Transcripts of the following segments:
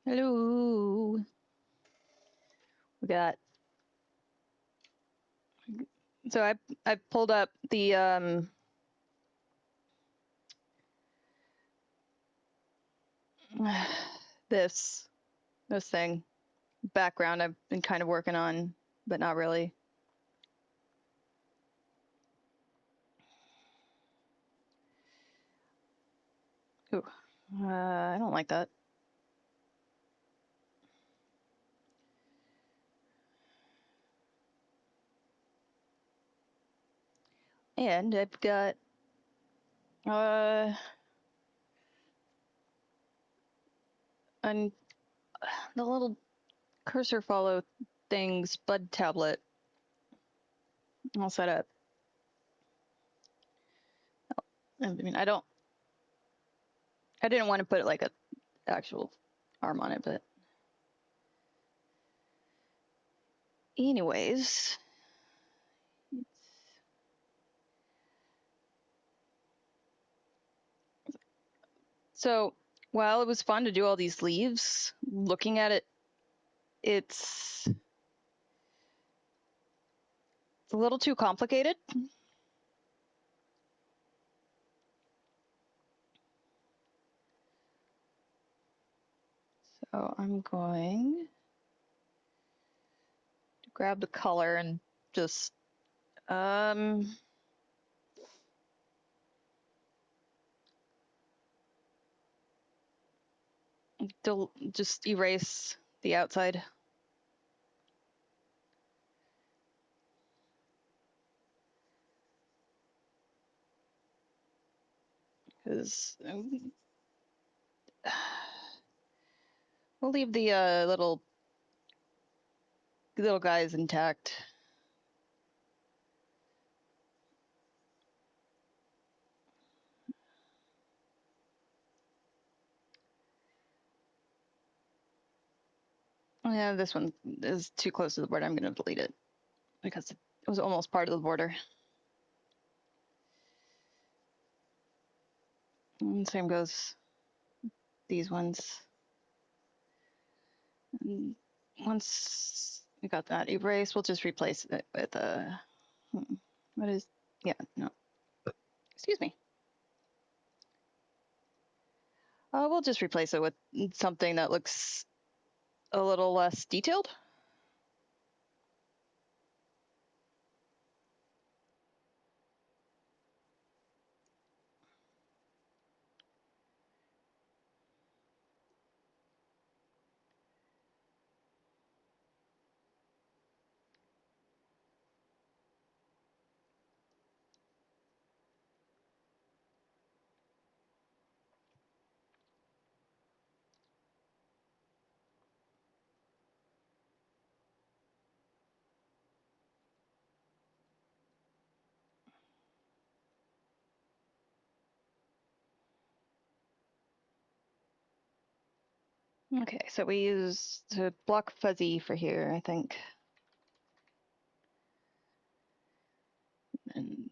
Hello. We got. So I pulled up the this thing background I've been kind of working on, but not really. Ooh, I don't like that. And I've got and the little cursor follow things bud tablet all set up. I mean, I didn't want to put like a actual arm on it, but anyways. So while it was fun to do all these leaves, looking at it, it's a little too complicated. So I'm going to grab the color and just just erase the outside. Because we'll leave the little guys intact. Yeah, this one is too close to the border. I'm going to delete it because it was almost part of the border. And same goes these ones. And once we got that erased, we'll just replace it with a. What is? Yeah, no. Excuse me. We'll just replace it with something that looks a little less detailed. Okay, so we use the block fuzzy for here, I think. And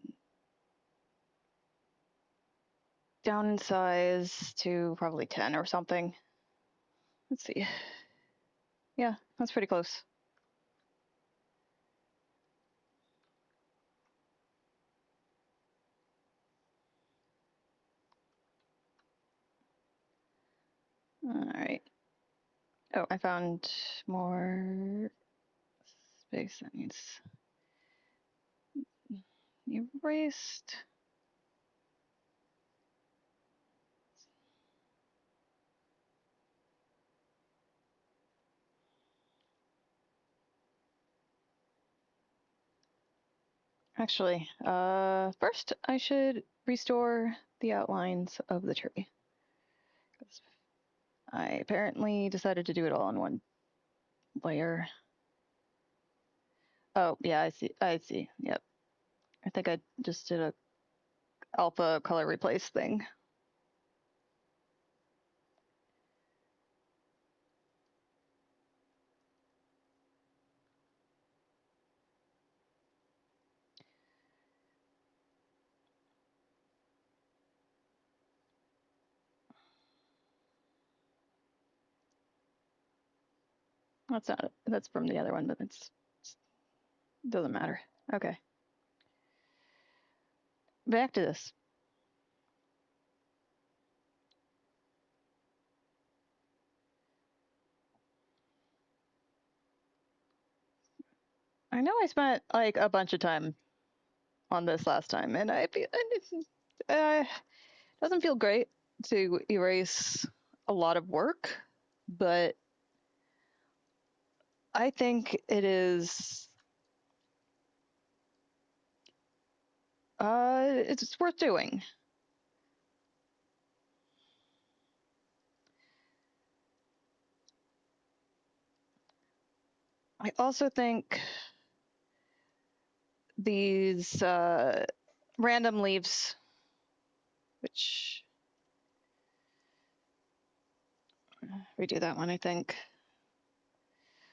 down in size to probably 10 or something. Let's see. Yeah, that's pretty close. All right. Oh, I found more space that needs erased. Actually, first I should restore the outlines of the tree. I apparently decided to do it all in one layer. Oh, yeah, I see. I see. Yep. I think I just did a alpha color replace thing. That's not it. That's from the other one, but it doesn't matter. Okay. Back to this. I know I spent like a bunch of time on this last time, and it doesn't feel great to erase a lot of work, but I think it is. It's worth doing. I also think these random leaves, which redo that one, I think.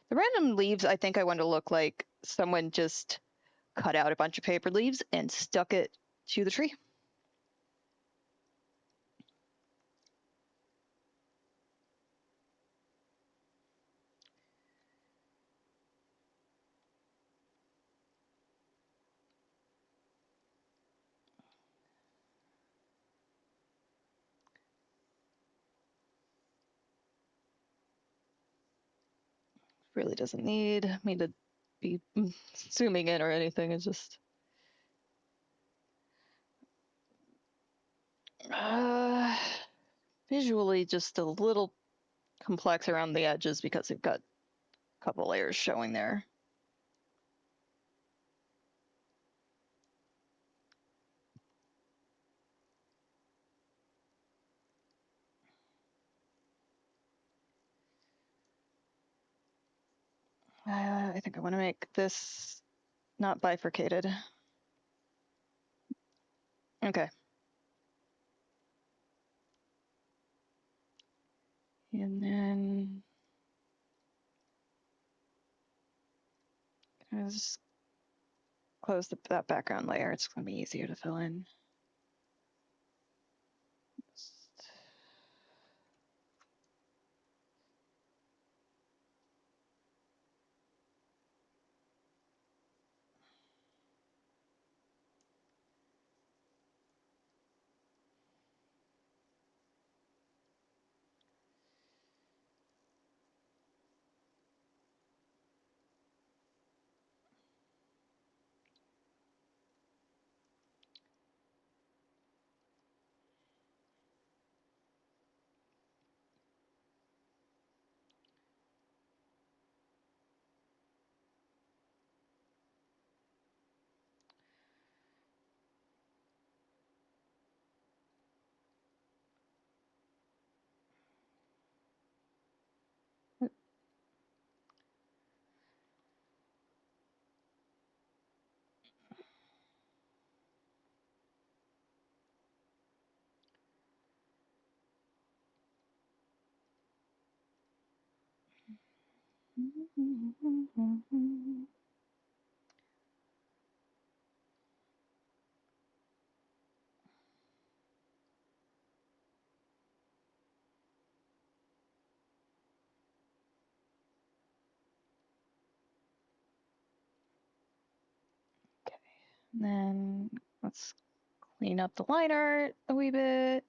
The random leaves, I think I want to look like someone just cut out a bunch of paper leaves and stuck it to the tree. Really doesn't need me to be zooming in or anything. It's just visually just a little complex around the edges because they've got a couple layers showing there. I think I want to make this not bifurcated. Okay. And then I just close that background layer. It's going to be easier to fill in. Okay. And then let's clean up the line art a wee bit.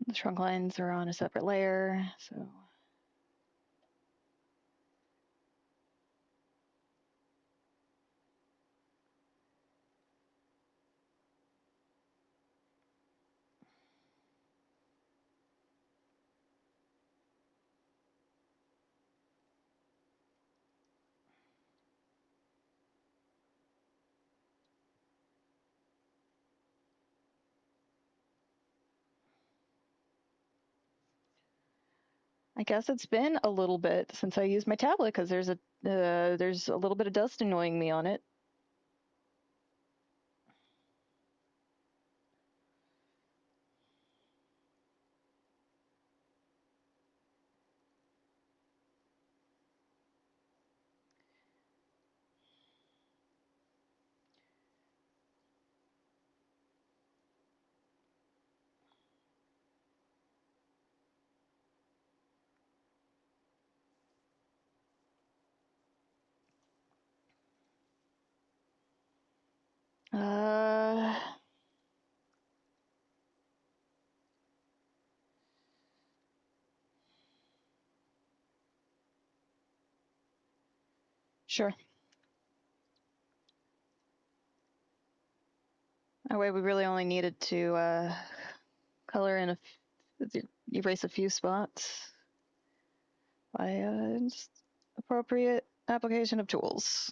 The trunk lines are on a separate layer, so I guess it's been a little bit since I used my tablet because there's a little bit of dust annoying me on it. Sure. That way we really only needed to color in erase a few spots by just appropriate application of tools.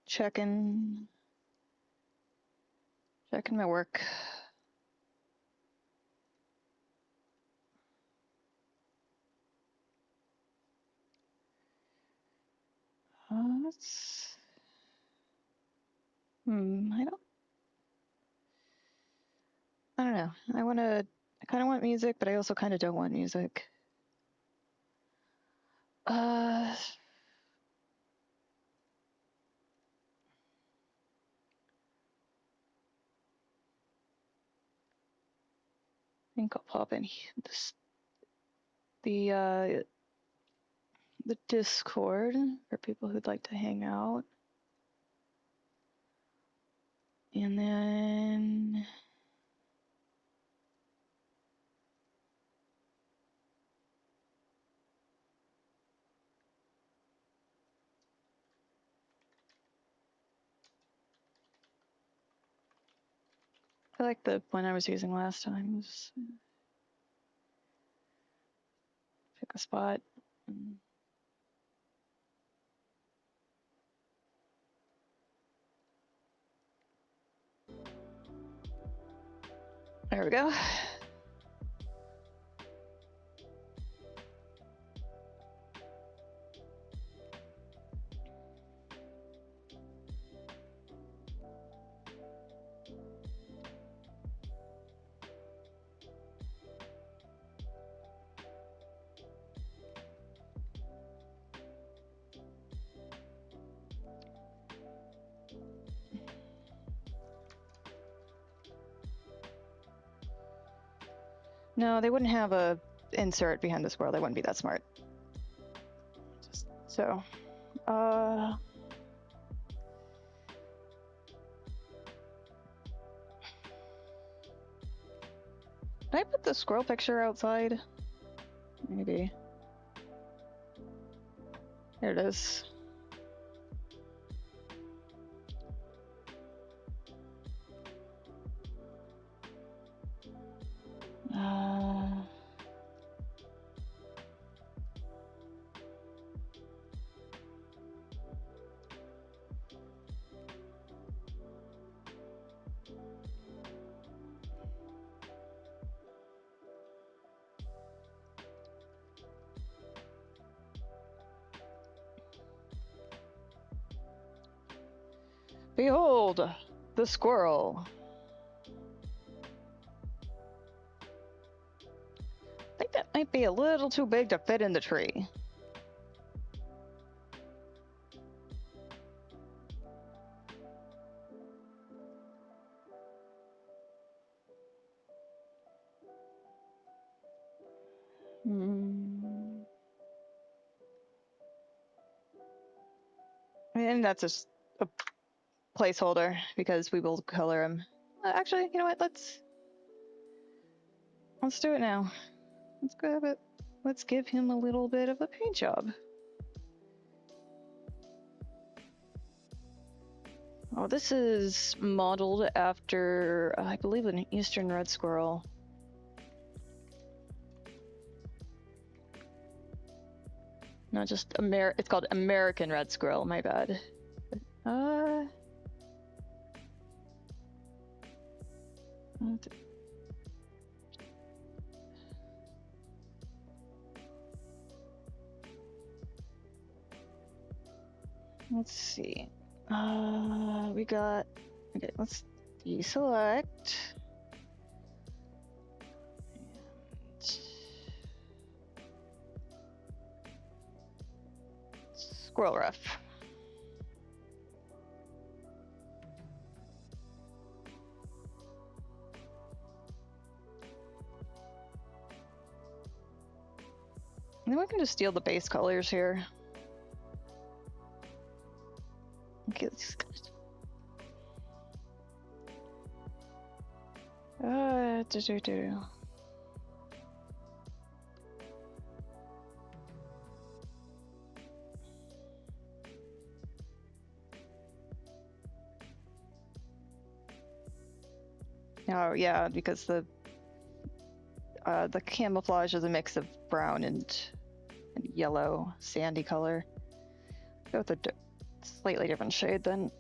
Checking my work. I don't know. I kind of want music, but I also kind of don't want music. I think I'll pop in the Discord for people who'd like to hang out. And then I like the one I was using last time. Just pick a spot. There we go. No, they wouldn't have a insert behind the squirrel. They wouldn't be that smart. So, did I put the squirrel picture outside? Maybe. There it is. Behold, the squirrel. I think that might be a little too big to fit in the tree. And that's just a placeholder because we will color him. Actually, you know what? Let's do it now. Let's grab it. Let's give him a little bit of a paint job. Oh, this is modeled after, I believe, an eastern red squirrel. Not just it's called American red squirrel, my bad. Let's see. We got, okay, let's deselect. Squirrel ref. And then we can just steal the base colors here. Okay, let's Oh yeah, because the camouflage is a mix of brown and yellow sandy color. Go with a slightly different shade then.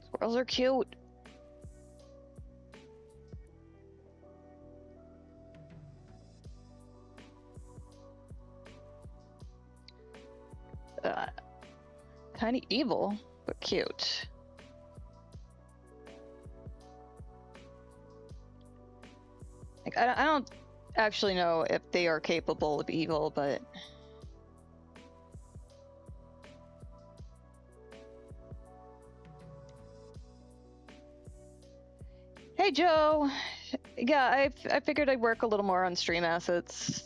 Squirrels are cute. Kind of evil, but cute. Like, I don't actually know if they are capable of evil, but... Hey, Joe! Yeah, I figured I'd work a little more on stream assets.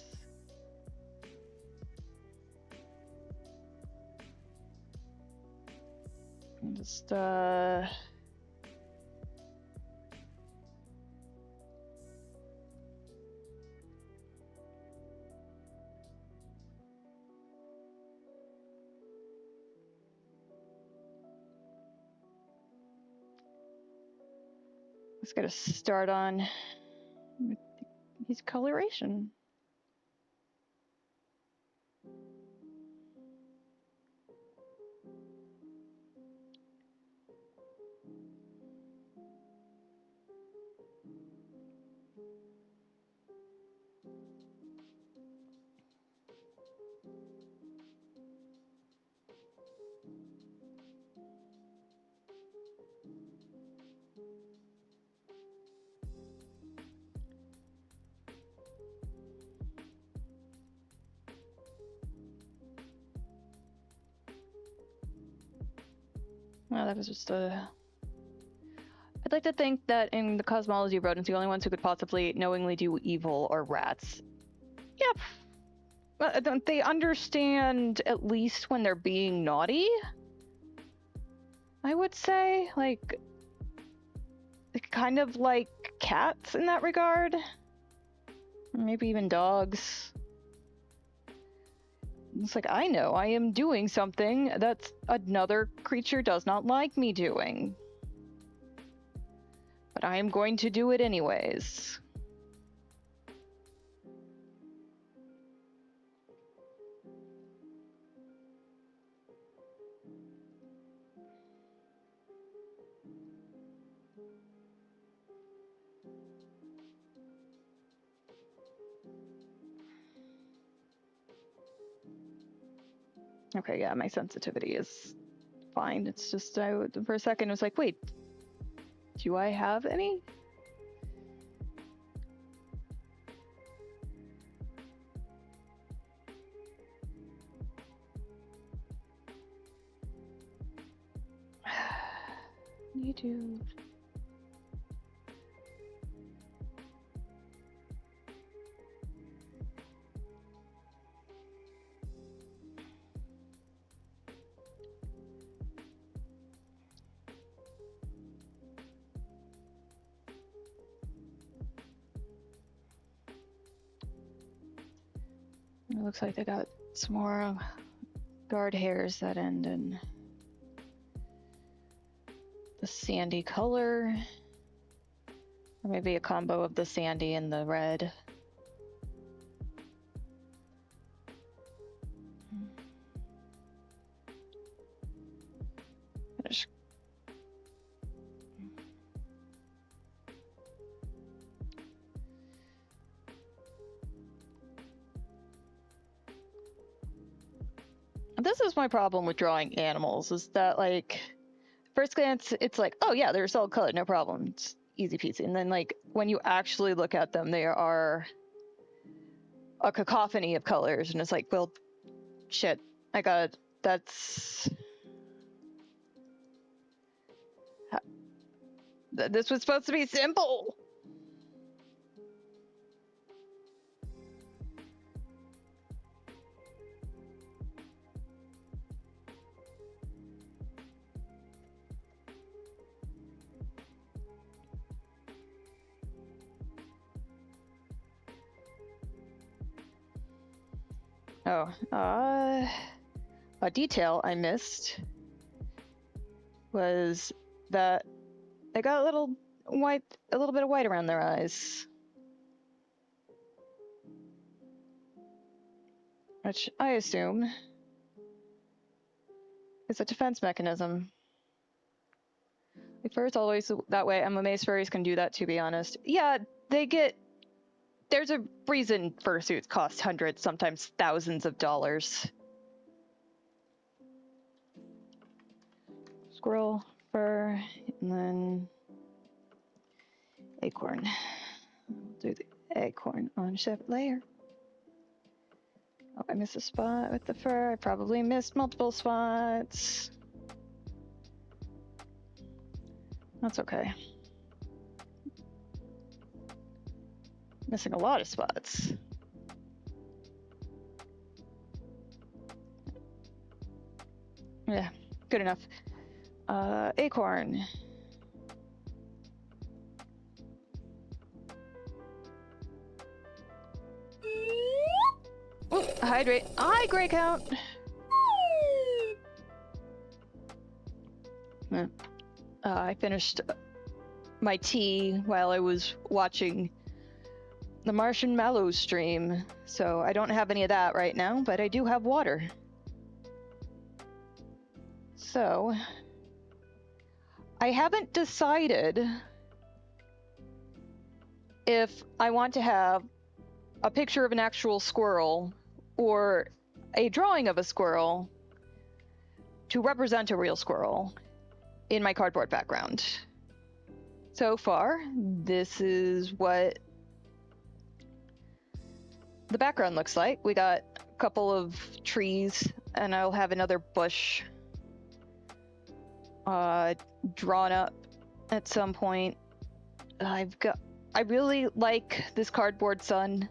Just, let's get a start on his coloration. Oh, that was just a... I'd like to think that in the cosmology of rodents, the only ones who could possibly knowingly do evil are rats. Yep. But don't they understand at least when they're being naughty? I would say, like, kind of like cats in that regard. Maybe even dogs. It's like, I know I am doing something that another creature does not like me doing. But I am going to do it anyways. Okay, yeah, my sensitivity is fine. It's just, for a second, I was like, wait, do I have any? You do. It looks like they got some more guard hairs that end in the sandy color. Or maybe a combo of the sandy and the red. This is my problem with drawing animals, is that, like, first glance, it's like, oh yeah, they're solid colored, no problem. easy peasy. And then, like, when you actually look at them, they are a cacophony of colors, and it's like, well, shit, that's... This was supposed to be simple! Oh, a detail I missed was that they got a little bit of white around their eyes. Which I assume is a defense mechanism. Like, fur's always that way. I'm amazed furries can do that, to be honest. Yeah, there's a reason fursuits cost hundreds, sometimes thousands of dollars. Squirrel, fur, and then acorn. We'll do the acorn on a separate layer. Oh, I missed a spot with the fur. I probably missed multiple spots. That's okay. Missing a lot of spots. Yeah, good enough. Acorn. Ooh, hydrate. Hi, Grey Count. I finished my tea while I was watching the Martian Mallow stream, so I don't have any of that right now, but I do have water. So, I haven't decided if I want to have a picture of an actual squirrel or a drawing of a squirrel to represent a real squirrel in my cardboard background. So far, this is what the background looks like. We got a couple of trees, and I'll have another bush drawn up at some point. I really like this cardboard sun.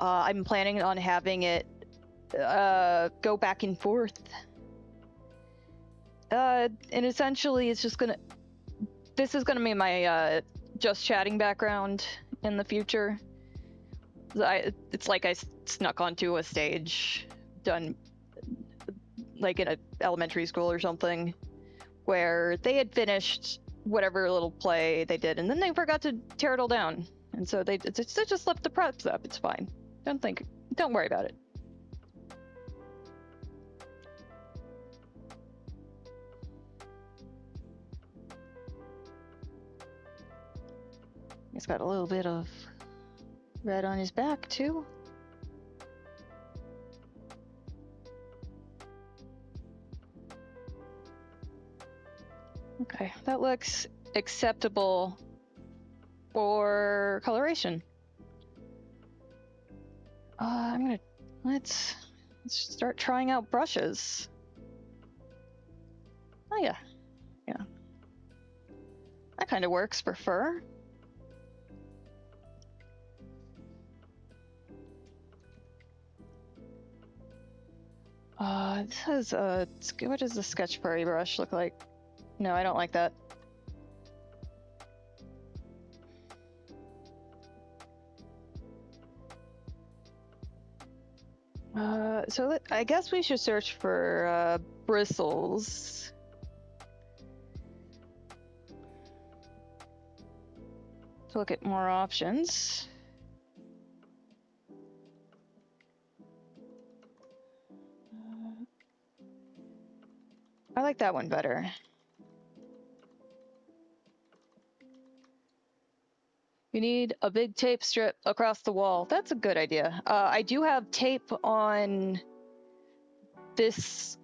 I'm planning on having it go back and forth. And essentially it's just this is gonna be my just chatting background in the future. It's like I snuck onto a stage done like in an elementary school or something, where they had finished whatever little play they did, and then they forgot to tear it all down, and so they just left the props up. It's fine. Don't worry about it. He's got a little bit of red on his back too. Okay, that looks acceptable for coloration. Let's start trying out brushes. Oh yeah. That kind of works for fur. This is what does the sketch furry brush look like? No, I don't like that. So I guess we should search for bristles. To look at more options. I like that one better. You need a big tape strip across the wall. That's a good idea. I do have tape on this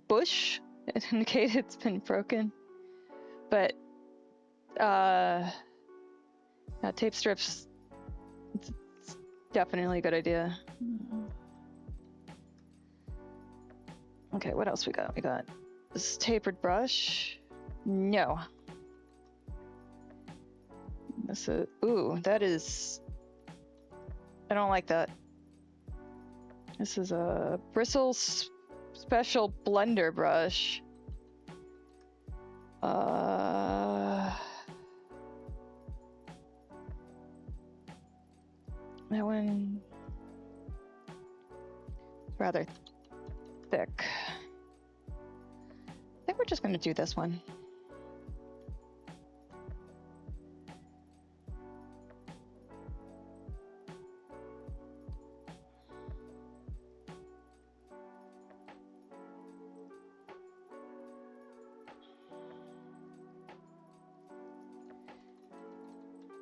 bush. It indicates it's been broken. But Tape strips. It's definitely a good idea. Okay, what else we got? We got this tapered brush. No. This is, ooh, that is, I don't like that. This is a bristles special blender brush. That one rather thick. I think we're just going to do this one.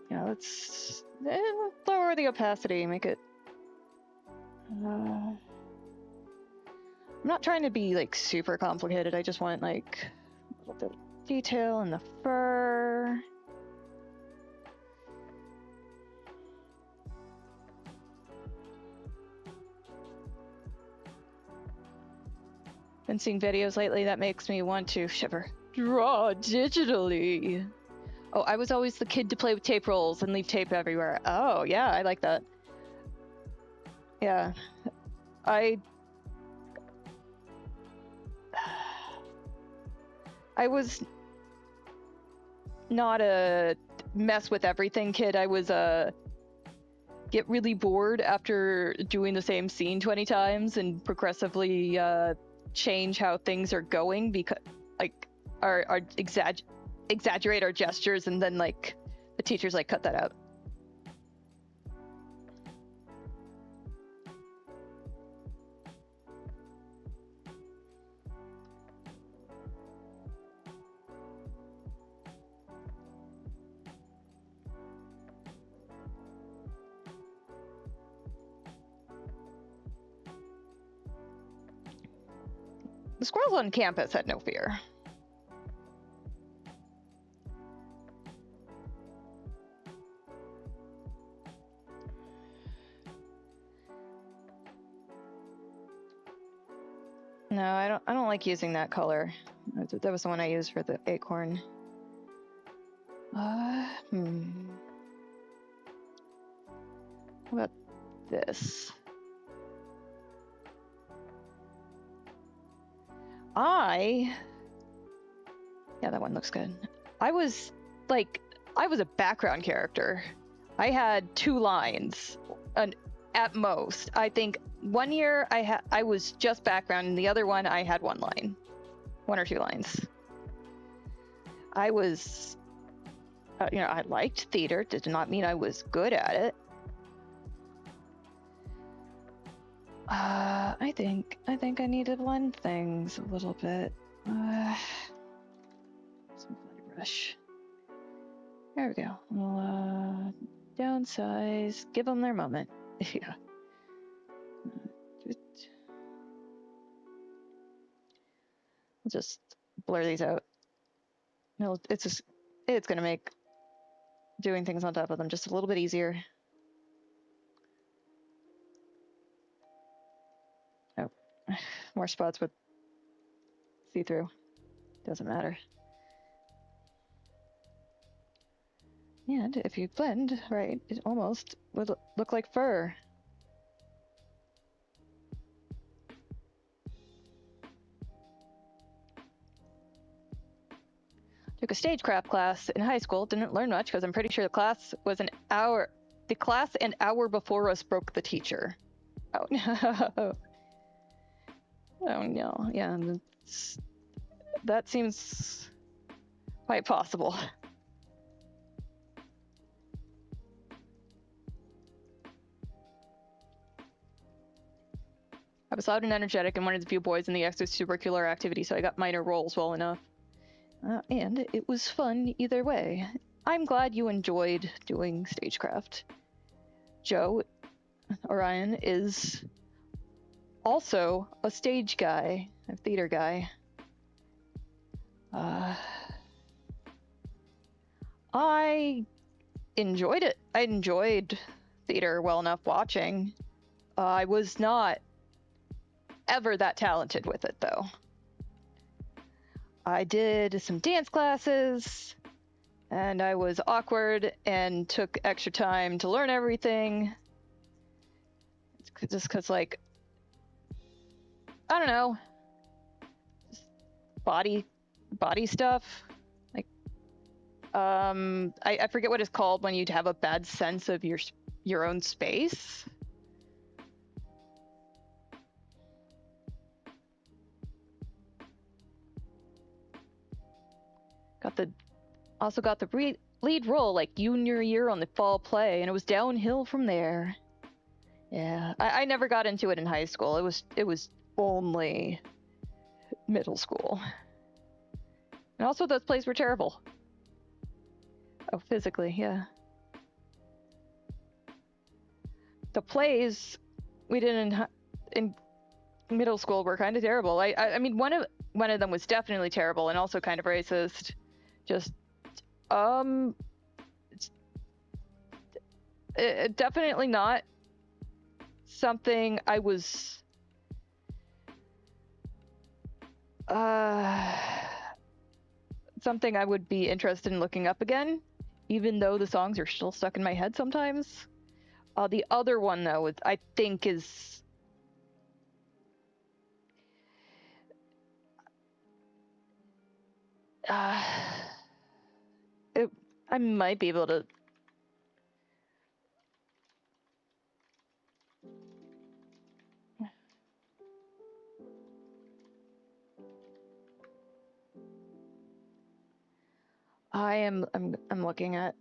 Yeah, let's lower the opacity, make it. I'm not trying to be like super complicated. I just want like a little bit of detail in the fur. Been seeing videos lately that makes me want to shiver. Draw digitally. Oh, I was always the kid to play with tape rolls and leave tape everywhere. Oh, yeah, I like that. Yeah. I was not a mess with everything kid. I was a get really bored after doing the same scene 20 times and progressively change how things are going because like our exaggerate our gestures and then like the teacher's like cut that out. The squirrels on campus had no fear. No, I don't like using that color. That was the one I used for the acorn. How about this? Yeah, that one looks good. I was a background character. I had 2 lines, at most. I think one year I was just background, and the other one I had 1 line, 1 or 2 lines. I was, I liked theater. Did not mean I was good at it. I think I need to blend things a little bit. Some bloody brush. There we go. We'll downsize. Give them their moment. Yeah. We'll just blur these out. No, it's gonna make doing things on top of them just a little bit easier. Oh, more spots with see-through. Doesn't matter. And if you blend right, it almost would look like fur. Took a stagecraft class in high school. Didn't learn much because I'm pretty sure the class was an hour. The class an hour before us broke the teacher. Oh no. Oh no. Yeah, that seems quite possible. I was loud and energetic and one of the few boys in the extracurricular activity, so I got minor roles well enough. And it was fun either way. I'm glad you enjoyed doing stagecraft. Joe, Orion, is also a stage guy, a theater guy. I enjoyed it. I enjoyed theater well enough watching. I was not ever that talented with it, though. I did some dance classes, and I was awkward and took extra time to learn everything. Just because, like, I don't know, just body stuff. Like, I forget what it's called when you have a bad sense of your own space. Also got the lead role like junior year on the fall play, and it was downhill from there. Yeah, I never got into it in high school. It was only middle school. And also those plays were terrible. Oh, physically, yeah. The plays we did in middle school were kind of terrible. I mean, one of them was definitely terrible and also kind of racist. Just definitely not something I was something I would be interested in looking up again, even though the songs are still stuck in my head sometimes. The other one, though, I think is I might be able to. I'm looking at.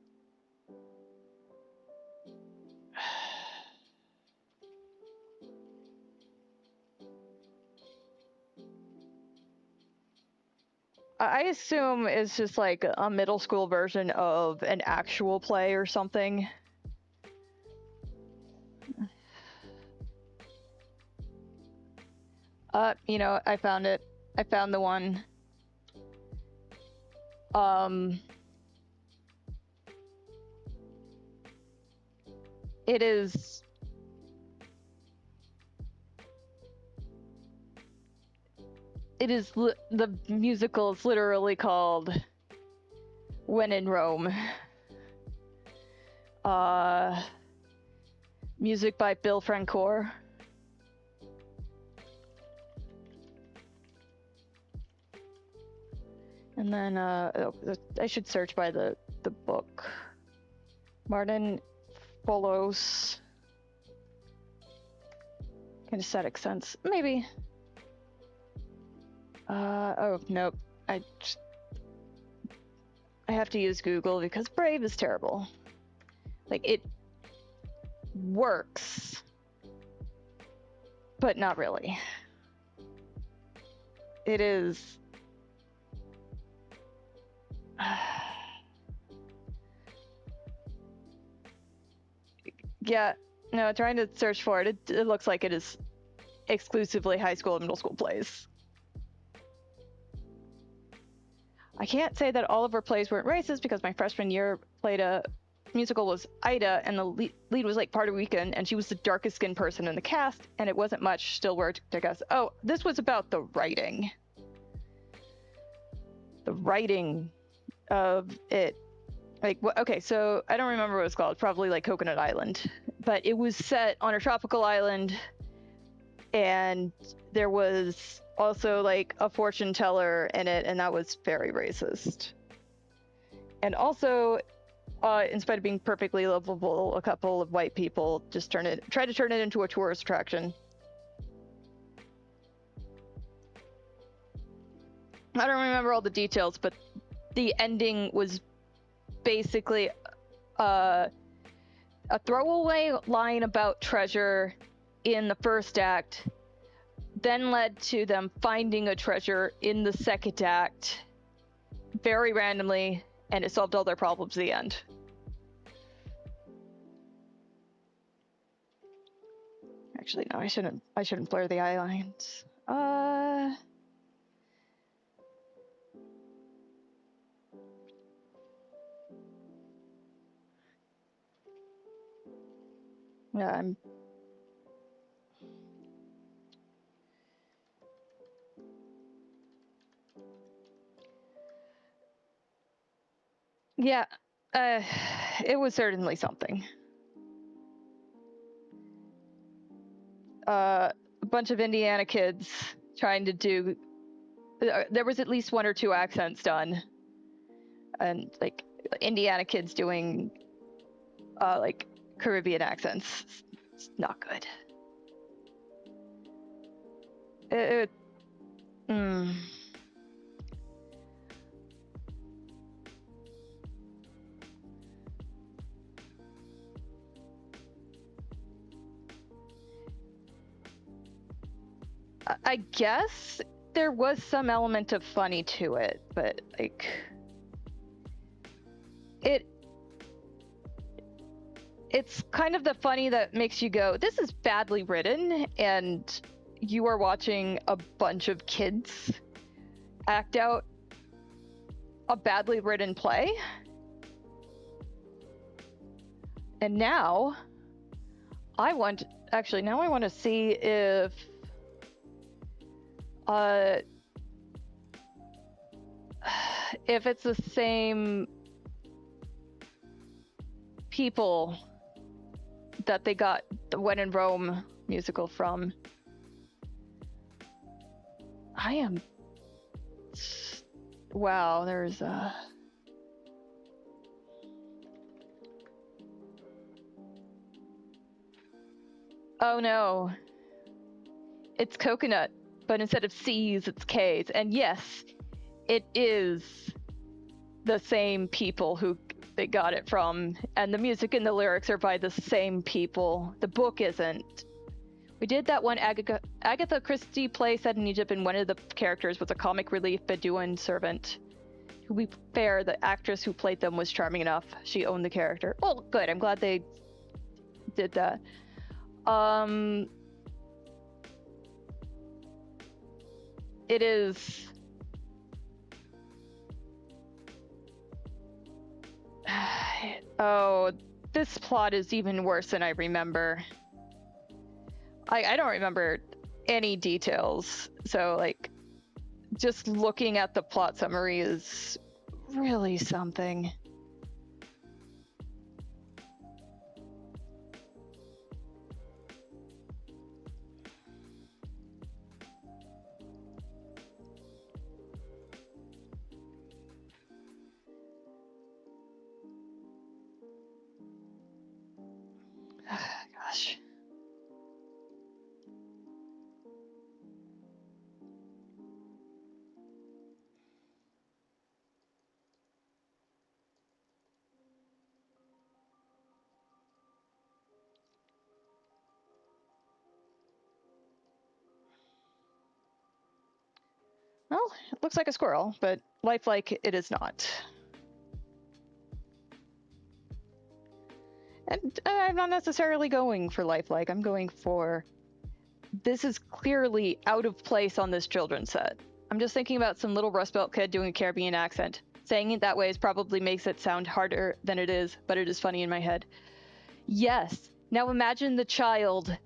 I assume it's just like a middle school version of an actual play or something. You know, I found it. I found the one. It is. It is the musical is literally called "When in Rome." Music by Bill Francoeur. And then I should search by the book. Martin Folos. Kinesthetic sense. Maybe. Oh, nope. I have to use Google because Brave is terrible. Like, it works, but not really. It is. Yeah, no, trying to search for it, it looks like it is exclusively high school and middle school plays. I can't say that all of her plays weren't racist because my freshman year played a musical was Ida, and the lead was like Puerto Rican, and she was the darkest skinned person in the cast, and it wasn't much. Still worked, I guess. Oh, this was about the writing. The writing of it. Like, okay, so I don't remember what it was called. Probably like Coconut Island, but it was set on a tropical island, and there was also like a fortune teller in it, and that was very racist. And also, in spite of being perfectly lovable, a couple of white people just tried to turn it into a tourist attraction. I don't remember all the details, but the ending was basically a throwaway line about treasure in the first act, then led to them finding a treasure in the second act, very randomly, and it solved all their problems at the end. Actually, no, I shouldn't blur the eye lines. Yeah, I'm. Yeah, it was certainly something. A bunch of Indiana kids trying to do. There was at least one or two accents done, and like Indiana kids doing like Caribbean accents. It's not good. It, mm. I guess there was some element of funny to it, but like it's kind of the funny that makes you go, this is badly written, and you are watching a bunch of kids act out a badly written play. And now I want to see if it's the same people that they got the When in Rome musical from. I am. Wow, there's Oh no. It's coconut, but instead of C's, it's K's. And yes, it is the same people who they got it from, and the music and the lyrics are by the same people. The book isn't. We did that one Agatha Christie play set in Egypt, and one of the characters was a comic relief Bedouin servant. To be fair, the actress who played them was charming enough. She owned the character. Oh, good. I'm glad they did that. It is. Oh, this plot is even worse than I remember. I don't remember any details, so like just looking at the plot summary is really something. Gosh. Well, it looks like a squirrel, but lifelike it is not. And I'm not necessarily going for lifelike. I'm going for this is clearly out of place on this children's set. I'm just thinking about some little Rust Belt kid doing a Caribbean accent. Saying it that way probably makes it sound harder than it is, but it is funny in my head. Yes. Now imagine the child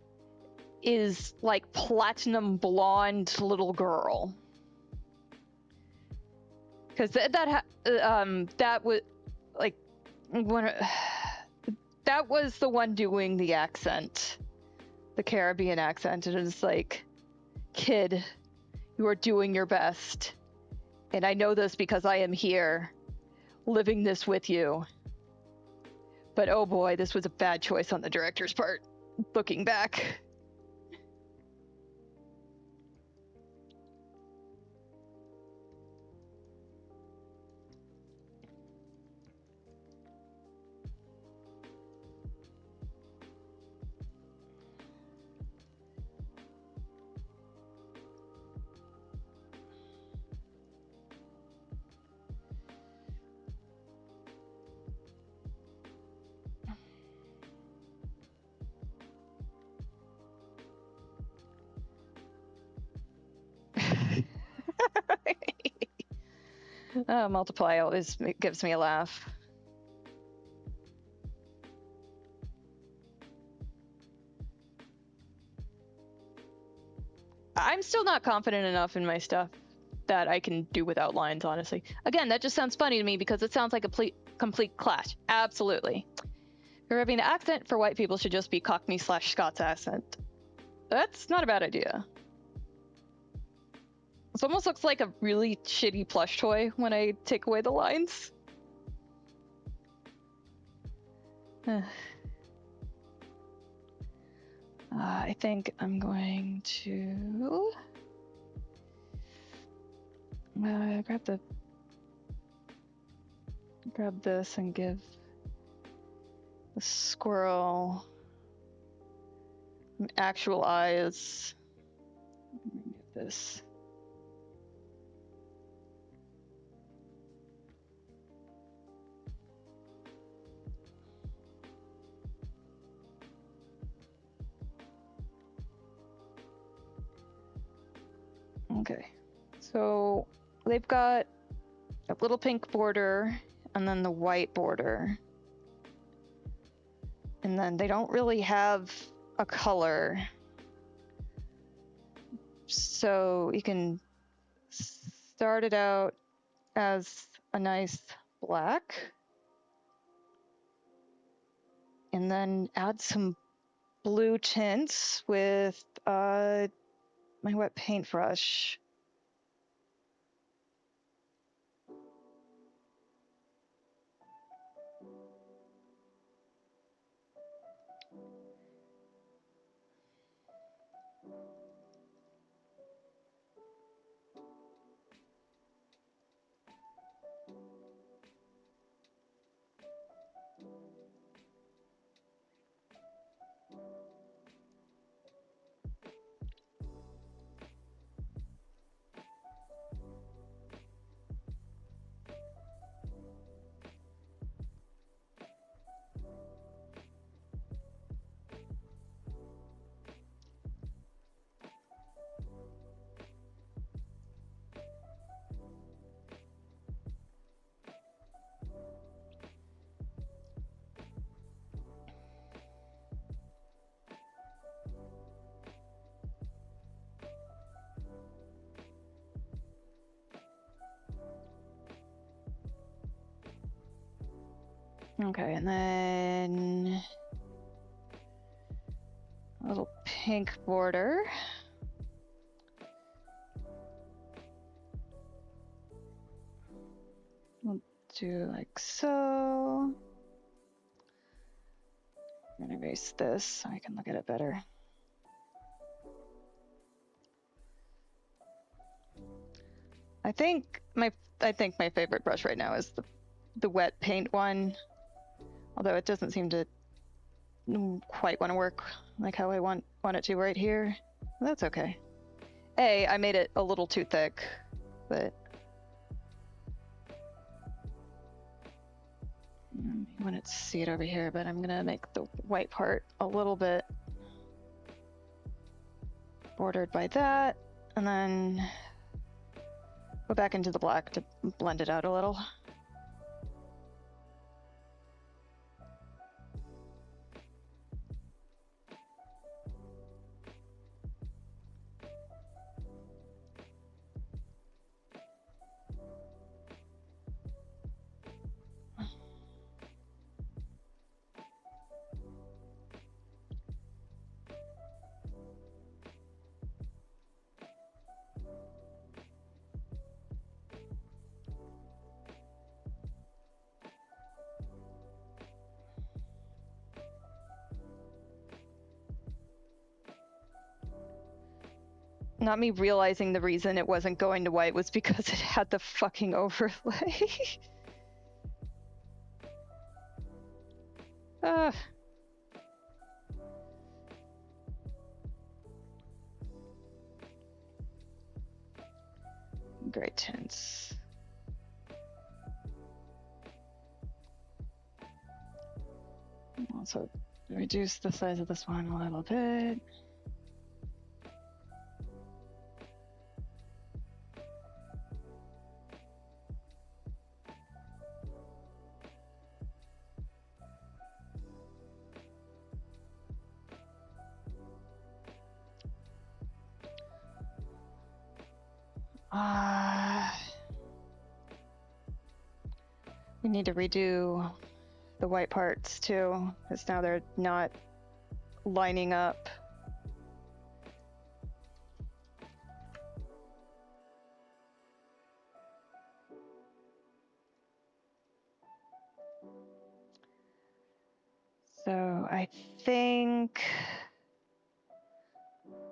is like platinum blonde little girl. Because that was like that was the one doing the accent, the Caribbean accent, and it's like, kid, you are doing your best, and I know this because I am here, living this with you. But oh boy, this was a bad choice on the director's part, looking back. Multiply always gives me a laugh. still not confident enough in my stuff that I can do without lines, honestly. Again, that just sounds funny to me because it sounds like a complete clash. Absolutely. Caribbean accent for white people should just be Cockney/Scots accent. That's not a bad idea. This almost looks like a really shitty plush toy when I take away the lines. I think I'm going to grab this and give the squirrel some actual eyes. Remove this. Okay, so they've got a little pink border and then the white border. And then they don't really have a color. So you can start it out as a nice black. And then add some blue tints with my wet paintbrush. Okay, and then a little pink border. We'll do like so. I'm gonna erase this so I can look at it better. I think my favorite brush right now is the wet paint one. Although it doesn't seem to quite want to work like how I want it to right here. That's okay. I made it a little too thick, but you want to see it over here, but I'm gonna make the white part a little bit bordered by that, and then go back into the black to blend it out a little. Not me realizing the reason it wasn't going to white was because it had the fucking overlay. Great tints. Also reduce the size of this one a little bit. We need to redo the white parts too, because now they're not lining up. So I think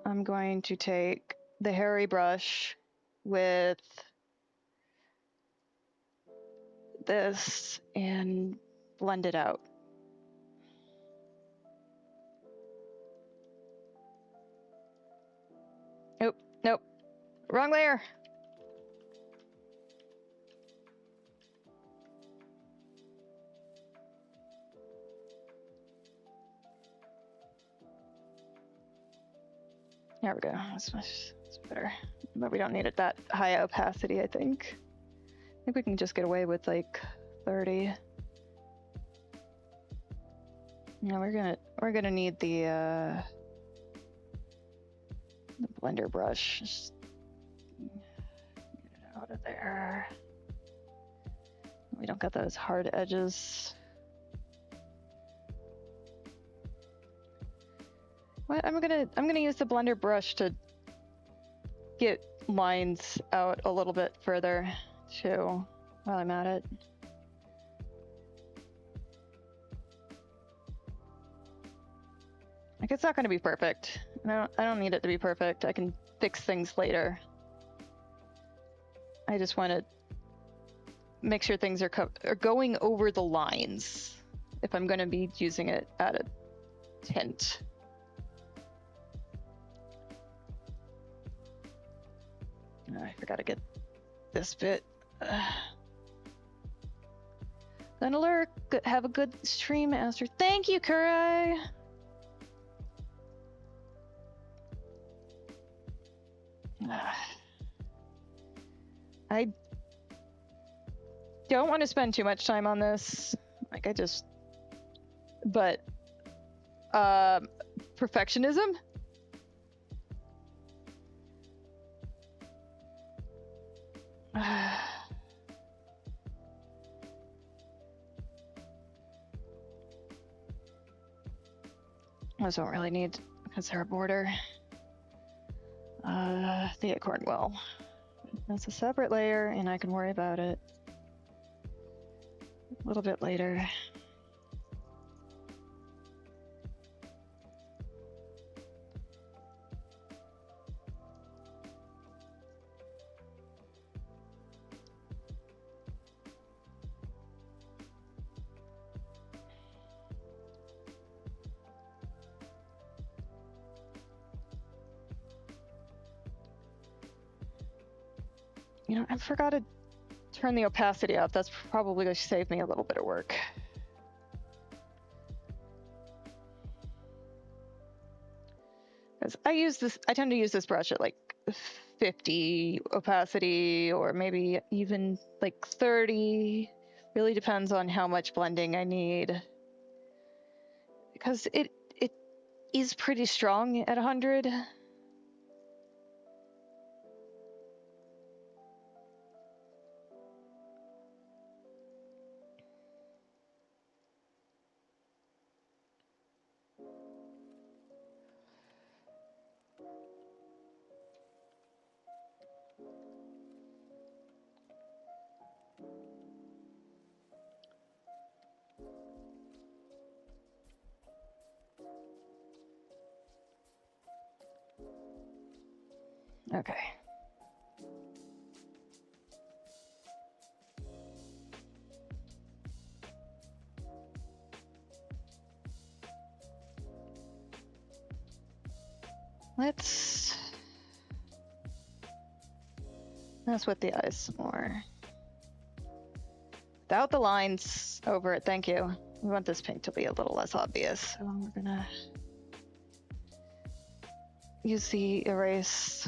I'm going to take the hairy brush with this and blend it out. Nope, wrong layer. There we go. That's better. But we don't need it that high opacity, I think. I think we can just get away with like 30. Yeah, we're gonna need the blender brush. Just get it out of there. We don't got those hard edges. What I'm gonna use the blender brush to get lines out a little bit further too while I'm at it. Like, it's not going to be perfect. I don't need it to be perfect. I can fix things later. I just want to make sure things are going over the lines if I'm going to be using it at a tint. Oh, I forgot to get this bit. Gonna lurk. Have a good stream, Master. Thank you, Kurai. I don't want to spend too much time on this. Like, but perfectionism. I don't really need, because they're a border. The acorn well. That's a separate layer, and I can worry about it a little bit later. You know, I forgot to turn the opacity up. That's probably going to save me a little bit of work. Because I tend to use this brush at like 50 opacity, or maybe even like 30. Really depends on how much blending I need. Because it is pretty strong at 100. Okay. Let's mess with the eyes some more. Without the lines over it, thank you. We want this pink to be a little less obvious, so we're gonna use the erase.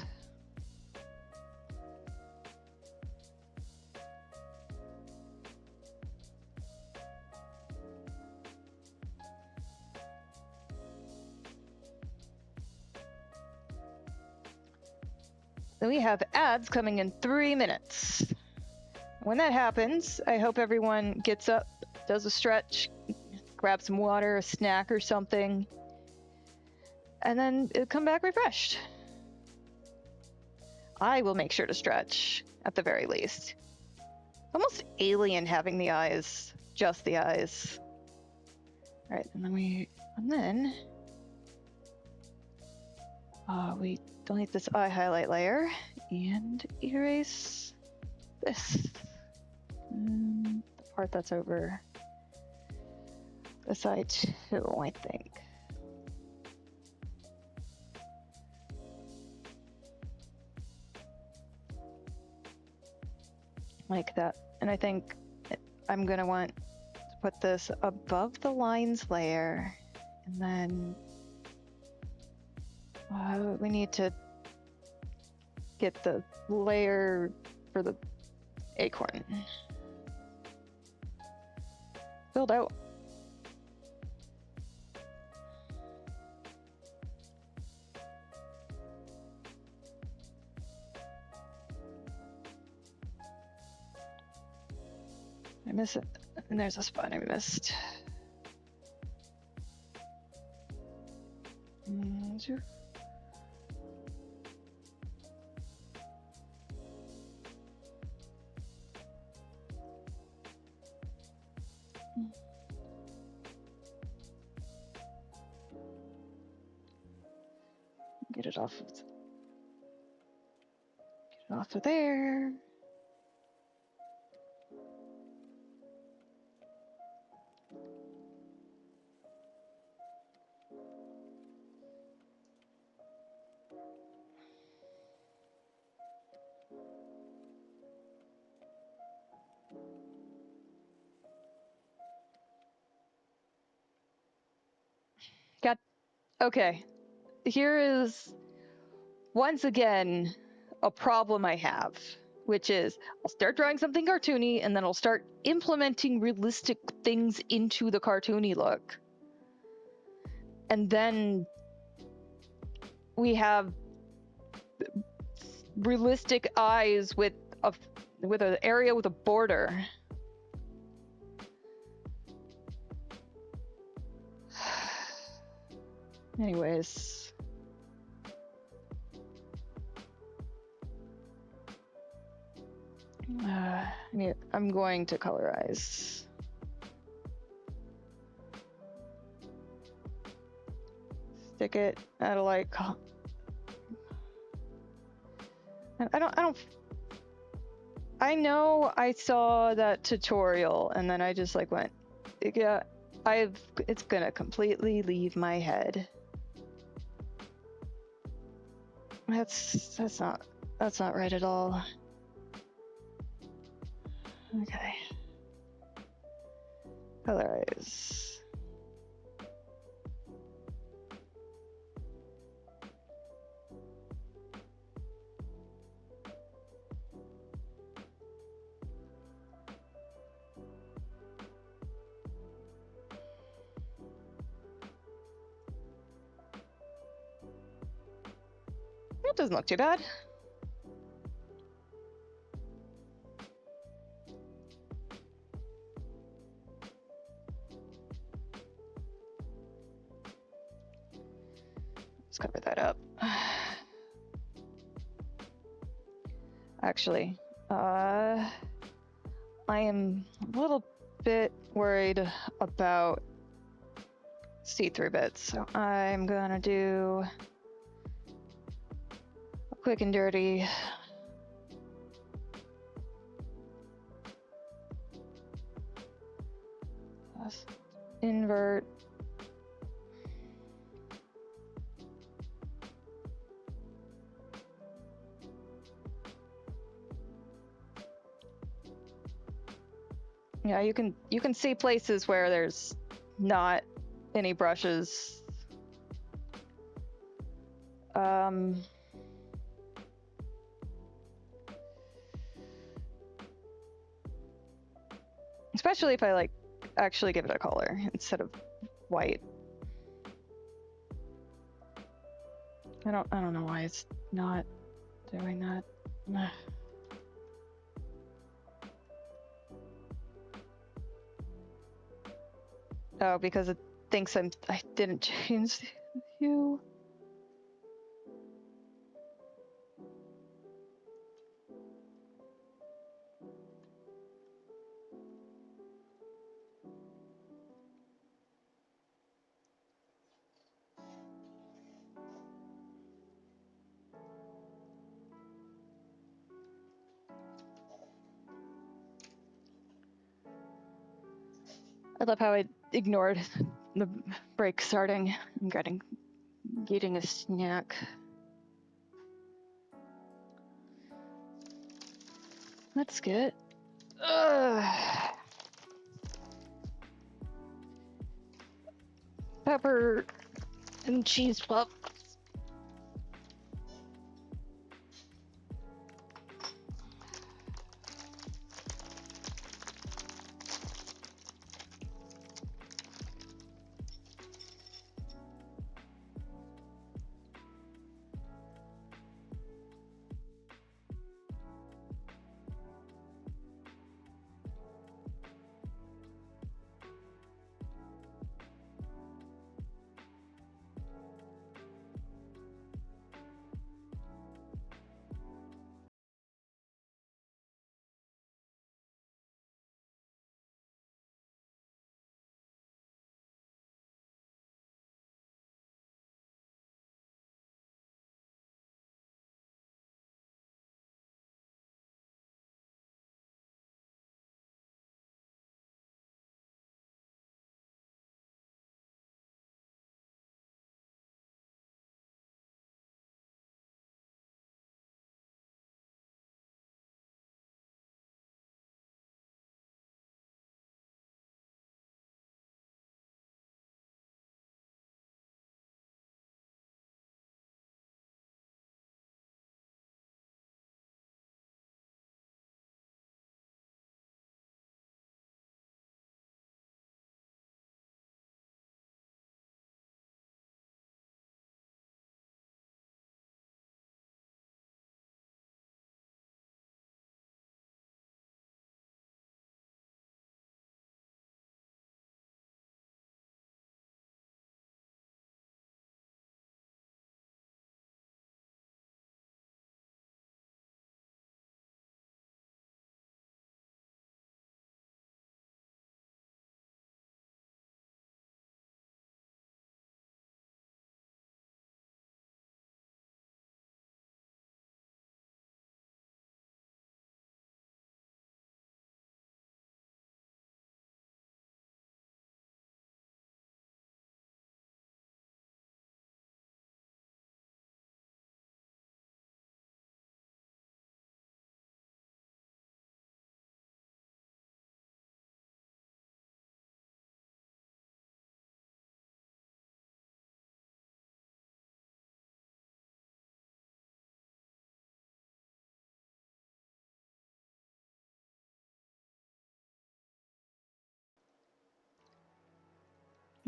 Then we have ads coming in 3 minutes. when that happens, I hope everyone gets up, does a stretch, grabs some water, a snack or something, and then it'll come back refreshed. I will make sure to stretch, at the very least. Almost alien having the eyes, just the eyes. All right, and then we delete this eye highlight layer and erase this. The part that's over the side too, I think. Like that. And I think I'm gonna want to put this above the lines layer, and then we need to get the layer for the acorn filled out. I miss it. And there's a spot I missed. Get it off of there. Okay. Here is once again a problem I have, which is I'll start drawing something cartoony and then I'll start implementing realistic things into the cartoony look. And then we have realistic eyes with an area with a border. Anyways. I'm going to colorize. Stick it at a light. I know I saw that tutorial and then I just like went, yeah, it's gonna completely leave my head. That's not right at all. Okay. Colorize. That doesn't look too bad. Let's cover that up. Actually, I am a little bit worried about see-through bits, so I'm gonna do a quick and dirty invert. Yeah, you can see places where there's not any brushes. Especially if I like actually give it a color instead of white. I don't know why it's not doing that. Oh, because it thinks I didn't change you. I love how I ignored the break starting. I'm getting a snack. That's good. Pepper and cheese puff.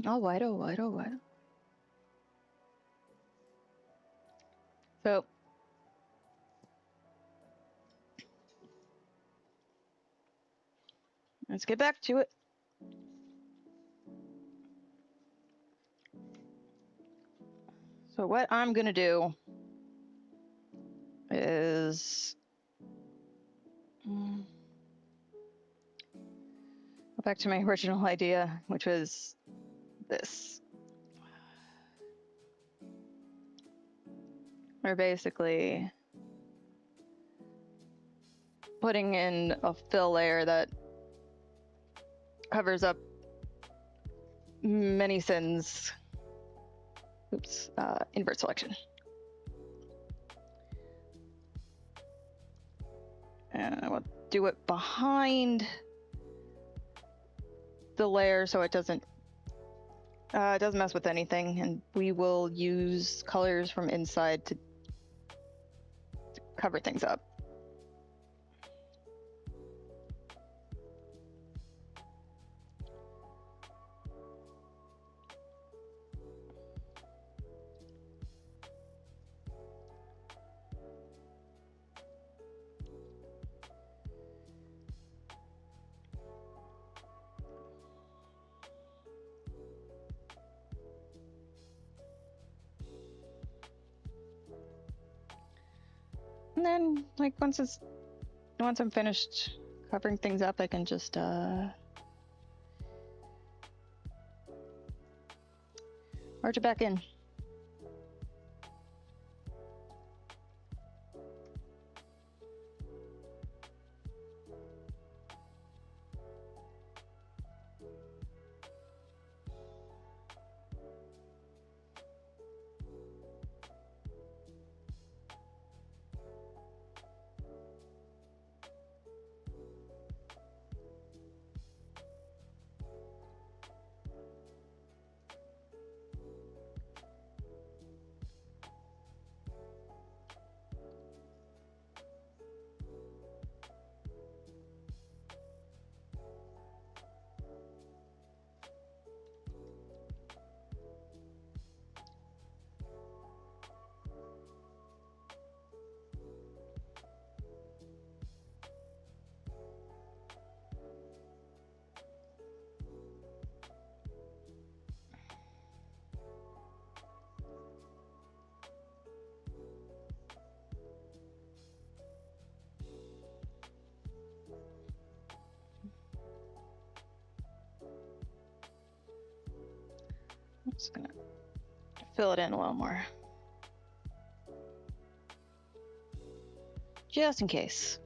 All white, all white, all white. So, let's get back to it. So what I'm gonna do is go back to my original idea, which was this. We're basically putting in a fill layer that covers up many sins. Oops, invert selection. And I will do it behind the layer so it doesn't mess with anything, and we will use colors from inside to cover things up. And then, like, once I'm finished covering things up, I can just merge it back in. I'm just gonna fill it in a little more. Just in case.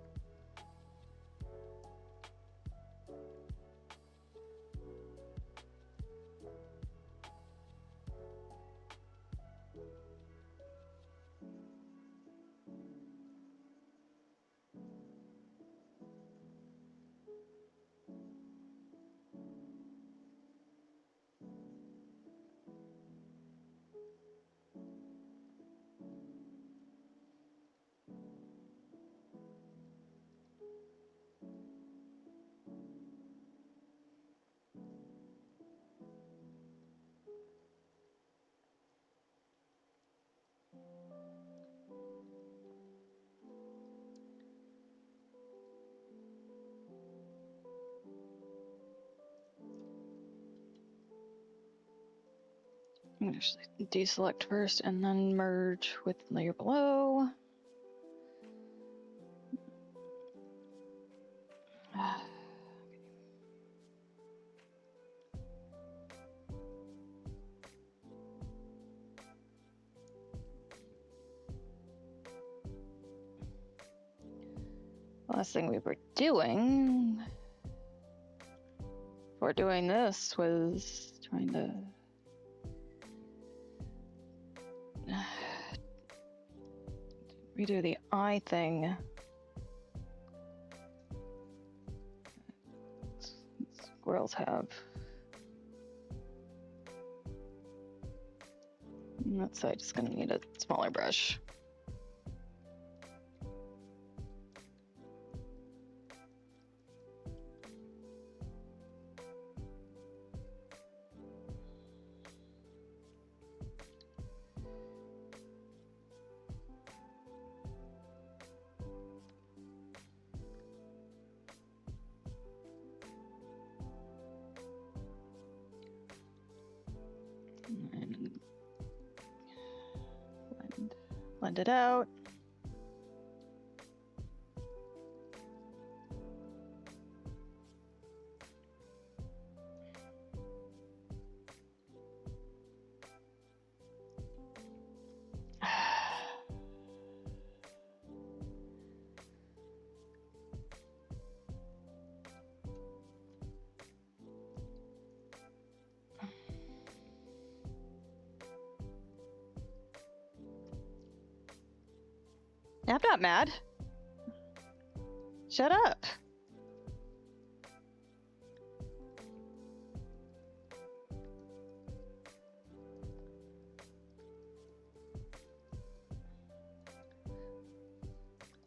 I'm gonna actually deselect first and then merge with the layer below. Last thing we were doing before doing this was trying to redo the eye thing. Squirrels have. And that side is gonna need a smaller brush. And blend it out. I'm not mad. Shut up.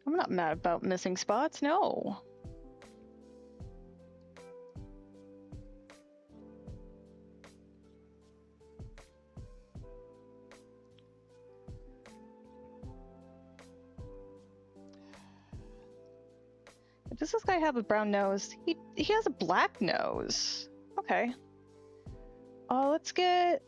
I'm not mad about missing spots, no. Does this guy have a brown nose? He has a black nose. Okay. Oh, let's get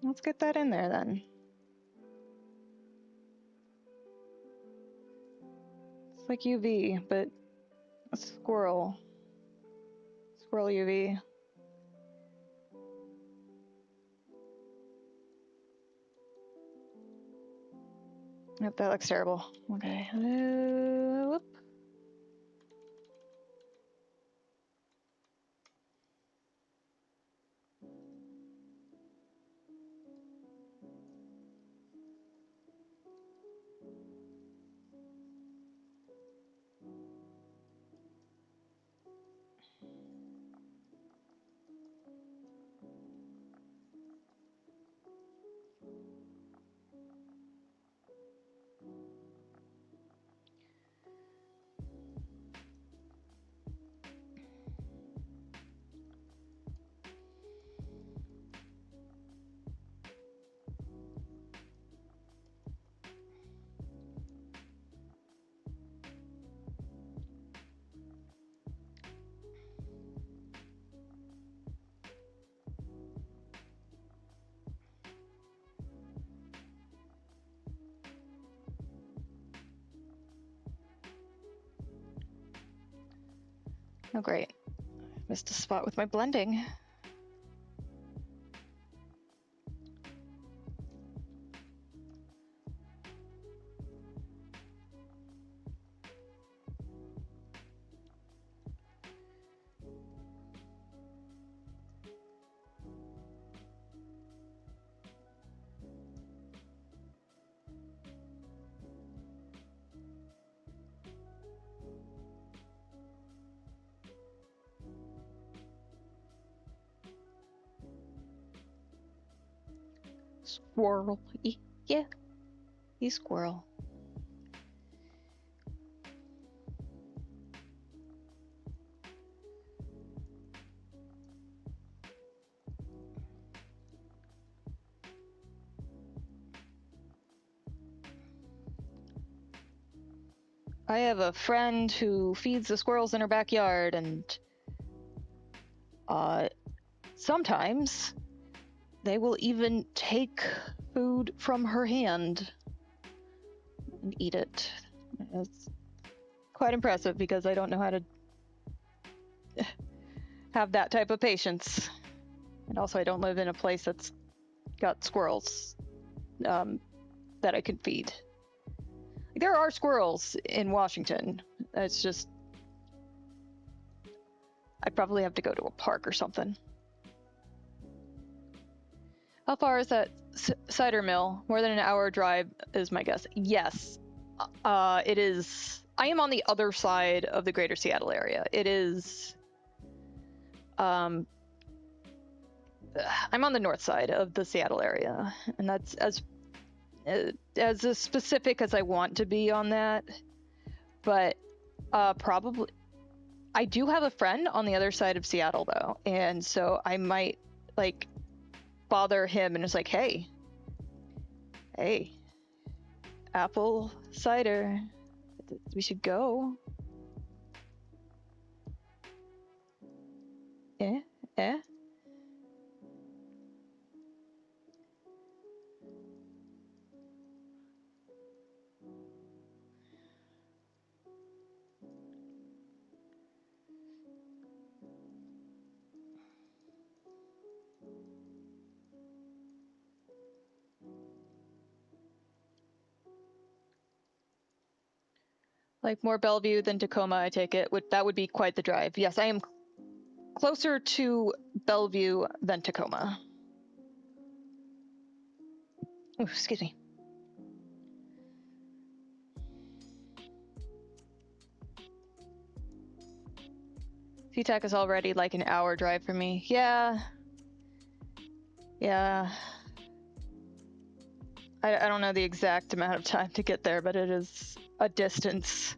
Let's get that in there then. It's like UV, but a squirrel. Squirrel UV. Yep, that looks terrible. Okay. Whoop. Oh, great. Missed a spot with my blending. Squirrel. Yeah, he's squirrel. I have a friend who feeds the squirrels in her backyard, and sometimes they will even take food from her hand and eat it. It's quite impressive because I don't know how to have that type of patience. And also, I don't live in a place that's got squirrels that I can feed. There are squirrels in Washington. It's just I'd probably have to go to a park or something. How far is that cider mill? More than an hour drive is my guess. Yes, it is. I am on the other side of the greater Seattle area. It is. I'm on the north side of the Seattle area, and that's as specific as I want to be on that. But probably, I do have a friend on the other side of Seattle though, and so I might like bother him and it's like, hey, apple cider, we should go. Eh. Like more Bellevue than Tacoma, I take it. That would be quite the drive. Yes, I am closer to Bellevue than Tacoma. Ooh, excuse me. SeaTac is already like an hour drive for me. Yeah. I don't know the exact amount of time to get there, but it is a distance.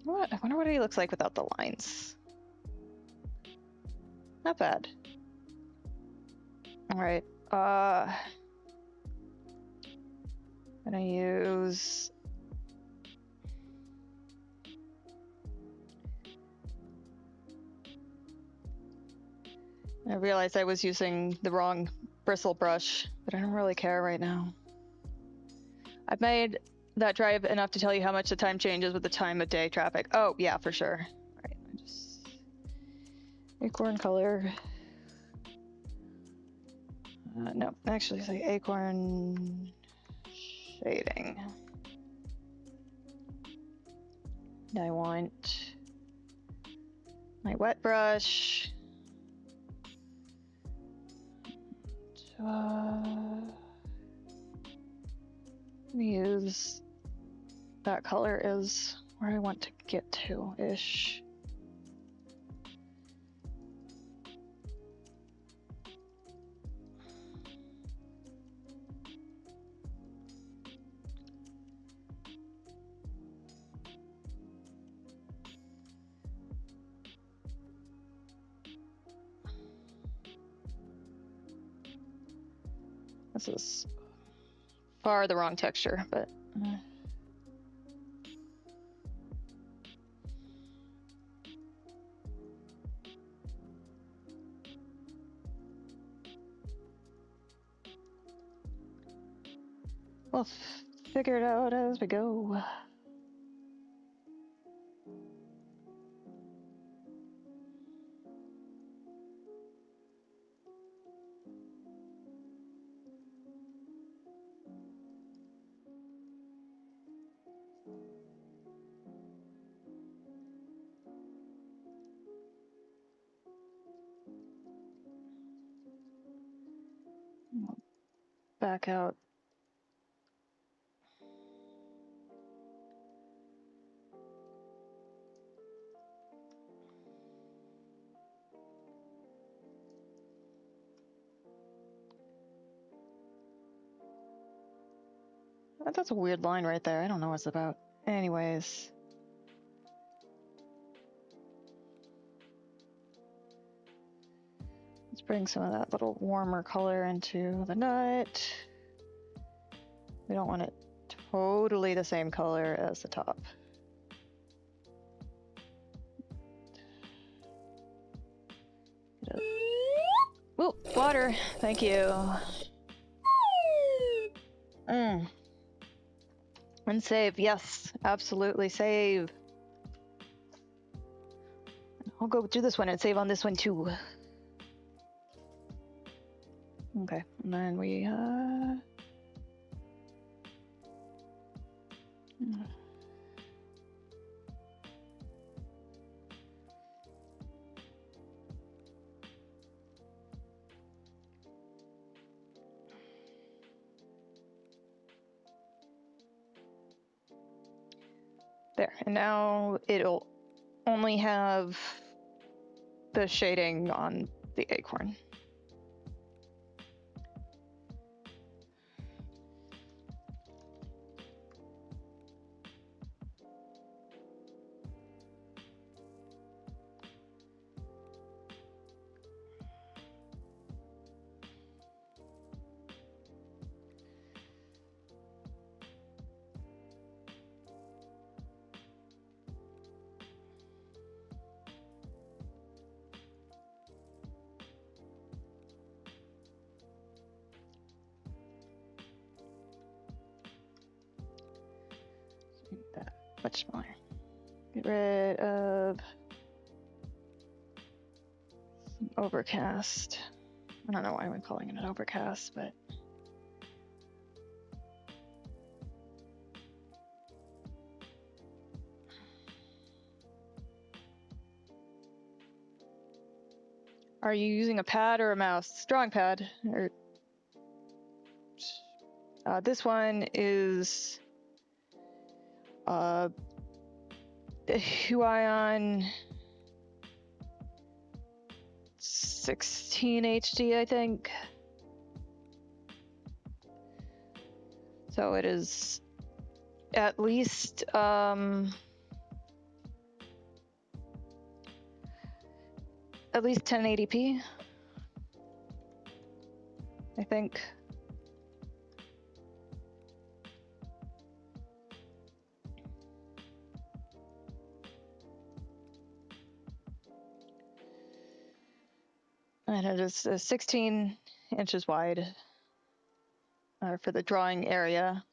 What? I wonder what he looks like without the lines. Not bad. All right. Gonna use. I realized I was using the wrong bristle brush, but I don't really care right now. I've made that drive enough to tell you how much the time changes with the time of day traffic. Oh, yeah, for sure. All right, I just acorn color. No, actually say acorn shading. And I want my wet brush. Let me use that color is where I want to get to ish. This is far the wrong texture, but we'll figure it out as we go. Back out. That's a weird line right there. I don't know what it's about. Anyways. Let's bring some of that little warmer color into the nut. We don't want it totally the same color as the top. Oh, water. Thank you. And save. Yes, absolutely save. I'll go do this one and save on this one too. Okay, and then we there, and now it'll only have the shading on the acorn. That much smaller. Get rid of some overcast. I don't know why I'm calling it an overcast, but are you using a pad or a mouse? Strong pad. Or this one is Huion 16 HD, I think. So it is at least at least 1080p, I think. And it is 16 inches wide for the drawing area.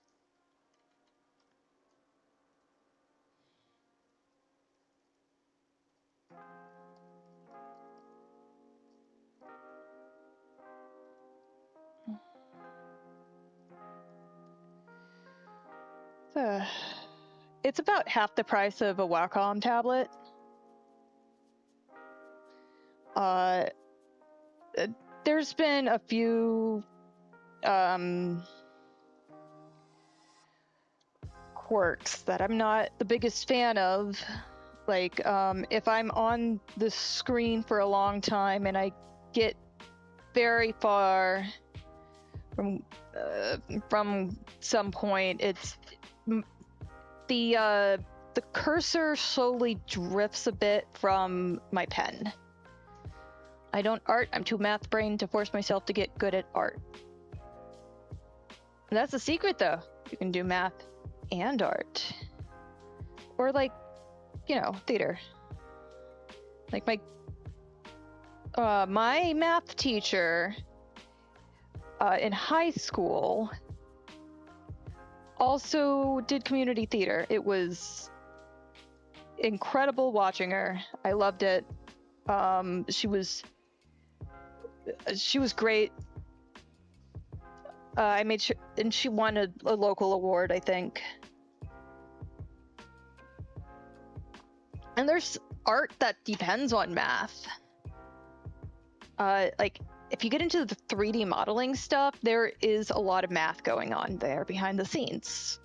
It's about half the price of a Wacom tablet. There's been a few quirks that I'm not the biggest fan of. Like, if I'm on the screen for a long time and I get very far from some point, it's the cursor slowly drifts a bit from my pen. I don't art. I'm too math brained to force myself to get good at art. And that's the secret, though. You can do math and art, or like, you know, theater. Like my math teacher in high school also did community theater. It was incredible watching her. I loved it. She was great. I made sure, and she won a local award, I think. And there's art that depends on math. Like, if you get into the 3D modeling stuff, there is a lot of math going on there behind the scenes.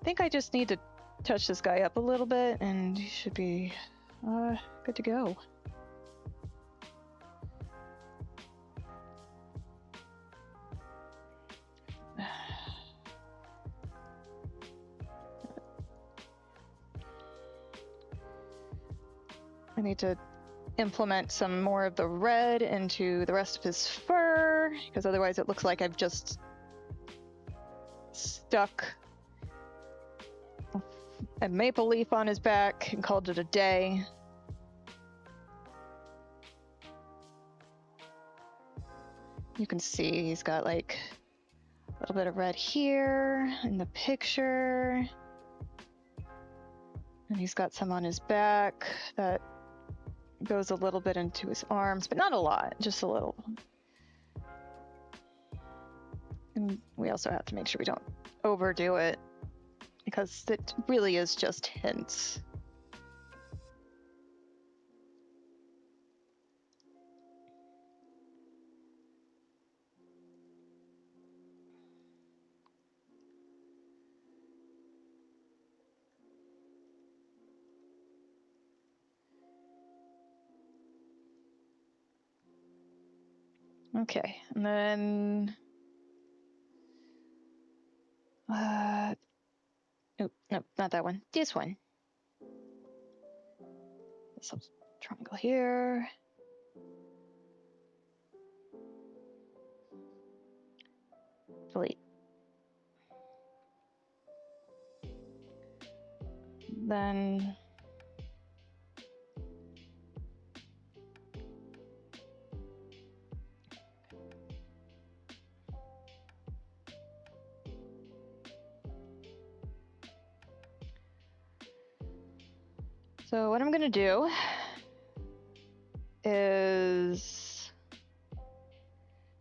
I think I just need to touch this guy up a little bit, and he should be good to go. I need to implement some more of the red into the rest of his fur, because otherwise it looks like I've just stuck a maple leaf on his back and called it a day. You can see he's got like a little bit of red here in the picture, and he's got some on his back that goes a little bit into his arms, but not a lot, just a little. And we also have to make sure we don't overdo it, because it really is just hints. Okay, and then nope, not that one. This one. This triangle here. Delete. Then so what I'm gonna do is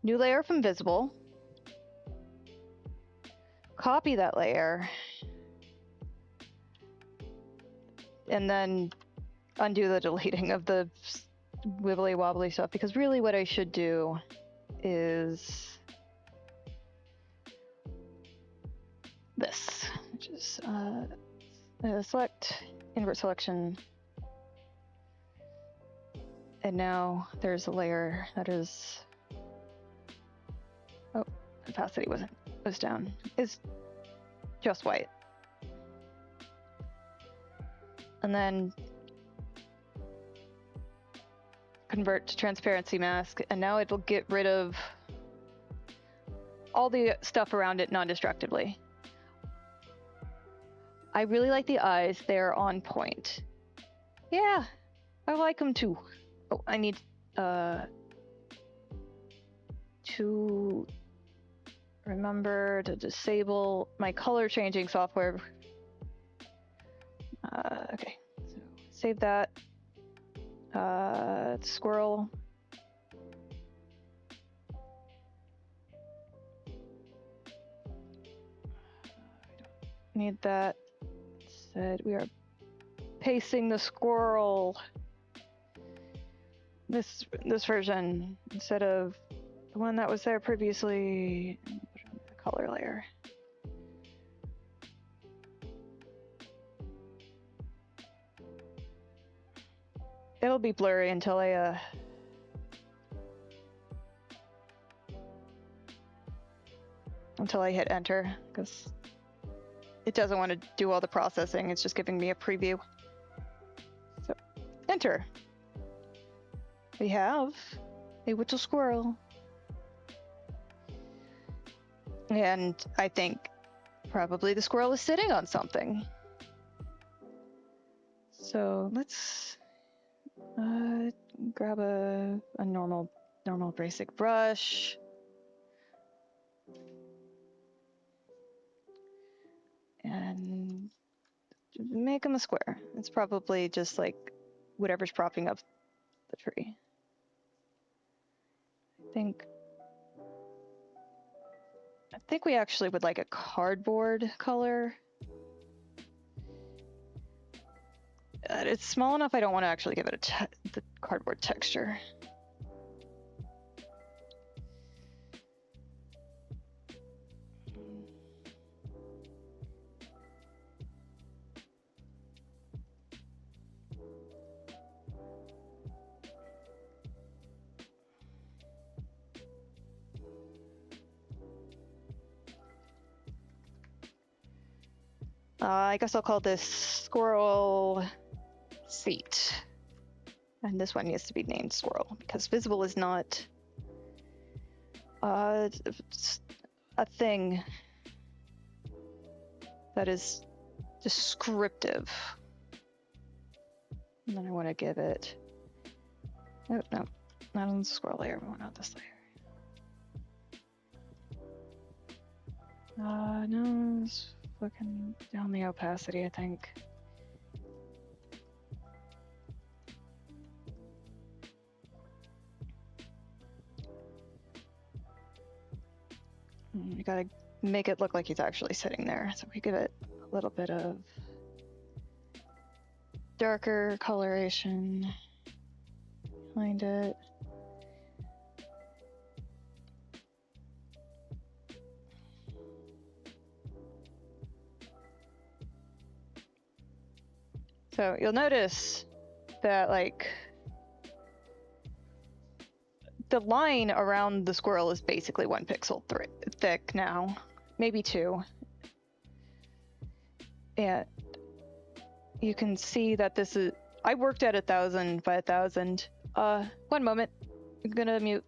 new layer from visible, copy that layer, and then undo the deleting of the wibbly wobbly stuff, because really what I should do is this, which is select, invert selection, and now there's a layer that is, oh, opacity was down, is just white. And then convert to transparency mask, and now it'll get rid of all the stuff around it non-destructively. I really like the eyes. They're on point. Yeah, I like them too. Oh, I need to remember to disable my color changing software. Okay, so save that. Squirrel. Need that. Said we are pasting the squirrel. This version instead of the one that was there previously. Put it on the color layer. It'll be blurry until I hit enter, because it doesn't want to do all the processing. It's just giving me a preview. So, enter. We have a little squirrel. And I think probably the squirrel is sitting on something. So let's grab a normal basic brush. And make him a square. It's probably just like whatever's propping up the tree. I think we actually would like a cardboard color. It's small enough I don't want to actually give it the cardboard texture. I guess I'll call this squirrel seat. And this one needs to be named squirrel because visible is not a thing that is descriptive. And then I want to give it... Oh, no, not on the squirrel layer. We want on this layer. No, it's fucking down the opacity, I think. You gotta make it look like he's actually sitting there. So we give it a little bit of darker coloration behind it. So you'll notice that like the line around the squirrel is basically 1 pixel thick now, maybe 2. And you can see that this is, I worked at 1,000 by 1,000. 1 moment, I'm gonna mute.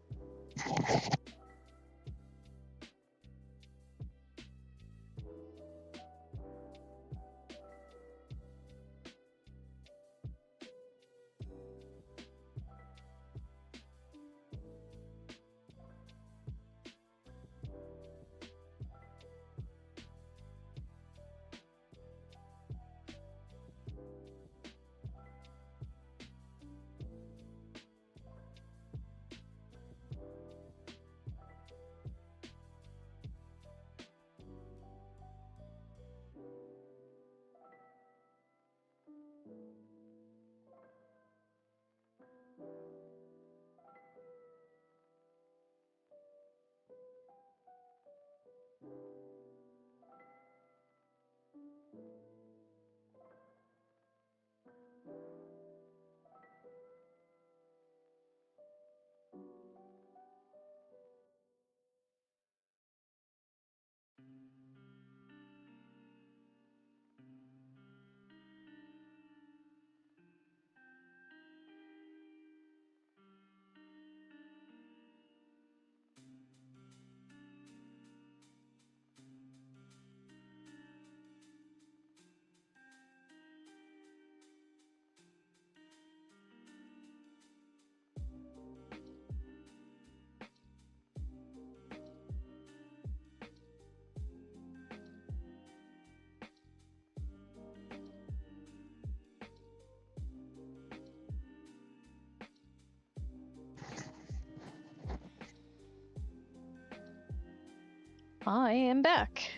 I am back.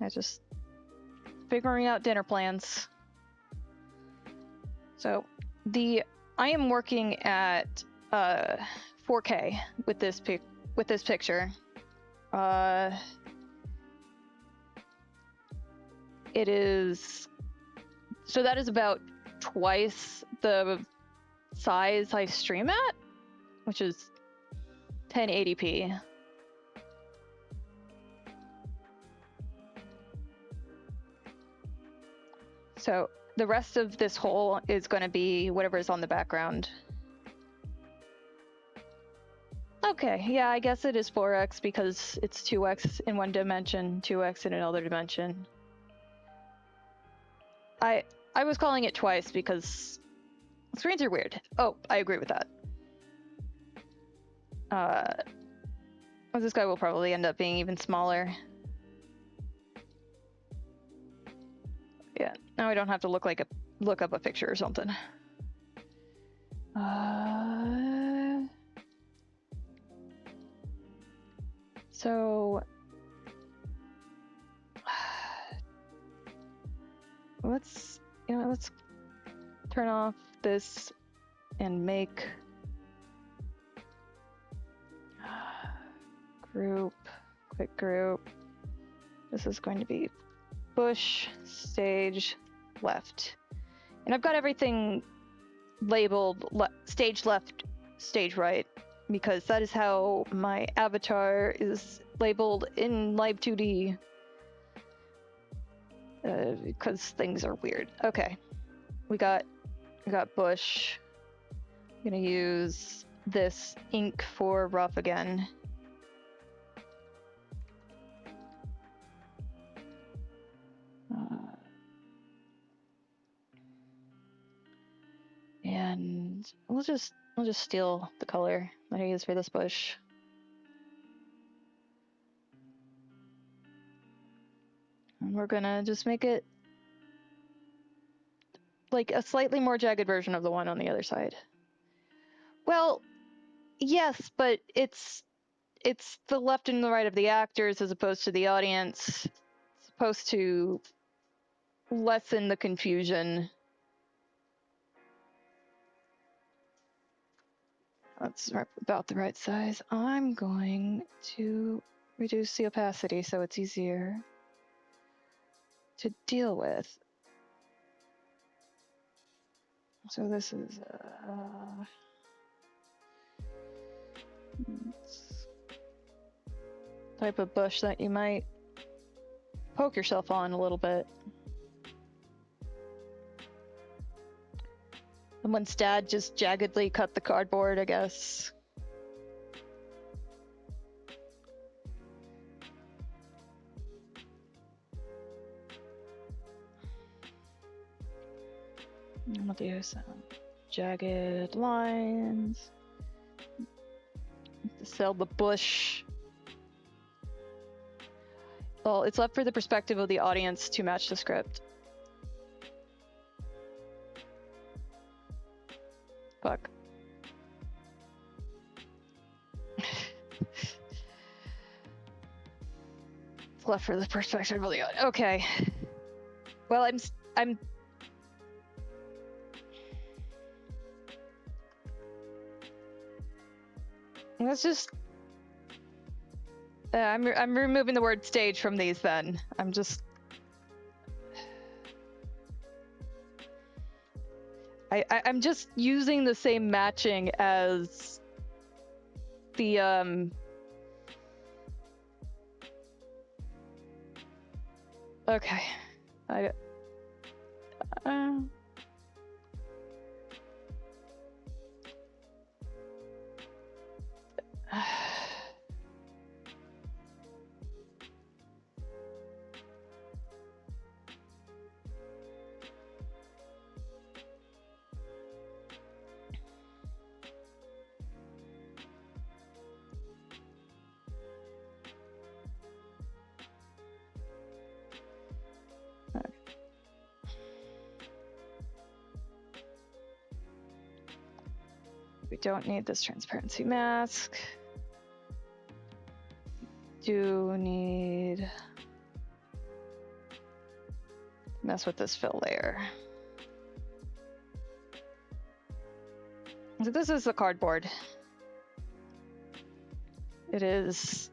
I just figuring out dinner plans. So I am working at 4K with this picture. It is, so that is about twice the size I stream at, which is 1080p. So the rest of this hole is going to be whatever is on the background. Okay, yeah, I guess it is 4x because it's 2x in one dimension, 2x in another dimension. I was calling it twice because screens are weird. Oh, I agree with that. Well, this guy will probably end up being even smaller. Yeah, now I don't have to look up a picture or something. So let's turn off this and make quick group. This is going to be bush, stage, left. And I've got everything labeled stage left, stage right, because that is how my avatar is labeled in Live 2D. Because things are weird. Okay, we got bush. I'm gonna use this ink for rough again. And we'll just steal the color that I use for this bush. And we're gonna just make it like a slightly more jagged version of the one on the other side. Well, yes, but it's the left and the right of the actors as opposed to the audience. It's supposed to lessen the confusion. That's about the right size. I'm going to reduce the opacity so it's easier to deal with. So this is type of bush that you might poke yourself on a little bit. Someone's dad just jaggedly cut the cardboard, I guess. I'm gonna do some jagged lines to sell the bush. Well, it's left for the perspective of the audience to match the script. Fuck. It's left for the perspective of the audience. Okay. Well, I'm let's just I'm removing the word stage from these then. I'm just I'm just using the same matching as the okay. We don't need this transparency mask. do need to mess with this fill layer. So this is the cardboard. It is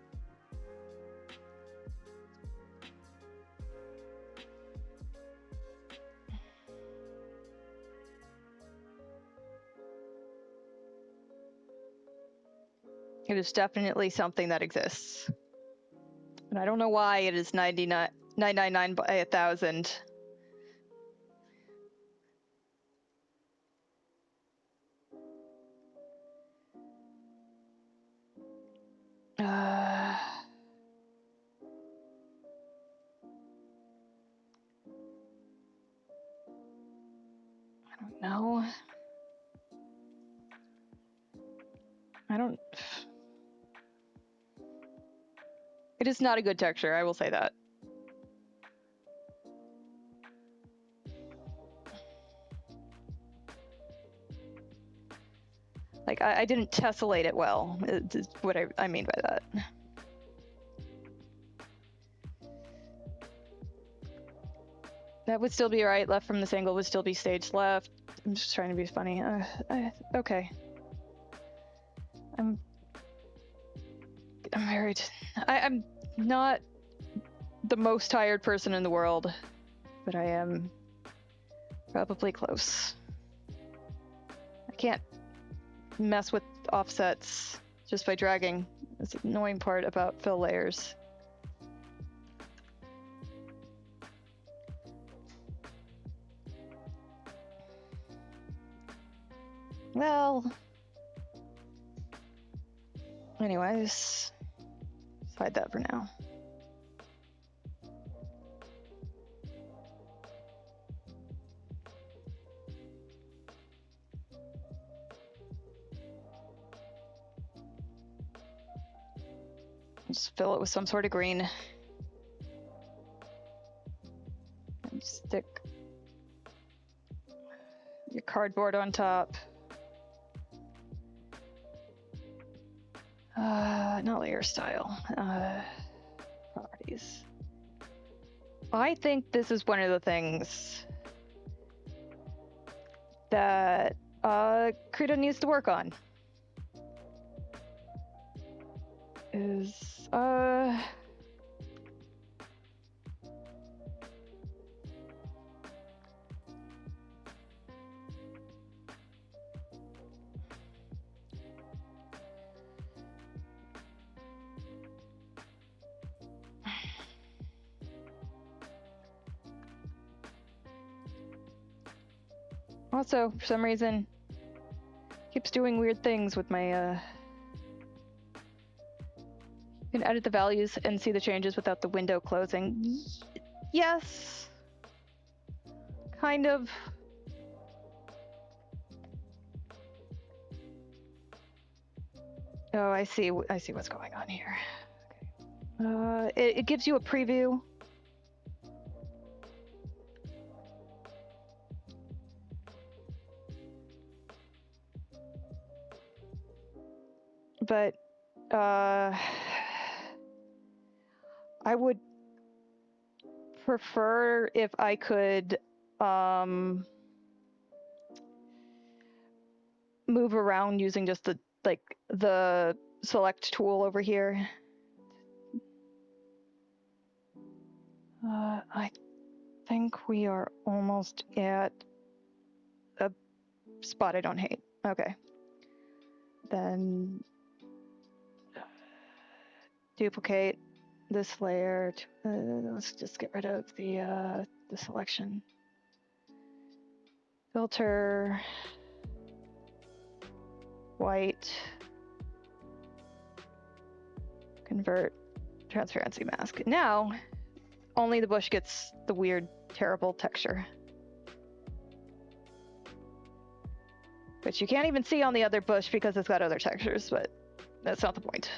definitely something that exists. And I don't know why it is 999 by 1,000. I don't know. It is not a good texture, I will say that. Like, I didn't tessellate it well, is what I mean by that. That would still be right. Left from this angle would still be stage left. I'm just trying to be funny. Okay. I'm married. I'm not the most tired person in the world, but I am probably close. I can't mess with offsets just by dragging. That's the annoying part about fill layers. Well, anyways, hide that for now. Just fill it with some sort of green. And stick your cardboard on top. Not layer style. Properties. I think this is one of the things that Krita needs to work on. Is also, for some reason, keeps doing weird things with my You can edit the values and see the changes without the window closing. Yes. Kind of. Oh, I see what's going on here. Okay. It gives you a preview. But I would prefer if I could move around using just the select tool over here. I think we are almost at a spot I don't hate. Okay. Then duplicate this layer. Let's just get rid of the selection. Filter. White. Convert. Transparency mask. Now, only the bush gets the weird, terrible texture. Which you can't even see on the other bush because it's got other textures, but that's not the point.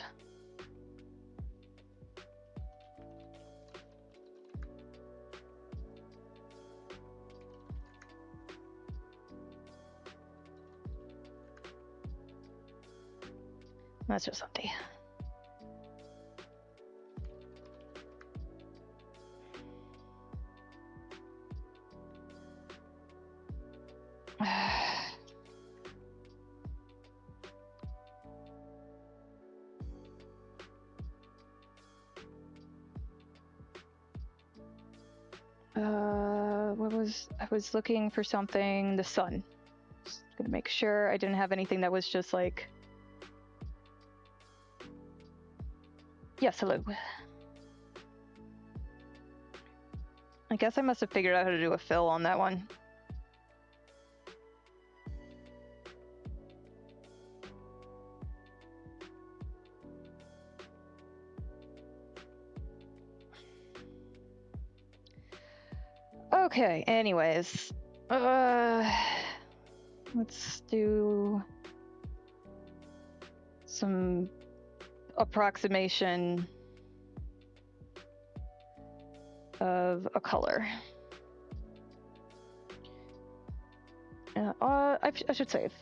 That's just empty. I was looking for something, the sun. Just gonna make sure I didn't have anything that was just like... Yes, hello. I guess I must have figured out how to do a fill on that one. Okay, anyways. Let's do some approximation of a color. I should save.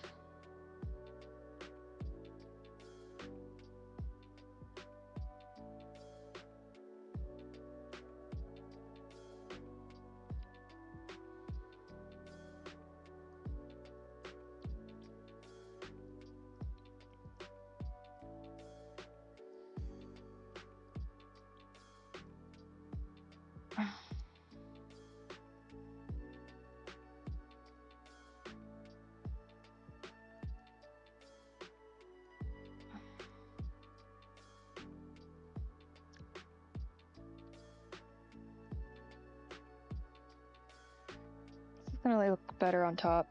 It's gonna look better on top.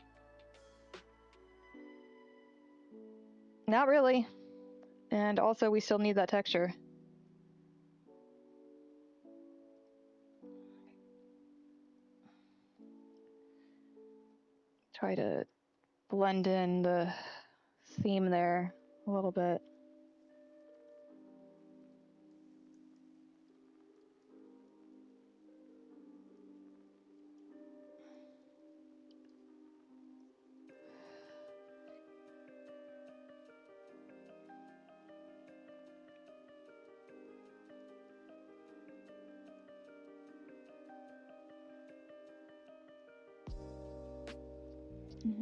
Not really. And also, we still need that texture. Try to blend in the theme there a little bit.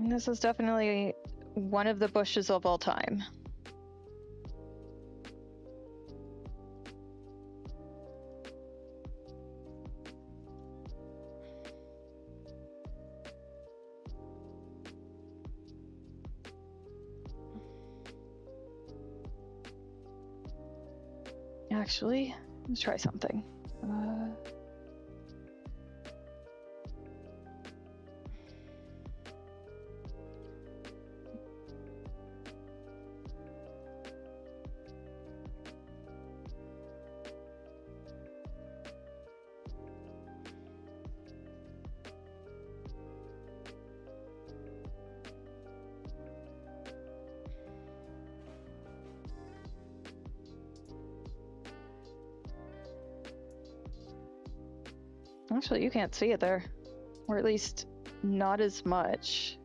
This is definitely one of the bushes of all time. Actually, let's try something. Actually, you can't see it there. Or at least not as much.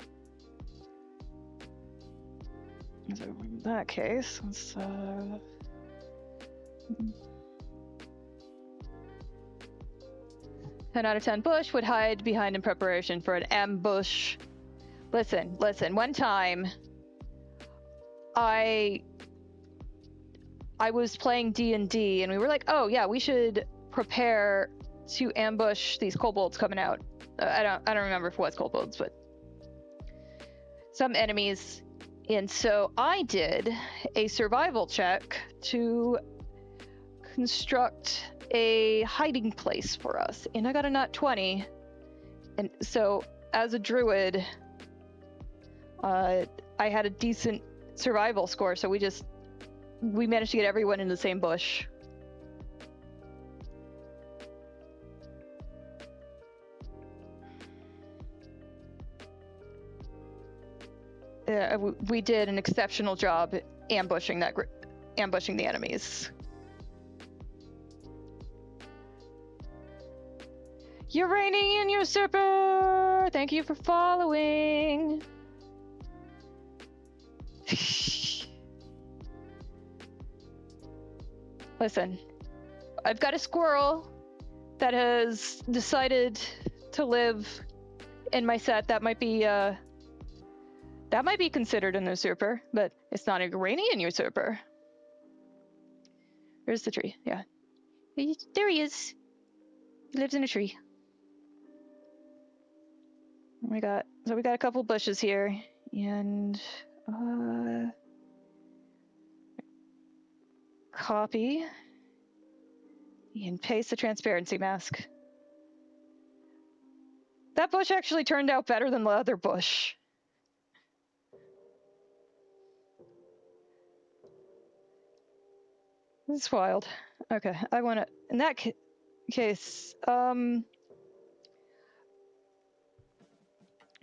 So in that case, let's 10 out of 10 bush would hide behind in preparation for an ambush. Listen, one time I was playing D&D and we were like, oh yeah, we should prepare to ambush these kobolds coming out. I don't remember if it was kobolds, but some enemies. And so I did a survival check to construct a hiding place for us, and I got a nat 20. And so as a druid, I had a decent survival score, so we managed to get everyone in the same bush. We did an exceptional job ambushing the enemies. Uranian Usurper! Thank you for following! Listen, I've got a squirrel that has decided to live in my set. That might be considered an usurper, but it's not a Uranian usurper. Where's the tree? Yeah. There he is. He lives in a tree. We got a couple bushes here, and copy and paste the transparency mask. That bush actually turned out better than the other bush. It's wild. Okay, I want to. In that case,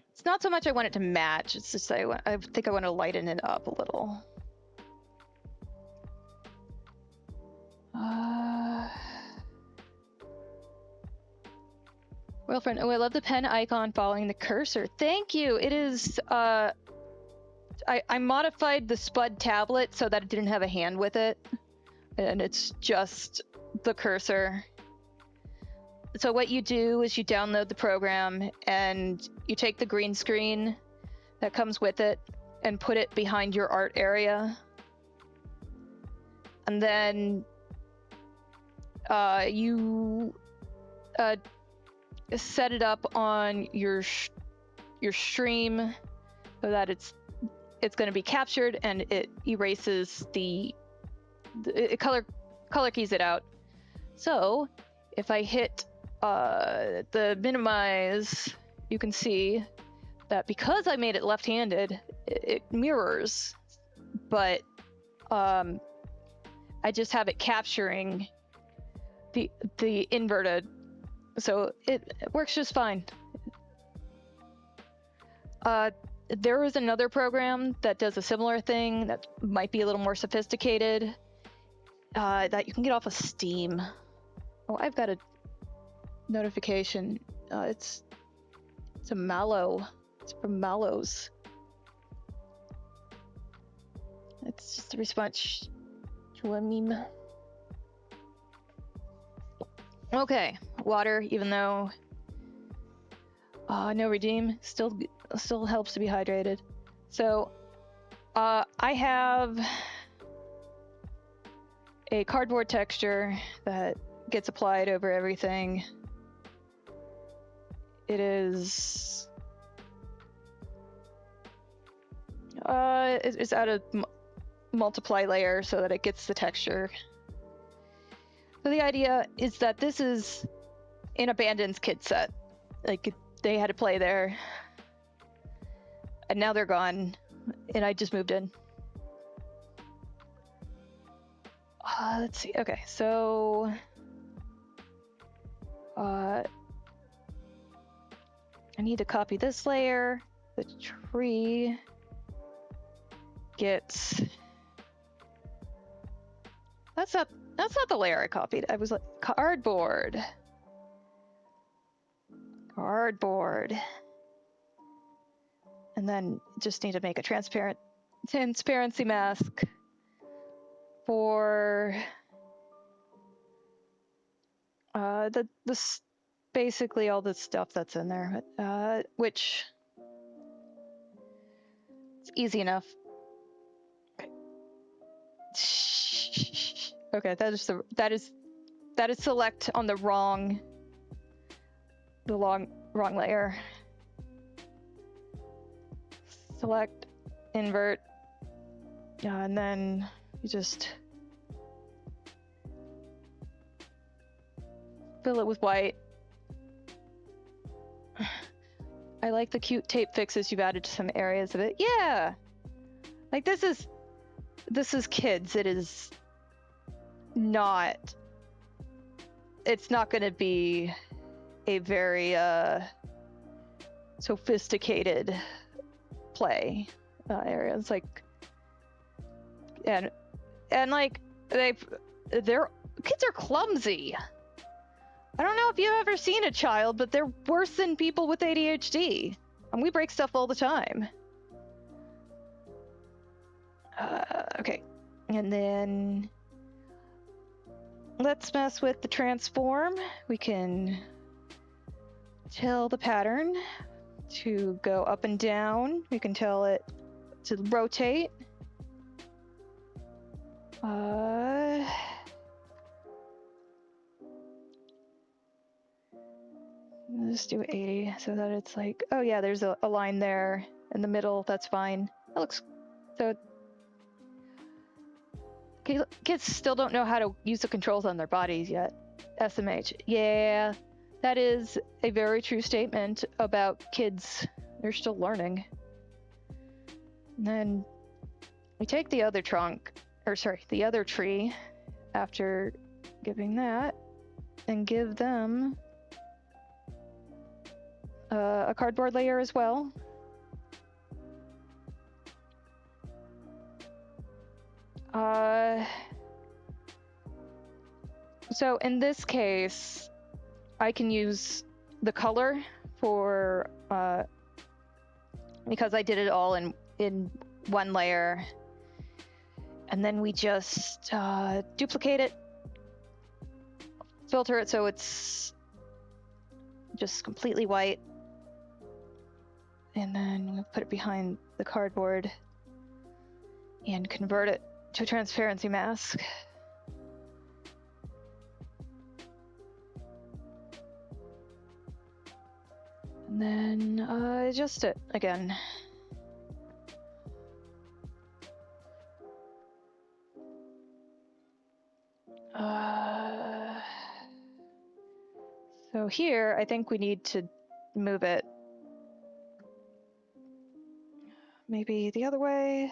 it's not so much I want it to match. It's just I think I want to lighten it up a little. Well, friend, oh, I love the pen icon following the cursor. Thank you. It is. I modified the Spud tablet so that it didn't have a hand with it, and it's just the cursor. So what you do is you download the program and you take the green screen that comes with it and put it behind your art area. And then you set it up on your stream so that it's going to be captured, and it erases it color keys it out. So if I hit the minimize, you can see that because I made it left-handed, it mirrors, but I just have it capturing the inverted, so it works just fine. There is another program that does a similar thing that might be a little more sophisticated that you can get off of Steam. Oh, I've got a notification. It's a Mallow. It's from Mallows. It's just a response to a meme. Okay, water, even though no redeem, still helps to be hydrated. So I have a cardboard texture that gets applied over everything. It is it's at a multiply layer so that it gets the texture. So the idea is that this is an abandoned kid set. Like, they had to play there, and now they're gone, and I just moved in. Let's see. Okay, so I need to copy this layer. The tree gets. That's not the layer I copied. I was like cardboard. And then just need to make a transparency mask for basically all the stuff that's in there, which it's easy enough. Okay, that is select on the wrong layer. Select, invert, and then you just fill it with white. I like the cute tape fixes you've added to some areas of it. Yeah, like this is kids. It is not. It's not going to be a very sophisticated play area. It's like, and like their kids are clumsy. I don't know if you've ever seen a child, but they're worse than people with ADHD, and we break stuff all the time. Okay, and then let's mess with the transform. We can tell the pattern to go up and down. We can tell it to rotate. just do 80 so that it's like, oh yeah, there's a line there in the middle. That's fine. That looks so. Kids still don't know how to use the controls on their bodies yet. SMH. Yeah, that is a very true statement about kids. They're still learning. And then we take the other trunk, or sorry, the other tree after giving that and give them a cardboard layer as well. So in this case, I can use the color for because I did it all in one layer, and then we just duplicate it, filter it so it's just completely white, and then we'll put it behind the cardboard and convert it to a transparency mask. And then adjust it again. So here, I think we need to move it maybe the other way.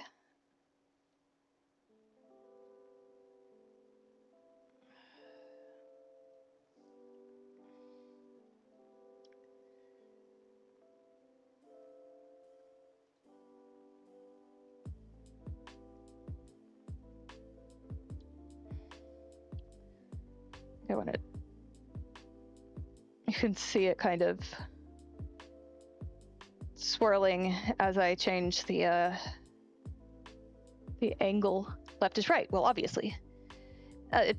I want it. You can see it kind of swirling as I change the angle. Left is right. Well, obviously. I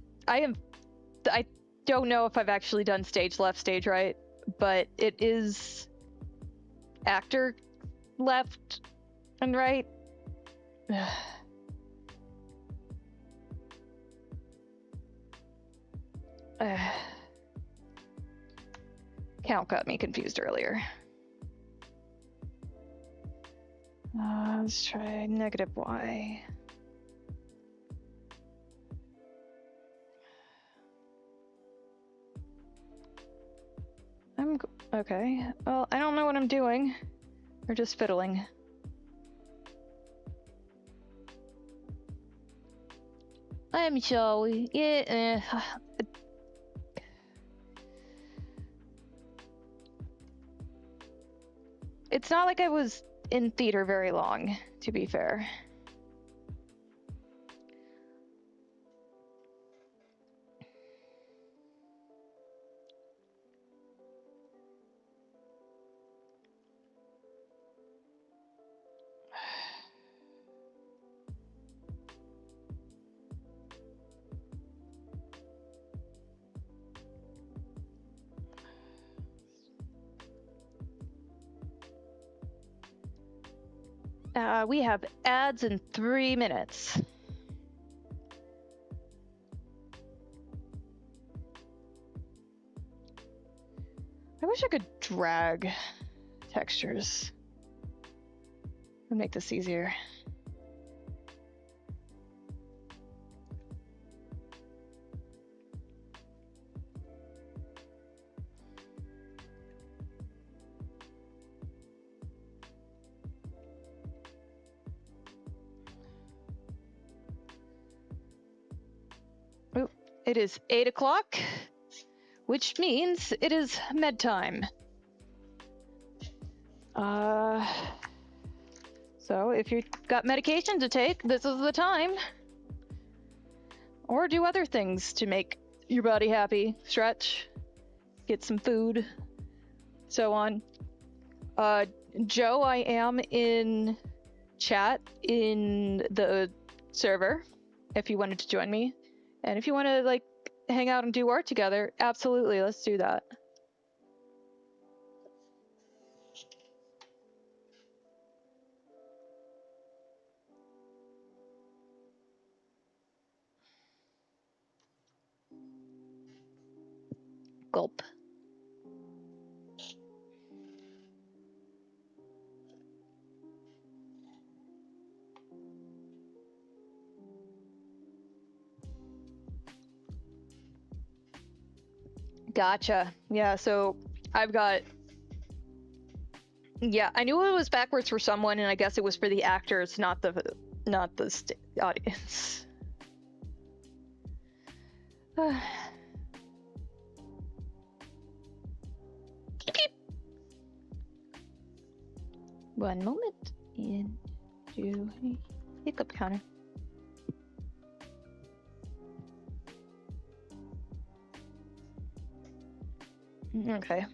don't know if I've actually done stage left, stage right, but it is actor left and right. Count got me confused earlier. Let's try negative y. Okay. Well, I don't know what I'm doing. We're just fiddling. I'm sorry. Yeah. It's not like I was in theater very long, to be fair. We have ads in 3 minutes. I wish I could drag textures. Would make this easier. It is 8 o'clock, which means it is med time. So if you've got medication to take, this is the time. Or do other things to make your body happy. Stretch, get some food, so on. Joe, I am in chat in the server if you wanted to join me. And if you want to like hang out and do art together, absolutely, let's do that. Gulp. Gotcha. Yeah, so I've got. Yeah, I knew it was backwards for someone, and I guess it was for the actors, not the audience. Keep, keep. One moment. Into a hiccup counter. Okay.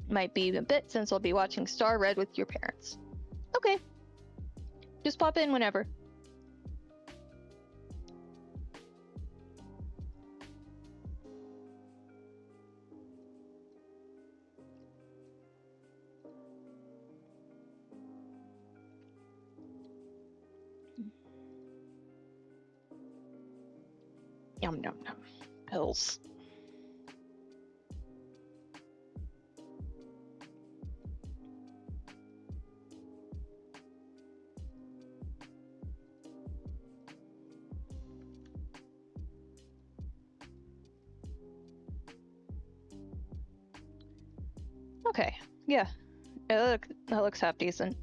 Might be a bit since I'll be watching Star Red with your parents. Okay. Just pop in whenever. Yum yum yum. Pills. Okay. Yeah. That looks half decent.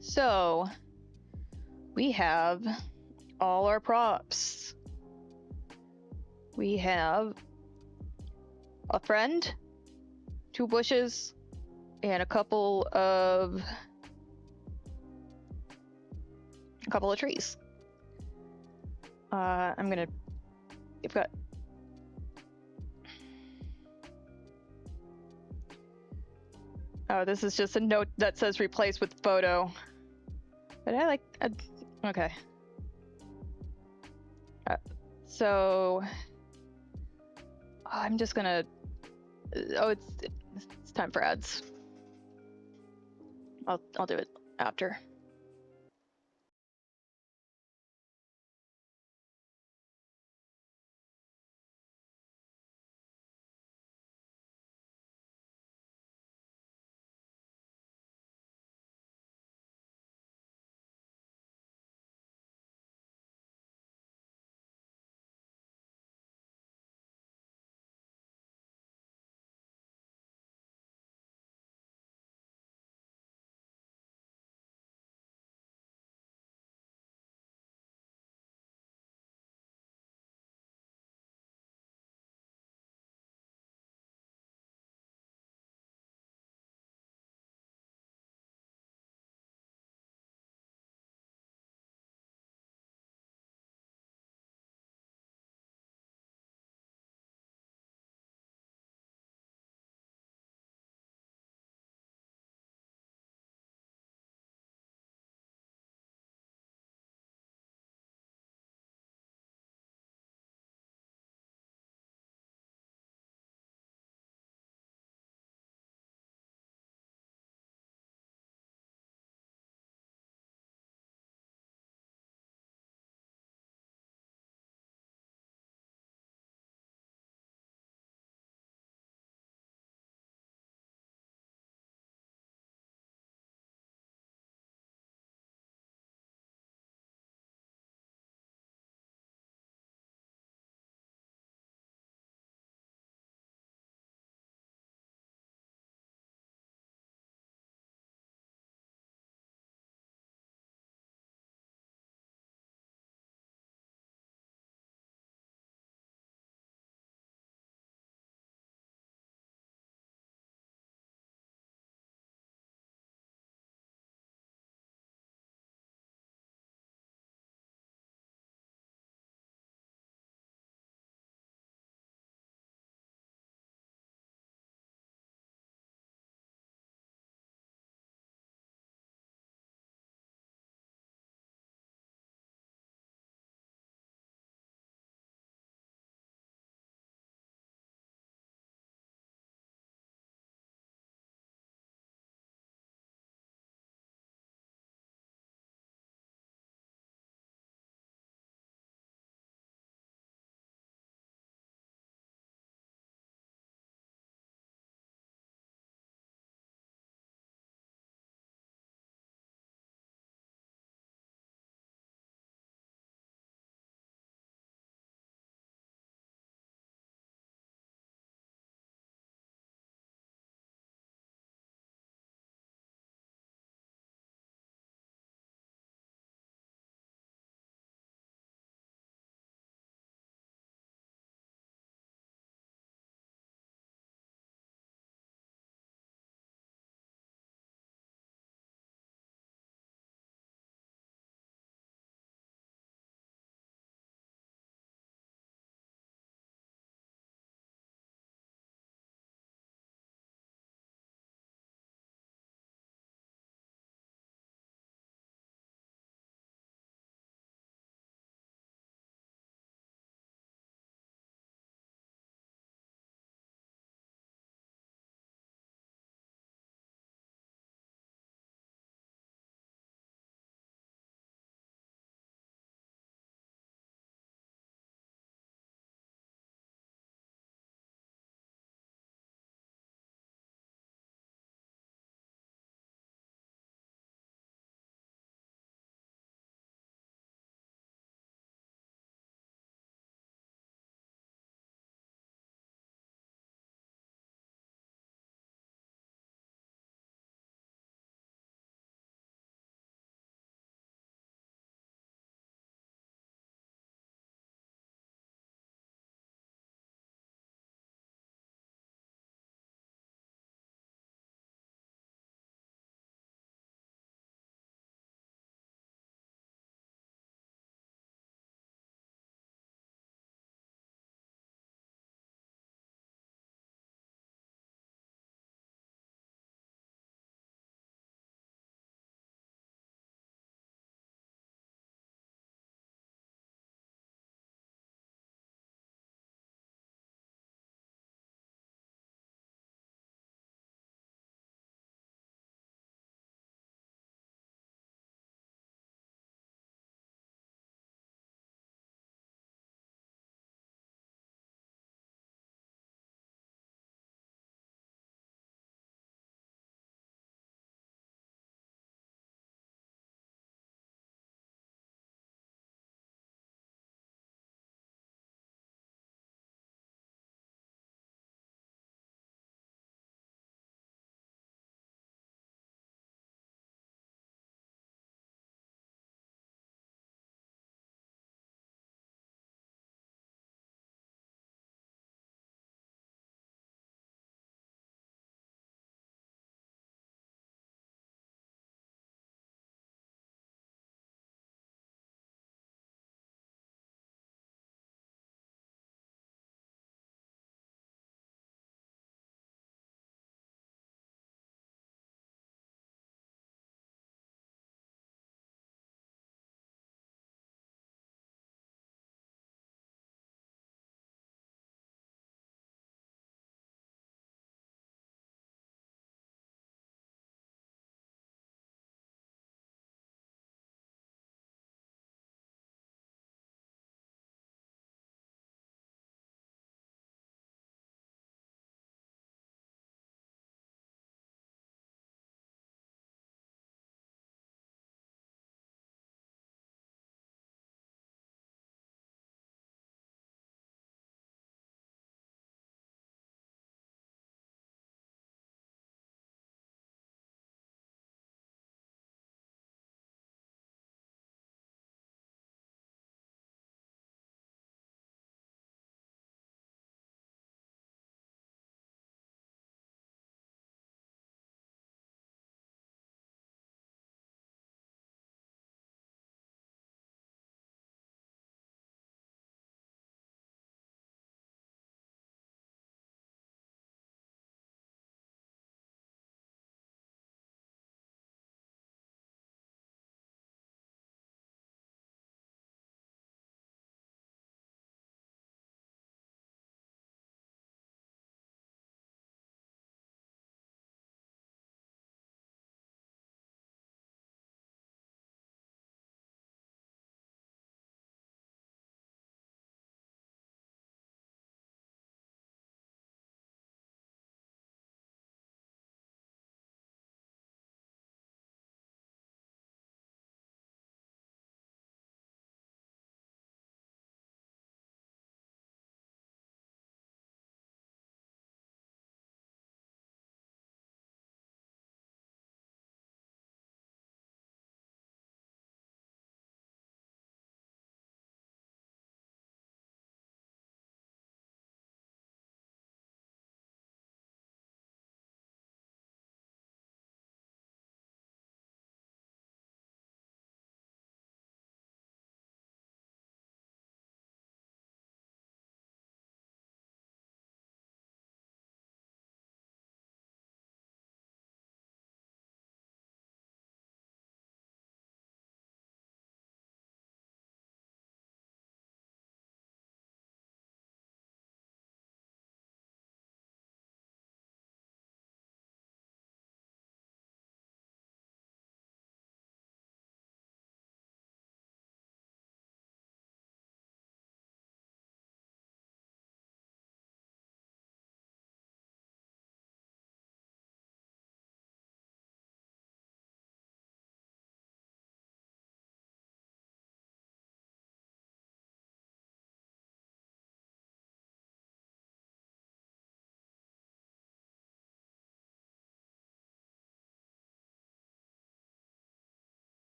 So we have all our props. We have a friend, 2 bushes, and a couple of trees. I'm gonna. You've got. Oh, this is just a note that says replace with photo. But I like. Okay. So I'm just gonna. Oh, it's time for ads. I'll do it after.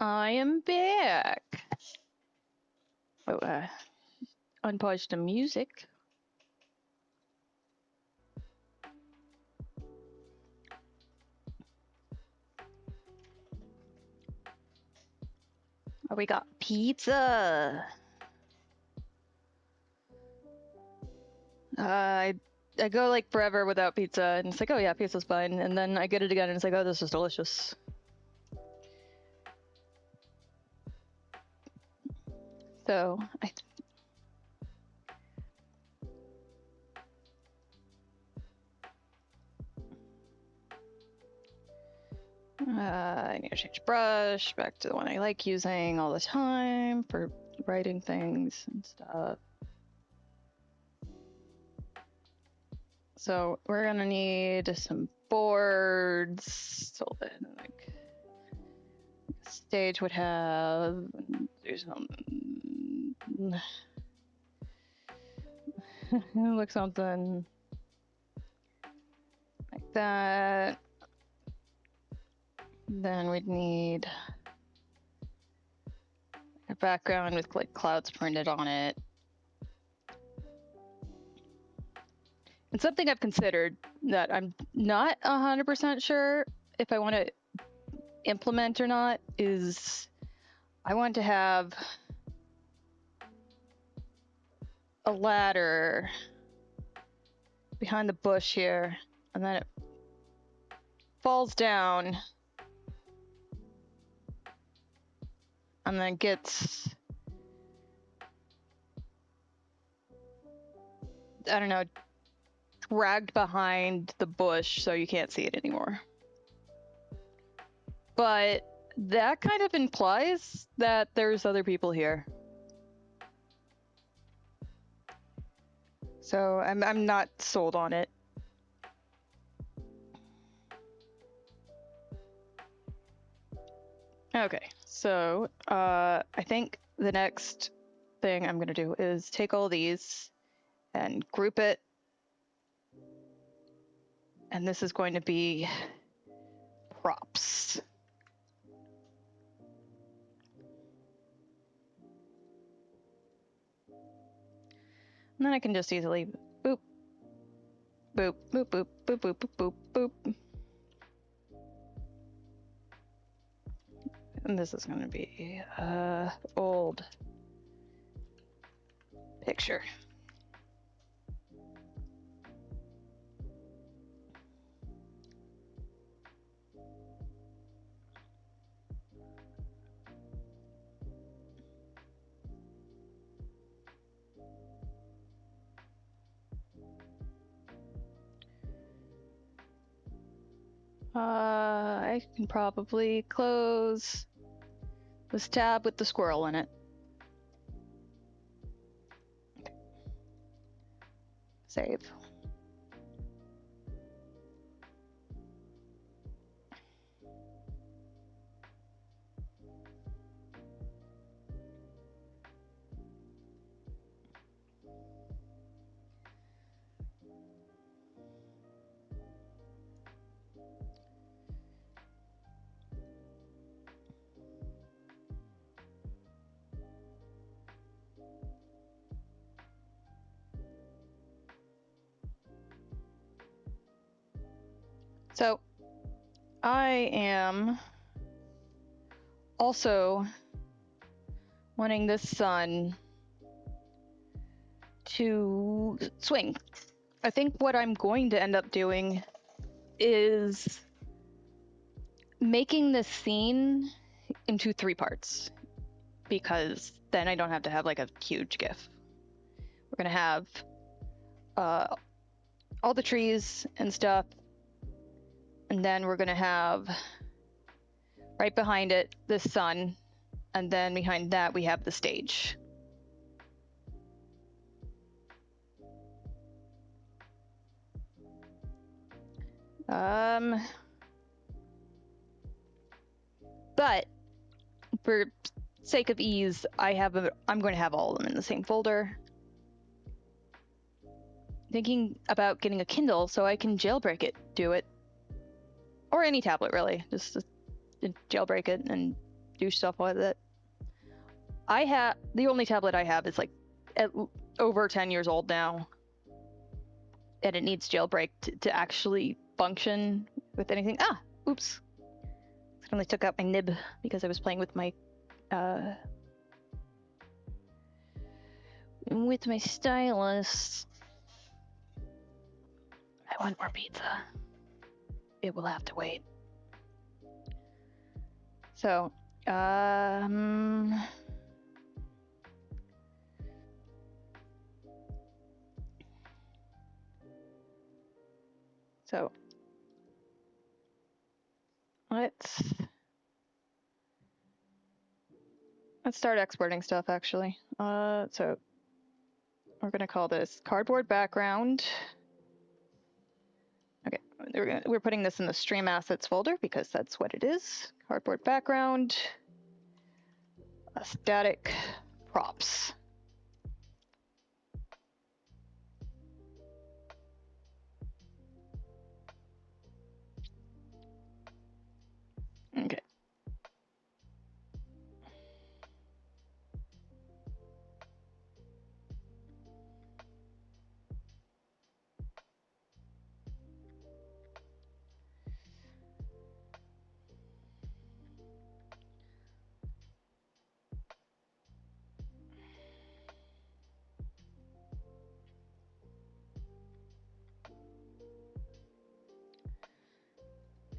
I am back. Oh, unpause the music. Oh, we got pizza. I go like forever without pizza, and it's like, oh yeah, pizza's fine, and then I get it again, and it's like, oh, this is delicious. So I need to change brush back to the one I like using all the time for writing things and stuff. So we're gonna need some boards. So then, like, stage would have do something. Look something like that. Then we'd need a background with like clouds printed on it. And something I've considered that I'm not 100% sure if I want to implement or not is I want to have a ladder behind the bush here, and then it falls down and then gets, I don't know, dragged behind the bush so you can't see it anymore. But that kind of implies that there's other people here. So I'm not sold on it. Okay, so I think the next thing I'm gonna do is take all these and group it. And this is going to be props. And then I can just easily boop, boop, boop, boop, boop, boop, boop, boop, boop. And this is going to be old picture. I can probably close this tab with the squirrel in it. Okay. Save. So I am also wanting this sun to swing. I think what I'm going to end up doing is making this scene into 3 parts, because then I don't have to have like a huge GIF. We're gonna have all the trees and stuff, and then we're gonna have right behind it the sun, and then behind that we have the stage. But for sake of ease, I'm going to have all of them in the same folder. Thinking about getting a Kindle so I can jailbreak it, do it, or any tablet really, just jailbreak it and do stuff with it. The only tablet I have is like over 10 years old now, and it needs jailbreak to actually function with anything. Oops. I suddenly took out my nib because I was playing with my stylus. I want more pizza. It will have to wait. So, So, let's start exporting stuff, actually. So we're gonna call this cardboard background. Okay, we're putting this in the stream assets folder because that's what it is. Cardboard background, static props. Okay.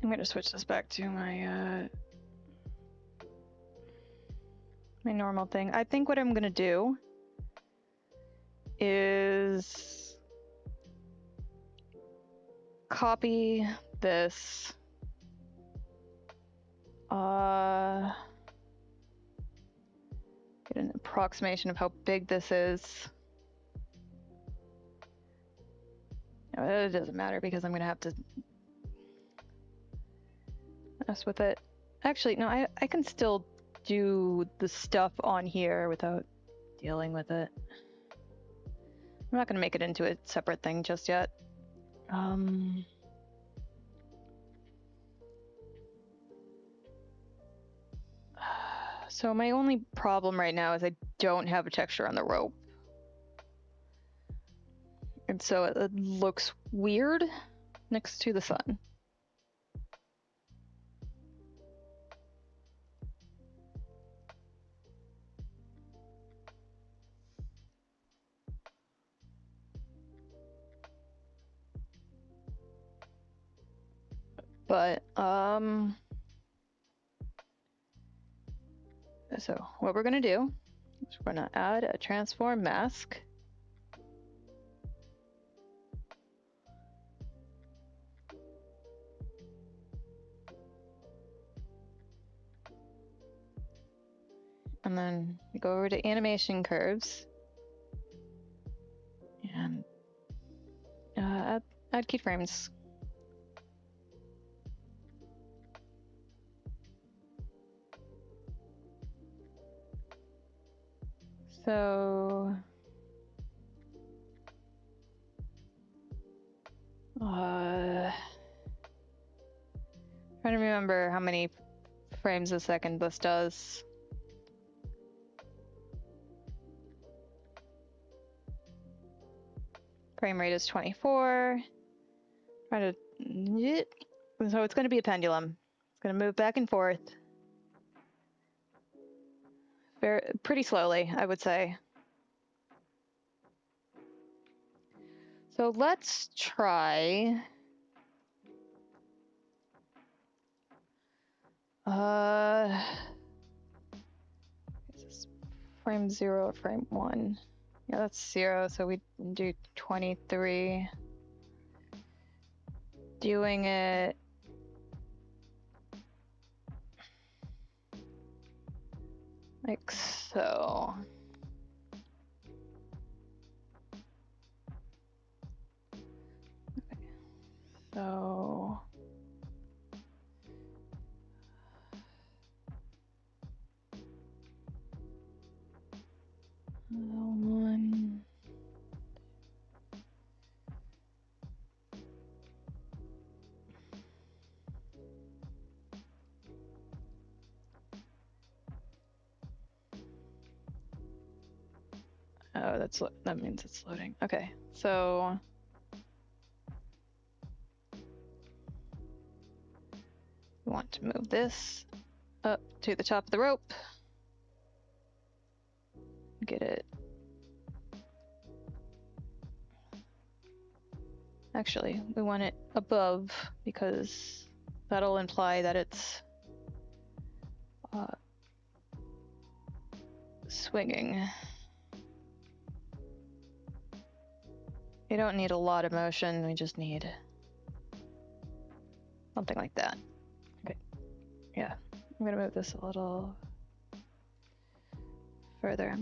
I'm gonna switch this back to my my normal thing. I think what I'm gonna do is copy this. Get an approximation of how big this is. No, it doesn't matter because I'm gonna have to mess with it. Actually, no, I can still do the stuff on here without dealing with it. I'm not gonna make it into a separate thing just yet. So my only problem right now is I don't have a texture on the rope. And so it looks weird next to the sun. But, so what we're gonna do is we're gonna add a transform mask. And then we go over to animation curves and add keyframes. So trying to remember how many frames a second this does. Frame rate is 24. So it's going to be a pendulum. It's going to move back and forth. Pretty slowly, I would say. So let's try. Is this frame 0 or frame 1? Yeah, that's 0, so we do 23. Doing it like so. Okay. So one. Oh, that means it's loading. Okay, so we want to move this up to the top of the rope. Get it. Actually, we want it above because that'll imply that it's swinging. You don't need a lot of motion, we just need something like that. Okay, yeah. I'm gonna move this a little further.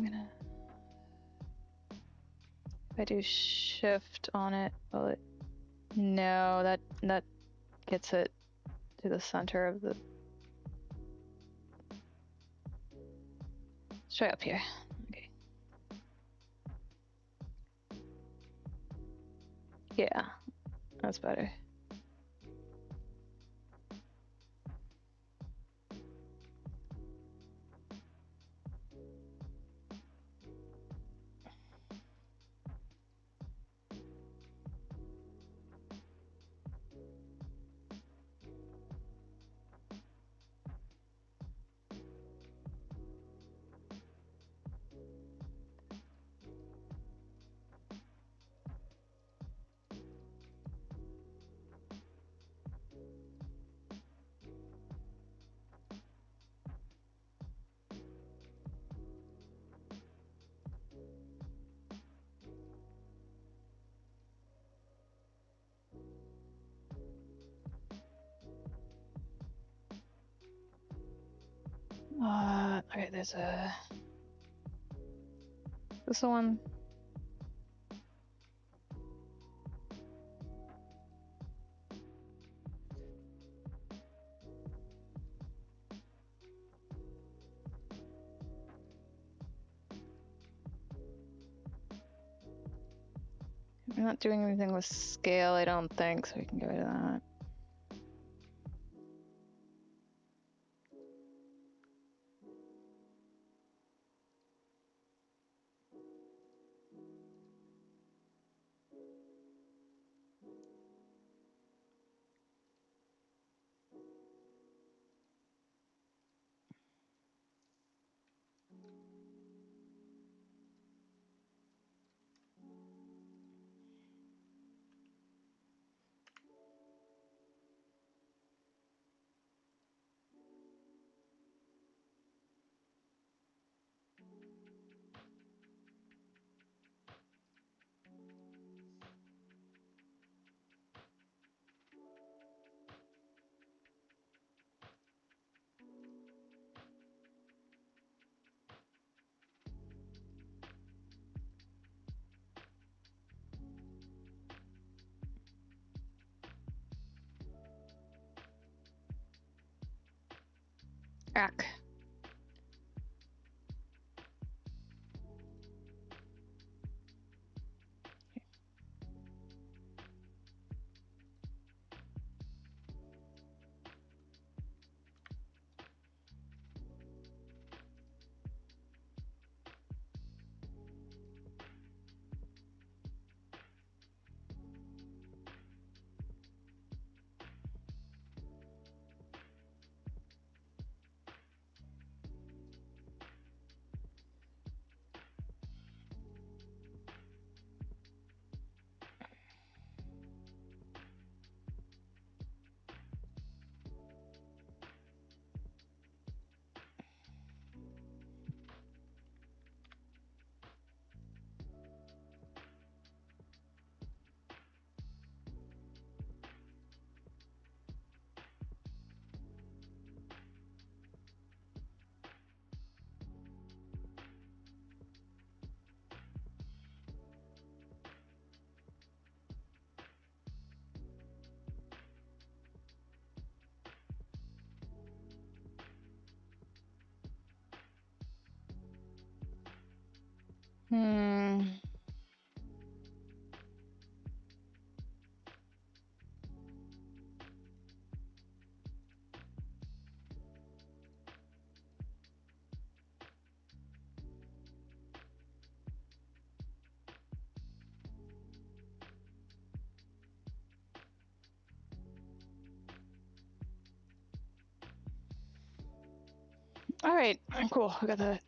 If I do shift on it, will it? No, that gets it to the center of the. Let's try up here. Okay. Yeah, that's better. Okay, there's a. This the one. I'm not doing anything with scale, I don't think, so we can go to that. Ack. right, cool. I got that.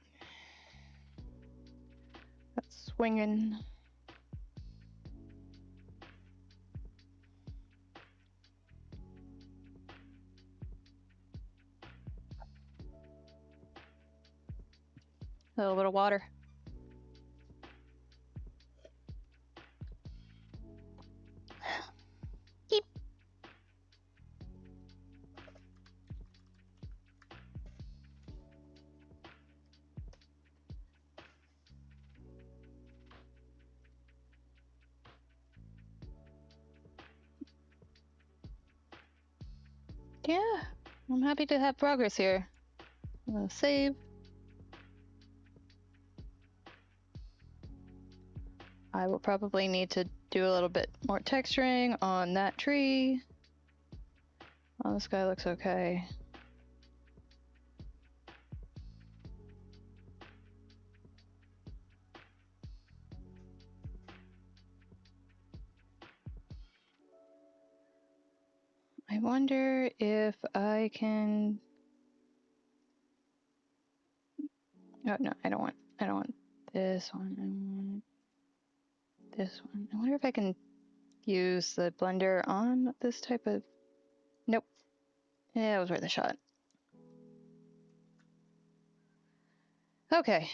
That's swinging. A little water. Keep. Yeah, I'm happy to have progress here. Save. I will probably need to do a little bit more texturing on that tree. Oh, this guy looks okay. I wonder if I can... Oh, no, I don't want this one. I want this one. I wonder if I can use the blender on this type of... Nope. Yeah, it was worth a shot. Okay.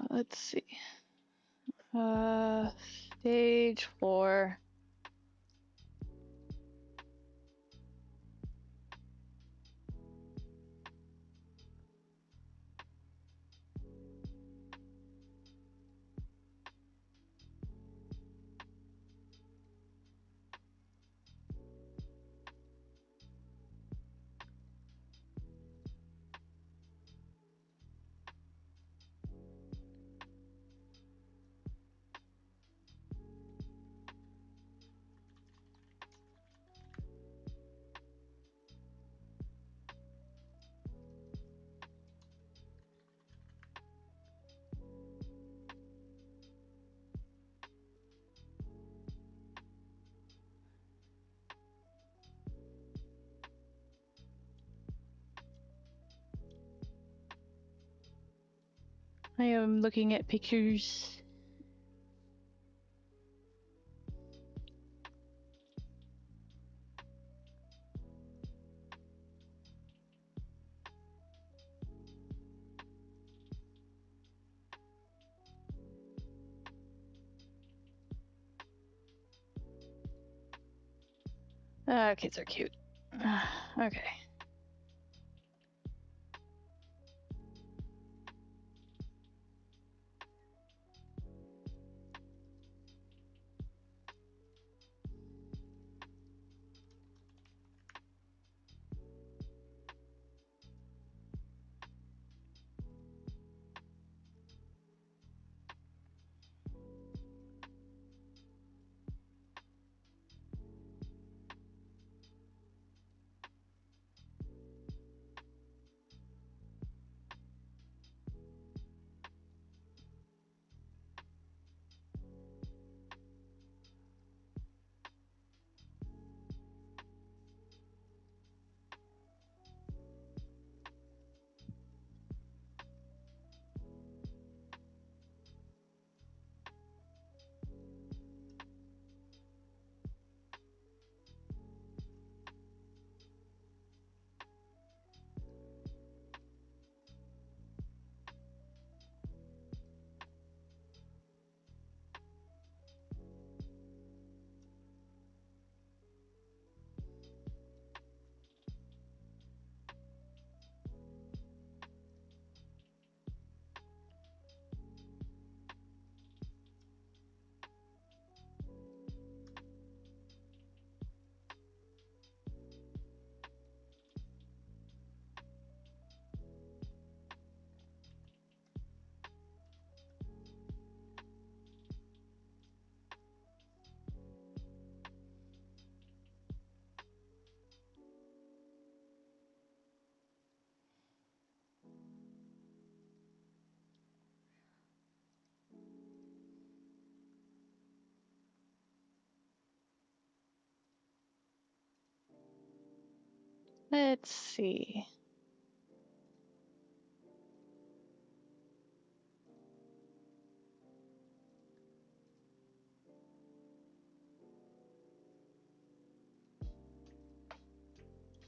Let's see. Stage 4. I am looking at pictures. Kids are cute. Okay. Let's see.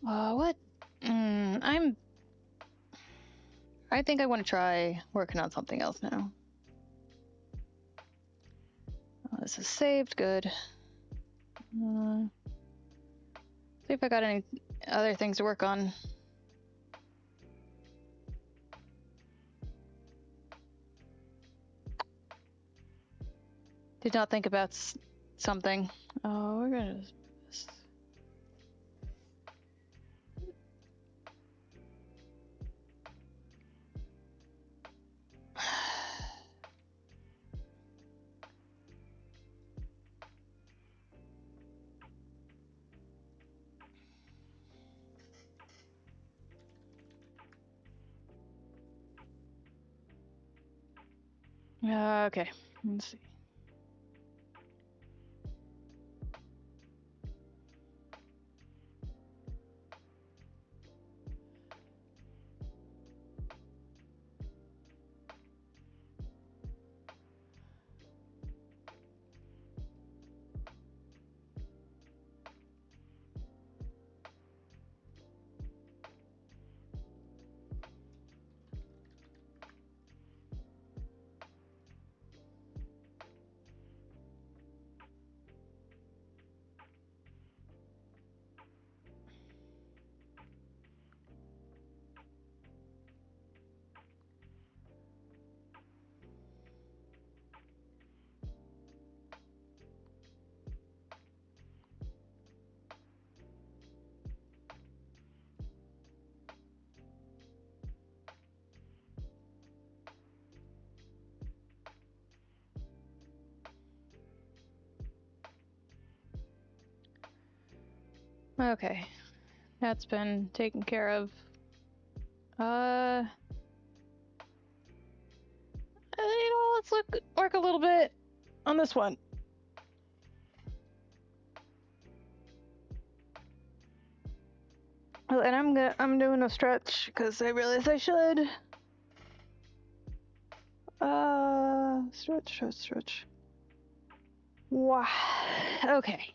What? I think I want to try working on something else now. This is saved. Good. See if I got any other things to work on. Did not think about something. Oh, we're gonna. Okay, let's see. Okay, that's been taken care of. Let's work a little bit on this one. Oh, and I'm doing a stretch because I realize I should. Stretch. Wow. Okay.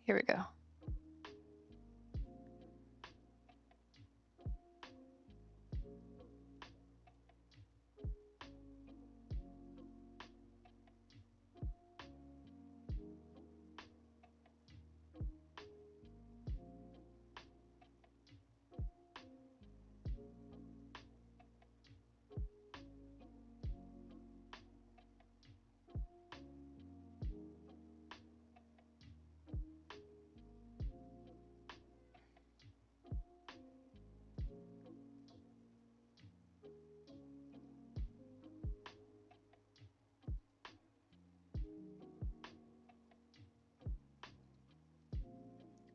Here we go.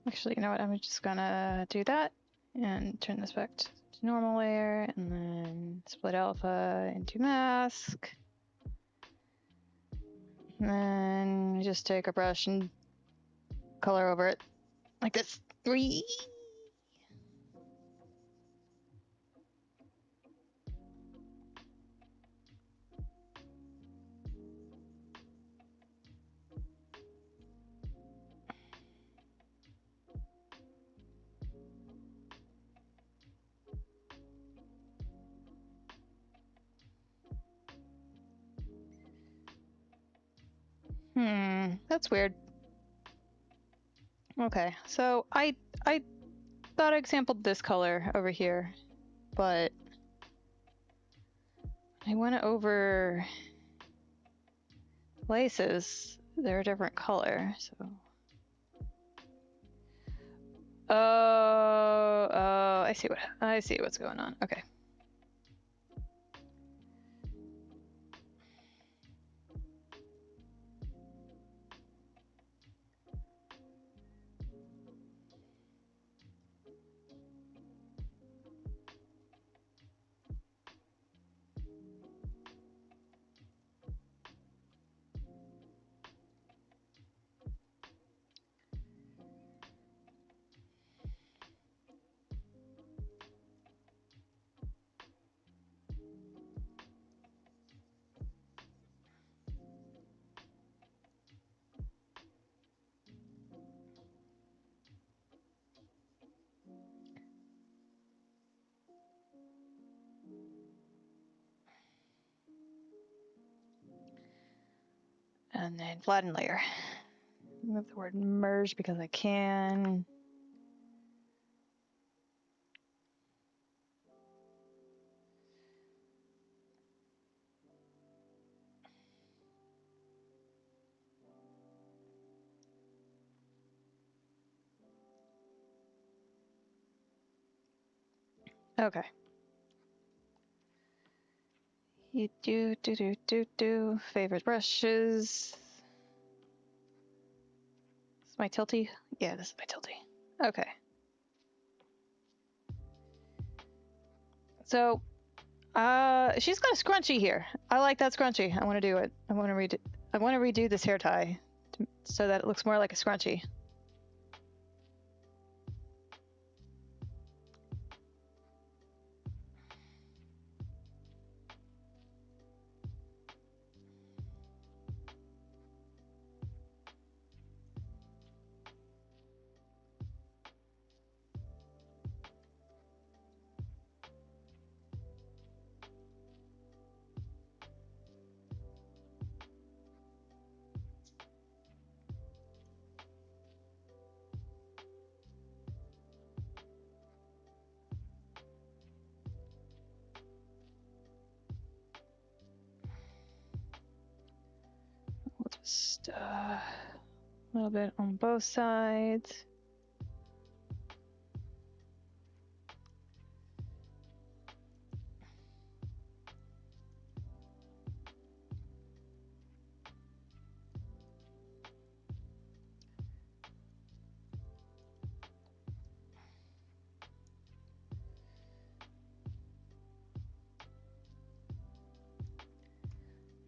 Actually, you know what? I'm just gonna do that and turn this back to normal layer and then split alpha into mask. And then just take a brush and color over it like this. Whee! That's weird. Okay, so I thought I sampled this color over here, but I went over places. They're a different color, so. Oh, I see what's going on. Okay. And then flatten layer. Move the word merge because I can. Okay. You do. Favorite brushes. This is my tilty? Yeah, this is my tilty. Okay. So, she's got a scrunchie here. I like that scrunchie. I want to do it. I want to redo this hair tie so that it looks more like a scrunchie. We'll just a little bit on both sides.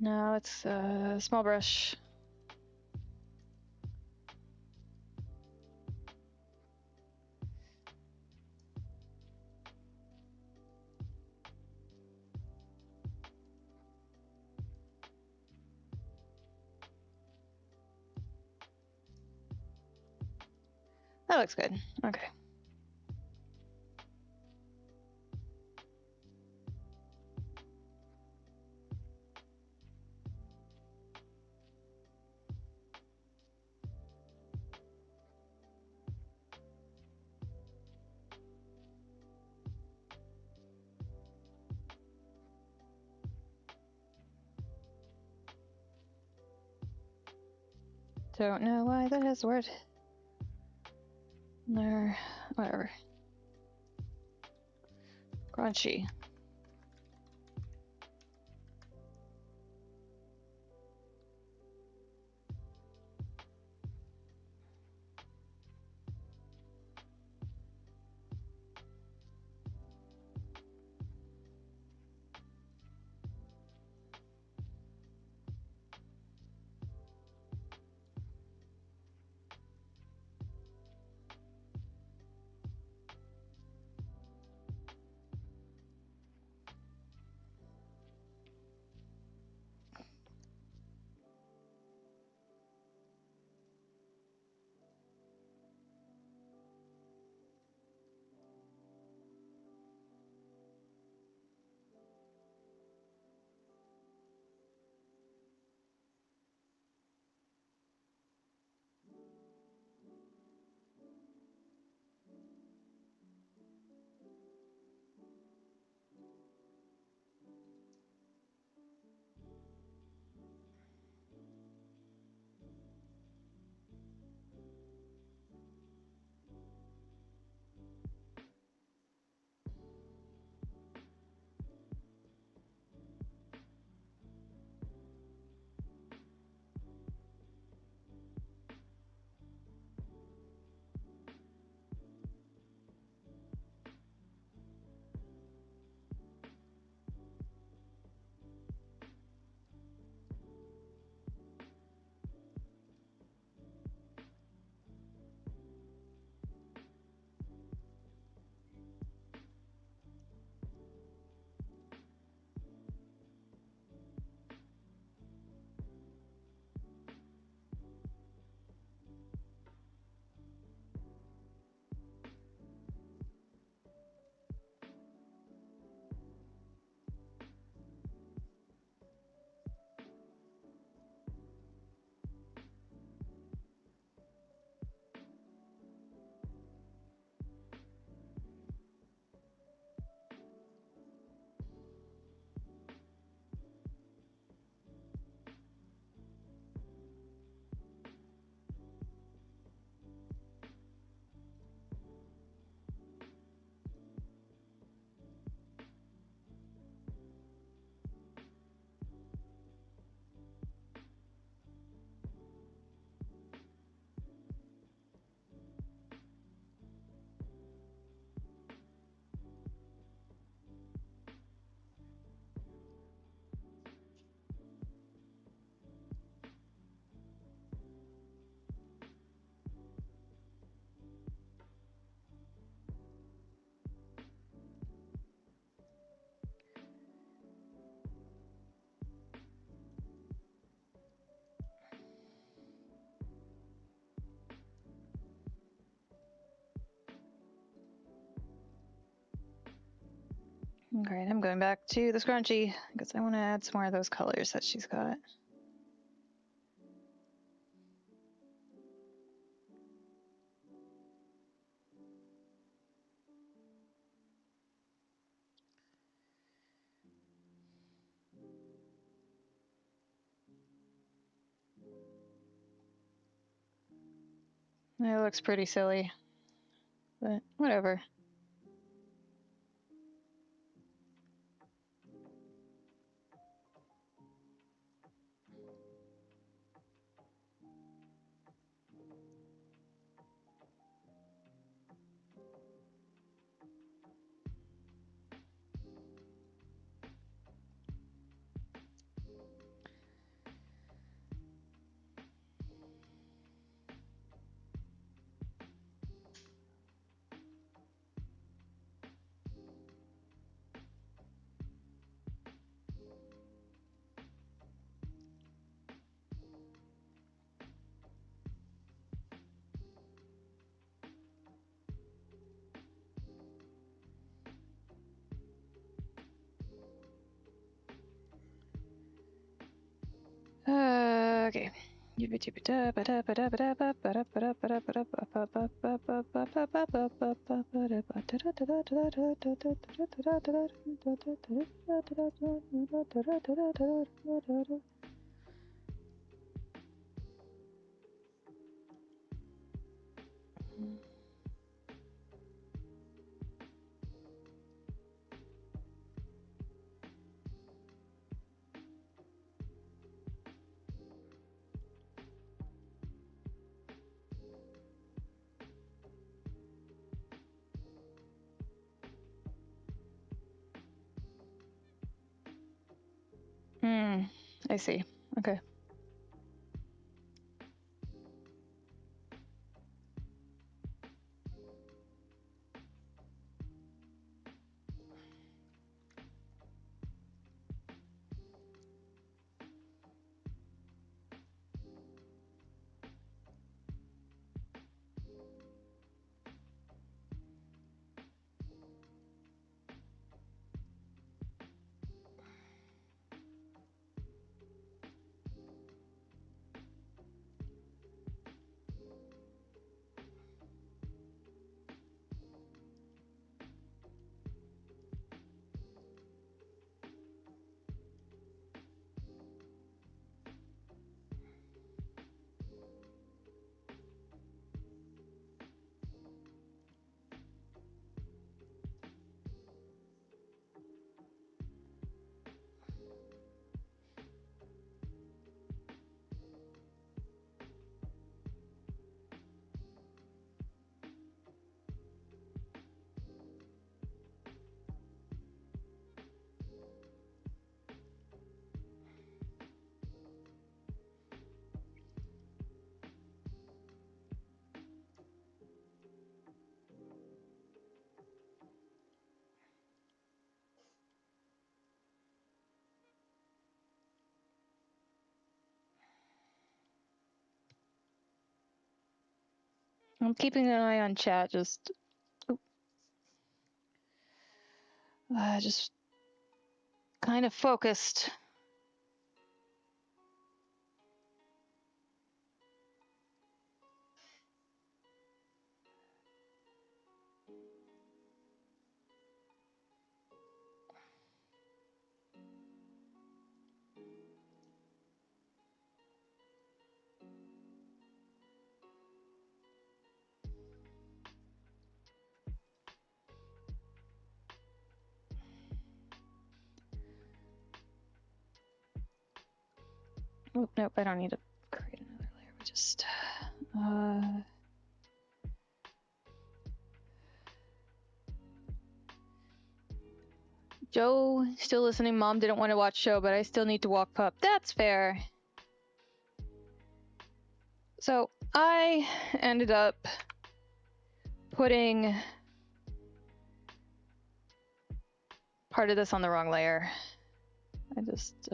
Now it's a small brush. That looks good. Okay. Don't know why that is the word. Or whatever. Crunchy. Great, I'm going back to the scrunchie because I want to add some more of those colors that she's got. It looks pretty silly, but whatever. Okay. I see. Okay. I'm keeping an eye on chat, just kind of focused. Oh, nope, I don't need to create another layer. We just, Joe, still listening. Mom didn't want to watch show, but I still need to walk pup. That's fair. So I ended up putting part of this on the wrong layer. I just,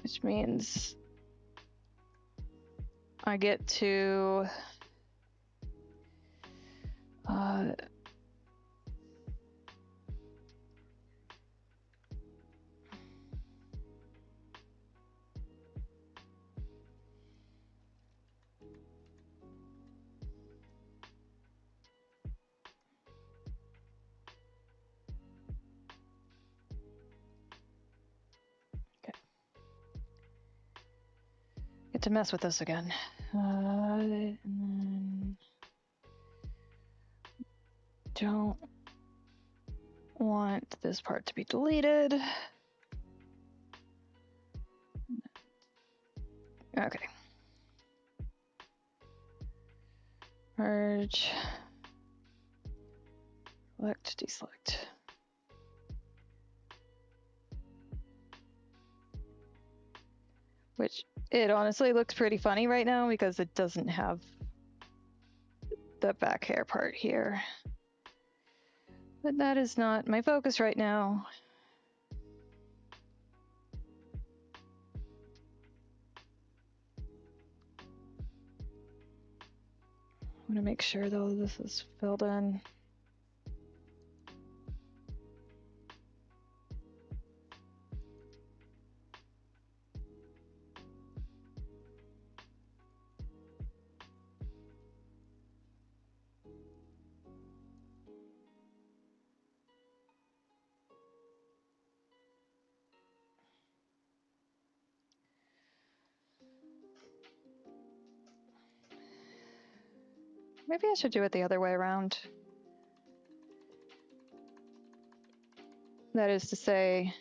which means I get to get to mess with this again. And then don't want this part to be deleted. Okay. Merge. Select, deselect. Which it honestly looks pretty funny right now because it doesn't have the back hair part here. But that is not my focus right now. I want to make sure though this is filled in. Maybe I should do it the other way around. That is to say,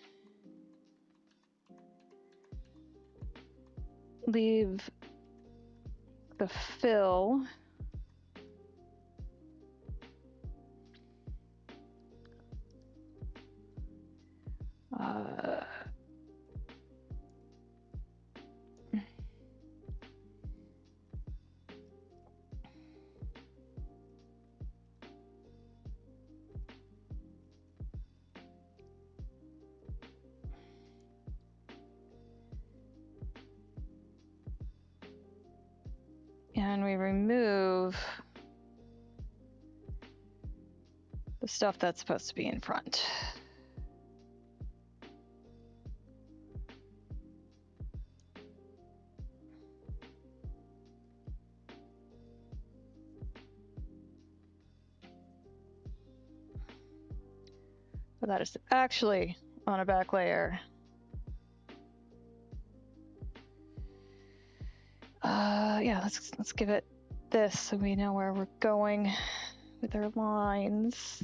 leave the fill and we remove the stuff that's supposed to be in front. But that is actually on a back layer. Yeah, let's give it this so we know where we're going with our lines.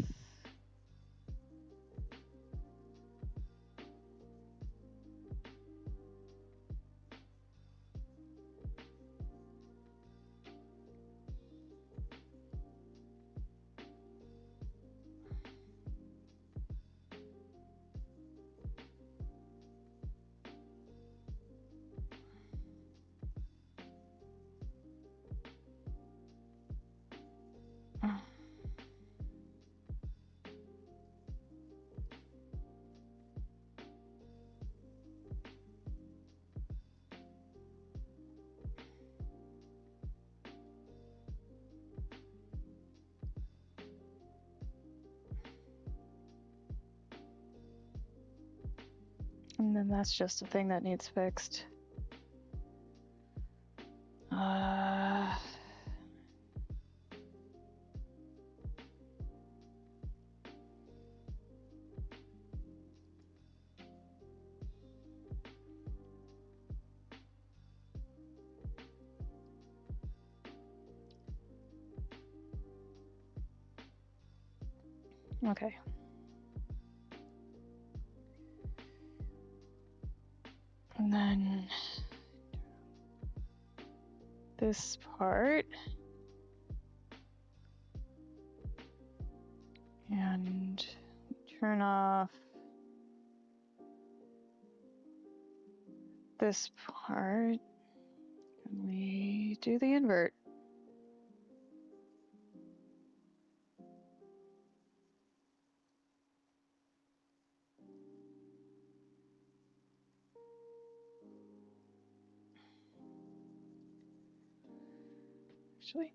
And then that's just a thing that needs fixed. Okay. And then this part. And turn off this part. And we do the invert. actually.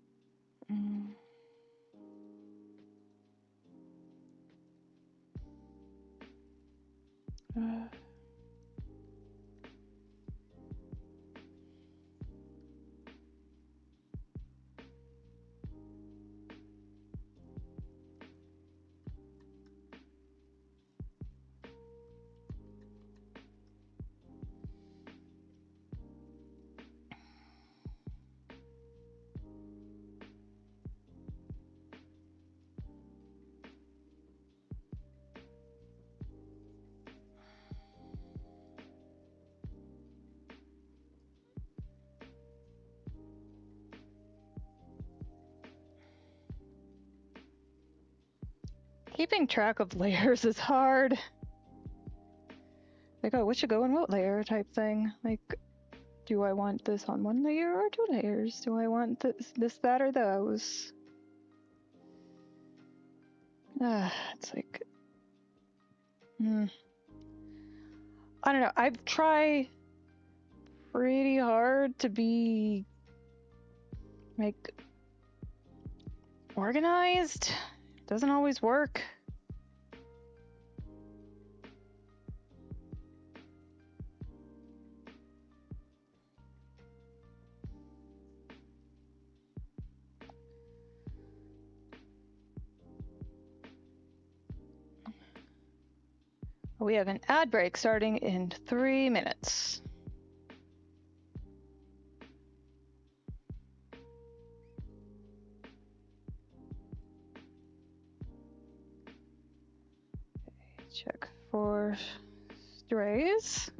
Keeping track of layers is hard. Like, oh, which should go in what layer type thing. Like, do I want this on one layer or 2 layers? Do I want this, that, or those? It's like... I don't know. I've tried pretty hard to be, like, organized. Doesn't always work. We have an ad break starting in 3 minutes. Okay, check for strays.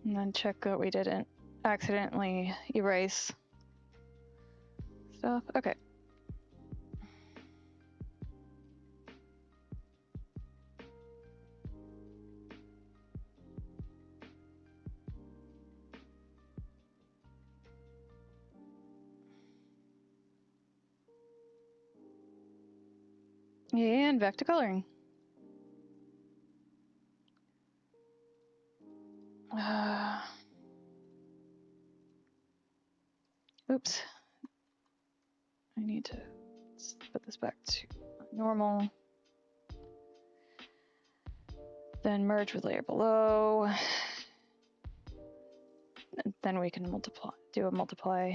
And then check that we didn't accidentally erase stuff. Okay. And back to coloring. Oops. I need to put this back to normal. Then merge with layer below. And then we can do a multiply.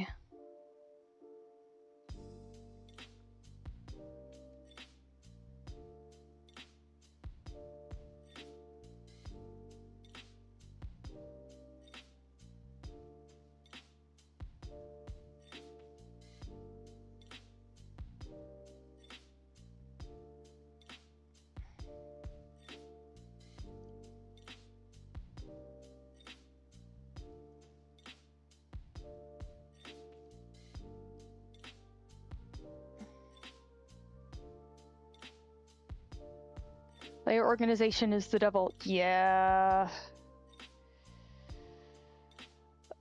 Layer organization is the devil. Yeah.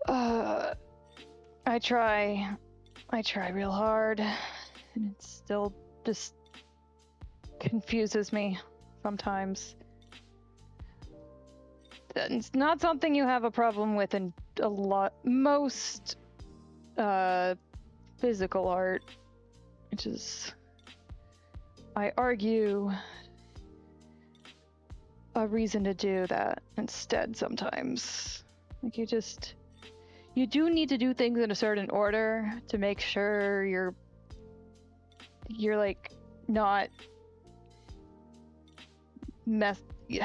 I try real hard, and it still just confuses me sometimes. It's not something you have a problem with in most physical art, which is, I argue, a reason to do that instead sometimes. Like, you do need to do things in a certain order to make sure you're like not you're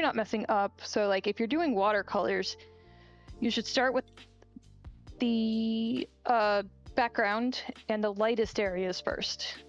not messing up. So like if you're doing watercolors, you should start with the background and the lightest areas first.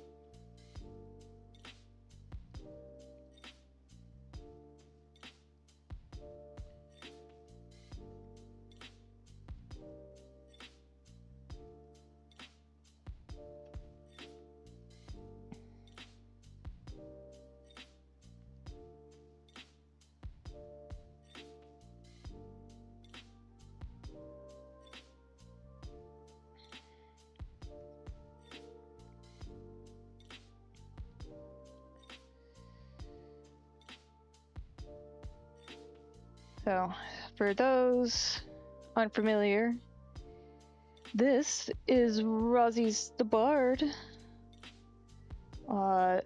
So, for those unfamiliar, this is Rosie's the Bard. I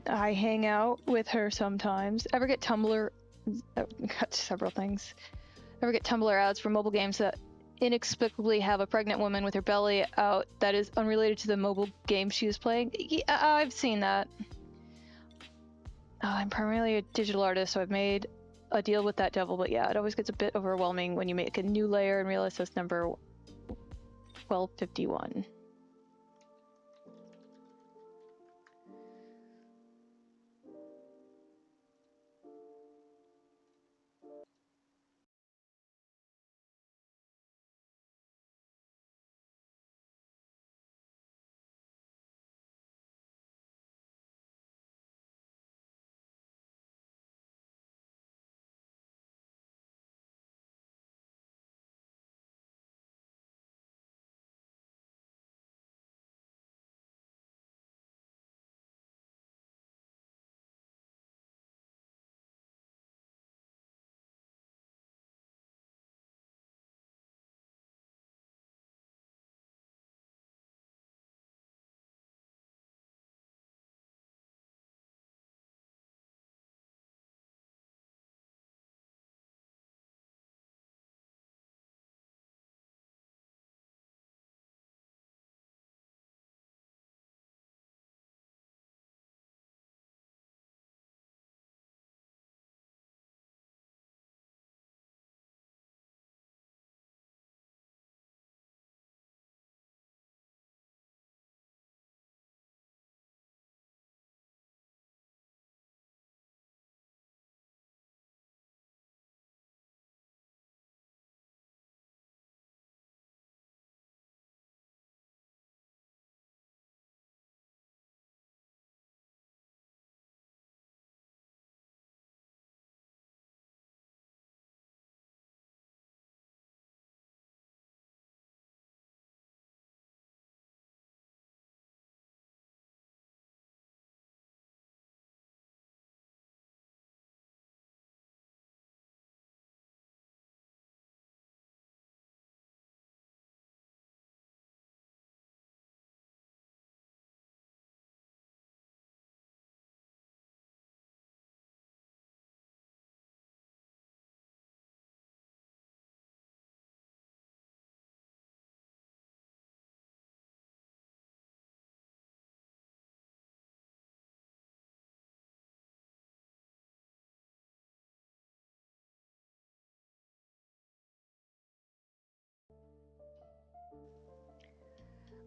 hang out with her sometimes. Ever get Tumblr? Got several things. Ever get Tumblr ads for mobile games that inexplicably have a pregnant woman with her belly out that is unrelated to the mobile game she is playing? Yeah, I've seen that. I'm primarily a digital artist, so I've made a deal with that devil, but yeah, it always gets a bit overwhelming when you make a new layer and realize that's number 1251.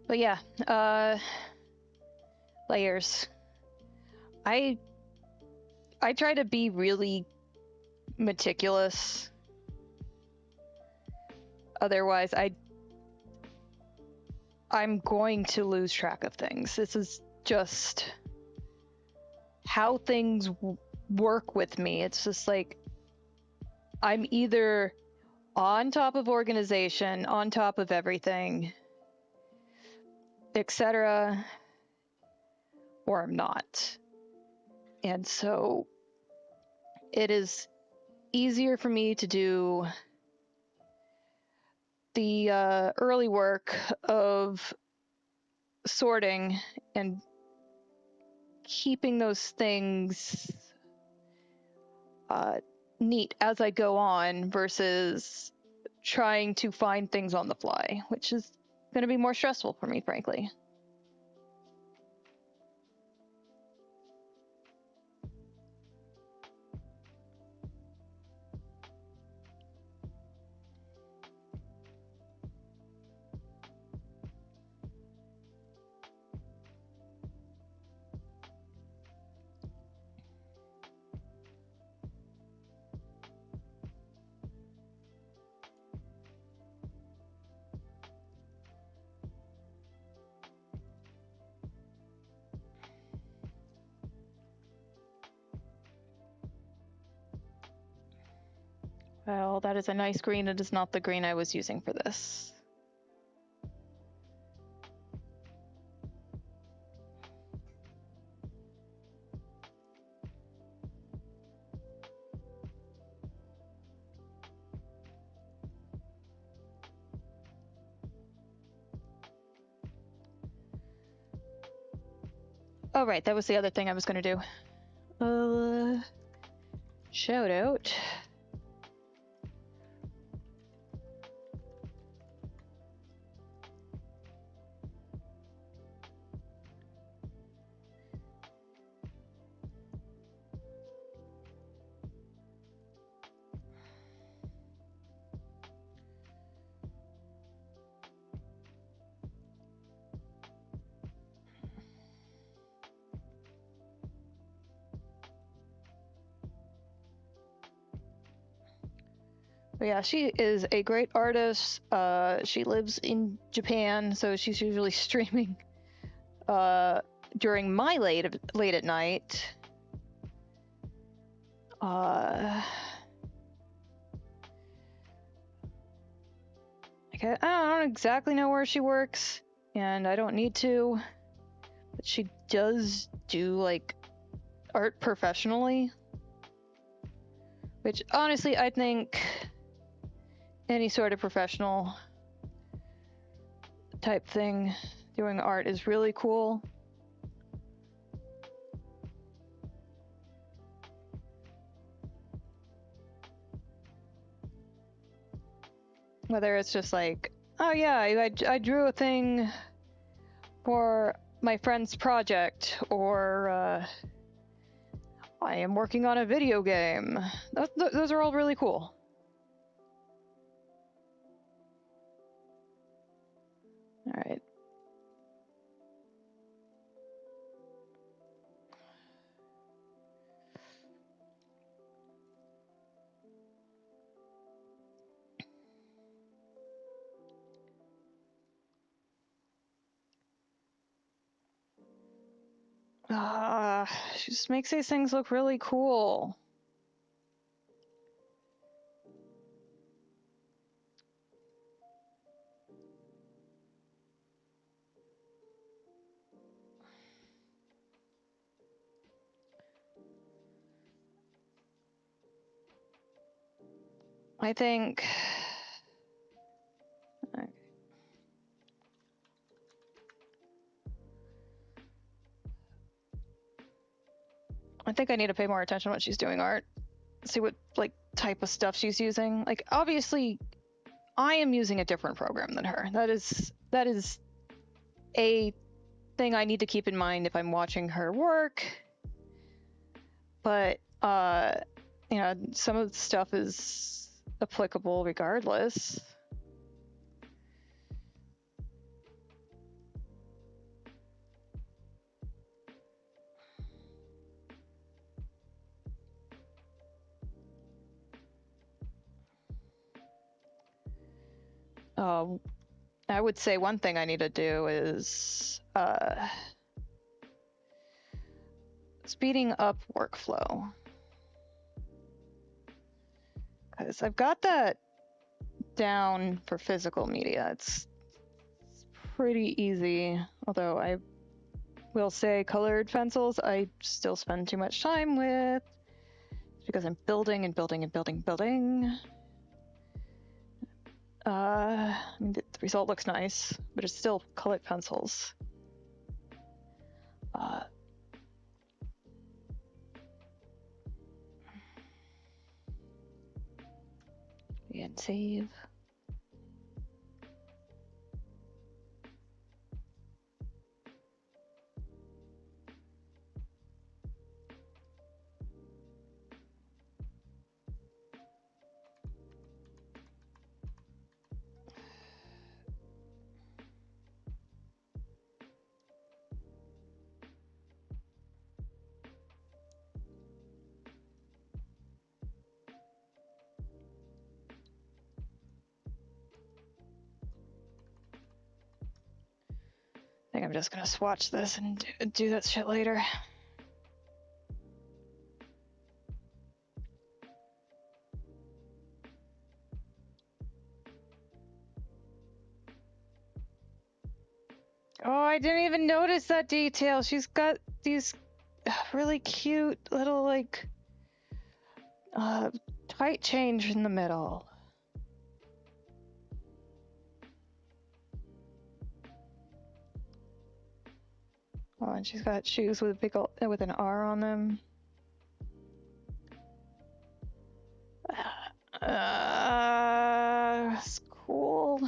But yeah, layers. I try to be really meticulous. Otherwise, I'm going to lose track of things. This is just how things work with me. It's just like I'm either on top of organization, on top of everything, etc., or I'm not. And so it is easier for me to do the early work of sorting and keeping those things neat as I go on versus trying to find things on the fly, which is going to be more stressful for me, frankly. Well, that is a nice green. It is not the green I was using for this. Oh, right, that was the other thing I was gonna do. Shout out. But yeah, she is a great artist. She lives in Japan, so she's usually streaming during my late at night. I don't exactly know where she works, and I don't need to, but she does do like art professionally, which honestly I think any sort of professional type thing doing art is really cool. Whether it's just like, oh yeah, I drew a thing for my friend's project, or I am working on a video game. Those are all really cool. All right. She just makes these things look really cool. I think I need to pay more attention to what she's doing art. See what like type of stuff she's using. Like obviously I am using a different program than her. That is a thing I need to keep in mind if I'm watching her work. But you know, some of the stuff is applicable regardless. I would say one thing I need to do is speeding up workflow. Because I've got that down for physical media. It's pretty easy, although I will say colored pencils I still spend too much time with because I'm building and building and building. I mean, the result looks nice, but it's still colored pencils. And save. I think I'm just gonna swatch this and do that shit later. Oh, I didn't even notice that detail. She's got these really cute little like tight change in the middle. Oh, and she's got shoes with a big with an R on them. It's cool.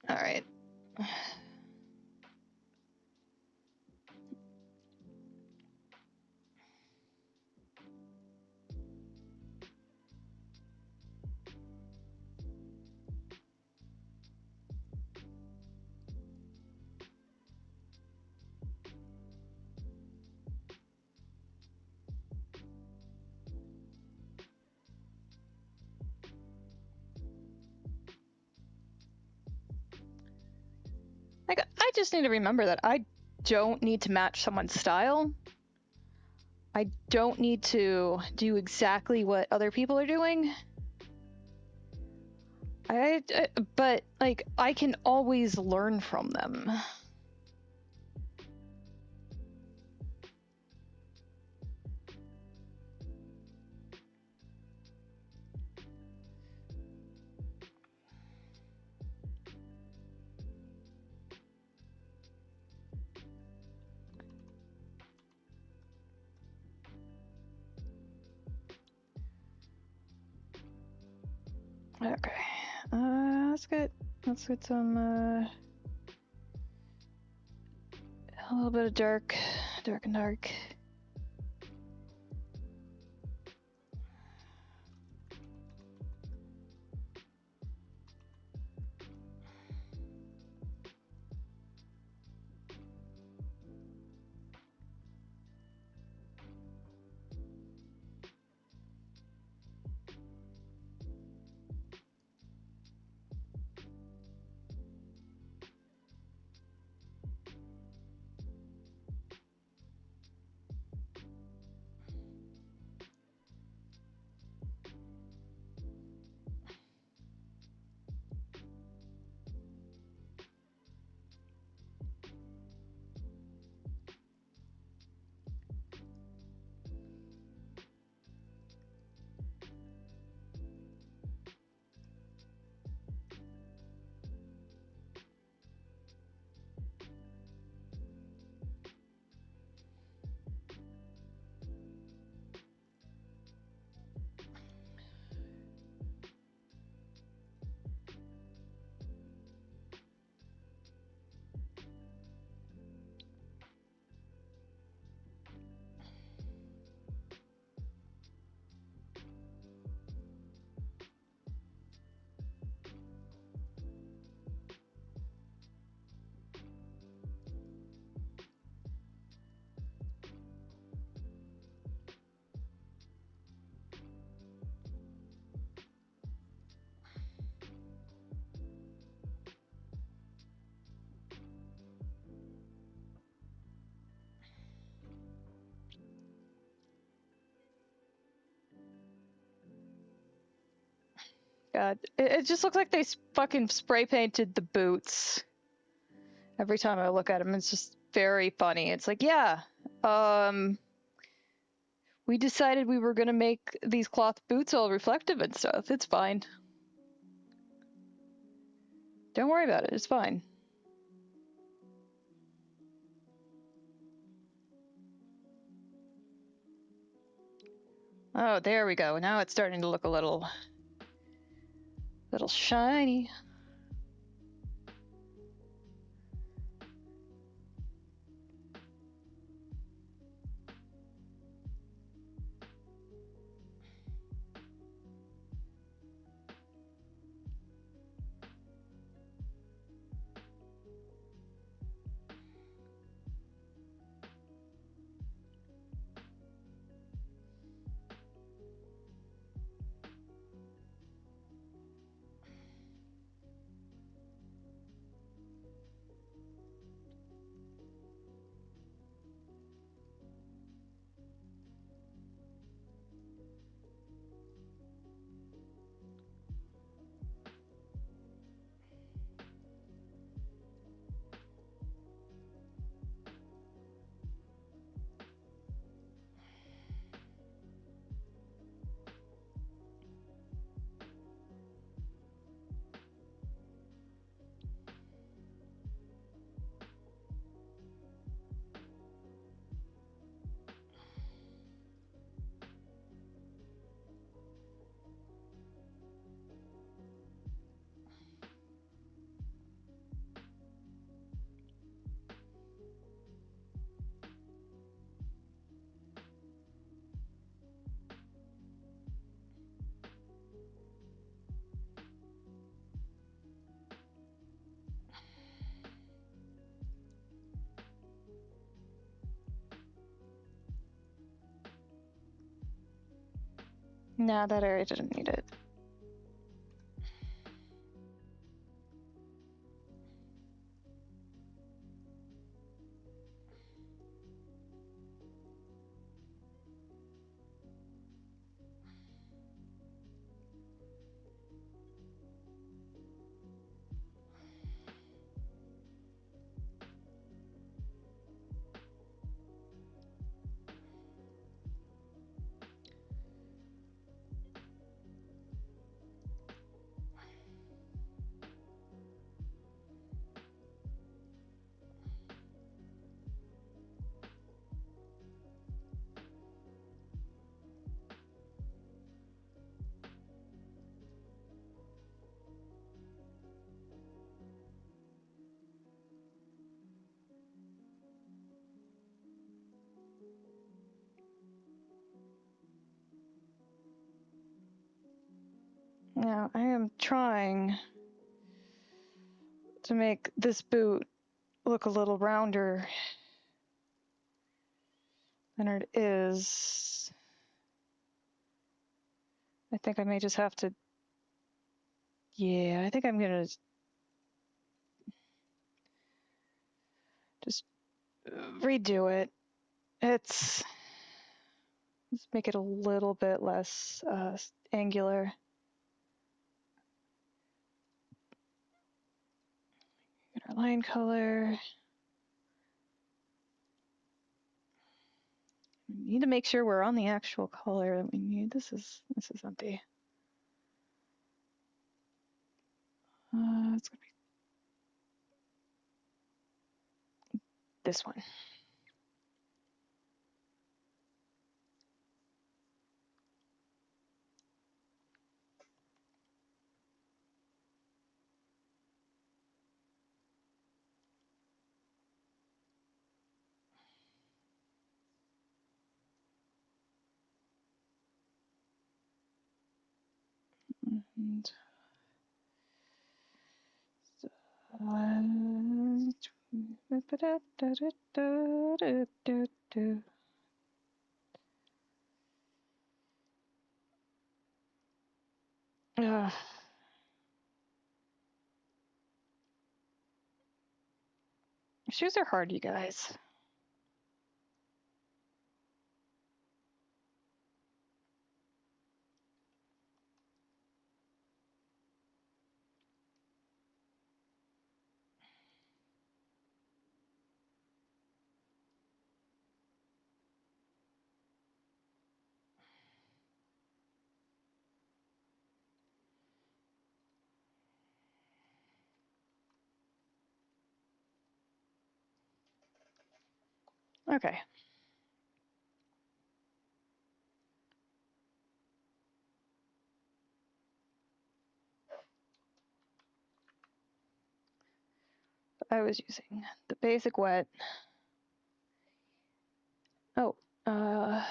All right. Like, I just need to remember that I don't need to match someone's style. I don't need to do exactly what other people are doing. But like, I can always learn from them. Okay. Let's get some a little bit of dark and dark. God, it just looks like they fucking spray painted the boots. Every time I look at them, it's just very funny. It's like, yeah, we decided we were gonna make these cloth boots all reflective and stuff. It's fine. Don't worry about it. It's fine. Oh, there we go. Now it's starting to look a little shiny. Nah, that area didn't need it. Now, I am trying to make this boot look a little rounder than it is. I think I may just have to, yeah, I think I'm gonna just redo it. Let's make it a little bit less angular. Get our line color. We need to make sure we're on the actual color that we need. This is empty. It's gonna be this one. And shoes are hard, you guys. Okay. I was using the basic wet. Oh, I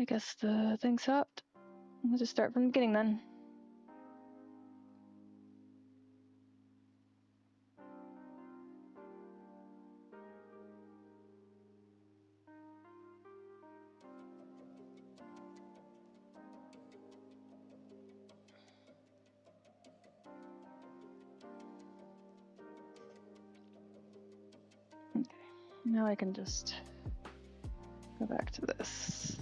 guess the thing stopped. We'll just start from the beginning then. Okay, now I can just go back to this.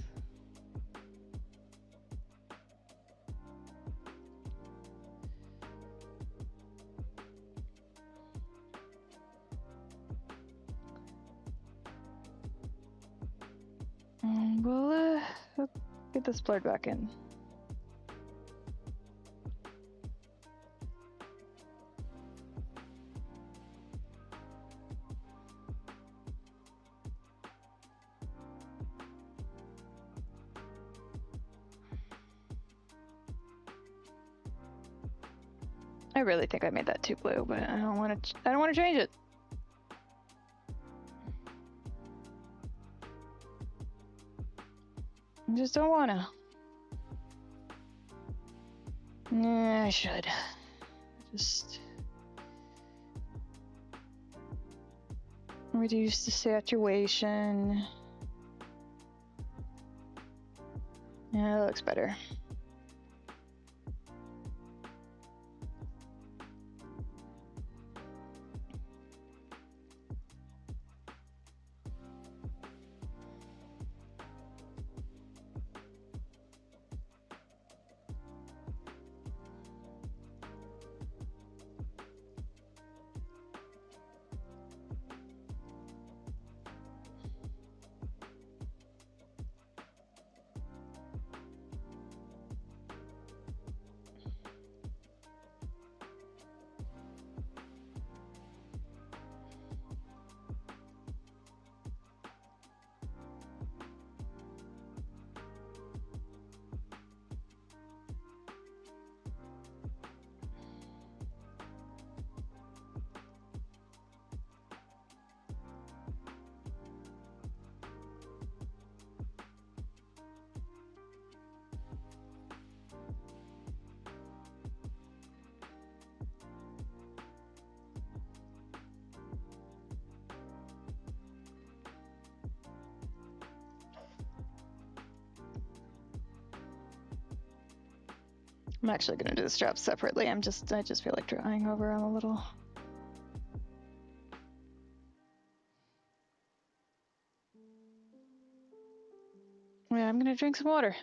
And we'll get this blurred back in. I really think I made that too blue, but I don't want to change it. I just don't want to. Nah, I should. Just reduce the saturation. Yeah, that looks better. I'm actually gonna do the straps separately. I just feel like drawing over them a little. Yeah, I'm gonna drink some water.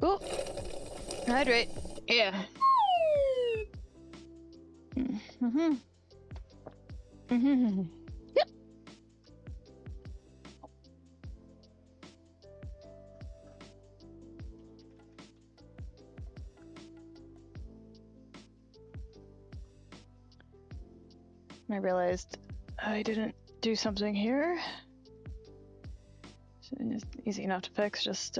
Oh, hydrate. Yeah. Mm-hmm. Mm-hmm. Yep. I realized I didn't do something here. It's easy enough to fix, just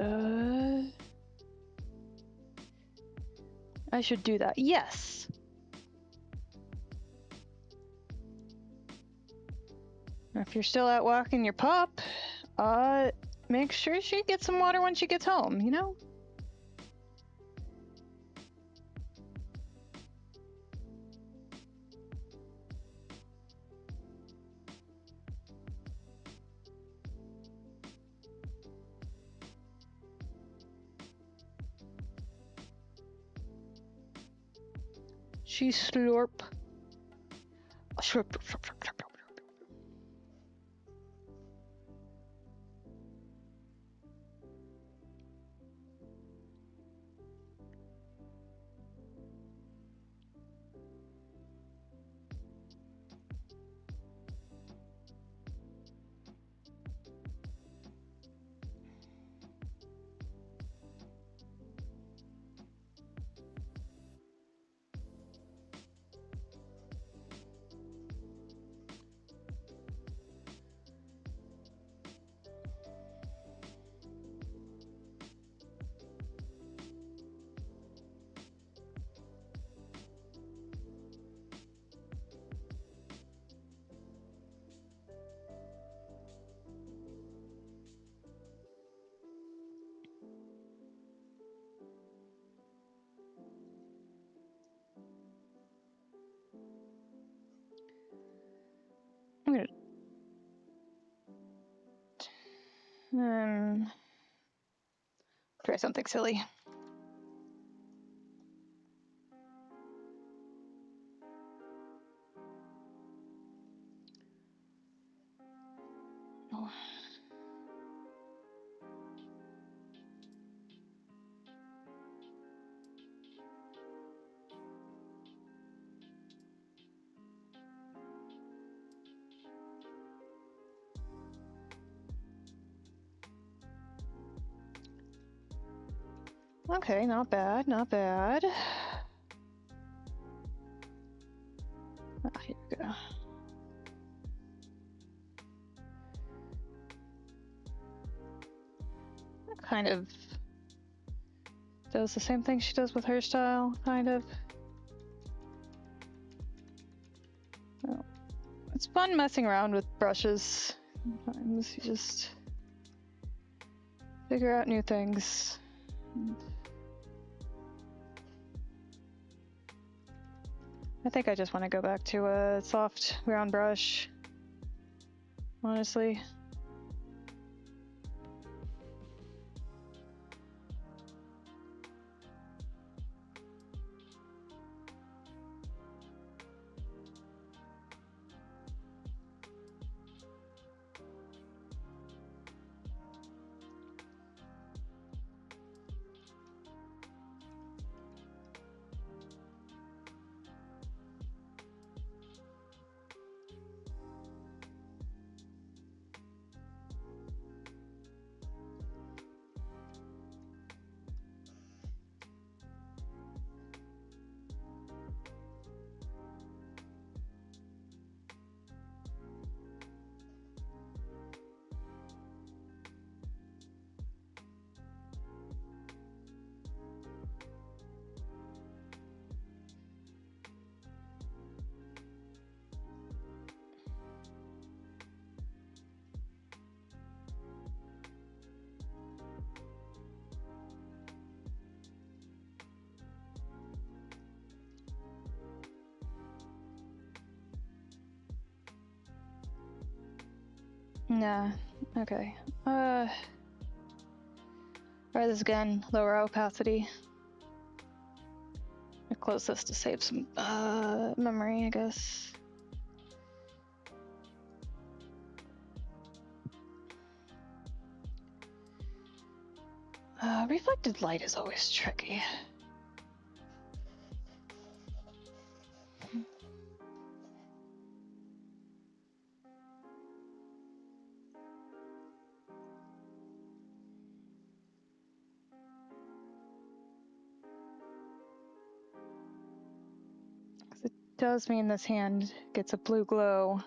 I should do that. Yes. If you're still out walking your pup, make sure she gets some water when she gets home, you know? She slurp. Slurp, slurp, slurp, slurp, slurp. Try something silly. Oh. Okay, not bad, not bad. Ah, here we go. That kind of does the same thing she does with her style, kind of. Oh. It's fun messing around with brushes. Sometimes you just figure out new things. I think I just want to go back to a soft round brush, honestly. Nah, okay. Try this again, lower opacity. I close this to save some memory, I guess. Reflected light is always tricky. It does mean this hand gets a blue glow.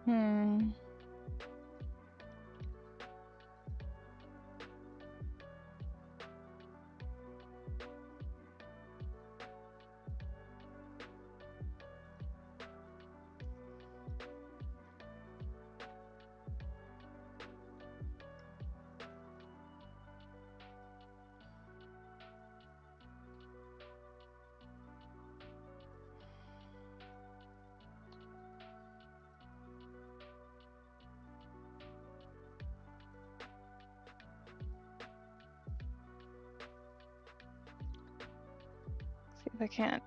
Hmm. See if I can't.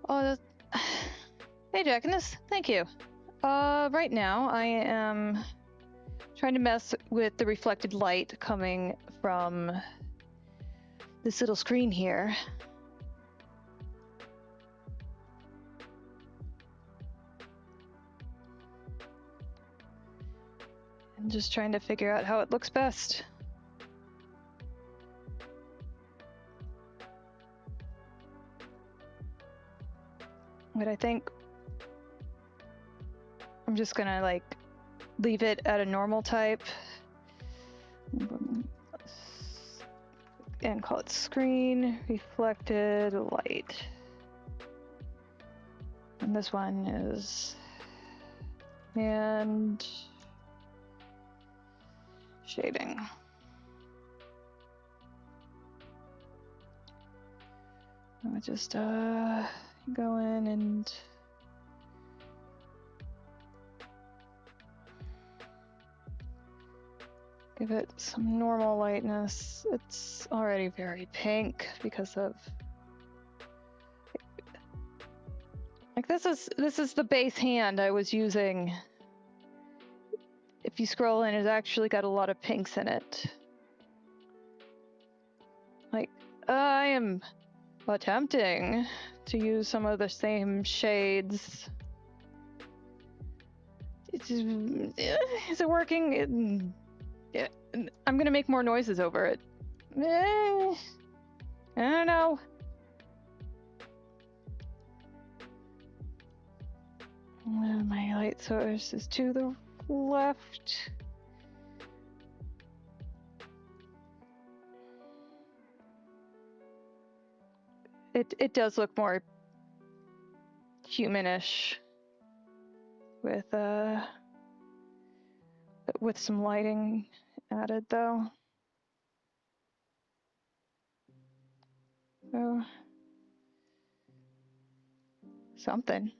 Oh, hey, Jackiness, thank you. Right now I am trying to mess with the reflected light coming from this little screen here. And just trying to figure out how it looks best. But I think I'm just gonna like leave it at a normal type and call it screen reflected light. And this one is and shading. I would just go in and give it some normal lightness. It's already very pink because of like this is the base hand I was using. If you scroll in, it's actually got a lot of pinks in it. Like I am attempting to use some of the same shades. Is it working? I'm gonna make more noises over it. I don't know. My light source is to the left. It does look more humanish with some lighting added though. So something.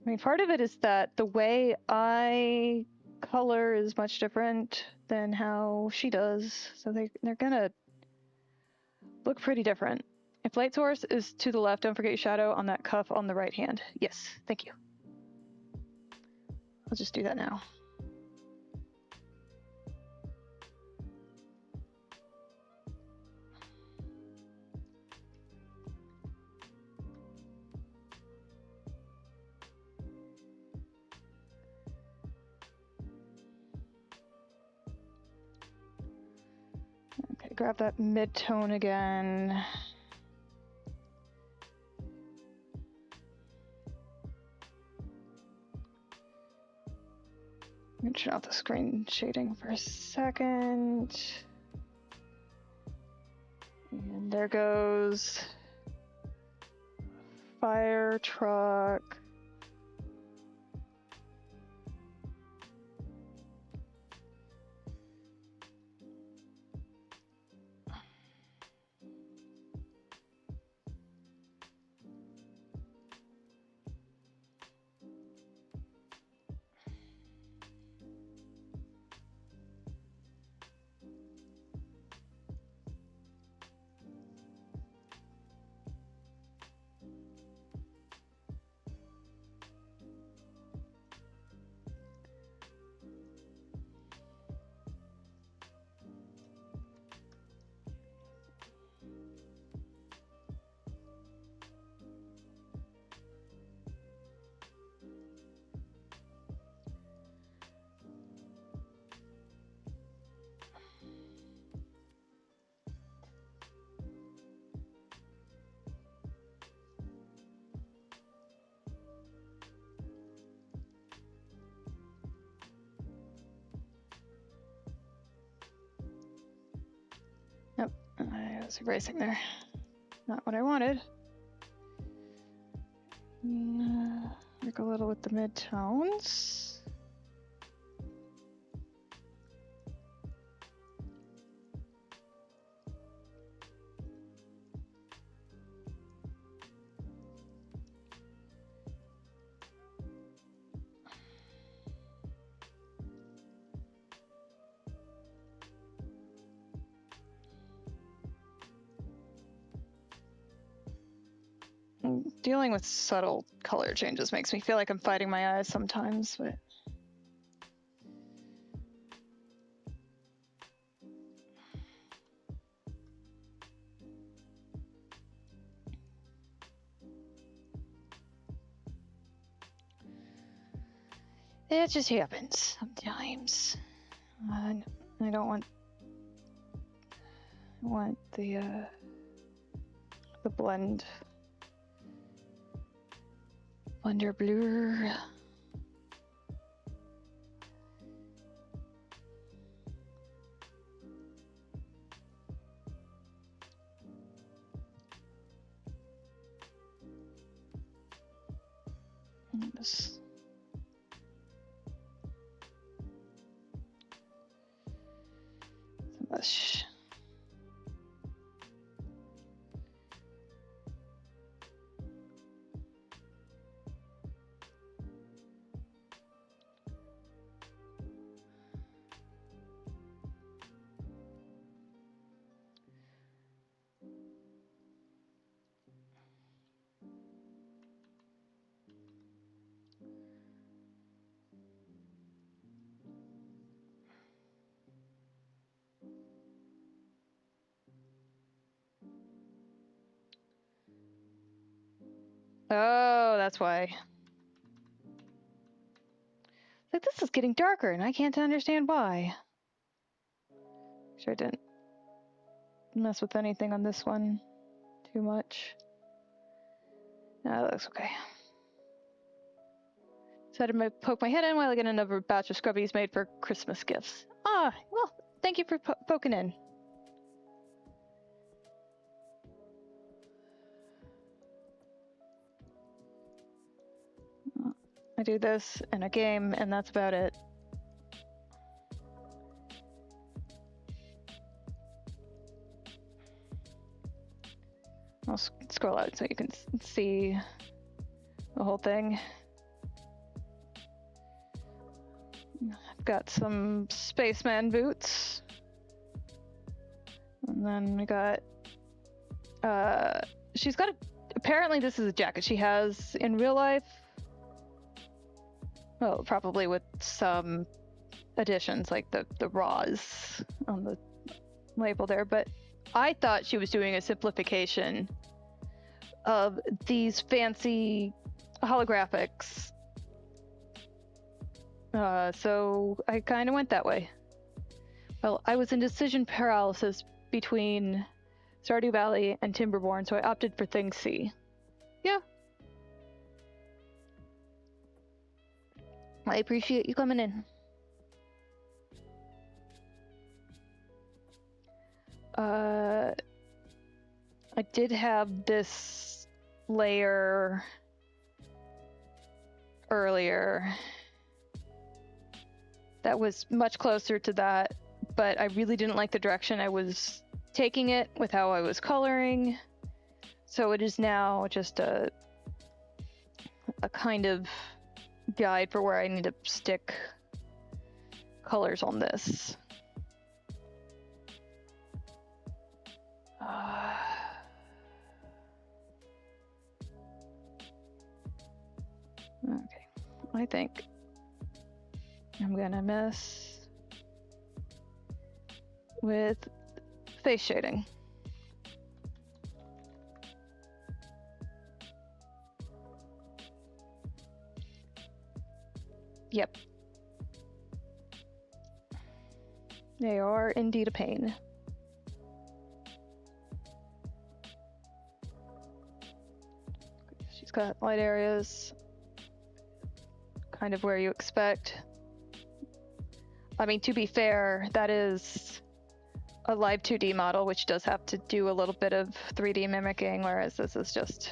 I mean, part of it is that the way I color is much different than how she does, so they're gonna look pretty different. If light source is to the left, don't forget your shadow on that cuff on the right hand. Yes, thank you. I'll just do that now. Okay, grab that mid-tone again. I'm gonna turn off the screen shading for a second. And there goes fire truck. Nope, I was erasing there. Not what I wanted. Work a little with the mid-tones. Dealing with subtle color changes makes me feel like I'm fighting my eyes sometimes, but It just happens sometimes. I don't want the blender blur. This. Mush. Oh, that's why. Like, this is getting darker, and I can't understand why. Sure, I didn't mess with anything on this one too much. No, that looks okay. Decided to poke my head in while I get another batch of scrubbies made for Christmas gifts. Ah, well, thank you for poking in. I do this in a game, and that's about it. I'll scroll out so you can see the whole thing. I've got some spaceman boots. And then we got, she's got apparently this is a jacket she has in real life. Well, probably with some additions like the raws on the label there, but I thought she was doing a simplification of these fancy holographics. So I kind of went that way. Well, I was in decision paralysis between Stardew Valley and Timberborn, so I opted for Thing C. Yeah. I appreciate you coming in. I did have this layer earlier that was much closer to that, but I really didn't like the direction I was taking it with how I was coloring. So it is now just a kind of guide for where I need to stick colors on this. Okay, I think I'm gonna mess with face shading. Yep. They are indeed a pain. She's got light areas, kind of where you expect. I mean, to be fair, that is a live 2D model, which does have to do a little bit of 3D mimicking, whereas this is just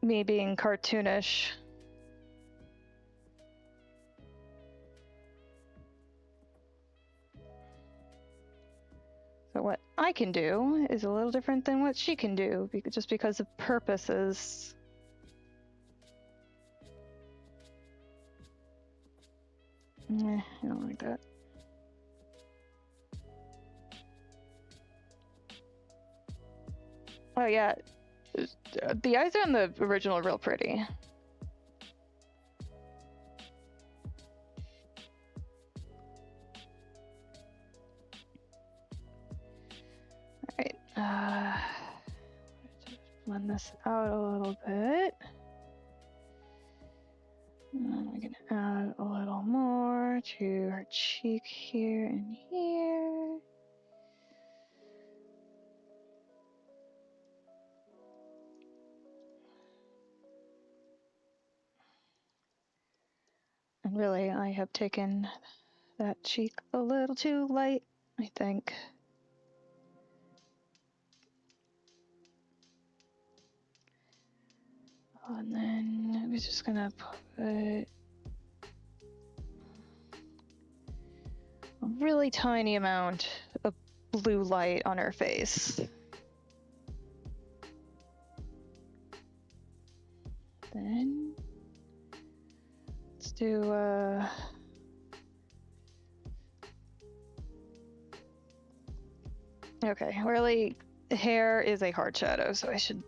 me being cartoonish. So what I can do is a little different than what she can do, just because of purposes. I don't like that. Oh yeah, the eyes on the original are real pretty. Alright, this out a little bit. And we can add a little more to her cheek here and here. And really, I have taken that cheek a little too light, I think. And then we're just gonna put a really tiny amount of blue light on her face. Then let's do okay, really hair is a hard shadow, so I should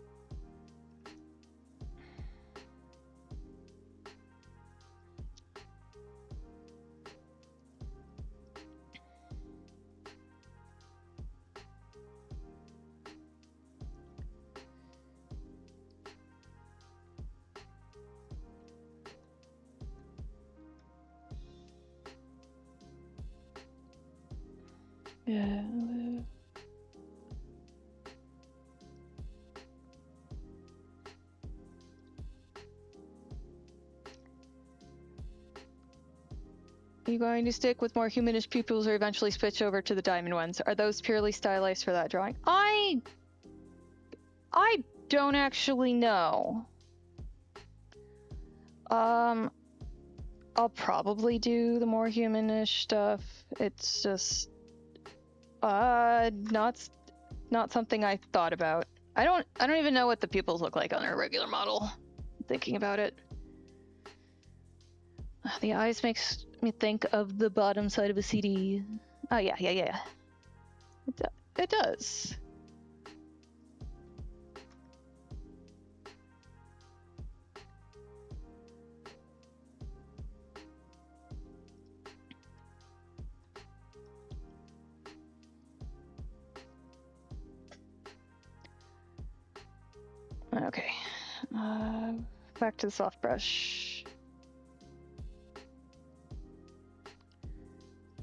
yeah. Are you going to stick with more humanish pupils or eventually switch over to the diamond ones? Are those purely stylized for that drawing? I don't actually know. I'll probably do the more humanish stuff. It's just not something I thought about. I don't even know what the pupils look like on a regular model. Thinking about it. The eyes makes me think of the bottom side of a CD. Oh yeah. It does. Okay. Back to the soft brush.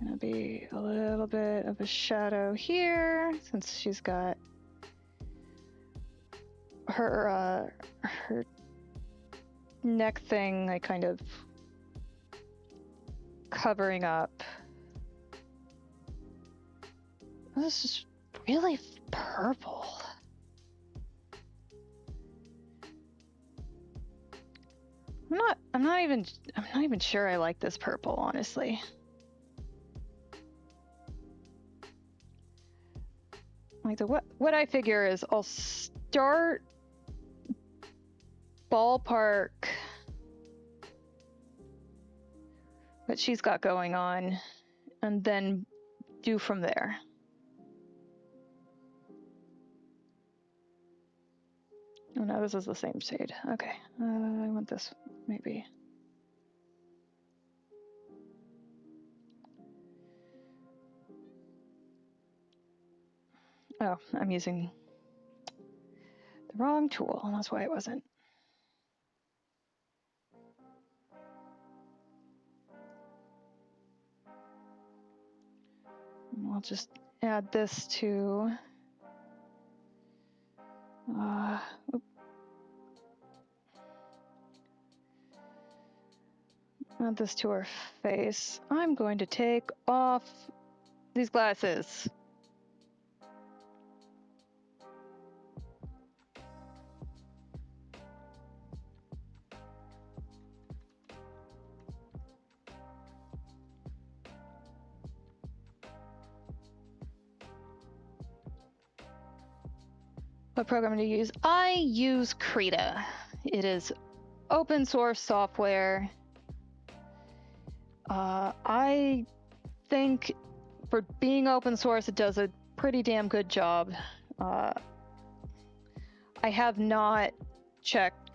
Gonna be a little bit of a shadow here since she's got her neck thing like kind of covering up. This is really purple. I'm not even sure I like this purple, honestly. Like what I figure is I'll start ballpark what she's got going on and then do from there. Oh no, this is the same shade. Okay, I want this maybe. Oh, I'm using the wrong tool, and that's why it wasn't. And I'll just add this to add this to her face. I'm going to take off these glasses. What program to use? I use Krita. It is open source software. I think for being open source, it does a pretty damn good job. I have not checked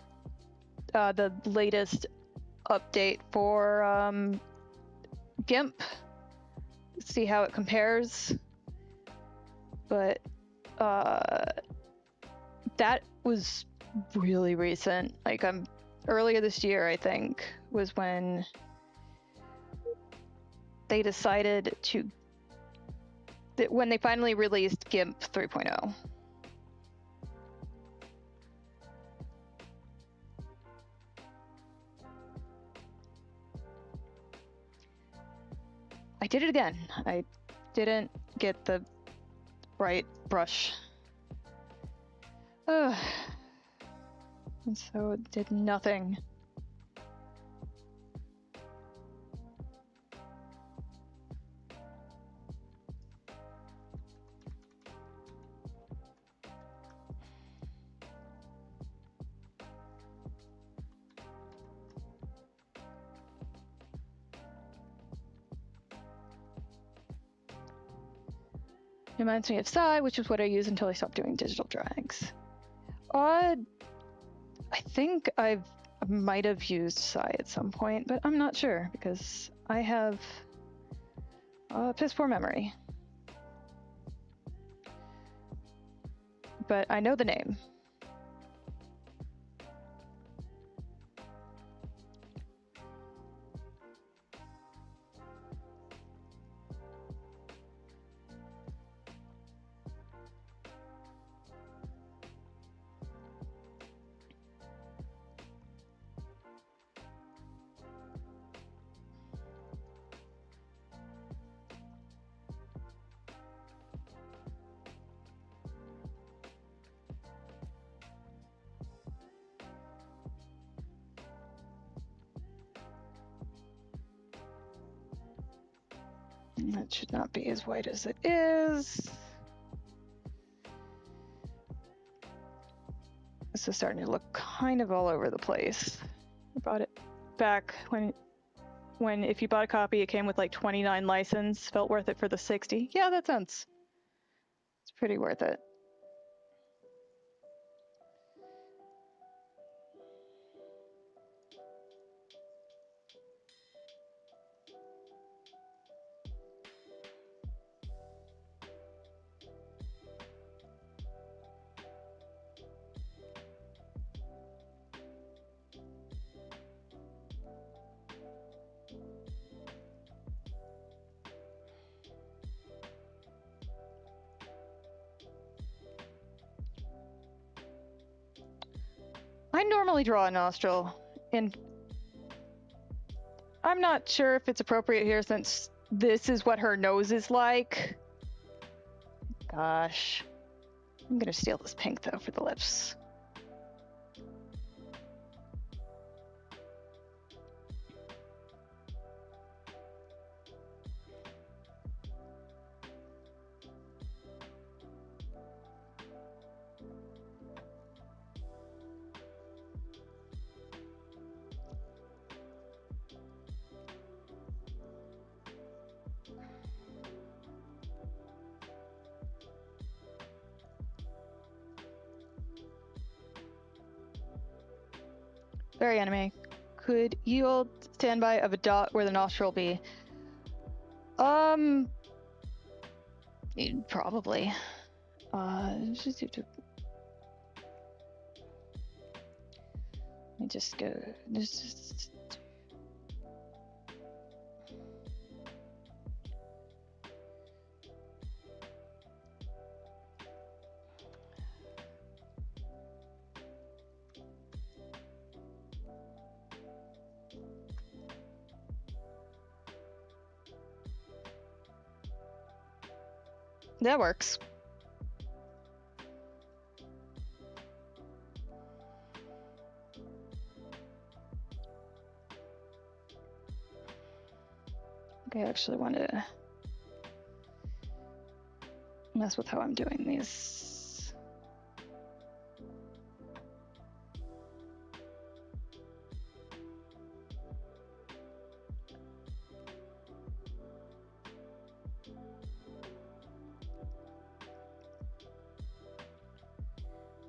the latest update for GIMP, see how it compares, but that was really recent. Like earlier this year, I think, was when they decided to when they finally released GIMP 3.0. I did it again. I didn't get the right brush. Ugh. And so it did nothing. It reminds me of Psy, which is what I use until I stop doing digital drags. I think I might have used Psy at some point, but I'm not sure because I have piss poor memory. But I know the name. That should not be as white as it is. This is starting to look kind of all over the place. I bought it back when if you bought a copy, it came with like 29 license. Felt worth it for the 60. Yeah, that sounds. It's pretty worth it. I normally draw a nostril, and I'm not sure if it's appropriate here since this is what her nose is like. Gosh. I'm gonna steal this pink though for the lips. Very anime. Could you hold standby of a dot where the nostril be? Probably. Let me just go. That works. Okay, I actually want to mess with how I'm doing these.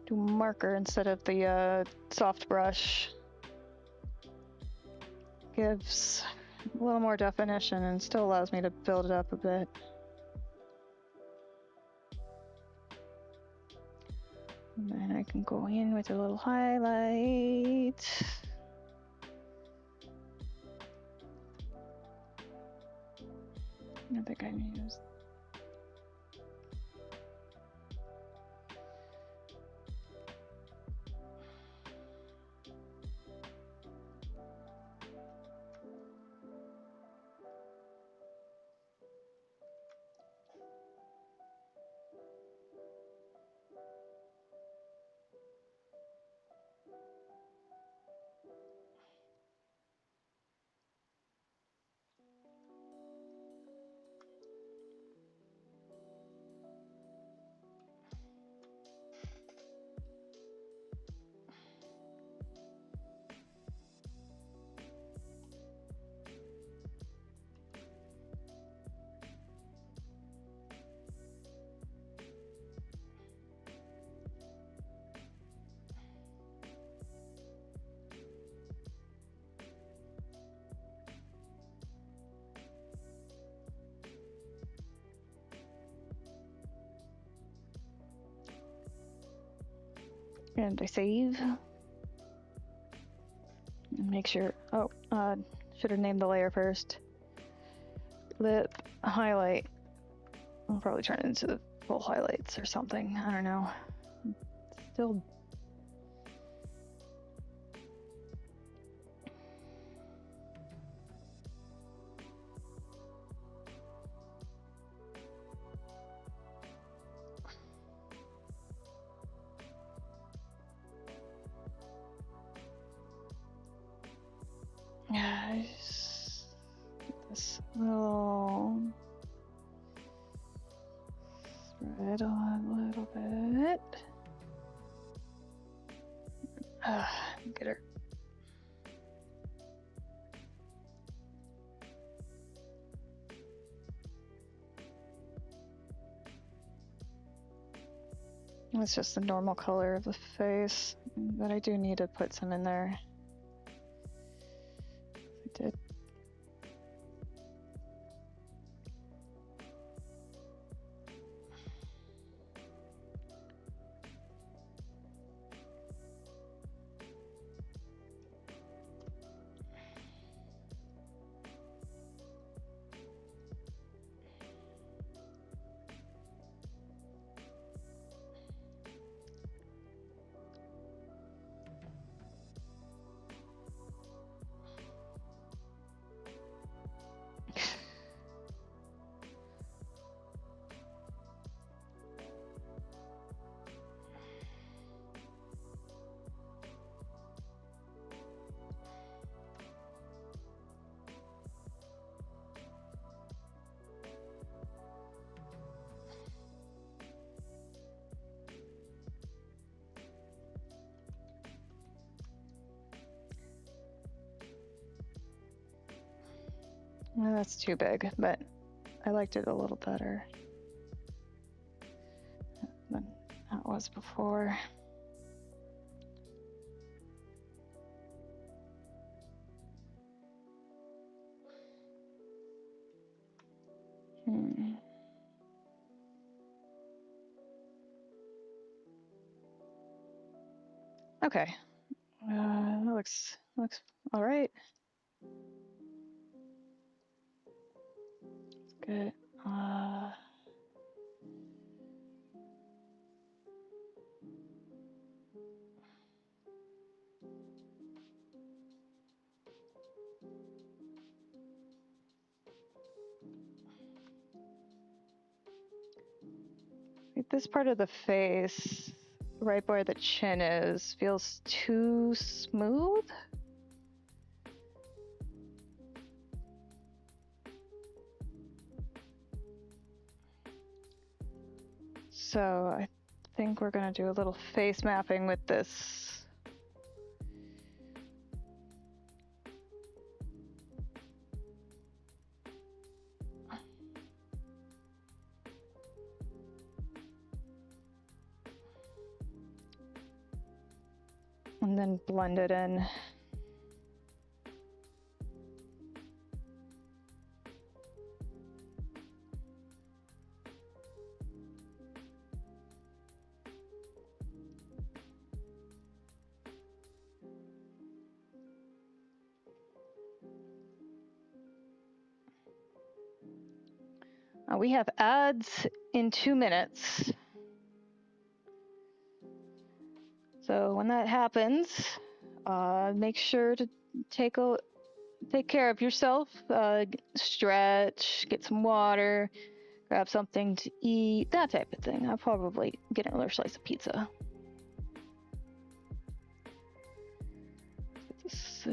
Do marker instead of the soft brush. Gives a little more definition and still allows me to build it up a bit. And then I can go in with a little highlight. I think I use. And I save. And make sure. Oh, should have named the layer first. Lip highlight. I'll probably turn it into the full highlights or something. I don't know. Still. Yeah, just this little spread on a little bit. Get her. It's just the normal color of the face, but I do need to put some in there. I did. Well, that's too big, but I liked it a little better than that was before. Okay, that looks all right. Good. This part of the face, right where the chin is, feels too smooth. So I think we're gonna do a little face mapping with this. And then blend it in. We have ads in 2 minutes. So when that happens, make sure to take care of yourself. Stretch, get some water, grab something to eat, that type of thing. I'll probably get another slice of pizza. So,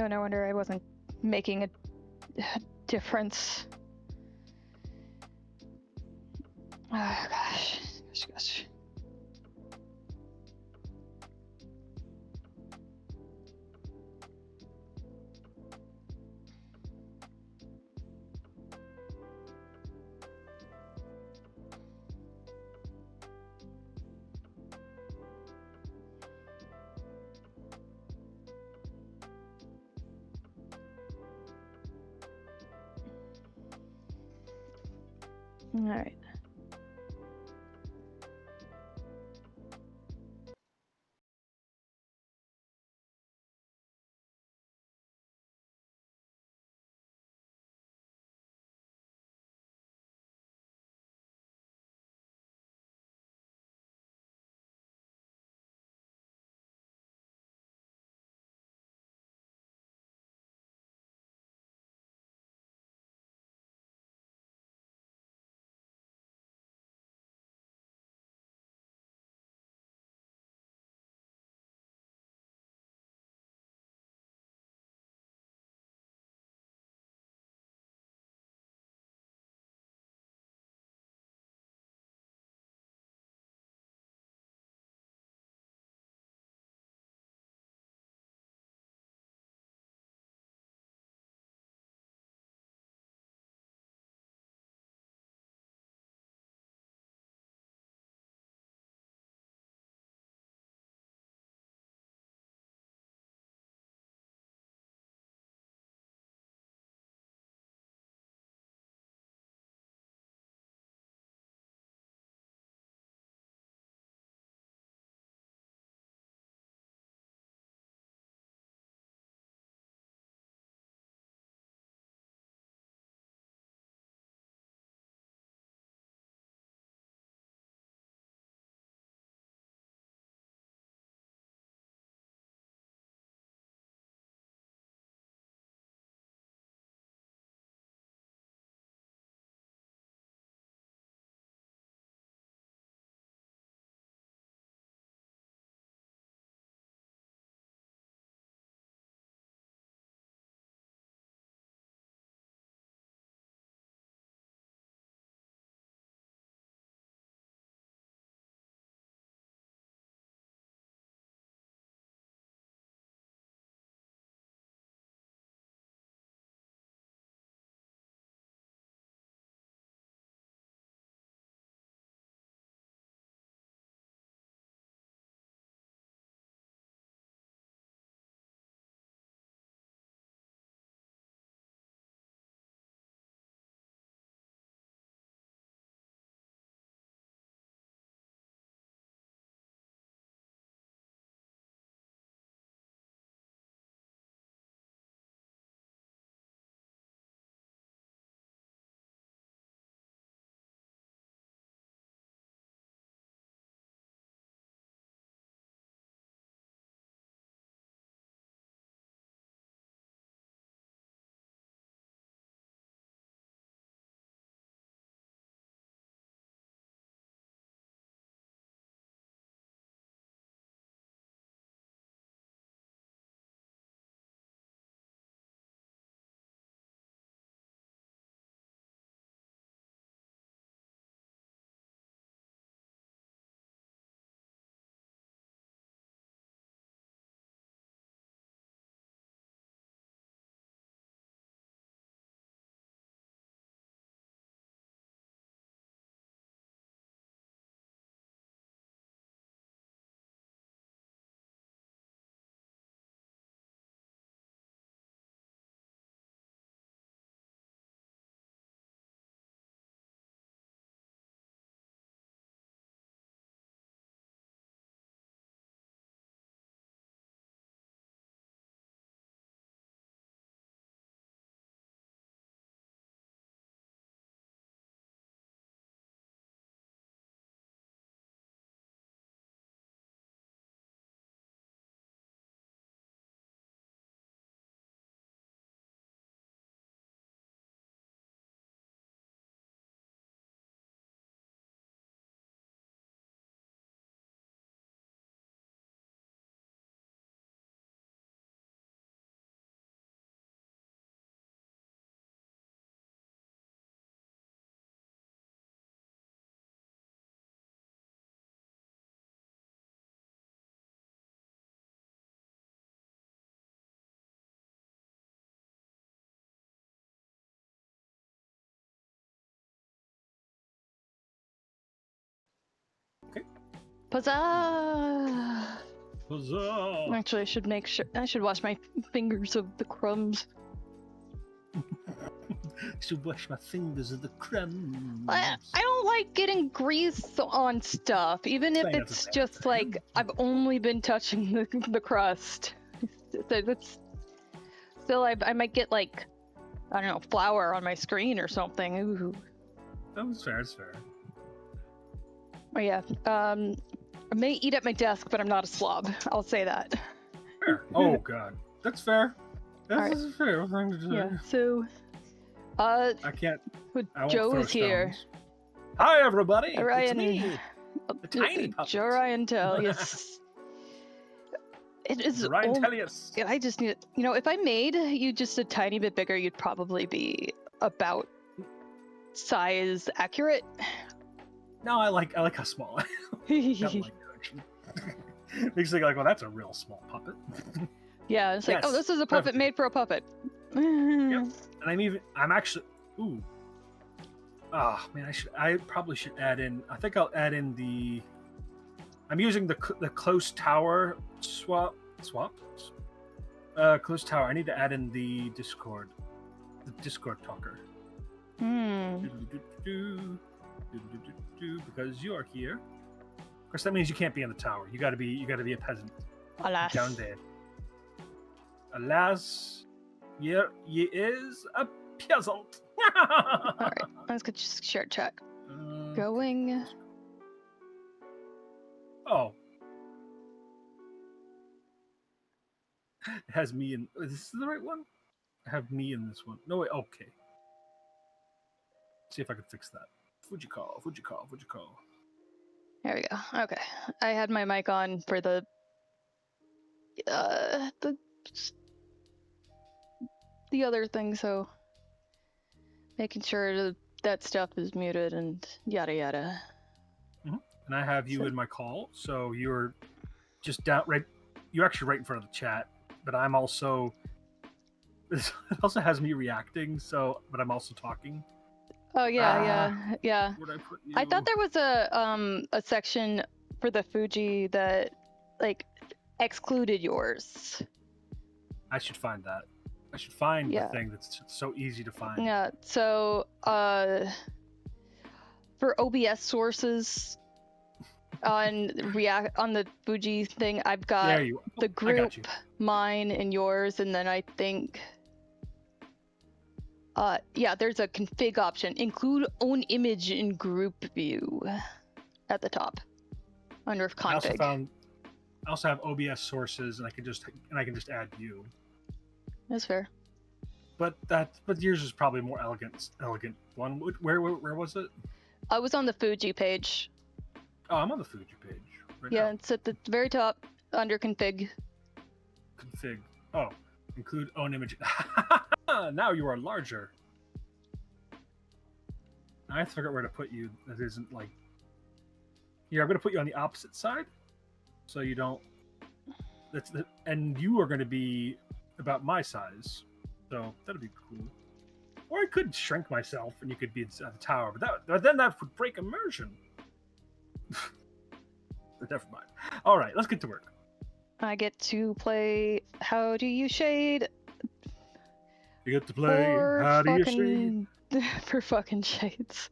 oh, no wonder I wasn't making a difference. Oh, gosh. All right. Huzzah! Huzzah! Actually, I should wash my fingers of the crumbs. Should wash my fingers of the crumbs. I don't like getting grease on stuff, even if it's just like I've only been touching the crust. It's still, I might get like, I don't know, flour on my screen or something. Ooh. That's fair. That's fair. Oh yeah. I may eat at my desk, but I'm not a slob. I'll say that. Fair. Oh god, that's fair. That's Right. a fair thing to do. Yeah. So, I can't. I won't Joe throw is here. stones. Hi everybody. Ryan, It's me, the tiny puppet. Joe Ryan Tellius. It is. Ryan Tellius. I just need. You know, if I made you just a tiny bit bigger, you'd probably be about size accurate. No, I like how small I am. Got my direction. Makes you think like, well, that's a real small puppet. Yeah, it's like, Yes, oh, this is a puppet perfect. made for a puppet. Yep. And I'm actually, ooh. Ah, man, I probably should add in, I think I'll add in I'm using the close tower close tower. I need to add in the Discord talker. Because you are here. Of course, that means you can't be in the tower. You gotta be a peasant. Alas. Down there. Alas, you is a peasant. Alright, let's get just share chat. Going. Oh. It has me in. Is this the right one? I have me in this one. No, wait. Okay. See if I can fix that. Fujiko. There we go. Okay. I had my mic on for the other thing, so making sure that stuff is muted and yada yada. Mm-hmm. And I have you in my call, so you're just down right. You're actually right in front of the chat, but I'm also. It also has me reacting, but I'm also talking. Oh yeah. Where'd I put you? I thought there was a section for the Fuji that like excluded yours. I should find that. I should find the thing that's so easy to find. Yeah. So for OBS sources on the Fuji thing, I've got the group, mine, and yours, and then I think. There's a config option. Include own image in group view at the top under config. I also have OBS sources, and I can just add you. That's fair. But yours is probably more elegant one. Where was it? I was on the Fuji page. Oh, I'm on the Fuji page right now. It's at the very top under config. Config. Oh, include own image. Now you are larger. Now I have to figure out where to put you. That isn't like. Here, I'm going to put you on the opposite side, so you don't. And you are going to be about my size, so that'd be cool. Or I could shrink myself, and you could be at the tower, but then that would break immersion. But never mind. All right, let's get to work. I get to play. How do you shade? You get to play. How do you shade? For fucking shades.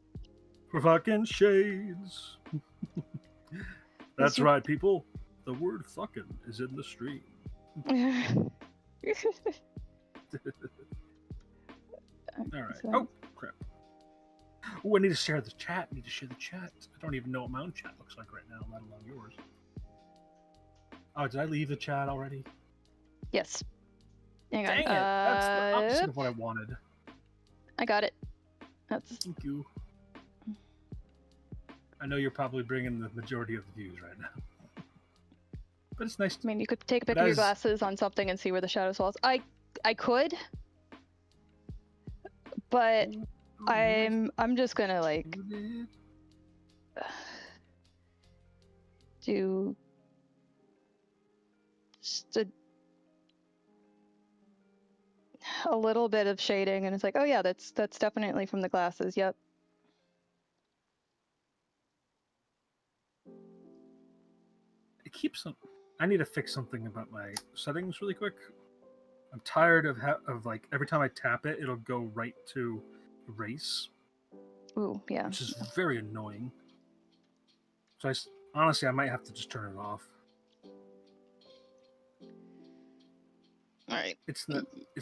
For fucking shades. That's right, people. The word "fucking" is in the stream. All right. Oh, crap. Oh, I need to share the chat. I don't even know what my own chat looks like right now, let alone yours. Oh, did I leave the chat already? Yes. Hang on. Dang it. That's the opposite of what I wanted. I got it. Thank you. I know you're probably bringing the majority of the views right now. But it's nice. I mean, you could take a pic of your glasses on something and see where the shadows falls. I could, but I'm just gonna like do just a little bit of shading, and it's like, oh yeah, that's definitely from the glasses. Yep. it keeps on. I need to fix something about my settings really quick. I'm tired of like every time I tap it, it'll go right to erase, Ooh, yeah. which is very annoying. So honestly, I might have to just turn it off. All right. It's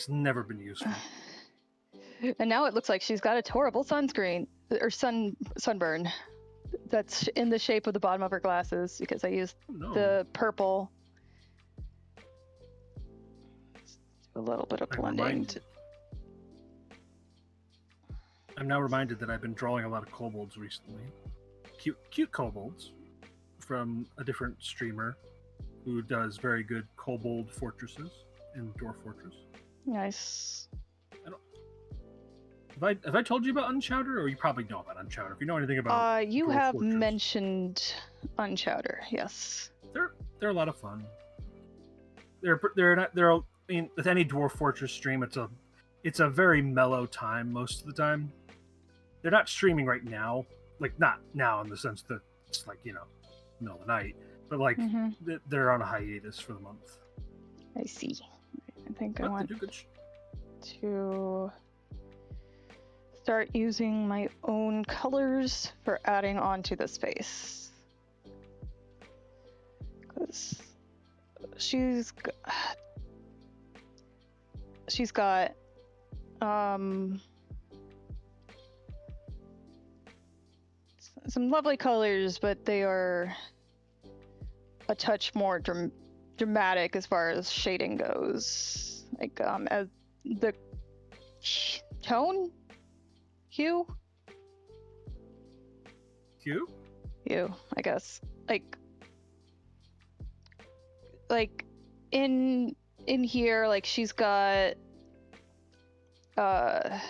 never been useful. And now it looks like she's got a horrible sunscreen or sunburn that's in the shape of the bottom of her glasses because I used the purple. A little bit of blending. I'm now reminded that I've been drawing a lot of kobolds recently. Cute kobolds from a different streamer who does very good kobold fortresses in Dwarf Fortress. Nice. Have I told you about Unchowder, or you probably know about Unchowder? If you know anything about you Dwarf have Fortress. mentioned Unchowder, yes. They're a lot of fun. They're not. I mean, with any Dwarf Fortress stream, it's a very mellow time most of the time. They're not streaming right now, like not now in the sense that it's like middle of the night, but like they're on a hiatus for the month. I see. I think I want to start using my own colors for adding onto this face. Because she's got some lovely colors, but they are a touch more dramatic as far as shading goes. Like as the tone, hue, I guess. Like in here, like she's got a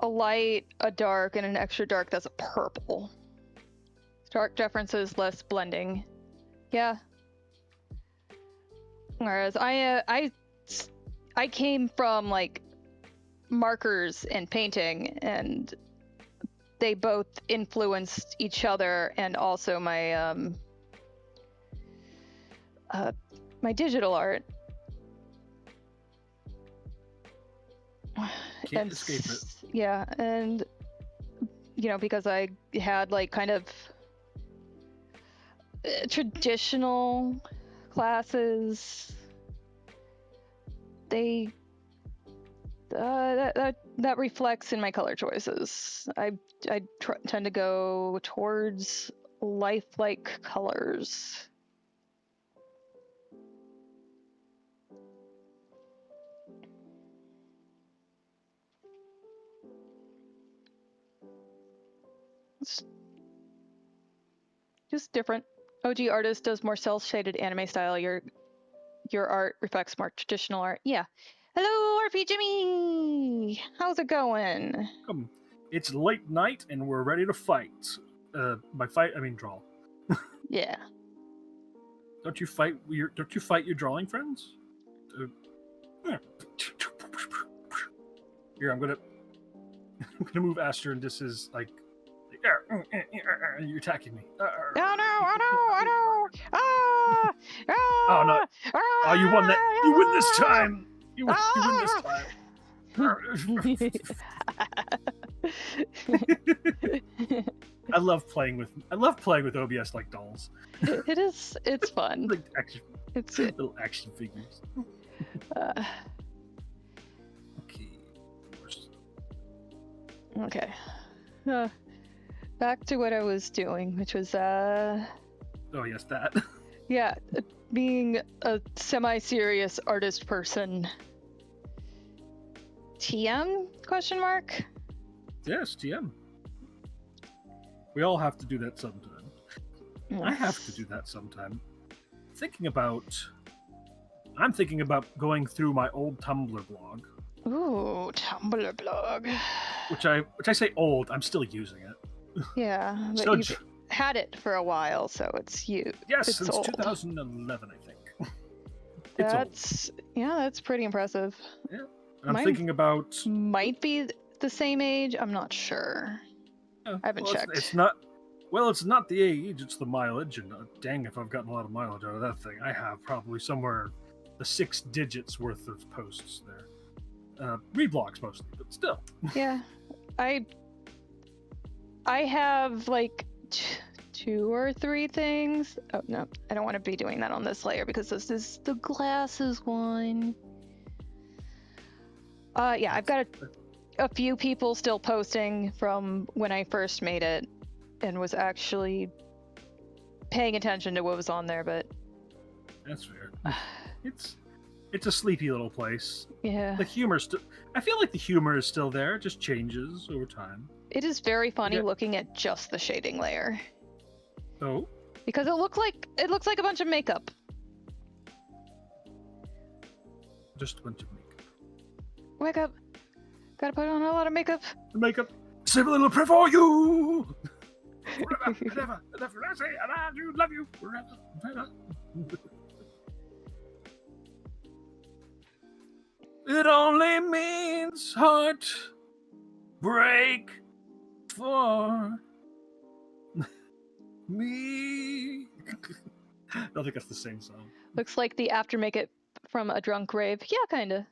light, a dark, and an extra dark that's a purple. Dark differences, less blending. Yeah. Whereas I came from like markers and painting, and they both influenced each other, and also my my digital art. Can't escape it. Yeah, and because I had like kind of traditional classes, they that reflects in my color choices. I tend to go towards lifelike colors. It's just different. OG artist does more cel-shaded anime style. Your art reflects more traditional art. Yeah. Hello, RP Jimmy! How's it going? It's late night and we're ready to fight. By fight, I mean draw. Yeah. Don't you fight your drawing friends? Here, I'm gonna move Aster, and this is like you're attacking me. Oh no! I know! Ah! Oh no! Oh, you won that! You win this time! You win this time! I love playing with OBS like dolls. It's fun. Like little action figures. Okay. Back to what I was doing, which was oh yes, that. Yeah, being a semi-serious artist person. TM? Question mark? Yes, TM. We all have to do that sometime. Yes. I have to do that sometime. I'm thinking about going through my old Tumblr blog. Ooh, Tumblr blog. Which I say old, I'm still using it. Yeah, but you've had it for a while, so it's you. Yes, it's since old. 2011, I think. That's pretty impressive. Yeah, and I'm thinking about might be the same age. I'm not sure. I haven't checked. It's not. Well, it's not the age, it's the mileage, and dang if I've gotten a lot of mileage out of that thing. I have probably somewhere the 6 digits worth of posts there. Reblogs mostly, but still. Yeah, I have like 2 or 3 things. Oh no, I don't want to be doing that on this layer because this is the glasses one. Yeah, I've got a few people still posting from when I first made it and was actually paying attention to what was on there, but That's fair. It's a sleepy little place. yeah, The humor I feel like the humor is still there, it just changes over time. it is very funny looking at just the shading layer. Oh, because it looks like a bunch of makeup. just a bunch of makeup. Makeup. Gotta put on a lot of makeup. Makeup. Save a little prayer for you. Forever and ever and ever. I say, and I do love you forever and ever. It only means heart break for me. I don't think that's the same song. Looks like the after makeup from a drunk rave. Yeah, kinda.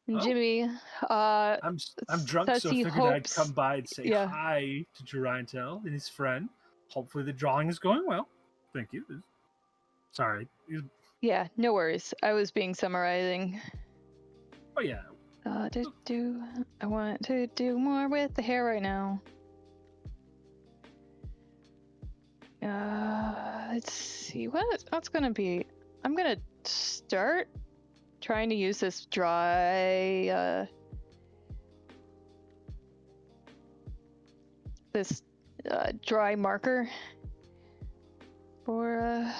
And Jimmy, I'm drunk, so I figured I'd come by and say hi to Girantel and his friend. Hopefully the drawing is going well. Thank you. Sorry. Yeah, no worries. I was being summarizing. Oh yeah. I want to do more with the hair right now. Let's see what's gonna be. I'm gonna start trying to use this dry dry marker for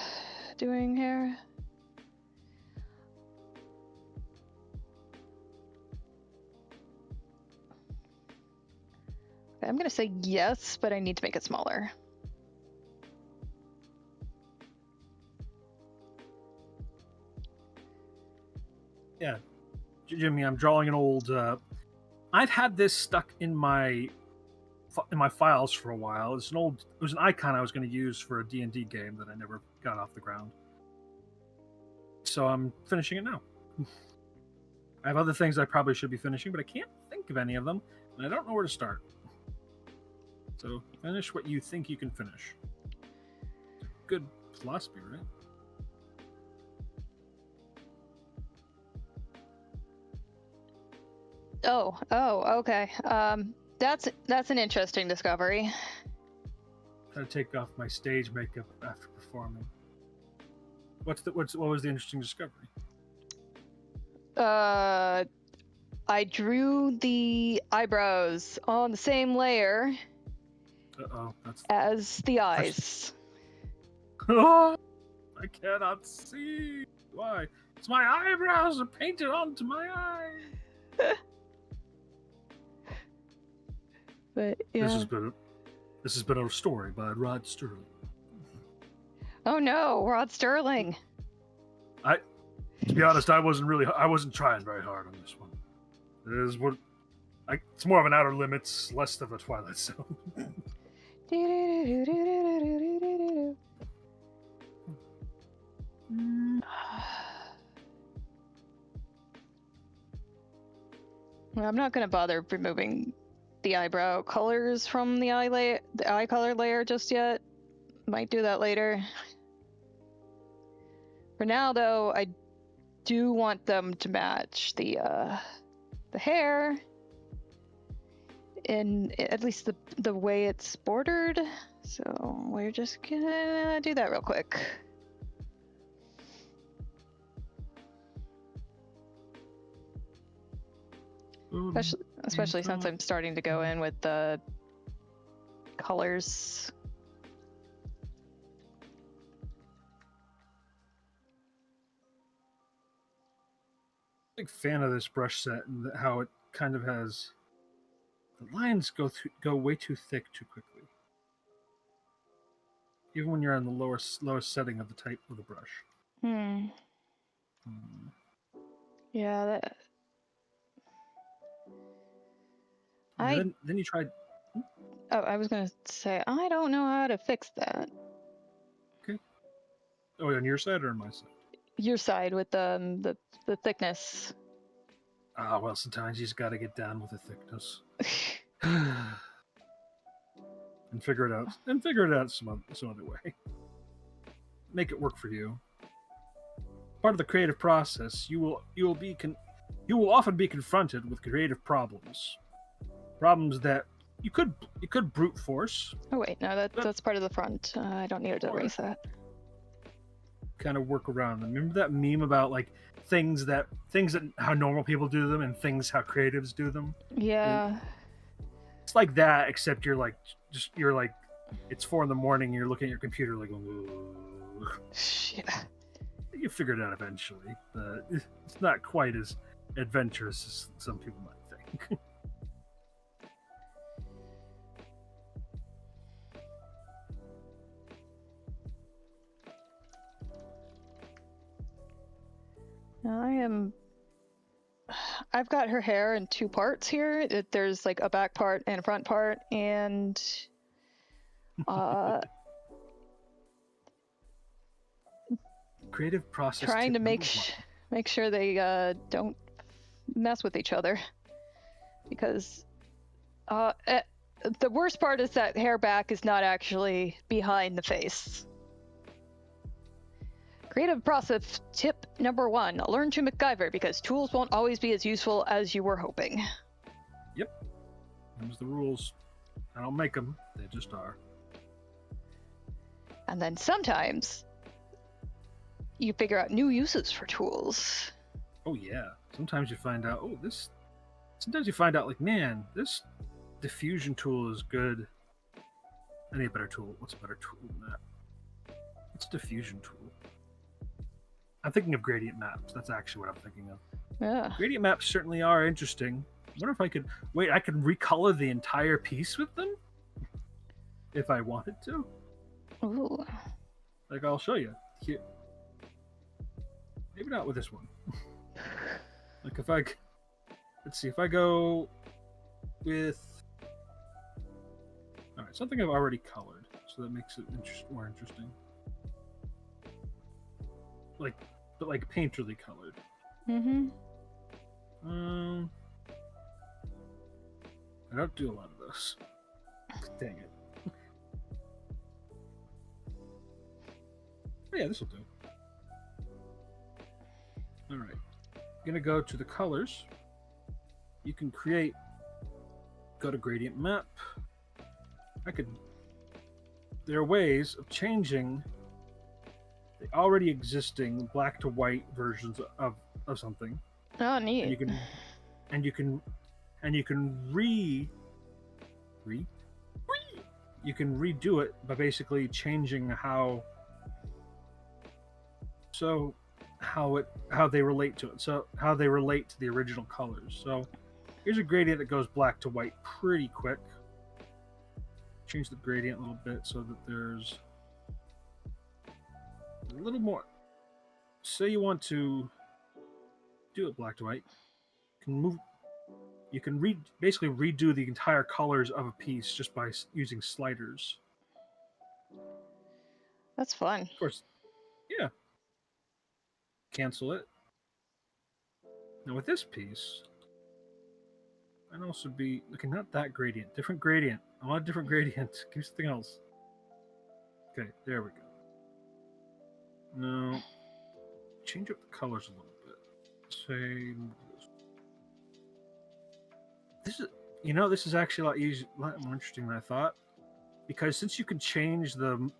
doing hair. I'm gonna say yes, but I need to make it smaller. Yeah, Jimmy, I'm drawing an old. I've had this stuck in my files for a while. It was an icon I was going to use for a D&D game that I never got off the ground. So I'm finishing it now. I have other things I probably should be finishing, but I can't think of any of them, and I don't know where to start. So finish what you think you can finish. Good philosophy, right? Oh, okay. That's an interesting discovery. How to take off my stage makeup after performing. What was the interesting discovery? I drew the eyebrows on the same layer as the eyes. Oh, I cannot see. Why? It's my eyebrows are painted onto my eyes. But yeah. This has been a story by Rod Sterling. Oh no, Rod Sterling. To be honest, I wasn't trying very hard on this one. It's more of an Outer Limits, less of a Twilight Zone. I'm not gonna bother removing the eyebrow colors from the eye color layer just yet. Might do that later. For now, though, I do want them to match the hair, in at least the way it's bordered. So we're just gonna do that real quick. Especially since I'm starting to go in with the colors. Big fan of this brush set and how it kind of has the lines go way too thick too quickly. Even when you're on the lowest setting of the type of the brush. Yeah, then you tried. Oh, I was gonna say I don't know how to fix that. Okay. Oh, on your side or on my side? Your side with the thickness. Ah, well, sometimes you just got to get down with the thickness and figure it out. And figure it out some other way. Make it work for you. Part of the creative process, you will often be confronted with creative problems that you could brute force. Oh wait, no, that's part of the front. I don't need to erase that. Kind of work around them. Remember that meme about like things that how normal people do them and things how creatives do them? Yeah. It's like that, except you're like it's 4 a.m. and you're looking at your computer like, yeah. You figure it out eventually, but it's not quite as adventurous as some people might think. I've got her hair in 2 parts here. There's like a back part and a front part, and Creative process. Trying to make sure they don't mess with each other, because the worst part is that hair back is not actually behind the face. Creative process tip number 1: learn to MacGyver, because tools won't always be as useful as you were hoping. Yep, them's the rules. I don't make them; they just are. And then sometimes you figure out new uses for tools. Oh yeah. Sometimes you find out, Sometimes you find out, like, man, this diffusion tool is good. I need a better tool. What's a better tool than that? What's a diffusion tool? I'm thinking of gradient maps. That's actually what I'm thinking of. Yeah. Gradient maps certainly are interesting. I wonder if I could... Wait, I could recolor the entire piece with them? If I wanted to? Ooh. Like, I'll show you. Here. Maybe not with this one. Like, if I... Let's see, if I go with... Alright, something I've already colored, so that makes it more interesting. But painterly colored. Mm-hmm. I don't do a lot of those. Dang it. Oh yeah, this will do. Alright. Gonna go to the colors. You can go to gradient map. There are ways of changing the already existing black to white versions of something. Oh, neat. And you can redo it by basically changing how they relate to it. So how they relate to the original colors. So here's a gradient that goes black to white pretty quick. Change the gradient a little bit so that there's a little more. Say you want to do it black to white. You can basically redo the entire colors of a piece just by using sliders. That's fun. Of course, yeah. Cancel it. Now with this piece, I'd also be looking not that gradient, different gradient. I want a different gradient. Give me something else. Okay, there we go. Now, change up the colors a little bit. Say this is actually a lot more interesting than I thought, because since you can change the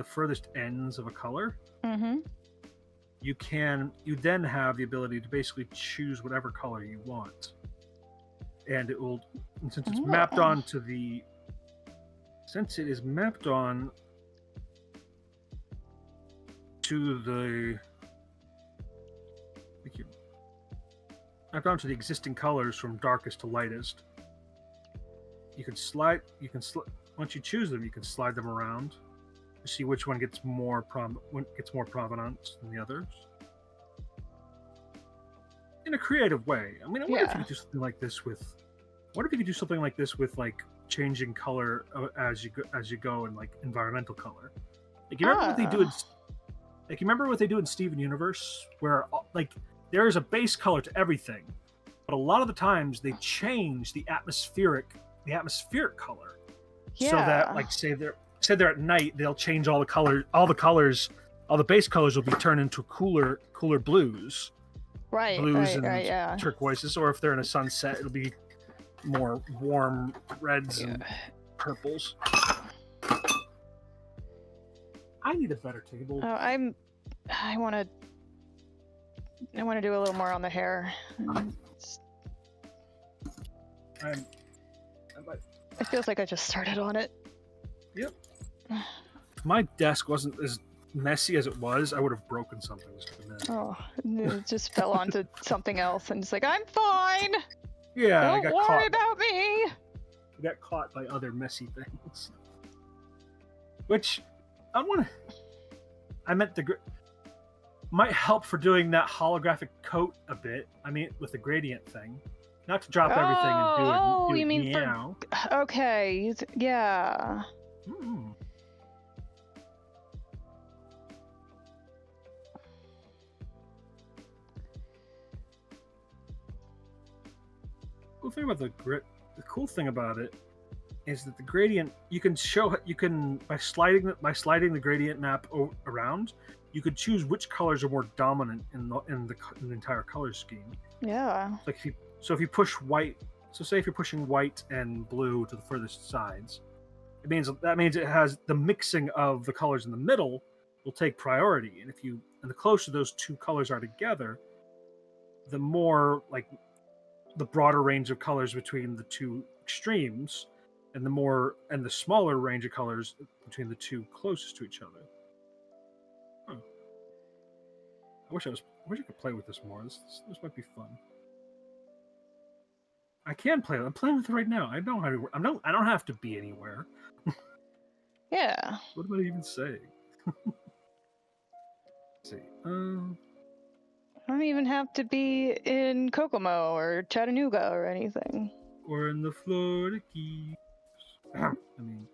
furthest ends of a color, mm-hmm. you then have the ability to basically choose whatever color you want, and it will, and since it's mapped onto the, since it is mapped on to the, mapped onto the existing colors from darkest to lightest. Once you choose them, you can slide them around to see which one gets more provenance than the others. In a creative way. I mean, I wonder if you could do something like this with. What if you could do something like this with like changing color as you go in like environmental color. Like you remember what they do in Ah, like you remember what they do in Steven Universe, where like there is a base color to everything, but a lot of the times they change the atmospheric color, so that yeah. like say they're at night, they'll change all the colors, all the base colors will be turned into cooler blues, Right, and yeah. turquoises, or if they're in a sunset, it'll be more warm reds Yeah. and purples. I need a better table. Oh, I want to do a little more on the hair. I'm, It feels like I just started on it. Yep. If my desk wasn't as messy as it was, I would have broken something just a minute. Oh, it just fell onto something else, and it's like, I'm fine. Yeah, Don't worry about me. I got caught by other messy things. Which I meant might help for doing that holographic coat a bit. I mean, with the gradient thing. Not to drop everything and do it. Oh, you it mean meow. okay, yeah. Mm. The cool thing about it is that the gradient you can by sliding the gradient map around, you could choose which colors are more dominant in the entire color scheme. Yeah. Like if you push white, so say if you're pushing white and blue to the furthest sides, it means it has the mixing of the colors in the middle will take priority, and the closer those two colors are together, the more like the broader range of colors between the two extremes, and the smaller range of colors between the two closest to each other. Huh. I wish I could play with this more. This might be fun. I can play. I'm playing with it right now. I know how to. I don't have to be anywhere. Yeah. What am I even saying? Let's see. I don't even have to be in Kokomo or Chattanooga or anything. Or in the Florida Keys. I mean,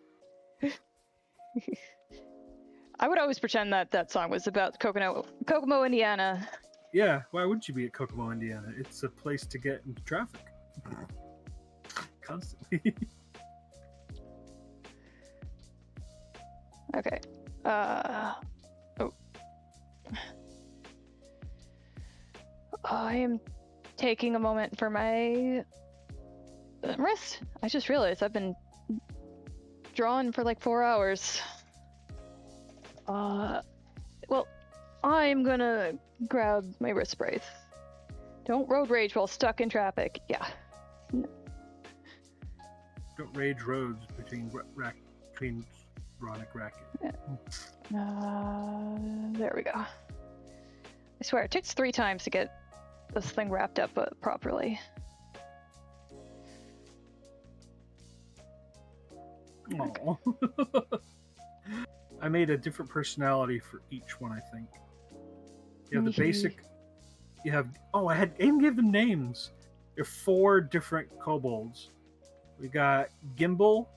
I would always pretend that song was about Kokomo, Indiana. yeah. Why wouldn't you be at Kokomo, Indiana? It's a place to get into traffic constantly. Okay. Oh. I am taking a moment for my wrist. I just realized I've been drawing for like 4 hours. Well, I'm gonna grab my wrist brace. Don't road rage while stuck in traffic. Yeah. Don't rage roads between Ronic Racket. There we go. I swear, it takes 3 times to get this thing wrapped up properly. Aww. I made a different personality for each one, I think. You have the basic. You have. Oh, I even gave them names. There are 4 different kobolds. We got Gimbal,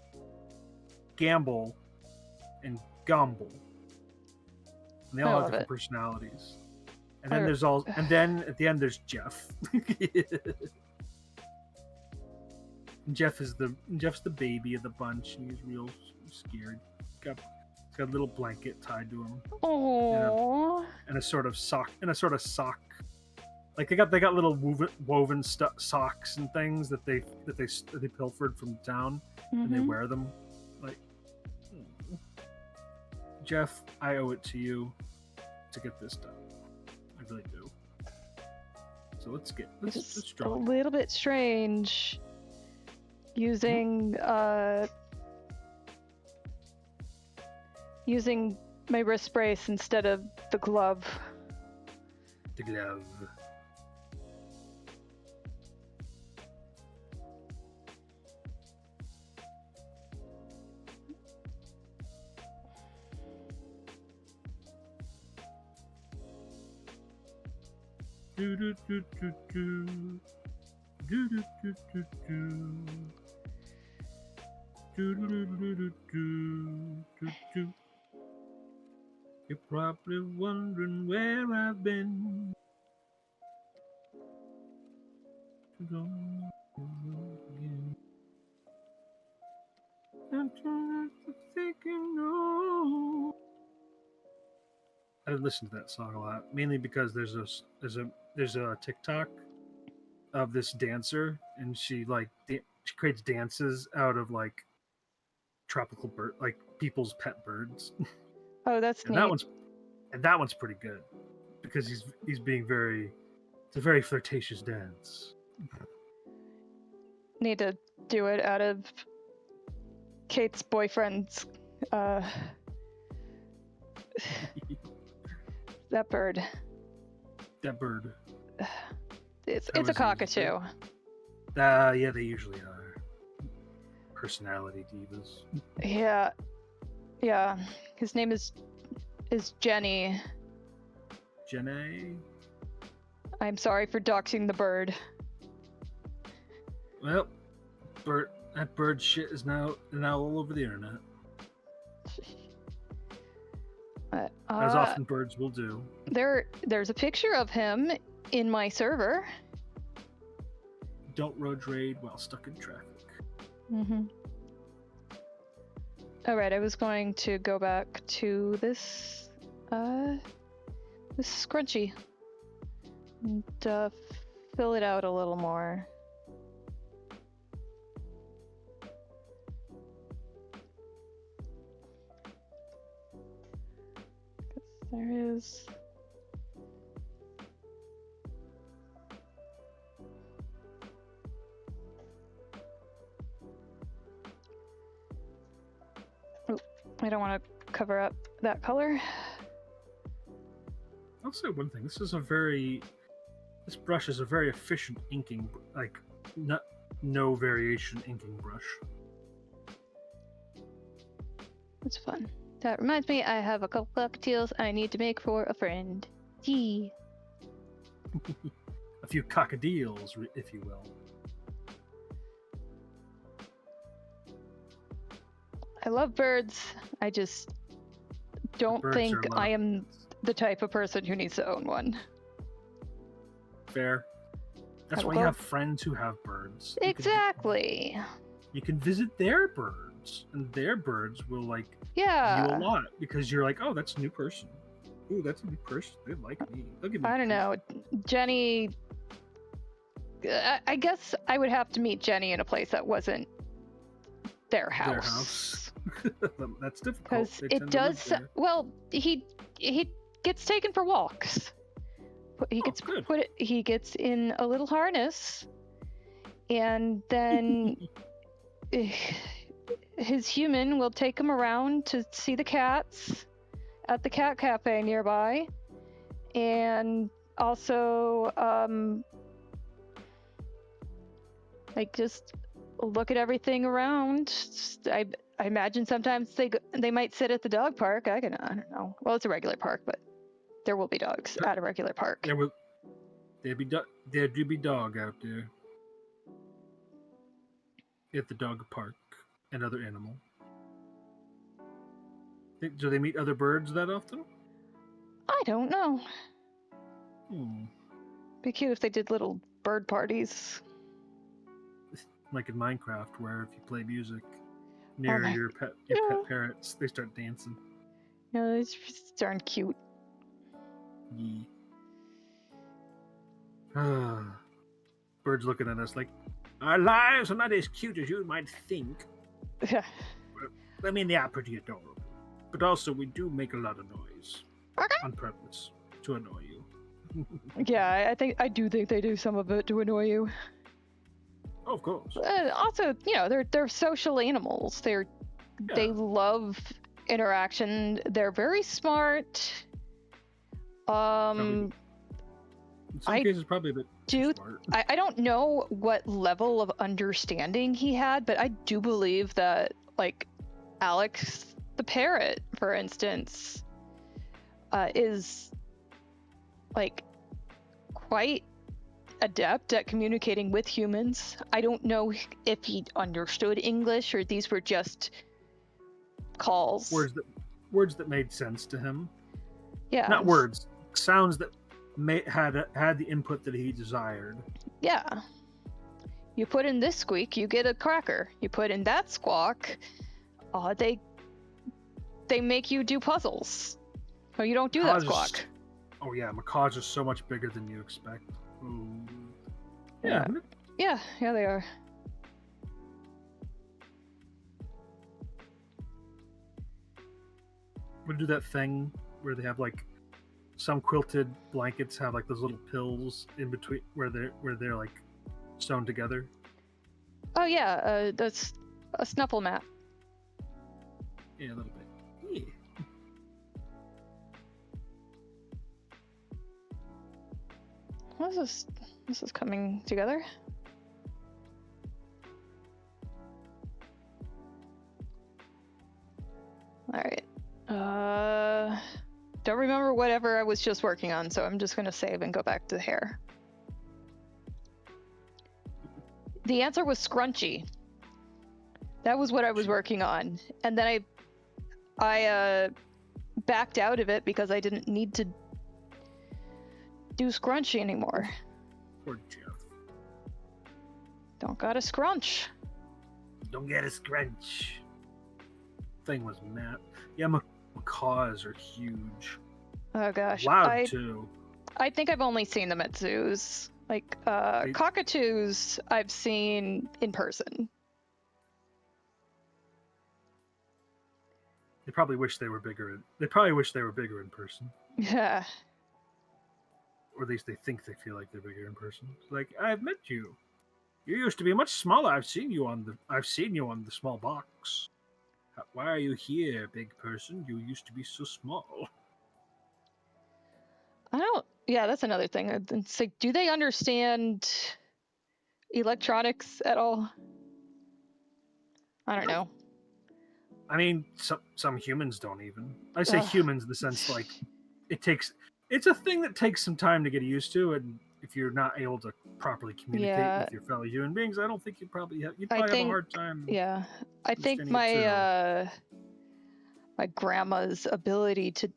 Gamble, and Gomble. And they all have different personalities. And then then at the end there's Jeff. Jeff's the baby of the bunch, and he's real scared. He's got a little blanket tied to him. Aww. And a sort of sock. Like they got little woven socks and things that they pilfered from town, and they wear them. Like, Jeff, I owe it to you to get this done. I really do. So let's draw. A little bit strange using my wrist brace instead of the glove. The glove. Do do do do do. Do do do do do. You're probably wondering where I've been. I listen to that song a lot, mainly because there's a TikTok of this dancer, and she she creates dances out of like tropical bird, like people's pet birds, Oh, that's and neat. that one's pretty good because he's being very, it's a very flirtatious dance. Need to do it out of Kate's boyfriend's. That bird. That bird. It's That a was cockatoo. Yeah, they usually are. Personality divas. Yeah, yeah. His name is Jenny. Jenny. I'm sorry for doxing the bird. Well, that bird shit is now all over the internet. As often birds will do. There's a picture of him in my server. Don't road rage while stuck in traffic. Mm-hmm. All right, I was going to go back to this scrunchie and fill it out a little more. There is. Oh, I don't want to cover up that color. I'll say one thing. This brush is a very efficient inking, like no variation inking brush. It's fun. That reminds me, I have a couple cockatiels I need to make for a friend. Gee. A few cockatiels, if you will. I love birds. I just don't think I am the type of person who needs to own one. Fair. That's why you have friends who have birds. Exactly. You can visit their birds, and their birds will like you a lot because you're like, oh, that's a new person. Ooh, that's a new person. They like me. Look at me. I don't know. Jenny. I guess I would have to meet Jenny in a place that wasn't their house. That's difficult. Because it does. Well, he gets taken for walks. He gets he gets in a little harness, and then his human will take him around to see the cats at the cat cafe nearby, and also like just look at everything around. I imagine sometimes they might sit at the dog park. I don't know. Well, it's a regular park, but there will be dogs at a regular park. There do be dog out there at the dog park and other animal. Do they meet other birds that often? I don't know. Be cute if they did little bird parties. Like in Minecraft, where if you play music near your pet parrots, they start dancing. Yeah, it's just darn cute. Yeah. Birds looking at us like, our lives are not as cute as you might think. I mean, they are pretty adorable. But also, we do make a lot of noise. On purpose. To annoy you. Yeah, I do think they do some of it to annoy you. Oh, of course. Also, they're social animals. They love interaction. They're very smart. In some cases, probably a bit too smart. I don't know what level of understanding he had, but I do believe that, like, Alex the parrot, for instance, is, like, quite adept at communicating with humans. I don't know if he understood English or these were just calls. Words that made sense to him. Yeah. Not words, sounds that had the input that he desired. Yeah. You put in this squeak, you get a cracker. You put in that squawk, they make you do puzzles. Or you don't do that squawk. Oh yeah, macaws are so much bigger than you expect. Ooh. Yeah. Yeah, they are. We do that thing where they have like some quilted blankets have like those little pills in between where they're like sewn together. Oh yeah, that's a snuffle mat. Yeah, a little bit. Yeah. What is this? This is coming together. All right. Don't remember whatever I was just working on, so I'm just gonna save and go back to the hair. The answer was scrunchy. That was what I was working on, and then I backed out of it because I didn't need to do scrunchy anymore. Poor Jeff. Don't got a scrunch. Don't get a scrunch. Thing was mad. Yeah, macaws are huge. Oh gosh. Loud too. I think I've only seen them at zoos. Like cockatoos I've seen in person. They probably wish they were bigger. They probably wish they were bigger in person. Yeah. Or at least they think they feel like they're bigger in person. It's like, I've met you. You used to be much smaller. I've seen you on the small box. Why are you here, big person? You used to be so small. Yeah, that's another thing. It's like, do they understand electronics at all? I don't know. I mean, some humans don't even. I say humans in the sense like it's a thing that takes some time to get used to, and if you're not able to properly communicate with your fellow human beings, I don't think you'd probably have a hard time. Yeah, I think my my grandma's ability to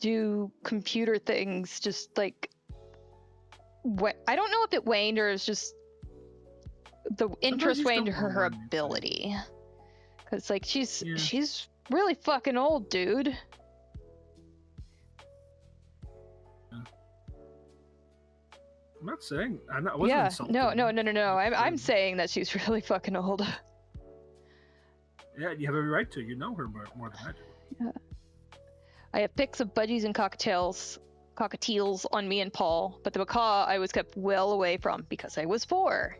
do computer things just like I don't know if it waned or it's just the interest waned to her ability, because like she's really fucking old, dude. I'm not saying I wasn't insulting. No. I'm saying that she's really fucking old. Yeah, you have every right to. You know her more than I do. Yeah. I have pics of budgies and cockatiels on me and Paul, but the macaw I was kept well away from because I was 4.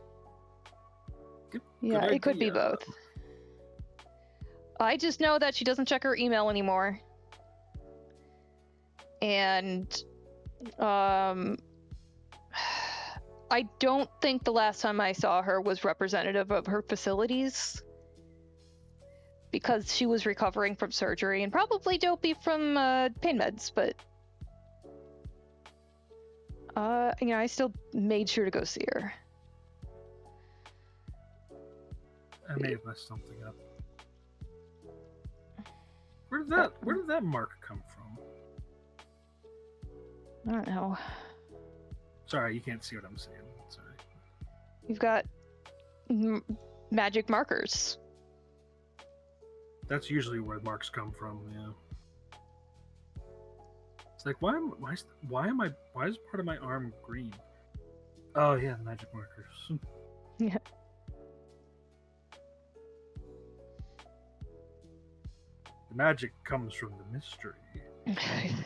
Good it could be both. I just know that she doesn't check her email anymore. And I don't think the last time I saw her was representative of her facilities, because she was recovering from surgery and probably dopey from pain meds, but I still made sure to go see her. I may have messed something up. Where did that mark come from? I don't know. Sorry, you can't see what I'm saying. Sorry. You've got magic markers. That's usually where marks come from. Yeah. It's like why is part of my arm green? Oh yeah, the magic markers. Yeah. The magic comes from the mystery.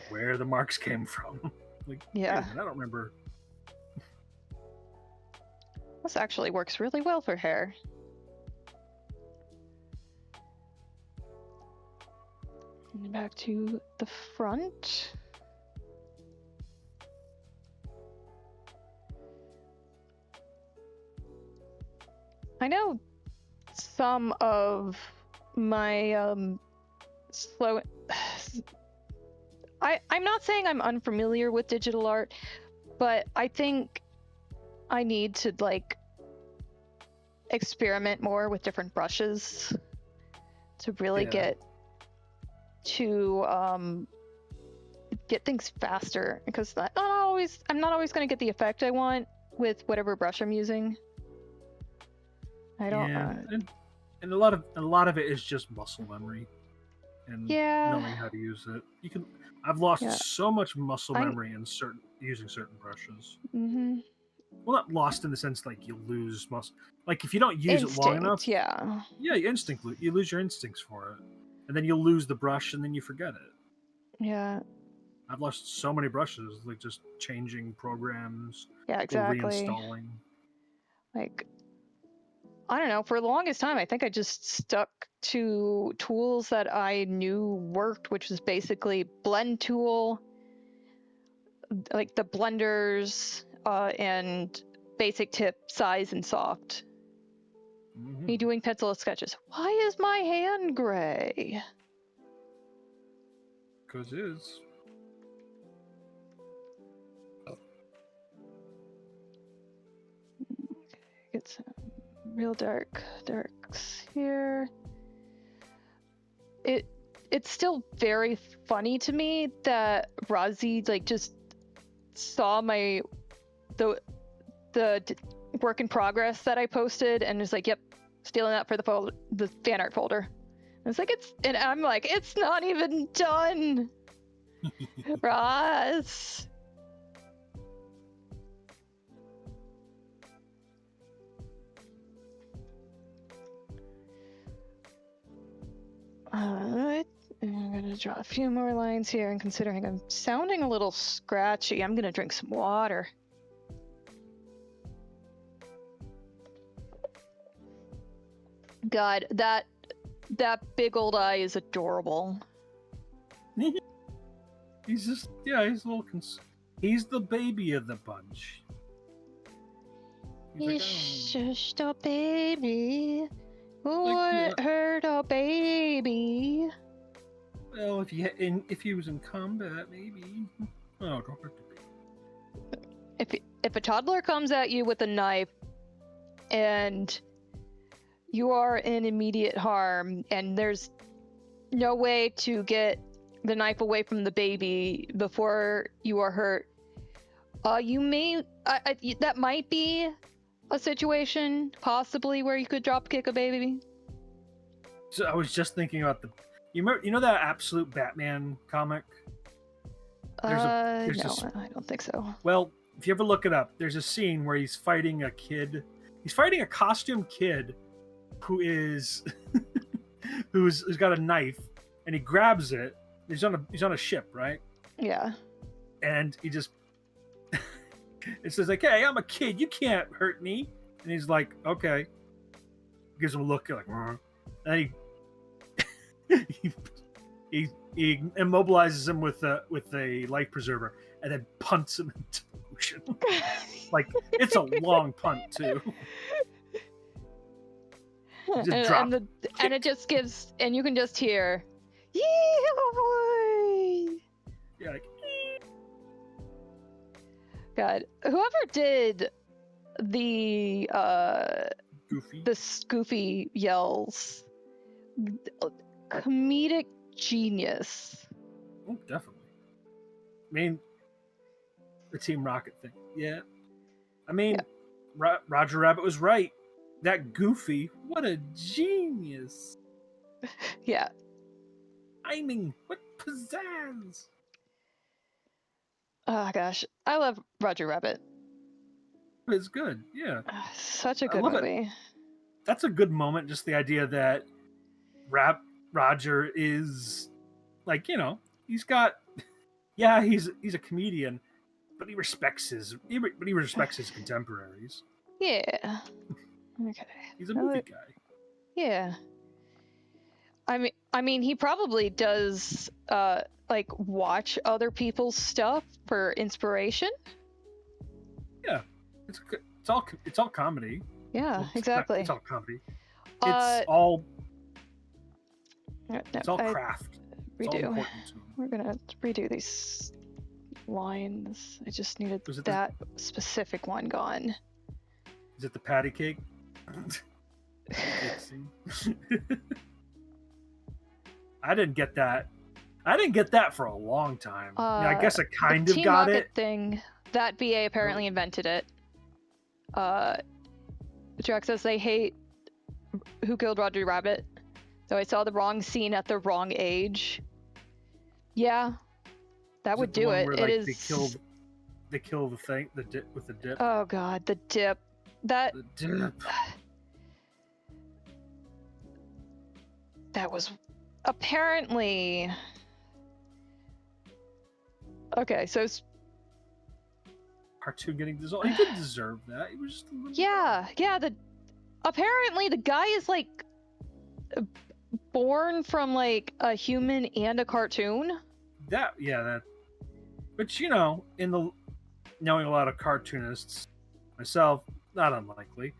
Where the marks came from. Like, yeah. I don't remember. This actually works really well for hair. And back to the front. I know some of my slow. I'm not saying I'm unfamiliar with digital art, but I think I need to like experiment more with different brushes to really get things faster, because I'm not always going to get the effect I want with whatever brush I'm using. I don't. And a lot of it is just muscle memory and Yeah. knowing how to use it. I've lost Yeah. so much muscle memory in using certain brushes. Mm-hmm. Well, not lost in the sense like you lose muscle. Like if you don't use it long enough, Yeah. You lose your instincts for it, and then you'll lose the brush, and then you forget it. Yeah. I've lost so many brushes, like just changing programs. Yeah, or exactly. reinstalling. Like, I don't know, for the longest time, I think I just stuck to tools that I knew worked, which was basically blend tool, like the blenders, and basic tip, size, and soft. Mm-hmm. Me doing pencil sketches. Why is my hand gray? Because it is. Get some real darks here. It's still very funny to me that Razi like just saw the work in progress that I posted and was like, "Yep, stealing that for the fan art folder." And I'm like, "It's not even done, Roz." Alright, I'm gonna draw a few more lines here, and considering I'm sounding a little scratchy, I'm gonna drink some water. God, that big old eye is adorable. He's just, he's a little he's the baby of the bunch. He's just a baby. Wouldn't hurt a baby. Well, if he was in combat, maybe. Oh, don't hurt the baby. If a toddler comes at you with a knife and you are in immediate harm and there's no way to get the knife away from the baby before you are hurt, that might be a situation possibly where you could drop kick a baby. So I was just thinking about you know that Absolute Batman comic? No, I don't think so. Well, if you ever look it up, there's a scene where he's fighting a kid. He's fighting a costumed kid who is who's got a knife, and he grabs it. He's on a ship, right? Yeah. And he just it says like, "Hey, I'm a kid. You can't hurt me." And he's like, "Okay." Gives him a look like, and he immobilizes him with a life preserver, and then punts him into the ocean. Like it's a long punt too. And it just gives, and you can just hear, yeah, like, God, whoever did the Goofy yells, comedic genius. Oh, definitely. I mean, the Team Rocket thing. Yeah. I mean, Roger Rabbit was right. That Goofy, what a genius. Yeah. I mean, what pizzazz. Oh, gosh. I love Roger Rabbit. It's good, yeah. Such a good movie. It. That's a good moment, just the idea that Roger is, like, you know, he's got, he's a comedian, but he respects his contemporaries. Yeah. Okay. He's a movie guy. Yeah. I mean, he probably does like watch other people's stuff for inspiration. Yeah, it's all comedy. Yeah, well, exactly. It's all comedy. It's all craft. Redo. We're gonna redo these lines. I just needed that specific one gone. Is it the patty cake? Patty cake scene. I didn't get that. I didn't get that for a long time. I guess I The kind of Team got Rocket it. thing, that VA apparently invented it. Drax says they hate Who Killed Roger Rabbit. So I saw the wrong scene at the wrong age. Yeah, that would do it. Where, It like, is. they kill the thing, the dip with the dip. Oh god, the dip. That. The dip. That was apparently. Okay, so Cartoon getting dissolved. He didn't deserve that. He was just a little yeah. Apparently the guy is like born from like a human and a cartoon. that. But in the knowing a lot of cartoonists myself, not unlikely.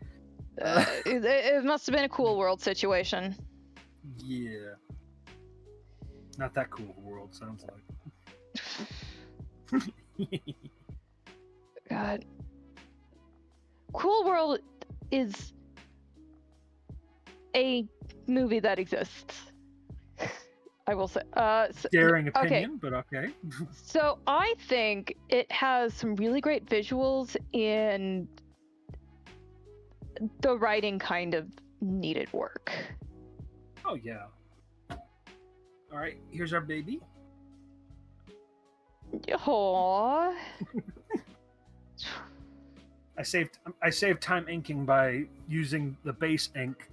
It must have been a cool world situation. Yeah. Not that cool world, sounds like. God. Cool World is a movie that exists. I will say. Daring opinion, okay. but okay. So I think it has some really great visuals and the writing kind of needed work. Oh yeah. All right, here's our baby. Aww. I saved time inking by using the base ink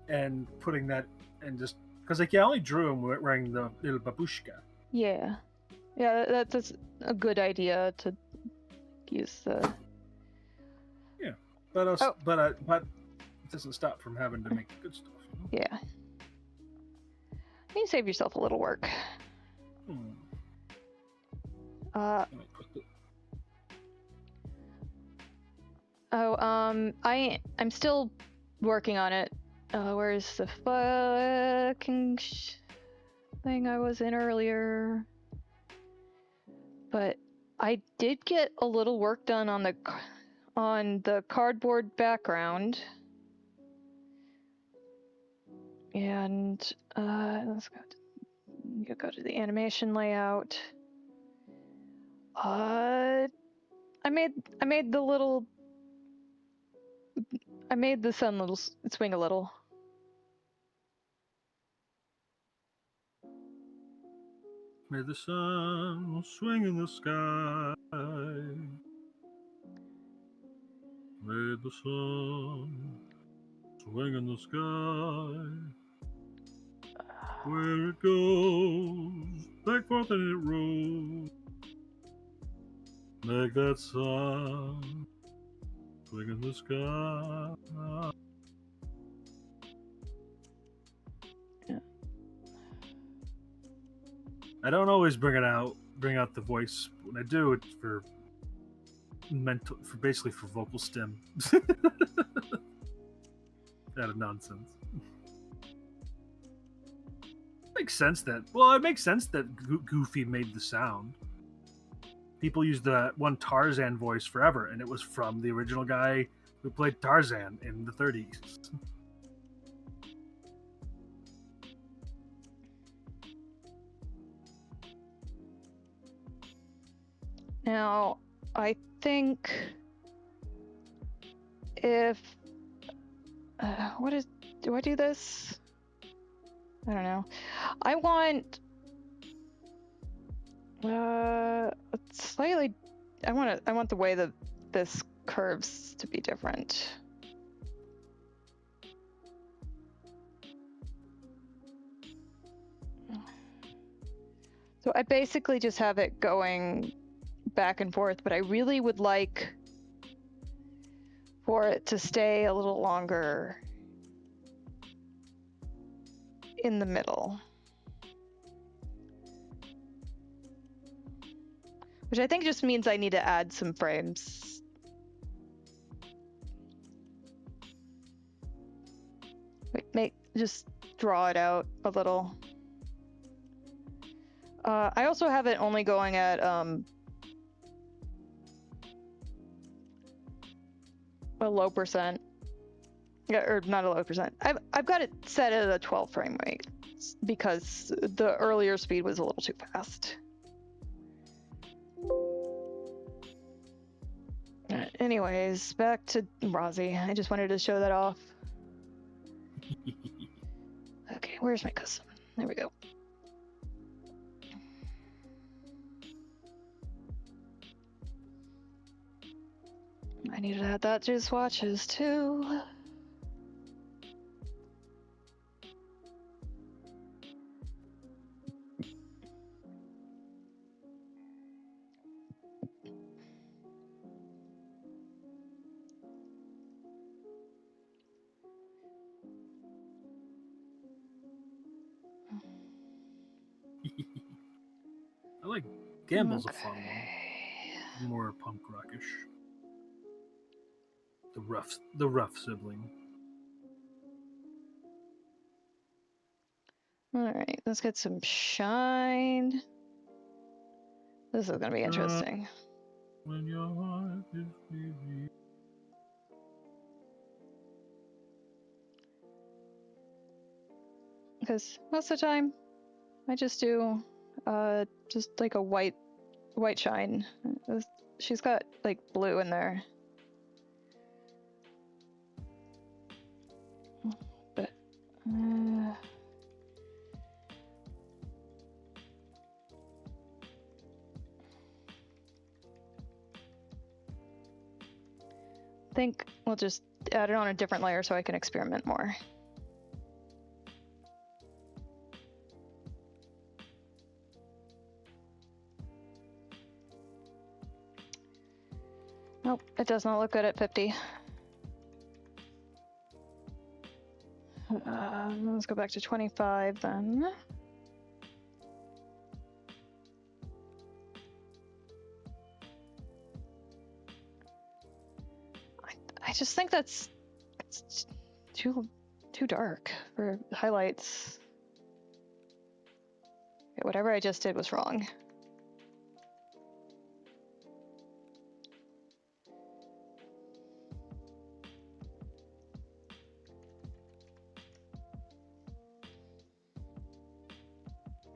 and putting that and just because I only drew him wearing the little babushka. Yeah, that's a good idea to use the. Yeah, but it doesn't stop from having to make the good stuff. Yeah. You save yourself a little work. I'm still working on it. Where's the fucking thing I was in earlier? But I did get a little work done on the cardboard background. And let's go to the animation layout. I made the sun little swing a little. May the sun swing in the sky. May the sun swing in the sky. Where it goes, back forth and it rolls. Make that sun swing in the sky. Yeah. I don't always bring out the voice. When I do, it's for basically for vocal stim. Out of nonsense. It makes sense that Goofy made the sound. People used the one Tarzan voice forever, and it was from the original guy who played Tarzan in the 30s. Now, I think if do I do this? I don't know. I want slightly. I want the way that this curves to be different. So I basically just have it going back and forth, but I really would like for it to stay a little longer in the middle. Which I think just means I need to add some frames. Wait, just draw it out a little. I also have it only going at a low percent. Yeah, or not a low percent. I've got it set at a 12 frame rate because the earlier speed was a little too fast. Anyways, back to Rozzy. I just wanted to show that off. Okay, where's my custom? There we go. I need to add that to swatches too. I like Gamble's a fun one. More punk rockish. The rough sibling. All right, let's get some shine. This is gonna be interesting. When your heart is busy. Because most of the time, I just do just like a white shine. She's got like blue in there. But I think we'll just add it on a different layer so I can experiment more. Nope, it does not look good at 50. Let's go back to 25 then. I just think it's too dark for highlights. Okay, whatever I just did was wrong.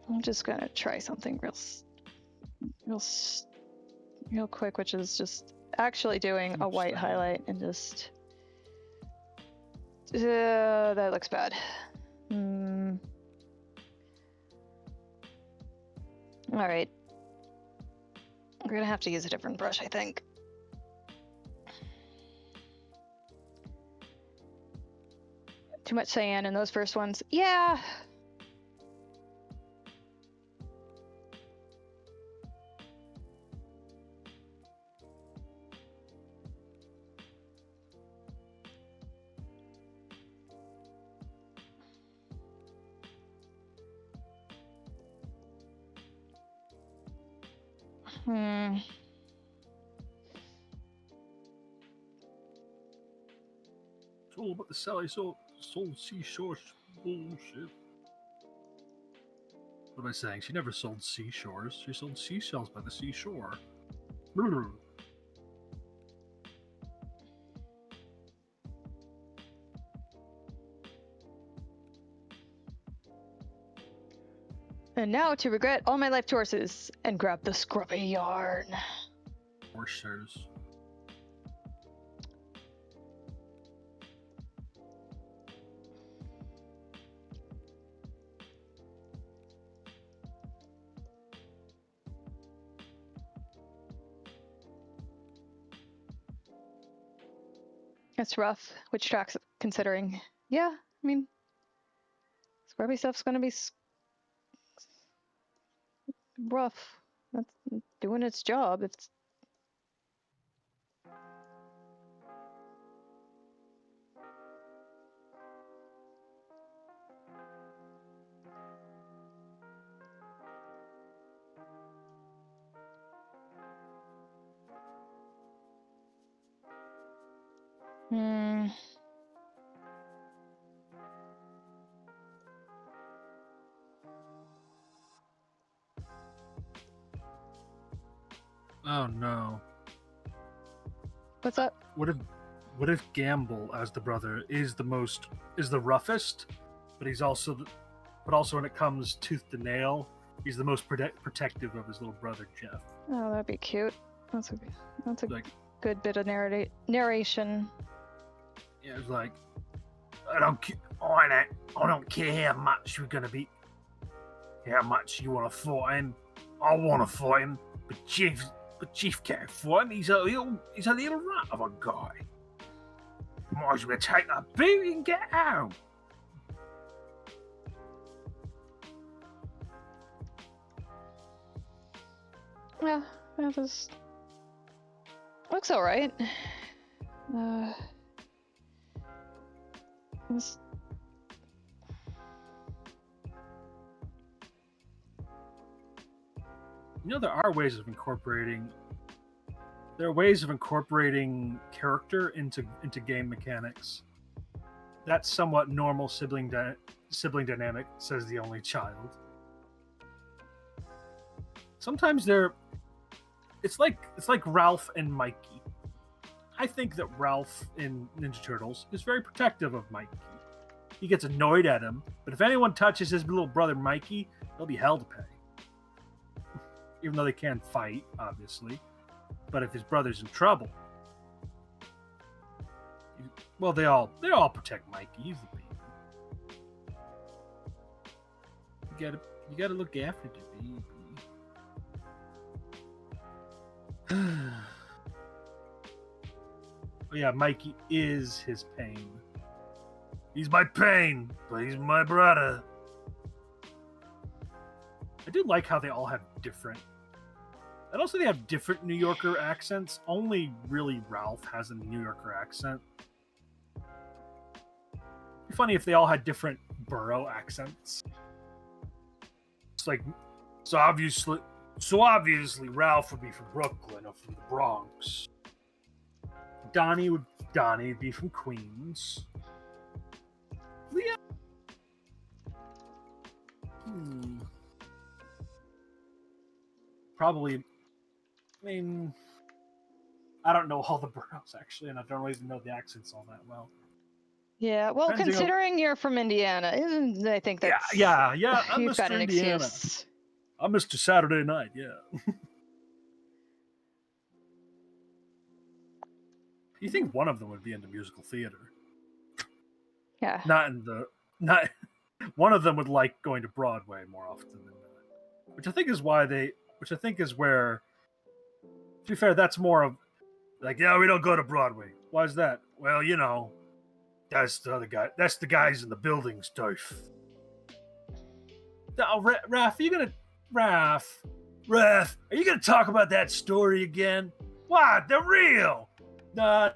I'm just gonna try something real quick, which is just actually doing a white highlight and just that looks bad. All right, we're gonna have to use a different brush, I think. Too much cyan in those first ones. Yeah. It's all about the Sally Soul seashore bullshit. What am I saying? She never sold seashores. She sold seashells by the seashore. And now to regret all my life choices and grab the scrubby yarn. Horseshoes. It's rough, which tracks considering. Yeah, I mean, scrubby stuff's gonna be rough. That's doing its job. It's Oh no. What's up? What did what if Gamble as the brother is the roughest, but he's also but also when it comes tooth to nail, he's the most protective of his little brother Jeff. Oh, that'd be cute. That's a Like, good bit of narration. yeah, it's like I don't care how much you're gonna be, how much you want to fight him. I want to fight him, but Chief can't fight him. He's a little rat of a guy. Might as well take a boot and get out. Yeah, that looks all right. There are ways of incorporating. There are ways of incorporating character into game mechanics. That's somewhat normal sibling dynamic, says the only child. Sometimes it's like Ralph and Mikey. I think that Ralph in Ninja Turtles is very protective of Mikey. He gets annoyed at him, but if anyone touches his little brother Mikey, he'll be hell to pay. Even though they can't fight, obviously. But if his brother's in trouble, well, they all protect Mikey. He's the baby. You gotta look after the baby. Oh yeah, Mikey is his pain. He's my pain, but he's my brother. I do like how they all have different. And also they have different New Yorker accents. Only really Ralph has a New Yorker accent. It'd be funny if they all had different borough accents. It's like, so obviously Ralph would be from Brooklyn or from the Bronx. Donnie would be from Queens. Leo. Probably. I mean, I don't know all the boroughs actually, and I don't even know the accents all that well. Yeah, well, considering you're from Indiana, I think that's yeah. I'm you've Mr. got an Indiana. excuse. I'm Mr. Saturday Night. Yeah. You think one of them would be into musical theater? Yeah. Not one of them would like going to Broadway more often than not, which I think is where. To be fair, that's more of like, yeah, we don't go to Broadway. Why is that? Well, that's the other guy. That's the guys in the building stuff. Oh, Raph, are you gonna talk about that story again? What? The real? Nah.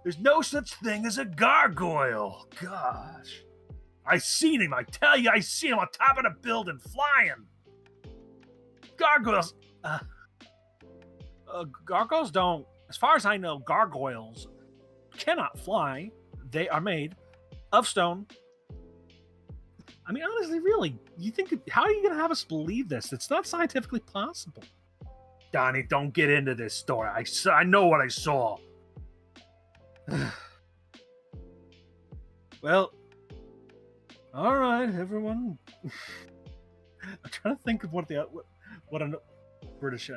There's no such thing as a gargoyle. Gosh. I seen him. I tell you, I seen him on top of the building flying. Gargoyles. Gargoyles don't. As far as I know, gargoyles cannot fly. They are made of stone. I mean, honestly, really, how are you going to have us believe this? It's not scientifically possible. Donnie, don't get into this story. I know what I saw. Well, all right, everyone. I'm trying to think of what a British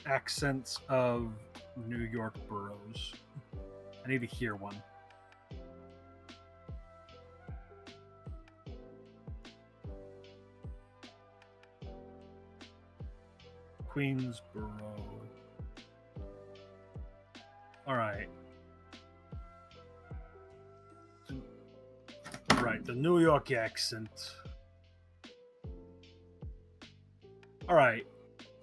accents of New York boroughs. I need to hear one. Queensboro. All right. Right, the New York accent. All right.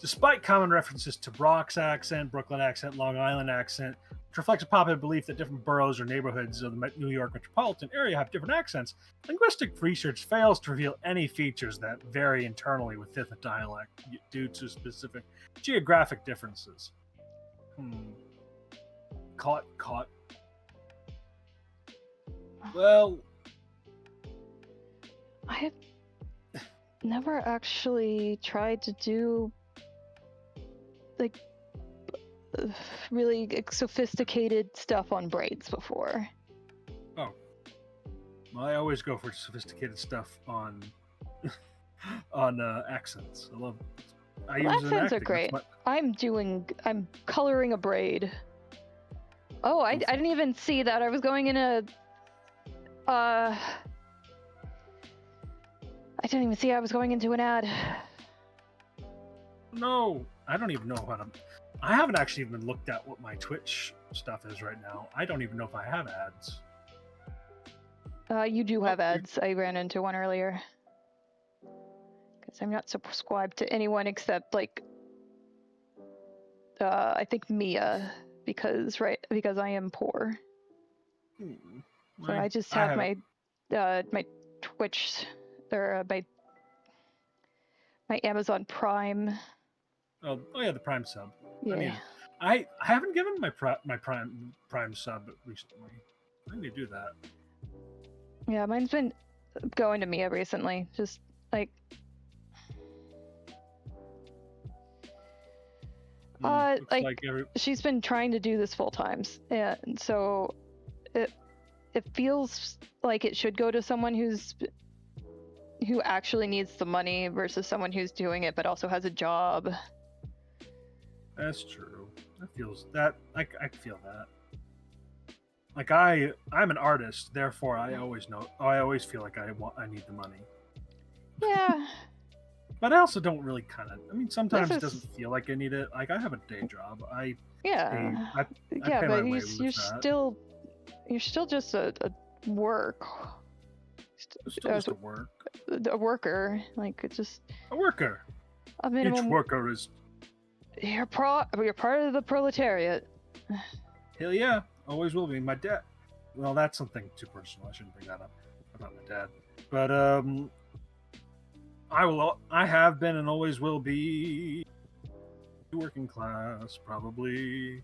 Despite common references to Bronx accent, Brooklyn accent, Long Island accent, which reflects a popular belief that different boroughs or neighborhoods of the New York metropolitan area have different accents, linguistic research fails to reveal any features that vary internally within the dialect due to specific geographic differences. Caught. Well, I have never actually tried to do really sophisticated stuff on braids before. Oh, well, I always go for sophisticated stuff on on accents. I Well, use it in accents are acting. That's great. my. I'm coloring a braid. Oh, I didn't even see that. I was going in a. I didn't even see I was going into an ad. No, I don't even know how to. I haven't actually even looked at what my Twitch stuff is right now. I don't even know if I have ads. You do have ads. I ran into one earlier. Because I'm not subscribed to anyone except, like, I think Mia, because I am poor. So I just have my Twitch, or my Amazon Prime. Oh yeah, the Prime sub. Yeah. I haven't given my Prime sub recently. I need to do that. Yeah, mine's been going to Mia recently. Just like she's been trying to do this full time, and so it feels like it should go to someone who actually needs the money versus someone who's doing it but also has a job. That's true. That feels that I feel that. Like I'm an artist, therefore I always feel like I need the money. Yeah. But I also don't really sometimes it doesn't feel like I need it. Like I have a day job. I pay my way with that. You're still just a work. Still just a work. A worker, like it's just a worker. A minimum. Each worker is. You're part of the proletariat. Hell yeah, always will be. My dad. Well, that's something too personal. I shouldn't bring that up about my dad. But I have been and always will be working class, probably.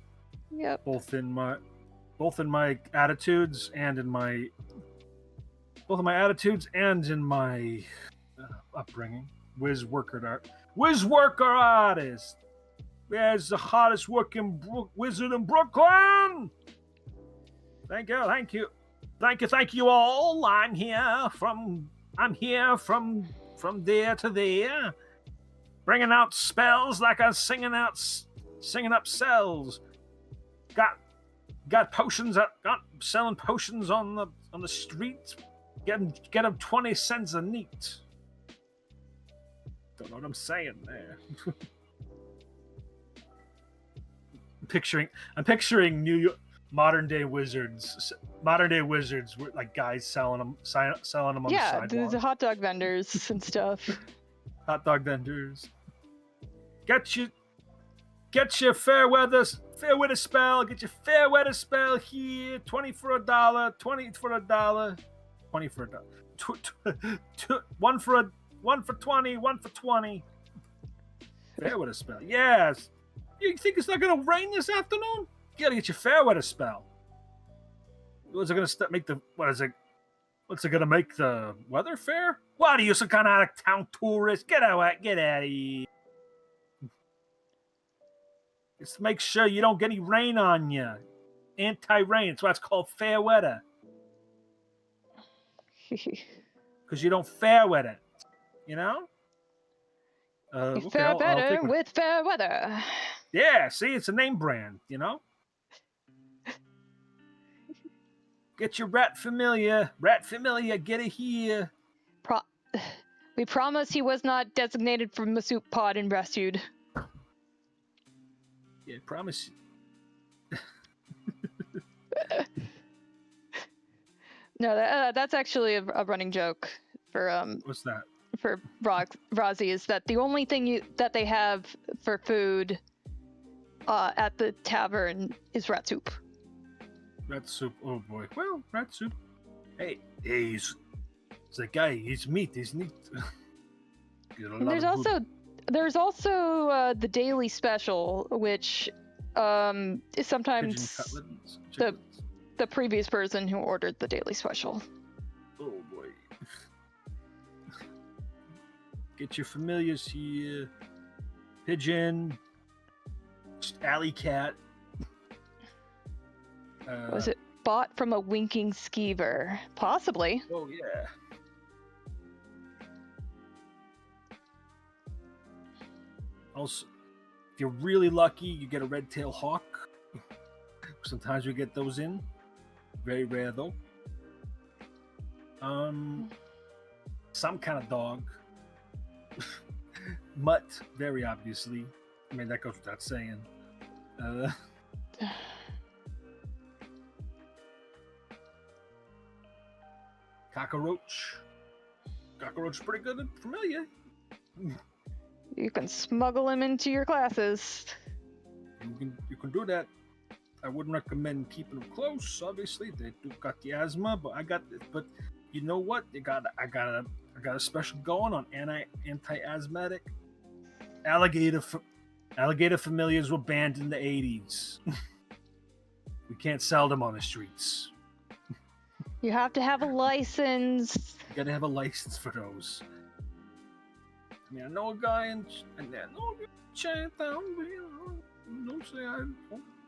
Yep. Both in my attitudes and in my upbringing. Whiz worker artist. There's the hottest working wizard in Brooklyn. Thank you all. I'm here from there to there, bringing out spells like I'm singing up cells. Got potions. Got selling potions on the streets. Get them 20 cents a neat. Don't know what I'm saying there. I'm picturing New York modern day wizards like guys selling them on the sidewalk. Yeah, there's hot dog vendors and stuff. Hot dog vendors. Get your fair weather spell. Get your fair weather spell here. 20 for $1. 20 for $1. 20 for $1. One for 20. 1 for 20. Fair weather spell. Yes. You think it's not going to rain this afternoon? You got to get your fair weather spell. What's it going to make the? What is it? What's it going to make the weather fair? What are you, some kind of out of town tourist? Get out of here. Just make sure you don't get any rain on you. Anti-rain. That's why it's called fair weather. Because you don't fair weather it. You know? Fair better with fair weather. Yeah, see, it's a name brand, you know? Get your rat familiar, get it here. We promise he was not designated from the soup pod and rescued. Yeah, promise. No, that's actually a running joke for What's that? For Rozzy is that the only thing that they have for food at the tavern is rat soup. Rat soup. Oh boy. Well, rat soup. Hey, it's a guy. He's meat. And there's also the daily special, which is sometimes the previous person who ordered the daily special. Oh boy. Get your familiars here. Pigeon. Just alley cat. Was it bought from a winking skeever? Possibly. Oh yeah. Also, if you're really lucky, you get a red-tailed hawk. Sometimes we get those in. Very rare though. Some kind of dog. Mutt, very obviously. I mean, that goes without saying. Cockroach. Cockroach is pretty good and familiar. You can smuggle him into your classes. You can do that. I wouldn't recommend keeping them close. Obviously, they do got the asthma, but But you know what? I got a special going on anti-asthmatic. Alligator familiars were banned in the 80s. We can't sell them on the streets. You have to have a license. You gotta have a license for those. I mean, I know a guy in Chinatown, but don't say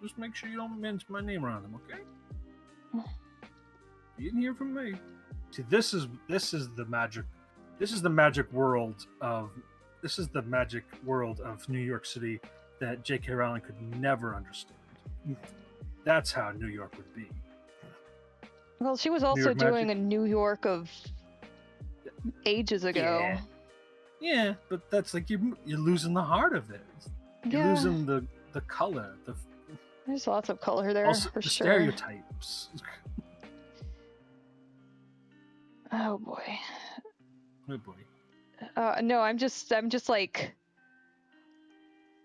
just make sure you don't mention my name around them, okay? You didn't hear from me. See, this is the magic. This is the magic world of New York City that J.K. Rowling could never understand. That's how New York would be. Well, she was also doing a New York of ages ago. Yeah, but that's like you're losing the heart of it. You're losing the color. There's lots of color there also for the sure. Stereotypes. Oh boy. Oh boy. No, I'm just like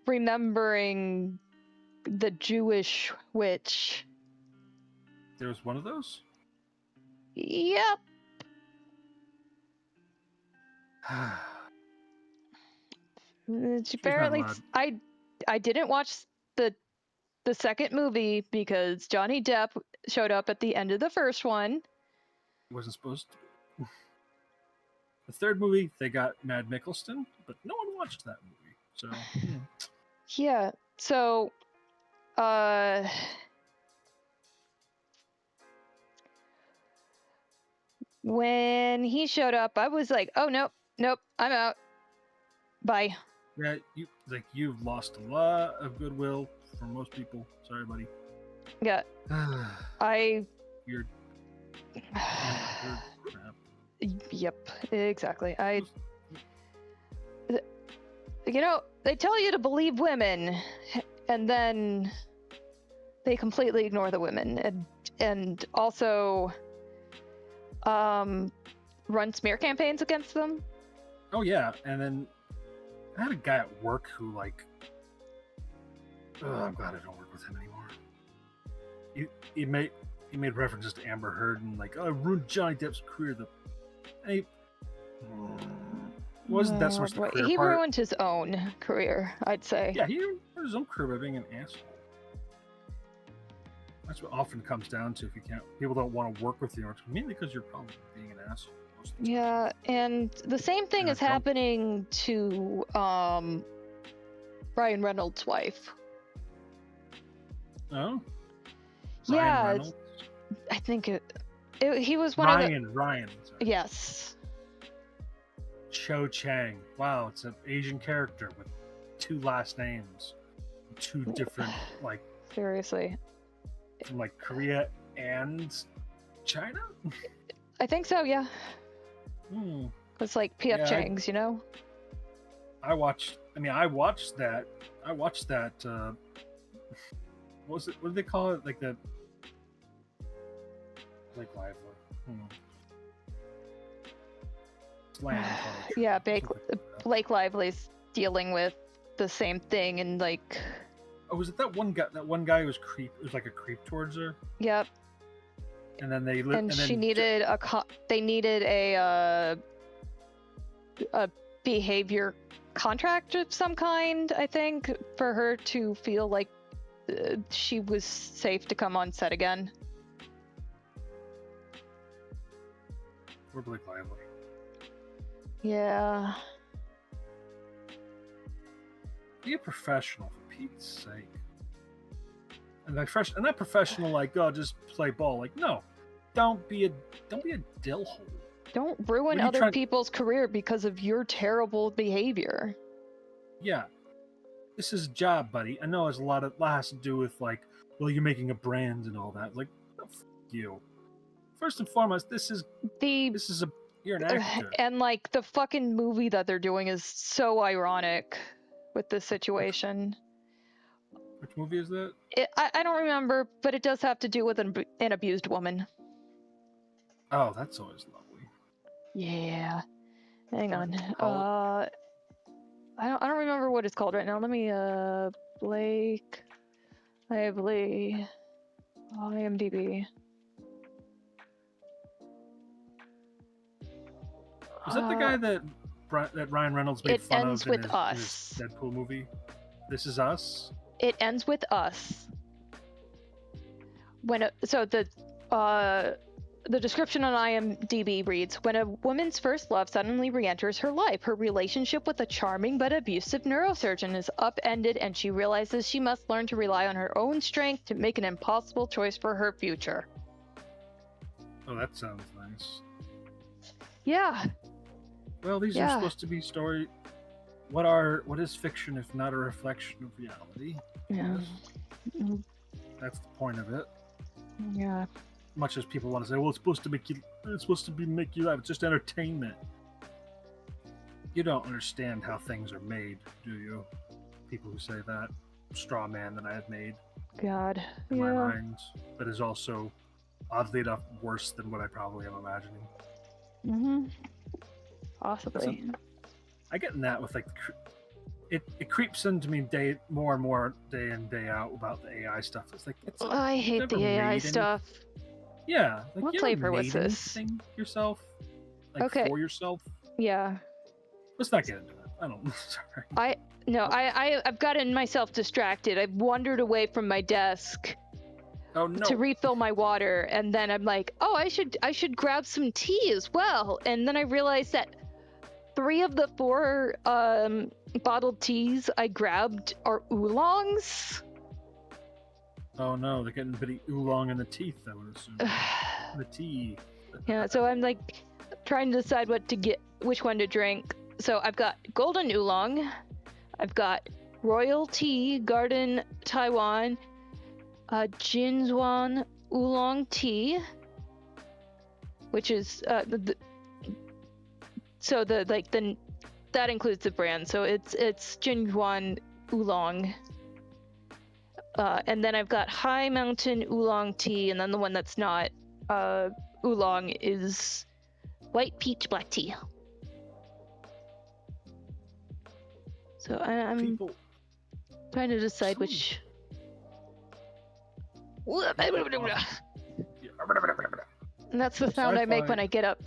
remembering the Jewish witch. There was one of those? Yep. Apparently, I didn't watch the second movie because Johnny Depp showed up at the end of the first one. He wasn't supposed to. The third movie, they got Mad Mickelson, but no one watched that movie. So yeah. So when he showed up, I was like, oh nope, I'm out. Bye. Yeah, you've lost a lot of goodwill from most people. Sorry, buddy. Yeah. You're crap. Yep, exactly. They tell you to believe women, and then they completely ignore the women, and also run smear campaigns against them. Oh yeah, and then I had a guy at work who I'm glad I don't work with him anymore. He made references to Amber Heard and ruined Johnny Depp's career. Wasn't that sort of career he part? ruined his own career, I'd say. Yeah, he ruined his own career by being an asshole. That's what often comes down to. If people don't want to work with you, mainly because you're probably being an asshole. Yeah, and the same thing is happening to Ryan Reynolds' wife. Oh? Yeah, Reynolds? I think he was one Ryan, of the... Ryan. Sorry. Yes. Cho Chang. Wow, it's an Asian character with 2 last names. 2 different, Seriously. From Korea and China? I think so, yeah. It's like P.F. Chang's, I watched that. What did they call it? The Blake Lively. Yeah, Blake Lively's dealing with the same thing and Oh, was it that one guy? That one guy who was creep. It was like a creep towards her. Yep. And then they she needed they needed a behavior contract of some kind, I think, for her to feel like she was safe to come on set again. Or Blake Lively. Yeah. Be a professional for Pete's sake. And not professional, like, oh, just play ball. Like, no, don't be a dill hole. Don't ruin other people's career because of your terrible behavior. Yeah, this is a job, buddy. I know it's a lot has to do with, like, well, you're making a brand and all that. Like, no, f you. First and foremost, you're an actor. And like the fucking movie that they're doing is so ironic with this situation. Which movie is that? I don't remember, but it does have to do with an abused woman. Oh, that's always lovely. Yeah. Hang on. I don't remember what it's called right now. Let me Blake Lively IMDb. Is that the guy that Ryan Reynolds made fun of in his Deadpool movie? This Is Us? It ends with us. The description on IMDb reads, when a woman's first love suddenly re-enters her life, her relationship with a charming but abusive neurosurgeon is upended and she realizes she must learn to rely on her own strength to make an impossible choice for her future. Oh, that sounds nice. Yeah. Well, these are supposed to be story. What is fiction if not a reflection of reality? Yeah. That's the point of it. Yeah. Much as people want to say, well, it's supposed to make you laugh. It's just entertainment. You don't understand how things are made, do you? People who say that. Straw man that I have made. God. In my mind. That is also, oddly enough, worse than what I probably am imagining. Mm-hmm. Possibly. I get in that with, like, it creeps into me more and more day in, day out about the AI stuff. It's like, I hate the AI stuff. Yeah. Like, what flavor was this? Yourself? Like, for yourself? Yeah. Let's not get into it. I don't. Sorry. I've gotten myself distracted. I've wandered away from my desk. Oh, no. To refill my water, and then I'm like, oh, I should grab some tea as well. And then I realized that 3 of the 4 bottled teas I grabbed are oolongs. Oh no, they're getting a bit of oolong in the teeth, I would assume. The tea. Yeah, so I'm like trying to decide which one to drink. So I've got golden oolong, I've got royal tea, garden Taiwan, Jinzhuan oolong tea, which is that includes the brand. So it's Jinzhuan oolong. And then I've got High Mountain Oolong Tea, and then the one that's not oolong is White Peach Black Tea. So I'm trying to decide which. And that's the sound I make when I get up.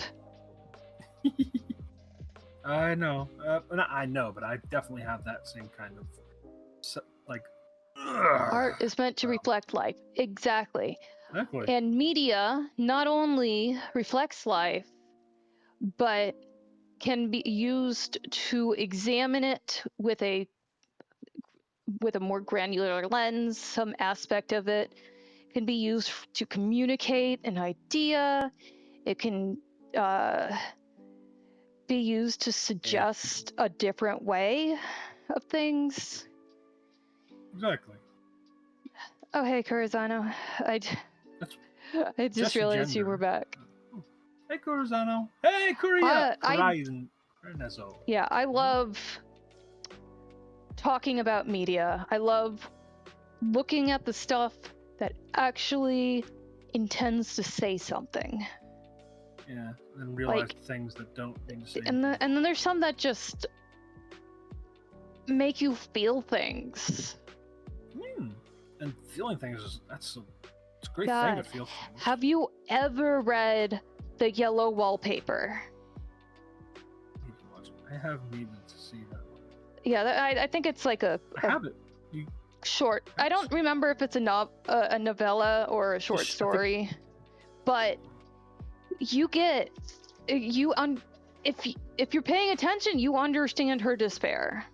I know. Not I know, but I definitely have that same kind of, like... Art is meant to reflect life. Exactly. And media not only reflects life, but can be used to examine it with a more granular lens. Some aspect of it can be used to communicate an idea. It can be used to suggest a different way of things. Exactly. Oh, hey, Curazano. I just realized you were back. Hey, Curazano. Hey, Korea. Yeah, I love talking about media. I love looking at the stuff that actually intends to say something. Yeah, and realize things that don't mean to say. And then there's some that just make you feel things. And feeling things it's a great thing to feel things. Have you ever read The Yellow Wallpaper? I have needed to see that one. Yeah, I think it's like I have it. Short. I don't remember if it's a novella or a short story, but if you're paying attention, you understand her despair.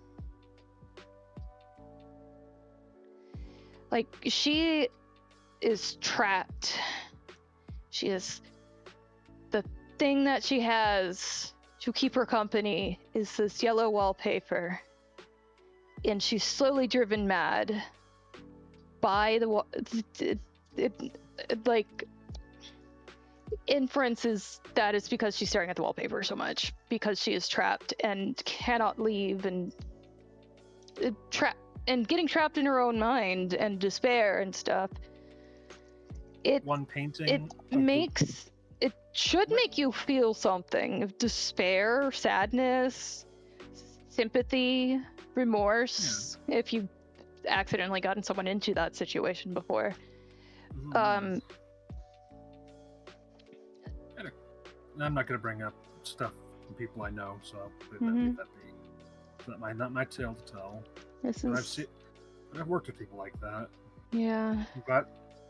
Like, she is trapped. She is the thing that she has to keep her company is this yellow wallpaper, and she's slowly driven mad by the like inference is that it's because she's staring at the wallpaper so much because she is trapped and cannot leave and getting trapped in her own mind and despair and stuff. One painting. It should make you feel something: despair, sadness, sympathy, remorse. Yeah. If you accidentally gotten someone into that situation before. I'm not going to bring up stuff from people I know, so leave that be. It's not my tale to tell. I've worked with people like that. Yeah.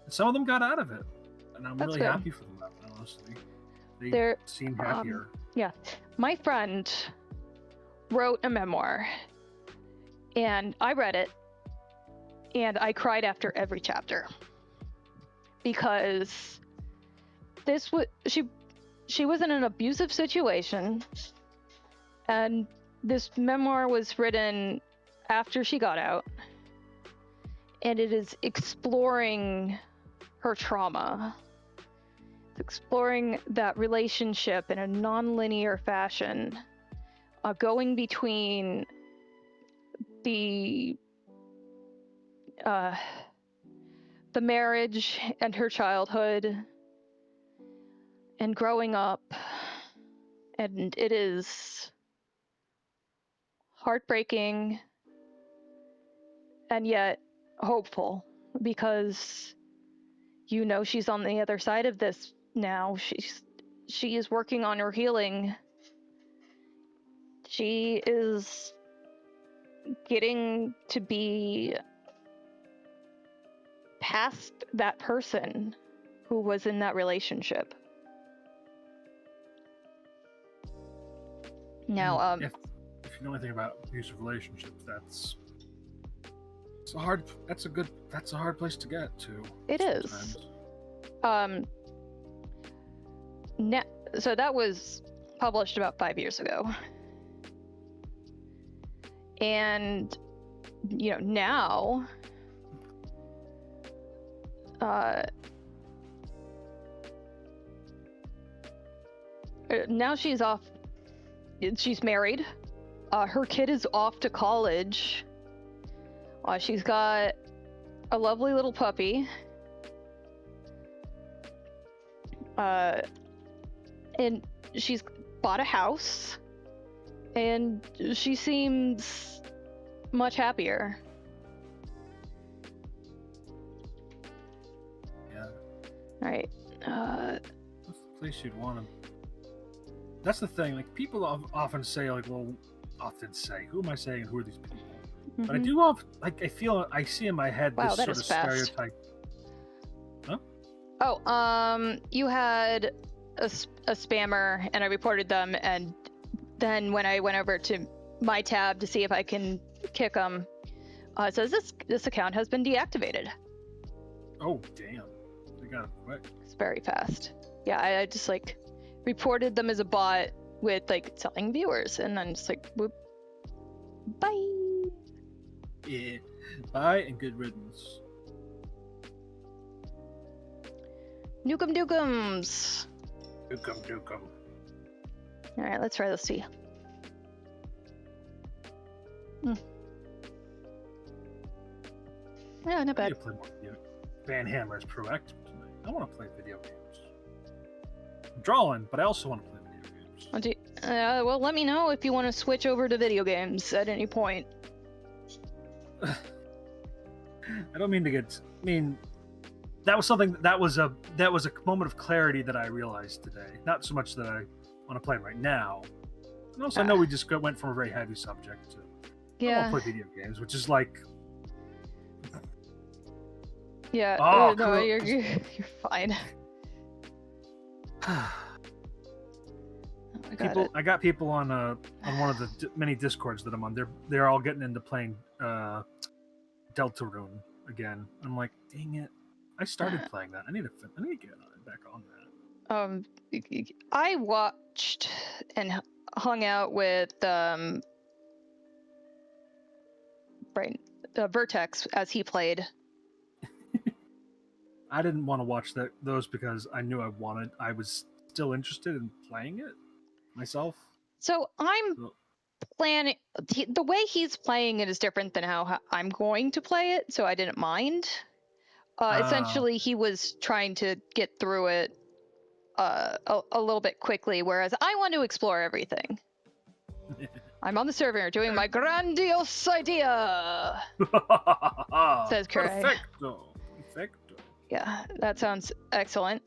Some of them got out of it, and I'm really happy for them. Honestly, they seem happier. Yeah, my friend wrote a memoir, and I read it, and I cried after every chapter because she was in an abusive situation, and this memoir was written after she got out, and it is exploring her trauma. It's exploring that relationship in a non-linear fashion, going between the marriage and her childhood and growing up, and it is heartbreaking and yet hopeful because she's on the other side of this now. She is working on her healing. She is getting to be past that person who was in that relationship. Now, if you know anything about abusive relationships, that's a hard place to get to. It sometimes. Is. So that was published about 5 years ago. And, now, now she's off. She's married. Her kid is off to college. She's got a lovely little puppy. And she's bought a house. And she seems much happier. Yeah. All right. That's the place you'd want to. That's the thing. Like, people often say, like, who am I saying? Who are these people? Mm-hmm. But I do I see in my head this sort of stereotype. Huh? Oh, you had a spammer, and I reported them, and then when I went over to my tab to see if I can kick them, it says this account has been deactivated. Oh, damn. They got it quick. It's very fast. Yeah, I just, reported them as a bot with, selling viewers, and then just, whoop. Bye! Yeah. Bye, and good riddance. Nukem Dukums! Nukem. Alright, let's try this tea. Yeah, not bad. Van Hammer is proactive tonight. I want to play video games. I'm drawing, but I also want to play video games. Well, let me know if you want to switch over to video games at any point. I don't mean to get. That was something. That was a moment of clarity that I realized today. Not so much that I want to play right now. And also, I know we just went from a very heavy subject to. I want to play video games, which is like. Yeah. Oh, no, cool. you're fine. I got people on one of the many Discords that I'm on. They're all getting into playing Deltarune. again. I'm like, dang it! I started playing that. I need to get back on that. I watched and hung out with Vertex as he played. I didn't want to watch those because I knew I was still interested in playing it myself. So I'm planning. The way he's playing it is different than how I'm going to play it, so I didn't mind. Essentially, he was trying to get through it a little bit quickly, whereas I want to explore everything. I'm on the server doing my grandiose idea. Says Kurai. Perfecto. Yeah, that sounds excellent.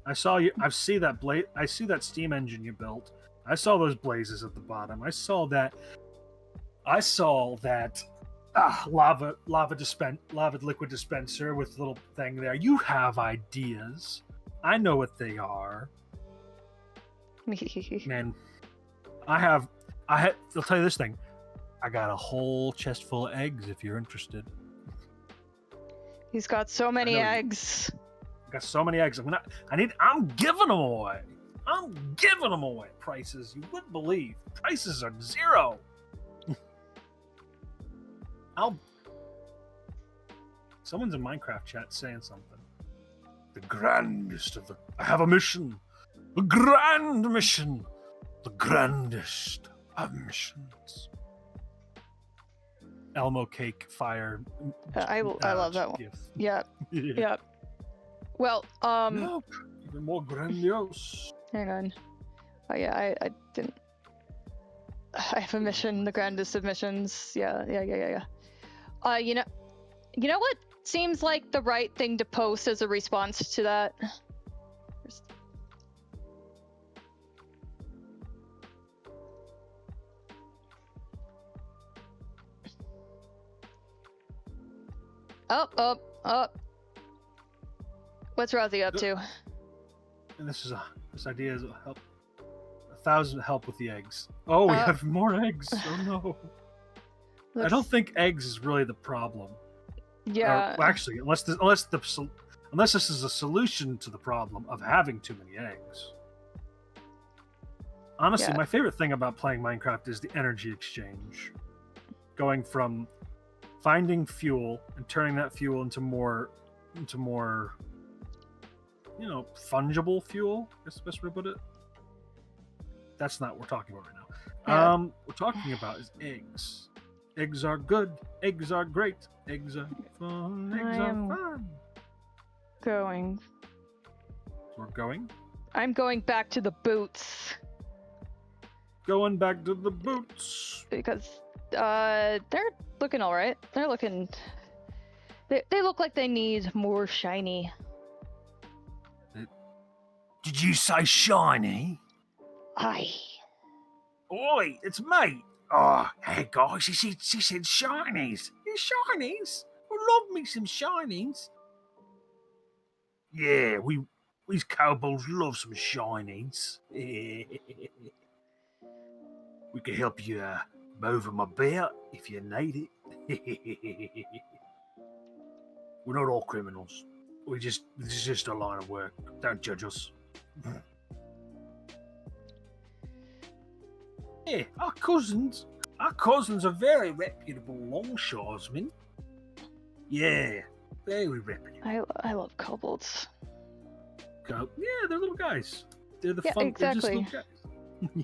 I saw you. I see that steam engine you built. I saw those blazes at the bottom. I saw that lava liquid dispenser with a little thing there. You have ideas. I know what they are. Man, I'll tell you this thing. I got a whole chest full of eggs if you're interested. He's got so many eggs. I got so many eggs. I'm giving them away. I'm giving them away. Prices you wouldn't believe. Prices are zero. Someone's in Minecraft chat saying something. The grandest of the. I have a mission. A grand mission. The grandest of missions. Elmo cake fire. I love that one. GIF. Yep. Yep. Well, No, even more grandiose. Hang on. Oh yeah, I didn't. I have a mission, the grandest of missions. Yeah. You know what seems like the right thing to post as a response to that? Oh. What's Rosie up to? And this idea is help. 1,000 help with the eggs. Oh, we have more eggs. Oh no. I don't think eggs is really the problem. Yeah. Well, actually, unless this is a solution to the problem of having too many eggs. Honestly, my favorite thing about playing Minecraft is the energy exchange. Going from finding fuel and turning that fuel into more fungible fuel. That's the best way to put it. That's not what we're talking about right now. Yeah. What we're talking about is eggs. Eggs are good. Eggs are great. Eggs are fun. Eggs are fun. We're going? I'm going back to the boots. Going back to the boots. Because they're looking alright. They're looking... They look like they need more shiny. Did you say shiny? Aye. Oi, it's me. Oh, hey guys, she said shinies. Shinies? I love me some shinies. Yeah, we cowboys love some shinies. We can help you move them a bit if you need it. We're not all criminals. This is just a line of work. Don't judge us. Yeah, our cousins are very reputable longshoresmen. Yeah, very reputable. I love kobolds. Yeah, they're little guys. They're the fun. Exactly. They're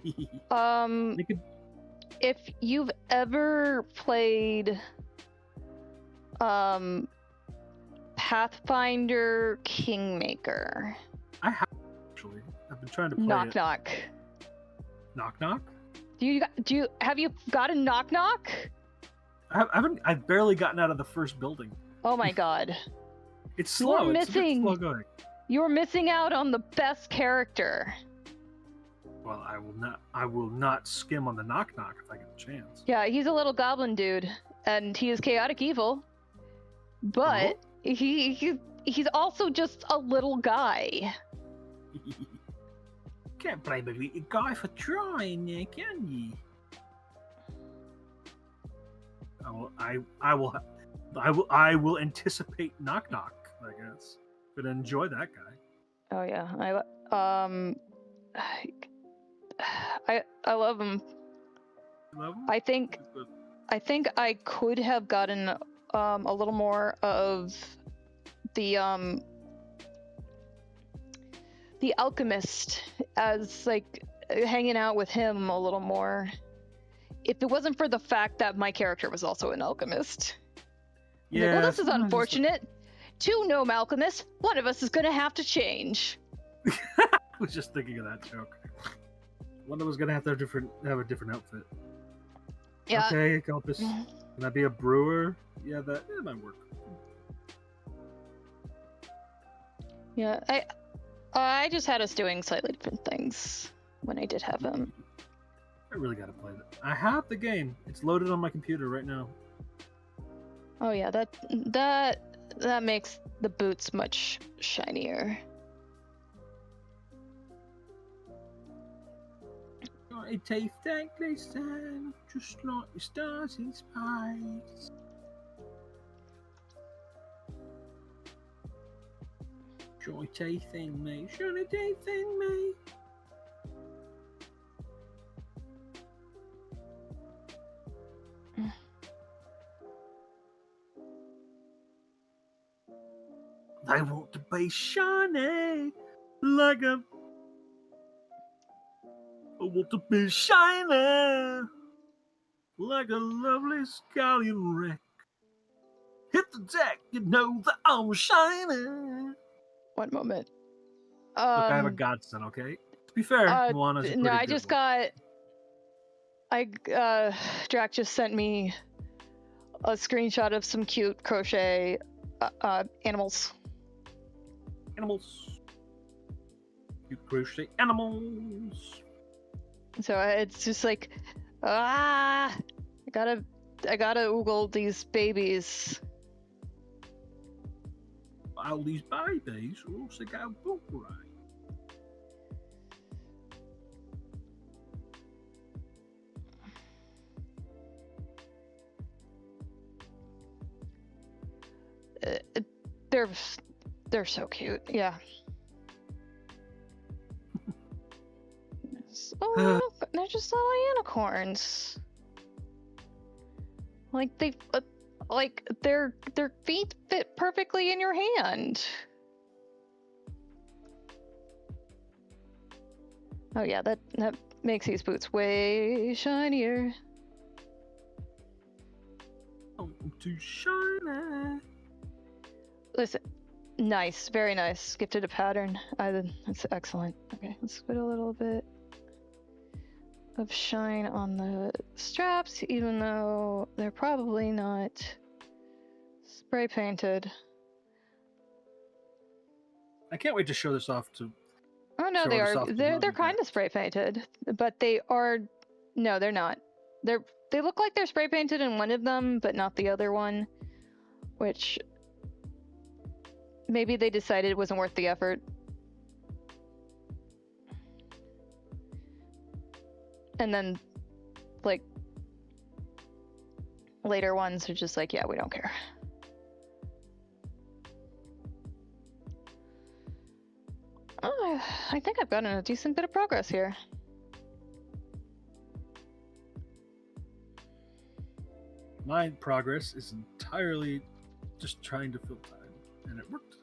just little guys. If you've ever played Pathfinder Kingmaker. I have actually. I've been trying to play Knock it. knock. Knock knock? Have you got a knock knock? I've barely gotten out of the first building. Oh my god. It's slow. You're It's a bit missing. slow going. You're missing out on the best character. Well, I will not skim on the knock knock if I get the chance. Yeah, he's a little goblin dude, and he is chaotic evil. But he's also just a little guy. Can't blame a little guy for trying, can you? I will. I will anticipate knock knock. I guess. Gonna enjoy that guy. Oh yeah, I love him. Love him? I think I could have gotten a little more of the alchemist as like hanging out with him a little more if it wasn't for the fact that my character was also an alchemist. Yeah. Like, well, this is sometimes it's unfortunate. Two gnome alchemists, one of us is gonna have to change. I was just thinking of that joke. One of us gonna have to have a different outfit. Yeah. Okay, Compass. Can I be a brewer? Yeah, that might work. Yeah, I just had us doing slightly different things when I did have him. I really gotta play that. I have the game. It's loaded on my computer right now. Oh yeah, that makes the boots much shinier. I taste that glisten, just like the stars in space. Joy teeth in me, shiny teeth in me. They want to be shiny, like a. I want to be shiny, like a lovely scallion wreck. Hit the deck, you know that I'm shiny. One moment. Look, I have a godson, okay? To be fair, Moana's a no, pretty I good just one. Drac just sent me a screenshot of some cute crochet animals. Animals. You crochet animals. So it's just like, I gotta oogle these babies. All these babies also go book right. They're so cute. Yeah. They're just little unicorns. Like their feet fit perfectly in your hand. Oh yeah, that makes these boots way shinier. Oh, too shiny. Listen, nice, very nice. Gifted a pattern. That's excellent. Okay, let's put a little bit of shine on the straps, even though they're probably not spray painted. I can't wait to show this off to. Oh no, they are. They're kind guys. of spray painted, but they are. No, they're not. They look like they're spray painted in one of them, but not the other one. Which maybe they decided it wasn't worth the effort. And then, like, later ones are just like, yeah, we don't care. Oh, I think I've gotten a decent bit of progress here. My progress is entirely just trying to fill time, and it worked.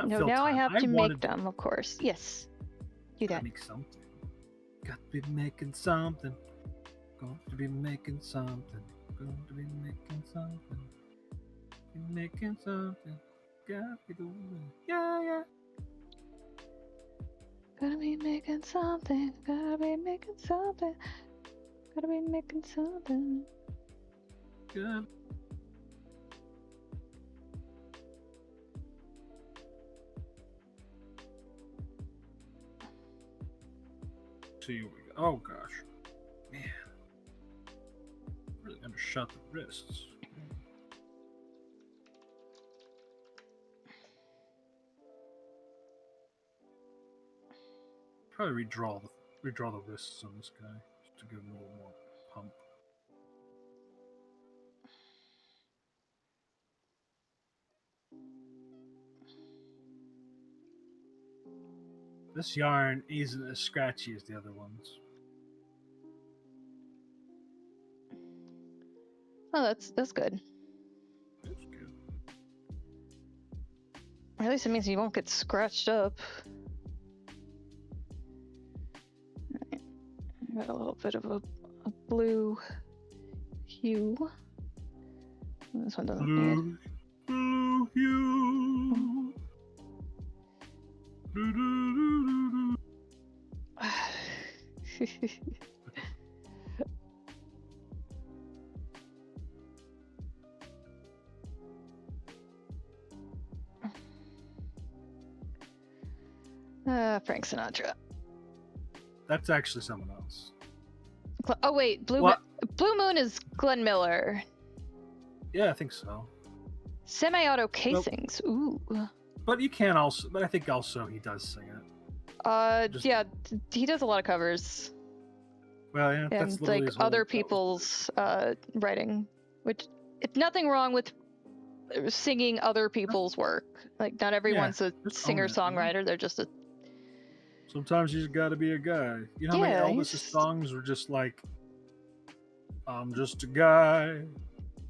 No, now I have to make them, of course. Yes, do that. Make something. Got to be making something. Going to be making something. Going to be making something. Be making something. Gotta be doing. Yeah. Gotta be making something. Gotta be making something. Gotta be making something. Good. See, here we go. Oh gosh, man, really undershot the wrists. Probably redraw the wrists on this guy just to give him a little more pump. This yarn isn't as scratchy as the other ones. Oh, that's good. That's good. At least it means you won't get scratched up. Right. Got a little bit of a blue hue. This one doesn't need. Blue hue. Frank Sinatra. That's actually someone else. Oh wait, Blue Moon is Glenn Miller. Yeah, I think so. Semi-auto casings. Nope. Ooh. But you can also. But I think also he does sing it. Yeah, he does a lot of covers. Well, yeah, and that's like other people's writing, which it's nothing wrong with singing other people's work. Like not everyone's a singer-songwriter. They're just a. Sometimes you just got to be a guy. You know how many Elvis' songs were just like, "I'm just a guy."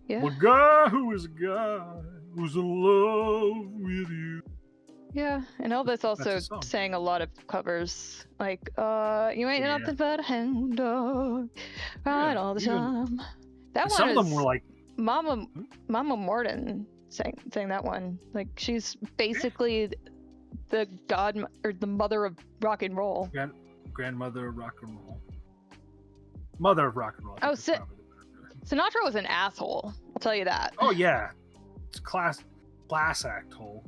Yeah. A guy who is a guy who's in love with you. Yeah, and Elvis also sang a lot of covers, like "You Ain't Nothing But a Hound Dog," right all the time. That one. Some of them were like Mama Morton sang that one. Like she's basically the god or the mother of rock and roll. Grandmother of rock and roll. Mother of rock and roll. Oh, Sinatra was an asshole. I'll tell you that. Oh yeah, it's class asshole.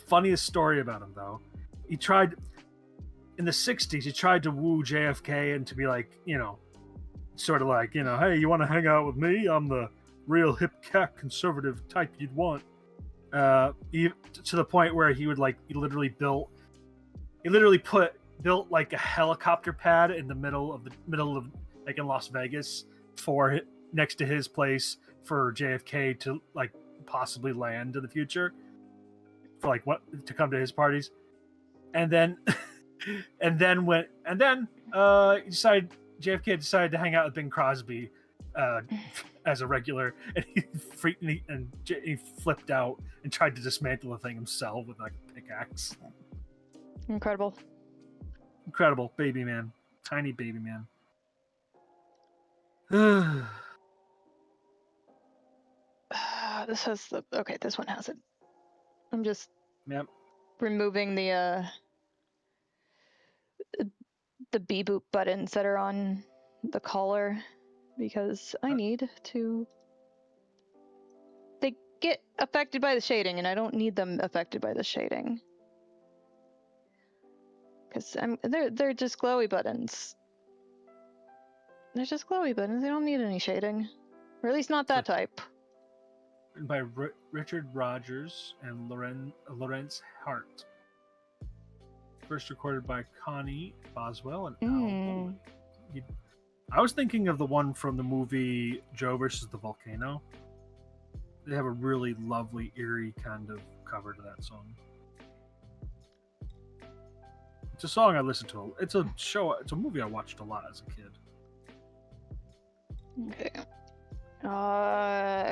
Funniest story about him though, he tried in the 60s. He tried to woo JFK and to be like, sort of like, hey, you want to hang out with me? I'm the real hip cat conservative type you'd want. To the point where he would he literally built like a helicopter pad in the middle of like in Las Vegas for next to his place for JFK to like possibly land in the future for like to come to his parties. And then JFK decided to hang out with Bing Crosby as a regular, and he flipped out and tried to dismantle the thing himself with like a pickaxe. Incredible, baby man, tiny baby man. This has this one has it. I'm just removing the B-boop buttons that are on the collar because I need to. They get affected by the shading, and I don't need them affected by the shading because they're just glowy buttons. They're just glowy buttons. They don't need any shading, or at least not that type. Written by Richard Rogers and Lawrence Hart. First recorded by Connie Boswell and Al Baldwin. I was thinking of the one from the movie Joe versus the Volcano. They have a really lovely, eerie kind of cover to that song. It's a song I listened to. It's a movie I watched a lot as a kid. Okay.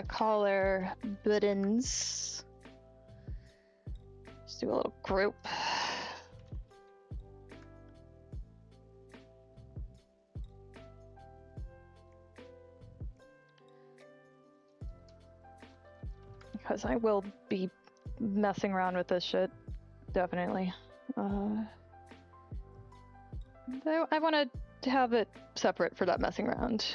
Collar buttons. Let's do a little group. Because I will be messing around with this shit, definitely. I want to have it separate for that messing around.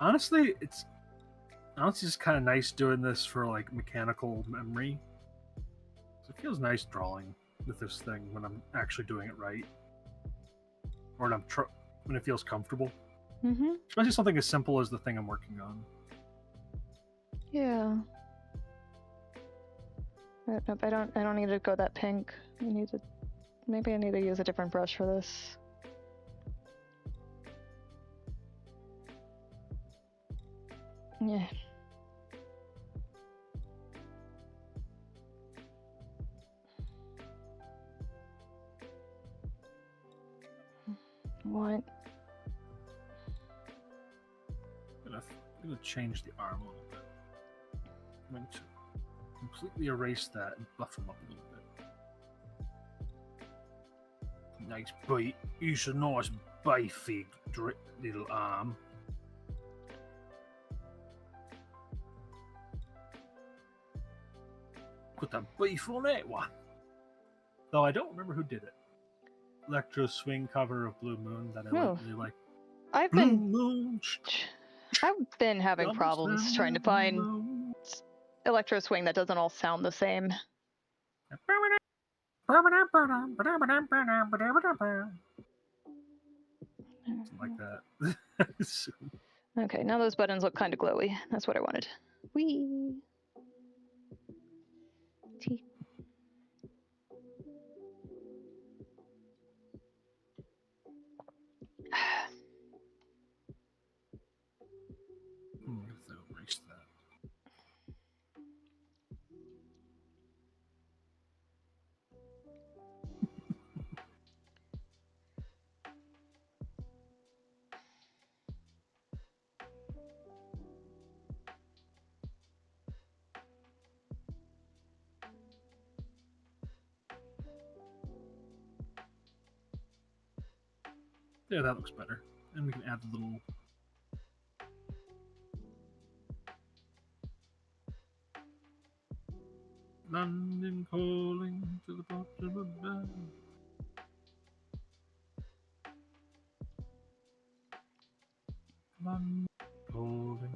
Honestly, it's just kind of nice doing this for like mechanical memory. It feels nice drawing with this thing when I'm actually doing it right, or when it feels comfortable. Mm-hmm. Especially something as simple as the thing I'm working on. Yeah. Nope, I don't need to go that pink. I need to Maybe I need to use a different brush for this. Yeah. What? I'm gonna change the arm a little bit. I'm going to completely erase that and buff him up a little bit. Nice bite. Use a nice beefy little arm. Put that beef on that one. Though I don't remember who did it. Electro swing cover of Blue Moon that I really like. I've Blue been Moon. having problems trying to find electro swing that doesn't all sound the same. Something like that. Okay, now those buttons look kind of glowy. That's what I wanted. Whee! T. Erase that. Yeah, that looks better. And we can add the little. London calling to the bottom of the. London calling.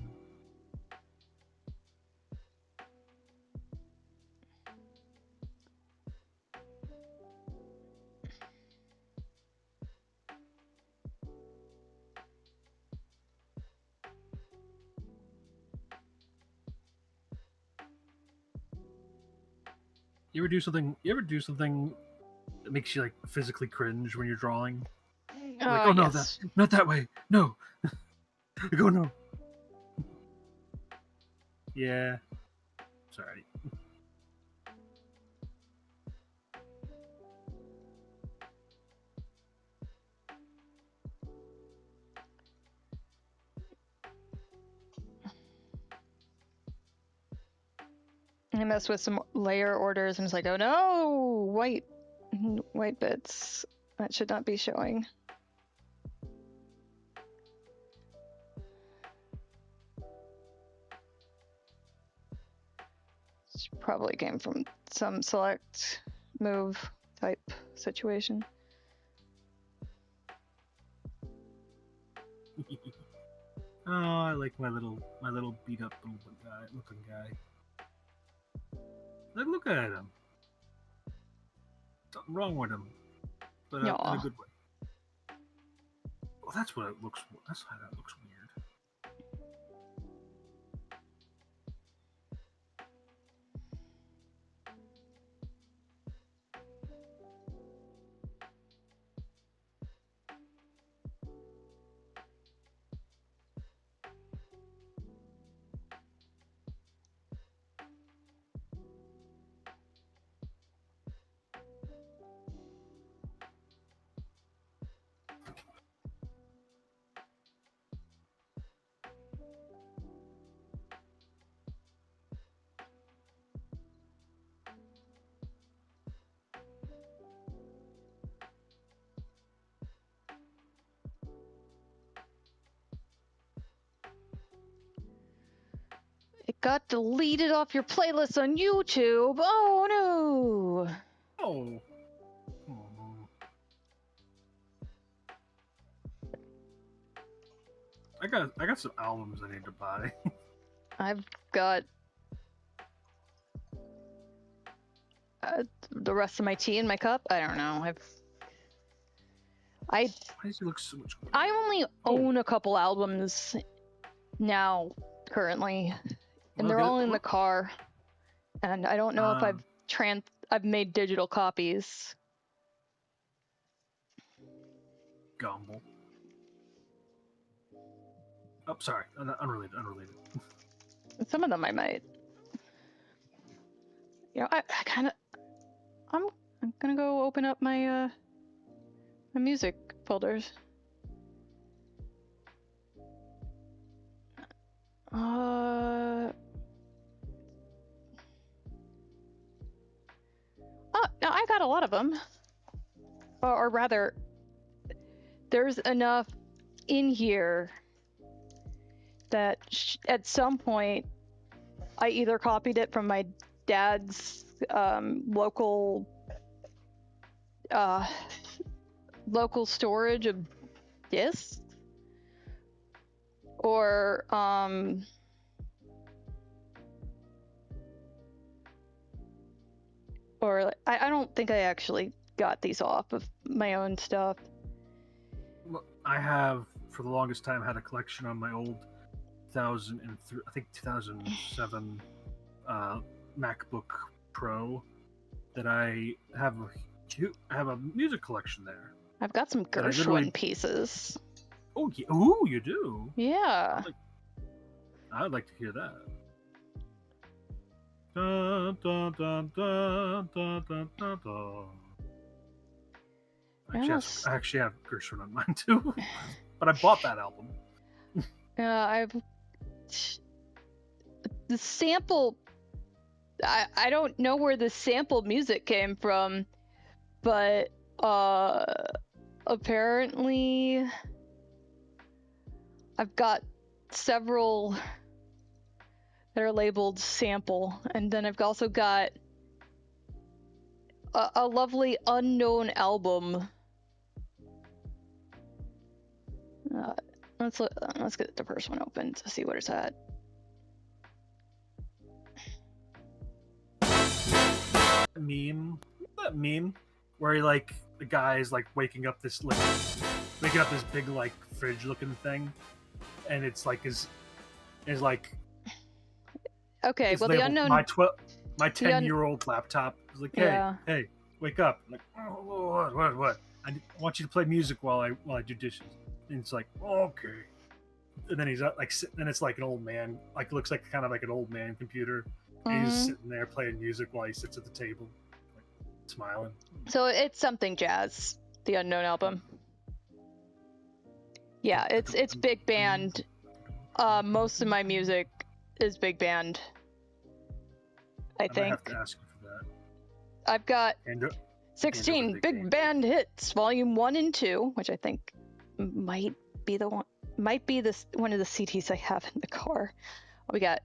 You ever do something that makes you like physically cringe when you're drawing? Like, oh no, Yes. that not that way. No. Go no. Yeah. Sorry. I messed with some layer orders and was like, oh no, white bits. That should not be showing. This probably came from some select move type situation. Oh, I like my little beat up looking guy. Like, look at him. Something wrong with him, but in a good way. Well, that's what it looks. That's how that looks weird. It got deleted off your playlist on YouTube. Oh no. Oh. I got some albums I need to buy. I've got the rest of my tea in my cup. I don't know. Why does he look so much better? I only own a couple albums now, currently, and they're all in the car. And I don't know if I've made digital copies. Gumble. Oh, sorry. Unrelated. Some of them I might. I kind of. I'm gonna go open up my my music folders. Oh, no, I got a lot of them. Or rather, there's enough in here that at some point I either copied it from my dad's local storage of discs, or I don't think I actually got these off of my own stuff. I have, for the longest time, had a collection on my old 2003, I think 2007 MacBook Pro that I have a music collection there. I've got some Gershwin pieces. Oh, yeah. Ooh, you do? Yeah. I'd like to hear that. Dun, dun, dun, dun, dun, dun, dun, dun. I actually have Gershwin on mine too, but I bought that album. The sample. I don't know where the sample music came from, but apparently I've got several that are labeled sample, and then I've also got a lovely unknown album. Let's get the first one open to see what it's at. That meme where he, like, the guy's like waking up this big like fridge looking thing, and it's like is like, okay, well, the unknown, my 10-year-old laptop is like, hey, wake up. I'm like, oh, what? I want you to play music while I do dishes. And it's like, okay. And then he's like, and it's like an old man, like, looks like kind of like an old man computer. And he's sitting there playing music while he sits at the table, like, smiling. So it's something jazz, the unknown album. Yeah, it's big band. Most of my music is big band, I think. I have to ask you for that. I've got 16 big band hits, volume 1 and 2, which I think might be one of the CDs I have in the car. We got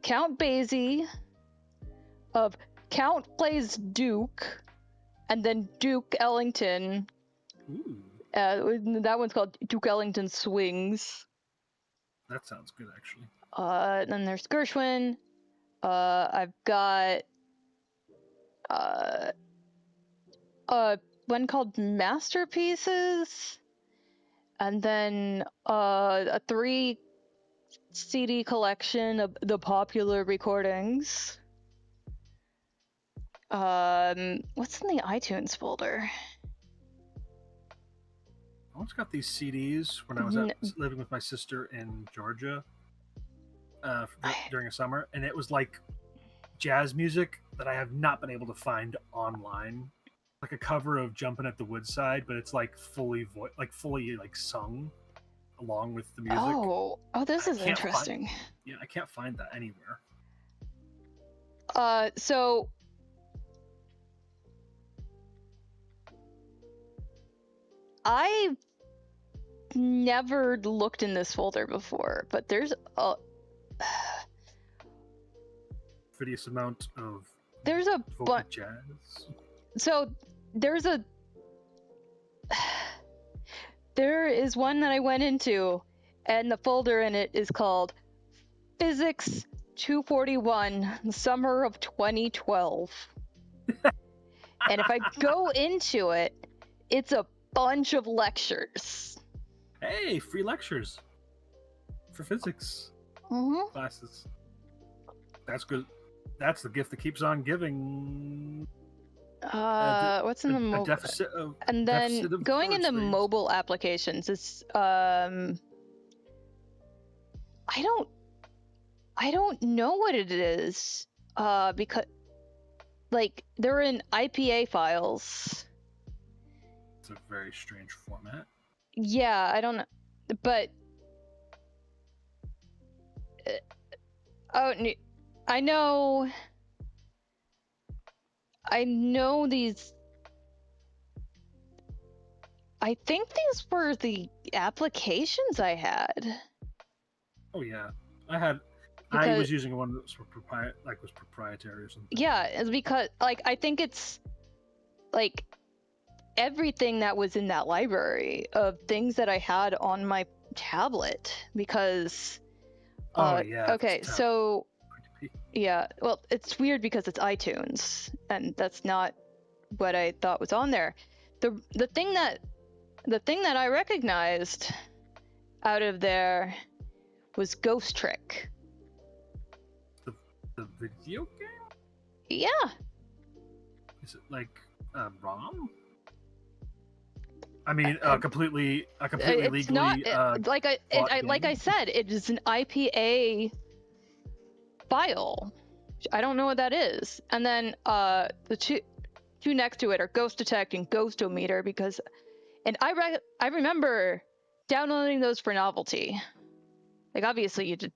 Count Basie of Count Plays Duke, and then Duke Ellington. Ooh. That one's called Duke Ellington Swings. That sounds good, actually. Then there's Gershwin. I've got one called Masterpieces, and then a 3 CD collection of the popular recordings. What's in the iTunes folder? I once got these CDs when I was living with my sister in Georgia during a summer, and it was like jazz music that I have not been able to find online, like a cover of "Jumpin' at the Woodside," but it's like fully sung along with the music. Oh, this is interesting. I can't find that anywhere. So I've never looked in this folder before, but there's a prettiest amount of jazz. So there is one that I went into, and the folder in it is called Physics 241, Summer of 2012. And if I go into it, it's a bunch of lectures. Hey, free lectures for physics classes. That's good. That's the gift that keeps on giving. What's in the A mobile? And then deficit of going storage into space. mobile applications, it's I don't know what it is. Because like they're in IPA files. It's a very strange format. Yeah, I don't know, but oh, I know. I know these. I think these were the applications I had. Oh yeah, I Because was using one that was proprietary or something. yeah, it's because like I think it's like everything that was in that library of things that I had on my tablet because Oh yeah. okay, so yeah, well, it's weird because it's iTunes and that's not what I thought was on there. The thing that I recognized out of there was Ghost Trick. The video game? Yeah. Is it like ROM? I mean, completely It's legally. not like I said, it is an IPA file. I don't know what that is. And then the two next to it are Ghost Detect and Ghostometer because, and I remember downloading those for novelty. Like obviously you did,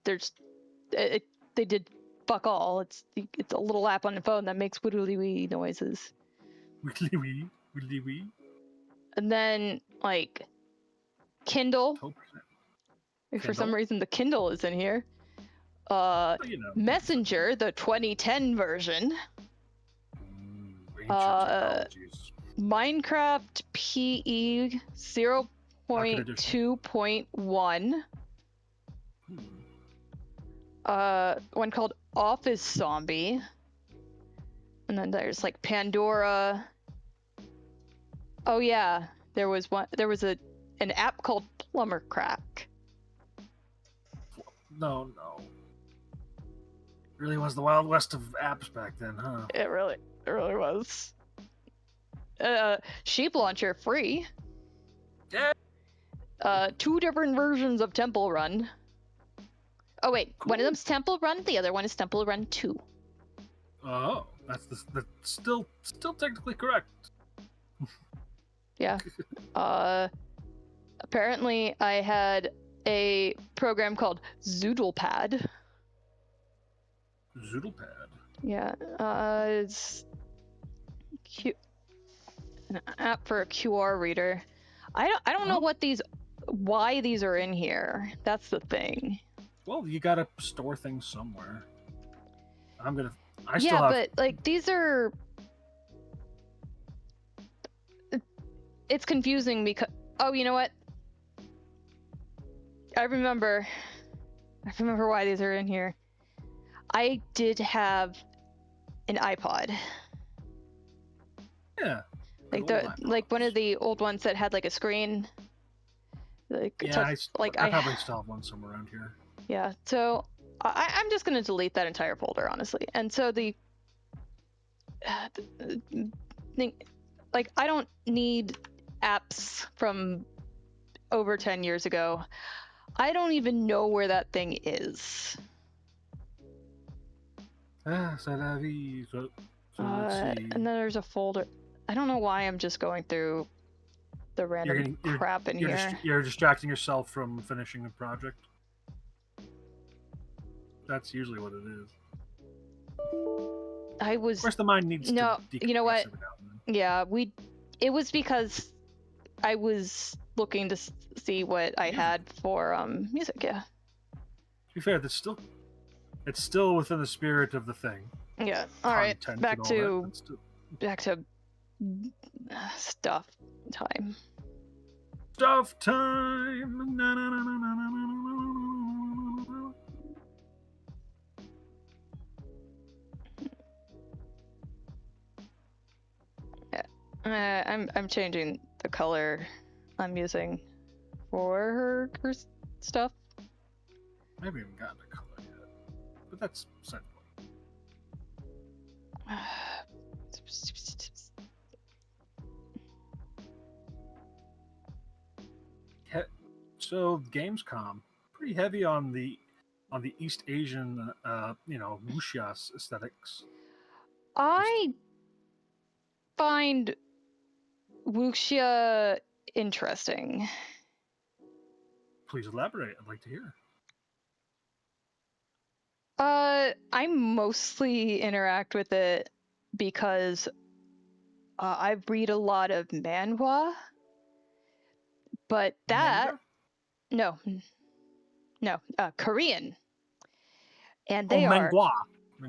they did fuck all. It's a little app on the phone that makes widdly wee noises. Widdly wee. And then like Kindle. 12%. For some reason the Kindle is in here. Messenger, the 2010 version. Minecraft PE 0.2.1. One called Office Zombie. And then there's like Pandora. Oh yeah, there was an app called Plumber Crack. No. Really was the Wild West of apps back then, huh? It really was. Sheep Launcher free. Yeah. 2 different versions of Temple Run. Oh wait, cool. One of them's Temple Run, the other one is Temple Run 2. Oh, that's still technically correct. Yeah. Apparently I had a program called Zoodlepad. Zoodlepad. Yeah. It's an app for a QR reader. I don't know why these are in here. That's the thing. Well, you gotta store things somewhere. But like these are. It's confusing because. Oh, you know what? I remember why these are in here. I did have an iPod. Yeah. Like one of the old ones that had like a screen. Like yeah, I probably still have one somewhere around here. Yeah, so I'm just gonna delete that entire folder, honestly. And so the thing, like I don't need apps from over 10 years ago. I don't even know where that thing is. C'est la vie. So let's see. And then there's a folder. I don't know why I'm just going through the random crap in here. You're distracting yourself from finishing the project. That's usually what it is. Of course, the mind needs to. You know what? Yeah, it was because I was looking to see what I had for music. Yeah. To be fair, it's still within the spirit of the thing. Yeah. All right. Back to stuff time. Stuff time. Yeah. I'm changing the color I'm using for her stuff. I haven't even gotten a color yet, but that's side point. So Gamescom pretty heavy on the East Asian, wuxia aesthetics. I find wuxia interesting. Please elaborate. I'd like to hear. I mostly interact with it because I read a lot of manhwa, but Manga? no, Korean, and Oh, they are, mangua.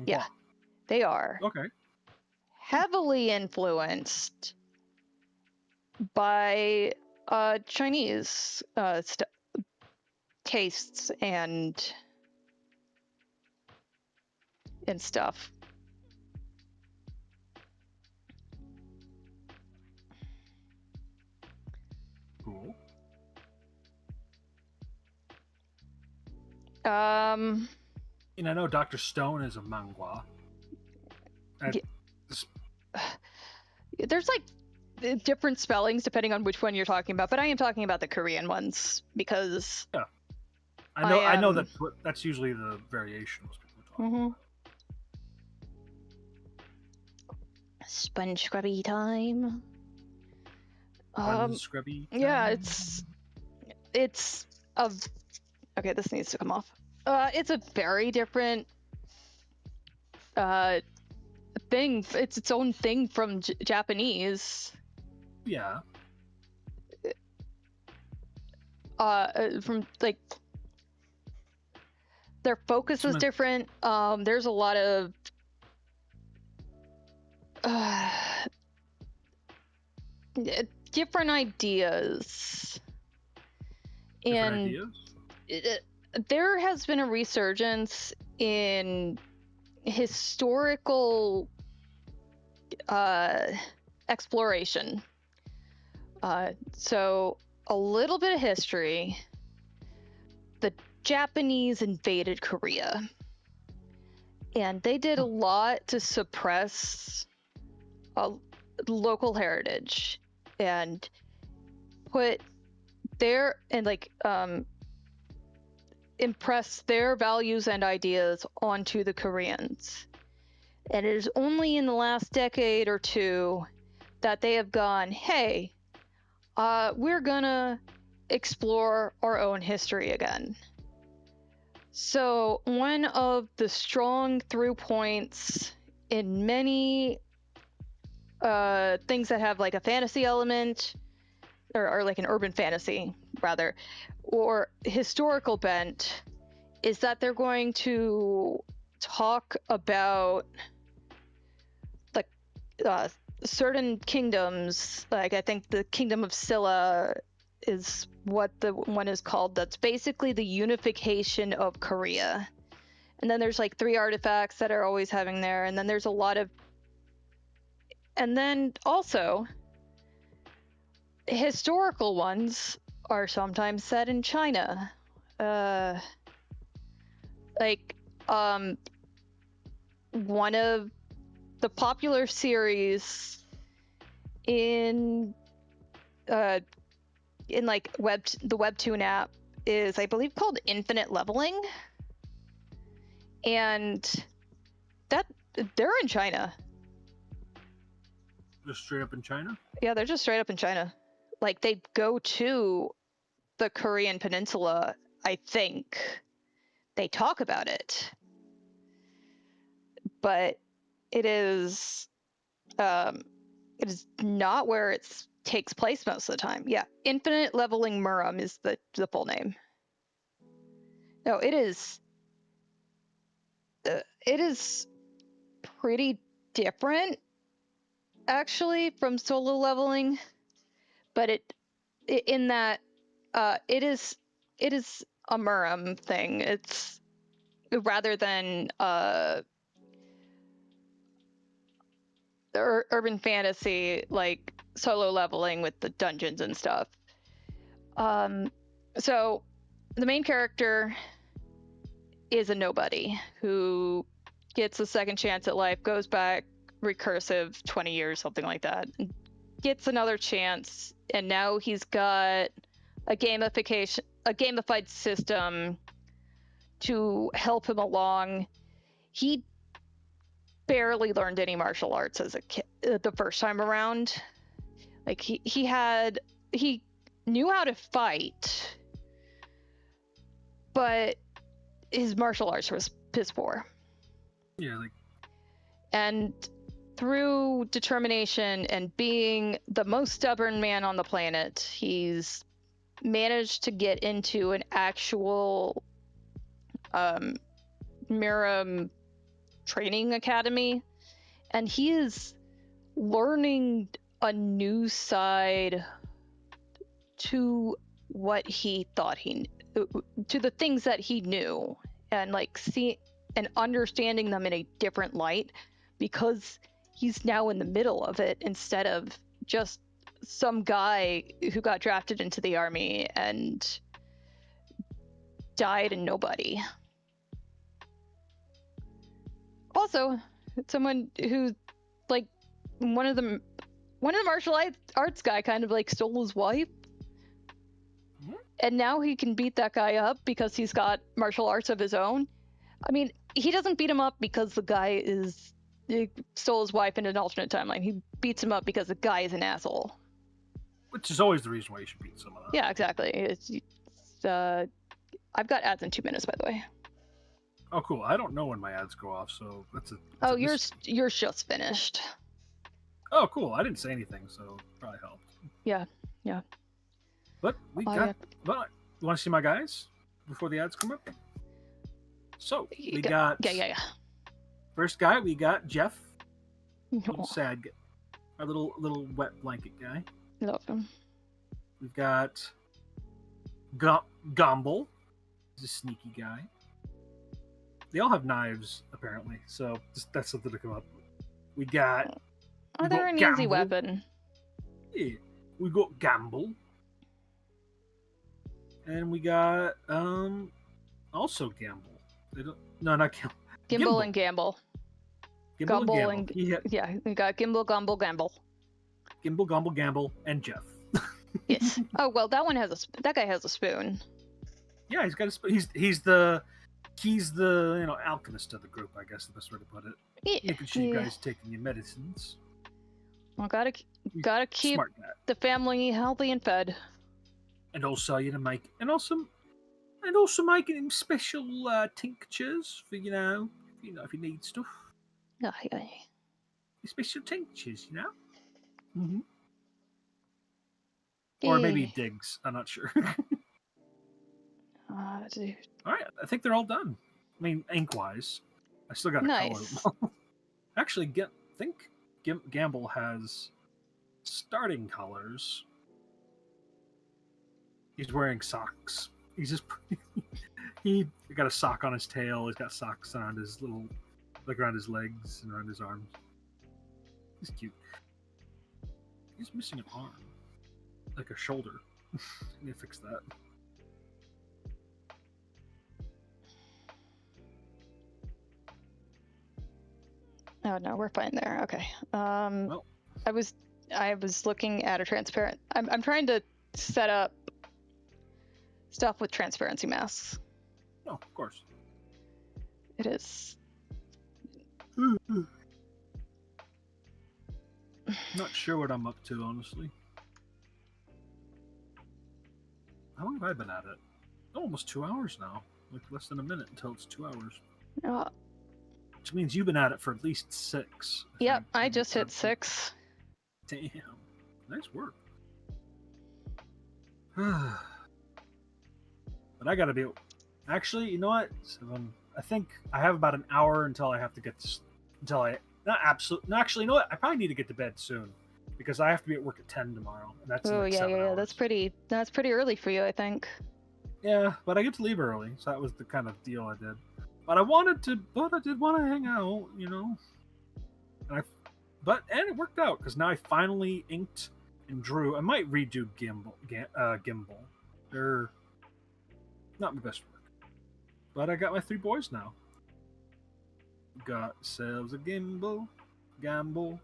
yeah, Mangua. they are Okay. heavily influenced by Chinese tastes and stuff. Cool. Um, And I know Dr. Stone is a mangua. yeah, there's like different spellings depending on which one you're talking about, but I am talking about the Korean ones because Yeah. I I know am. that's usually the variation most people are talking Mm-hmm. about. Sponge scrubby time. Scrubby. Yeah, it's a okay. This needs to come off. It's a very different uh thing. It's its own thing from Japanese. Yeah. From like their focus is Some different. There's a lot of uh, different ideas, different and ideas. there has been a resurgence in historical exploration. So a little bit of history. The Japanese invaded Korea, and they did a lot to suppress local heritage and put their and like impress their values and ideas onto the Koreans. And it is only in the last decade or two that they have gone, hey, we're gonna explore our own history again. So, one of the strong through points in many things that have like a fantasy element, or like an urban fantasy, rather, or historical bent, is that they're going to talk about like certain kingdoms. Like I think the Kingdom of Silla is what the one is called. That's basically the unification of Korea. And then there's like 3 artifacts that are always having there, and then there's a lot of, and then also historical ones are sometimes set in China. Like one of the popular series in like the webtoon app is, I believe, called Infinite Leveling, and that they're in China. Just straight up in China. Yeah, they're just straight up in China. Like they go to the Korean peninsula. I think they talk about it, but it is it is not where it takes place most of the time. Yeah, Infinite Leveling Murum is the full name. No, it is pretty different actually from solo leveling, but in that it is a Murum thing. It's rather than urban fantasy like solo leveling with the dungeons and stuff. So the main character is a nobody who gets a second chance at life, goes back recursive 20 years, something like that, gets another chance, and now he's got a gamified system to help him along. He barely learned any martial arts as a kid the first time around. Like he knew how to fight, but his martial arts was piss poor. Yeah, like, and through determination and being the most stubborn man on the planet, he's managed to get into an actual Miram training academy, and he is learning a new side to what he thought to the things that he knew, and like see and understanding them in a different light, because he's now in the middle of it instead of just some guy who got drafted into the army and died and nobody. Also, someone who, like, one of the martial arts guy kind of like stole his wife, and now he can beat that guy up because he's got martial arts of his own. I mean, he doesn't beat him up because the guy he stole his wife in an alternate timeline. He beats him up because the guy is an asshole. which is always the reason why you should beat someone up. Yeah, exactly. I've got ads in 2 minutes, by the way. Oh, cool. I don't know when my ads go off, so that's a. Oh, yours just finished. Oh, cool. I didn't say anything, so probably helped. Yeah. But we got. Well, you want to see my guys before the ads come up? So we got. Yeah. First guy, we got Jeff. No. Sad guy. Our little wet blanket guy. Love him. We've got Gomble. He's a sneaky guy. They all have knives, apparently, so that's something to come up with. We got. They're an easy weapon. Yeah. We got Gamble. And we got also Gamble. Not Gamble. Gimbal and Gamble. Gumble and yeah, we got Gimbal, Gumble, Gamble. Gimbal, Gumble, Gamble, and Jeff. Yes. Oh well, that guy has a spoon. Yeah, he's got a spoon. He's the alchemist of the group, I guess is the best way to put it. Yeah. Making sure you guys taking your medicines. Well, gotta keep the family healthy and fed. And also, making special tinctures for if you need stuff. Yeah. Special tinctures, Mm-hmm. Or maybe digs. I'm not sure. Dude. All right, I think they're all done. I mean, ink-wise, I still got to color them. Actually, think Gamble has starting colors. He's wearing socks. He's just he got a sock on his tail. He's got socks around his around his legs and around his arms. He's cute. He's missing an arm, like a shoulder. Need to fix that. Oh no, we're fine there. Okay. Well, I was looking at a transparent. I'm trying to set up stuff with transparency masks. Oh, of course. It is. Not sure what I'm up to, honestly. How long have I been at it? Almost 2 hours now. Like less than a minute until it's 2 hours. Which means you've been at it for at least 6. Yep, I just hit 6. Damn. Nice work. But I gotta be. Actually, you know what? I think I have about an hour until I have to get. Actually, you know what? I probably need to get to bed soon because I have to be at work at 10 tomorrow. And that's yeah. hours. That's pretty early for you, I think. Yeah, but I get to leave early, so that was the kind of deal I did. But I did want to hang out, And it worked out because now I finally inked and drew. I might redo Gimbal. They're not my best work, but I got my 3 boys now. Got ourselves a Gimbal, Gamble,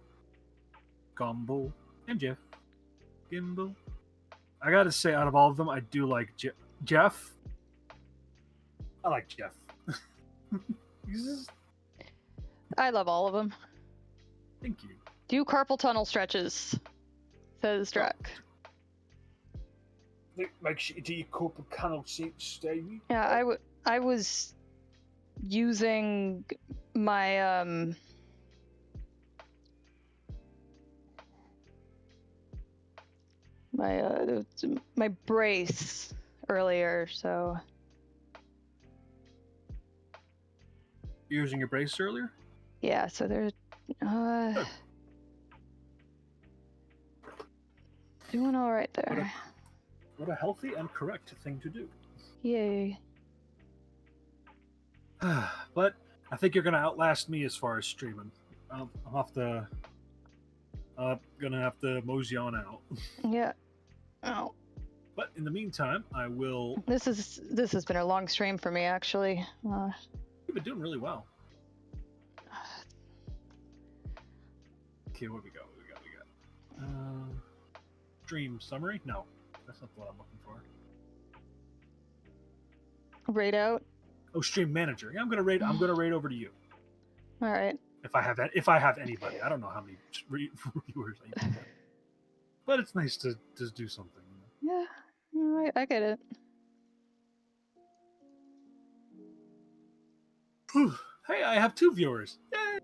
Gumble, and Jeff. Gimbal, I gotta say, out of all of them, I do like Jeff. I like Jeff. He's just... I love all of them. Thank you. Do carpal tunnel stretches, says Drac. Make sure you do your carpal tunnel stretches. Yeah, I was using my my brace earlier, so You were using your brace earlier? yeah, so there's doing all right there. What a healthy and correct thing to do. Yay. But I think you're gonna outlast me as far as streaming. I'm gonna have to mosey on out. Yeah. Oh. But in the meantime, I will. This has been a long stream for me, actually. You've been doing really well. Okay, what we got? Stream summary? No, that's not what I'm looking for. Raid out. Oh, stream manager. Yeah, I'm gonna raid over to you. All right. If I have anybody, I don't know how many viewers I have. But it's nice to just do something. Yeah, I get it. Hey, I have 2 viewers. Yay!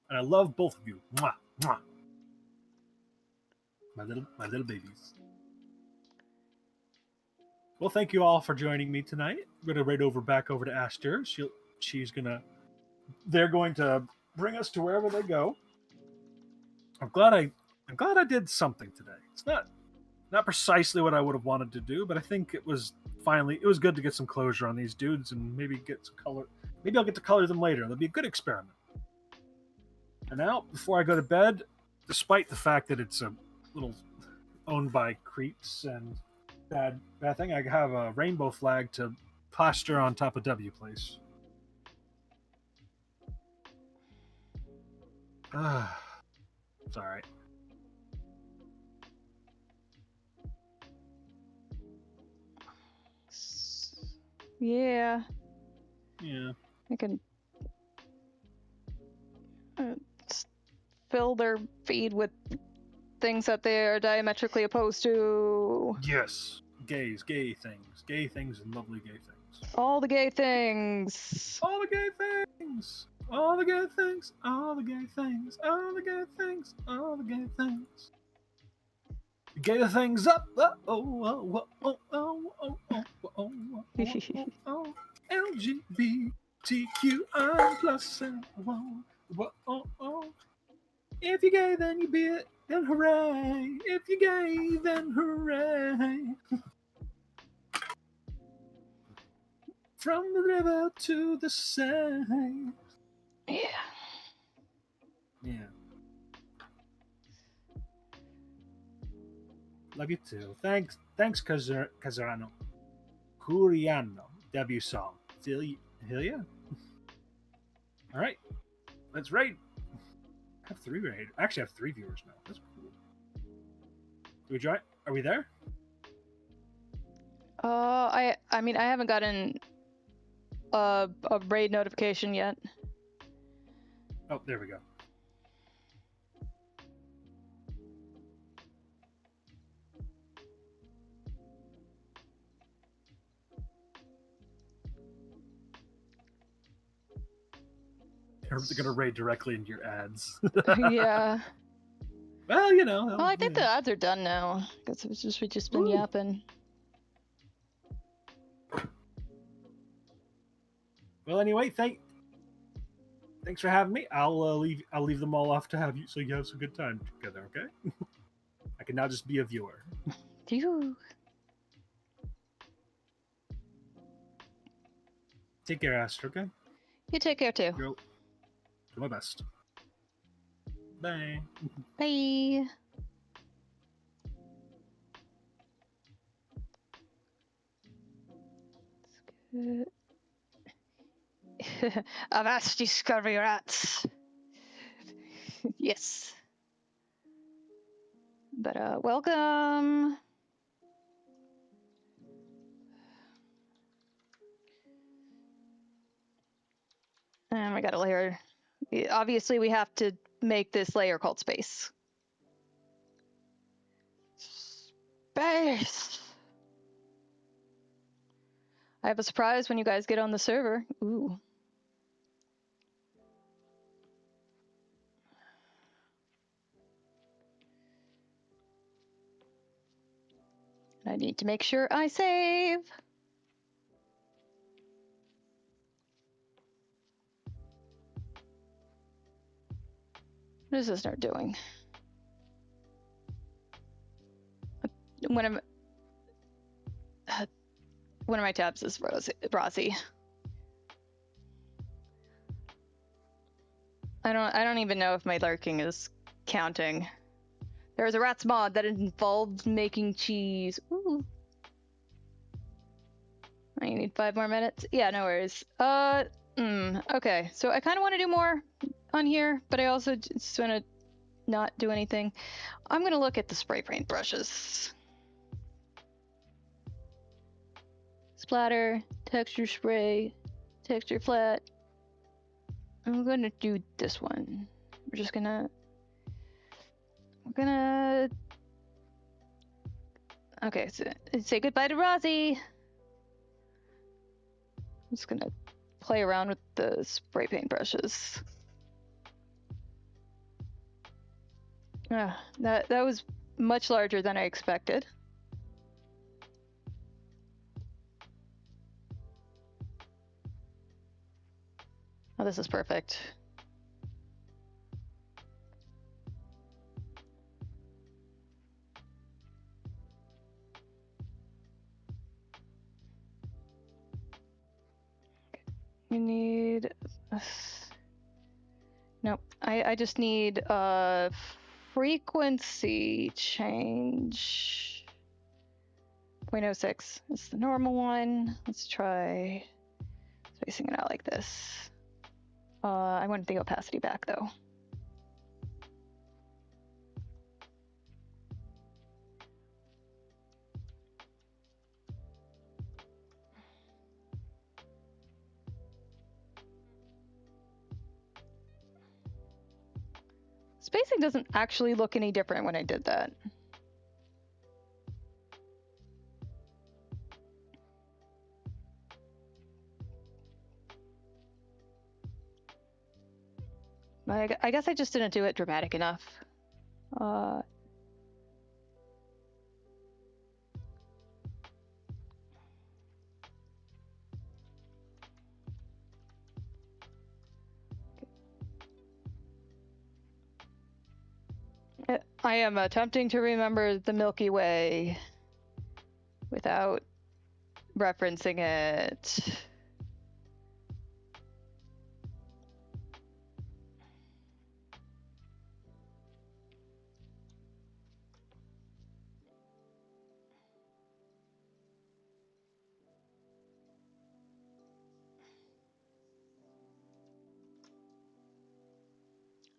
And I love both of you. Mwah, mwah. My little babies. Well, thank you all for joining me tonight. I'm gonna raid back over to Aster. They're going to bring us to wherever they go. I'm glad I did something today. It's not precisely what I would have wanted to do, but I think it was good to get some closure on these dudes and maybe get some color. Maybe I'll get to color them later. That'll be a good experiment. And now, before I go to bed, despite the fact that it's a little owned by creeps and bad thing, I have a rainbow flag to plaster on top of W Place. It's all right. Yeah. Yeah. I can fill their feed with things that they are diametrically opposed to. Yes. Gay things, and lovely gay things. All the gay things. All the gay things. All the gay things. All the gay things. All the gay things. All the gay things. Gay the things up. LGBTQI plus and If you're gay, then you be it. Then hooray! If you're gay, then hooray! From the river to the sea. Yeah. Love you too. Thanks, Casarano. Curiano. Debut song. Hell yeah. All right, let's raid. I have 3 raid. I actually have 3 viewers now. That's cool. Do we join? Are we there? I mean, I haven't gotten a raid notification yet. Oh, there we go. They're gonna raid directly into your ads. Yeah. Well, you know. Well, I think the ads are done now because we've just been yapping. Well, anyway, thanks for having me. I'll leave them all off to have you, so you have some good time together. Okay. I can now just be a viewer. Phew. Take care, Aster. Okay. You take care too. Do my best. Bye. Bye. Avast discovery rats. Yes. But welcome. And we got a layer. Obviously, we have to make this layer called space. Space! I have a surprise when you guys get on the server. Ooh. I need to make sure I save. What does this start doing? One of my tabs is Rossi. I don't even know if my lurking is counting. There was a rats mod that involved making cheese. Ooh. I need 5 more minutes. Yeah, no worries. Okay. So I kind of want to do more on here, but I also just want to not do anything. I'm gonna look at the spray paint brushes. Splatter, texture spray, texture flat. I'm gonna do this one. We're gonna okay, so say goodbye to Rosie. I'm just gonna play around with the spray paint brushes. That was much larger than I expected. Oh, this is perfect. We need... Nope. I just need a frequency change. 0.06 is the normal one. Let's try spacing it out like this. I want the opacity back though. Spacing doesn't actually look any different when I did that. I guess I just didn't do it dramatic enough. I am attempting to remember the Milky Way without referencing it.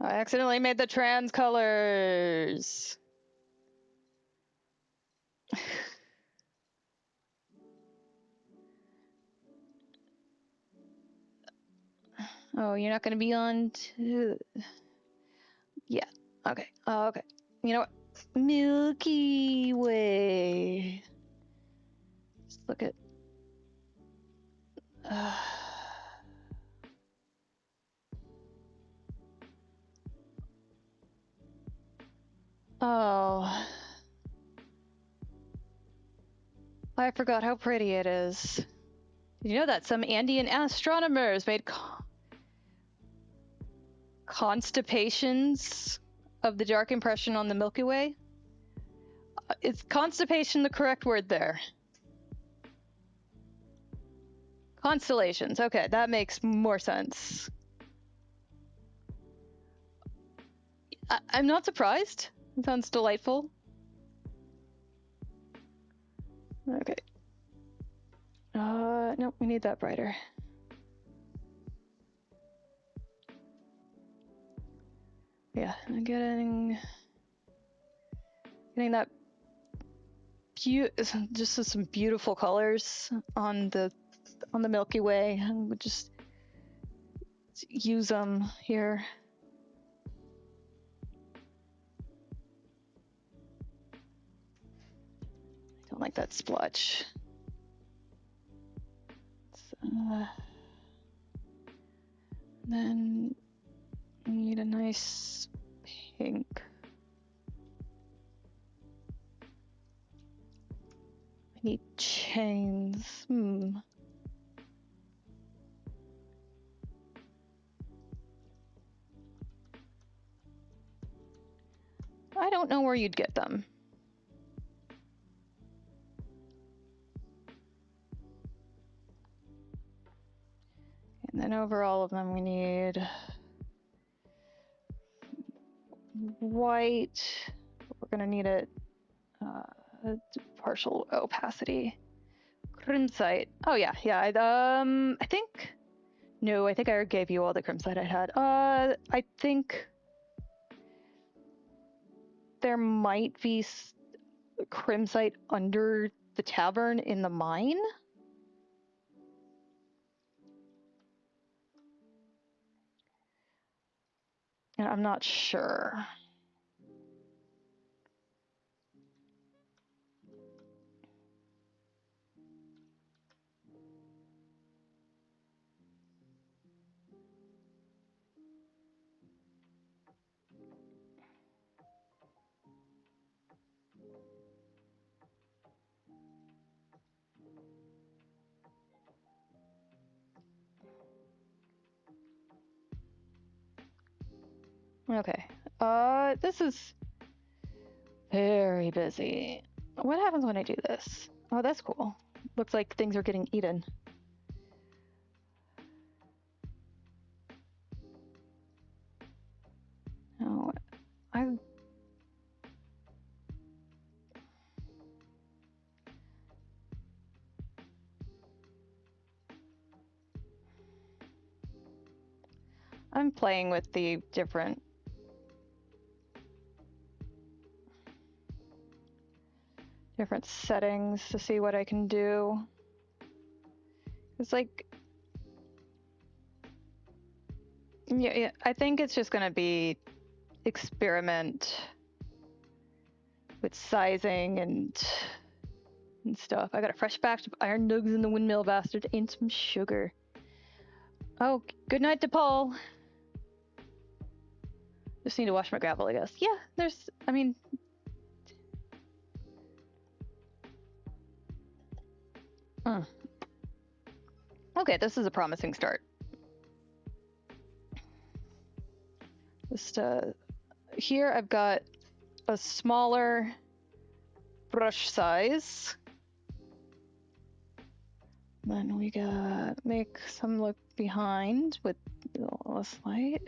I accidentally made the trans colors. Oh, you're not gonna be on to... Yeah, okay, okay. You know what? Milky Way. Just look at... Oh. I forgot how pretty it is. Did you know that some Andean astronomers made constipations of the dark impression on the Milky Way? Is constipation the correct word there? Constellations. Okay, that makes more sense. I'm not surprised. It sounds delightful. Okay. No, we need that brighter. Yeah, I'm getting... Getting that just some beautiful colors on the Milky Way. And we just use them here. I don't like that splotch. Then we need a nice pink. I need chains. I don't know where you'd get them. And then over all of them, we need white. We're gonna need it partial opacity. Crimsite. Oh yeah. I think. No, I think I gave you all the crimsite I had. I think there might be crimsite under the tavern in the mine. And I'm not sure. Okay. This is very busy. What happens when I do this? Oh, that's cool. Looks like things are getting eaten. Oh, I'm playing with the different settings to see what I can do. It's like, yeah, I think it's just gonna be experiment with sizing and stuff. I got a fresh batch of iron nugs in the windmill bastard and some sugar. Oh, good night to Paul. Just need to wash my gravel, I guess. Yeah, I mean... Okay, this is a promising start. Just, here I've got a smaller brush size. Then we gotta make some look behind with a little less light.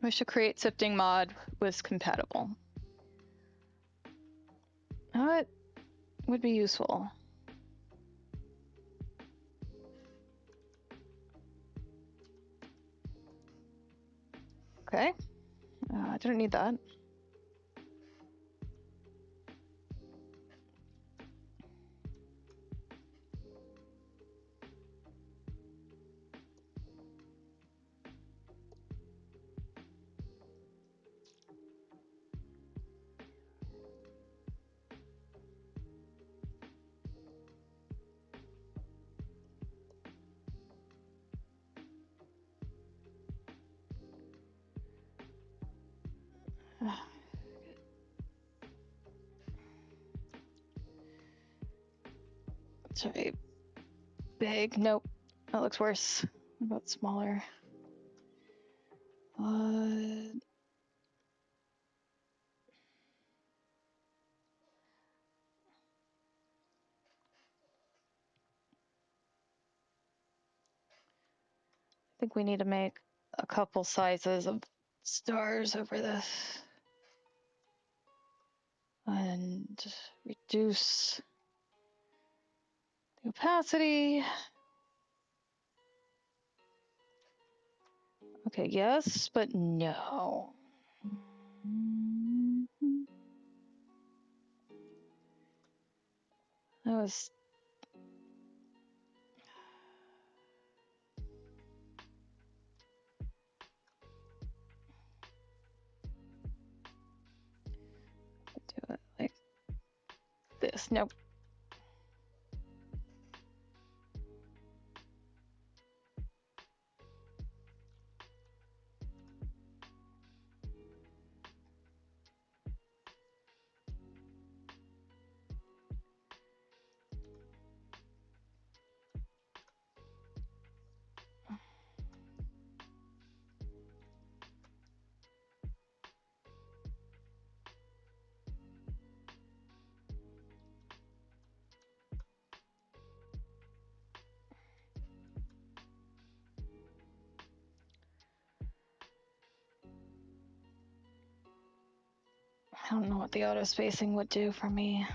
Wish to create sifting mod was compatible. That would be useful. Okay. I didn't need that. Sorry. Big. Nope. That looks worse. What about smaller? I think we need to make a couple sizes of stars over this. And reduce the opacity. Okay, yes, but no. That was... do it like this. Nope. I don't know what the auto spacing would do for me.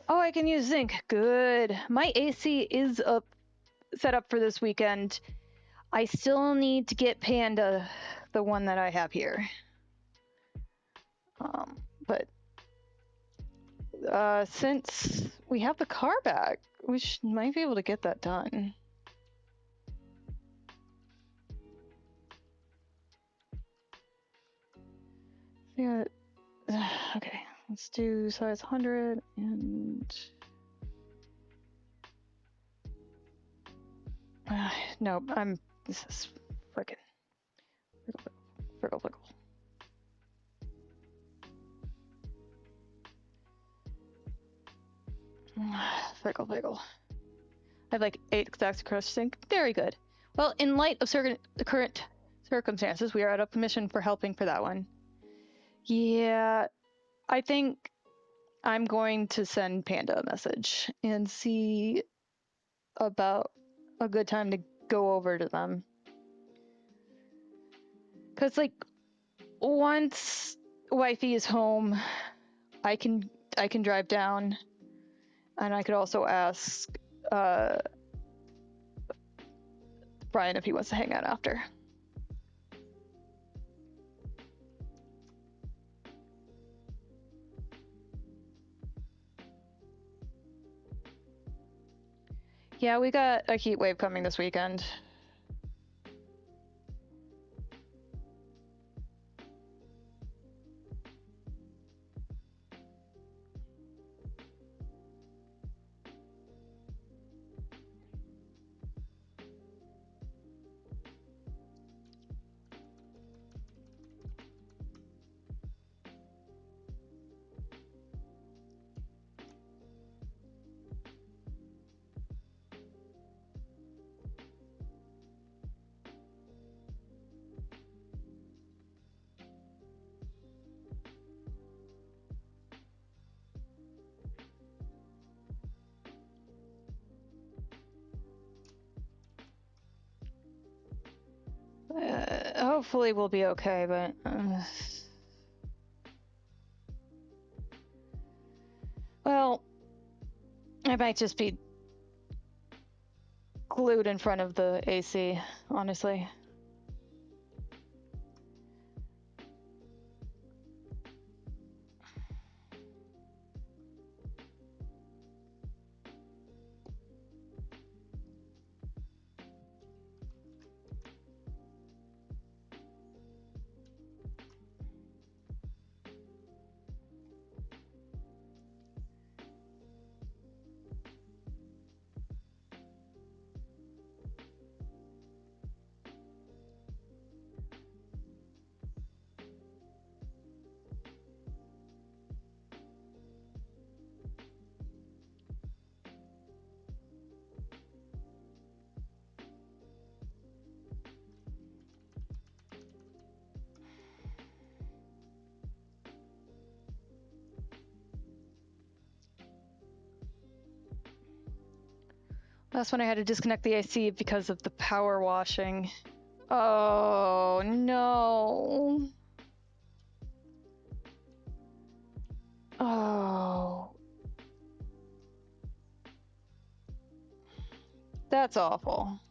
Oh, I can use zinc. Good. My AC is set up for this weekend. I still need to get Panda, the one that I have here. But since we have the car back, we might be able to get that done. Yeah. Okay, let's do size 100 and... no, this is frickin' frickle. Frickle. I have like 8 stacks across sync. Very good. Well, in light of the current circumstances, we are out of commission for helping for that one. Yeah, I think I'm going to send Panda a message and see about a good time to go over to them. Because, like, once wifey is home, I can drive down, and I could also ask Brian if he wants to hang out after. Yeah, we got a heat wave coming this weekend. Hopefully we'll be okay, but well, I might just be glued in front of the AC, honestly. That's when I had to disconnect the AC because of the power washing. Oh, no. Oh. That's awful.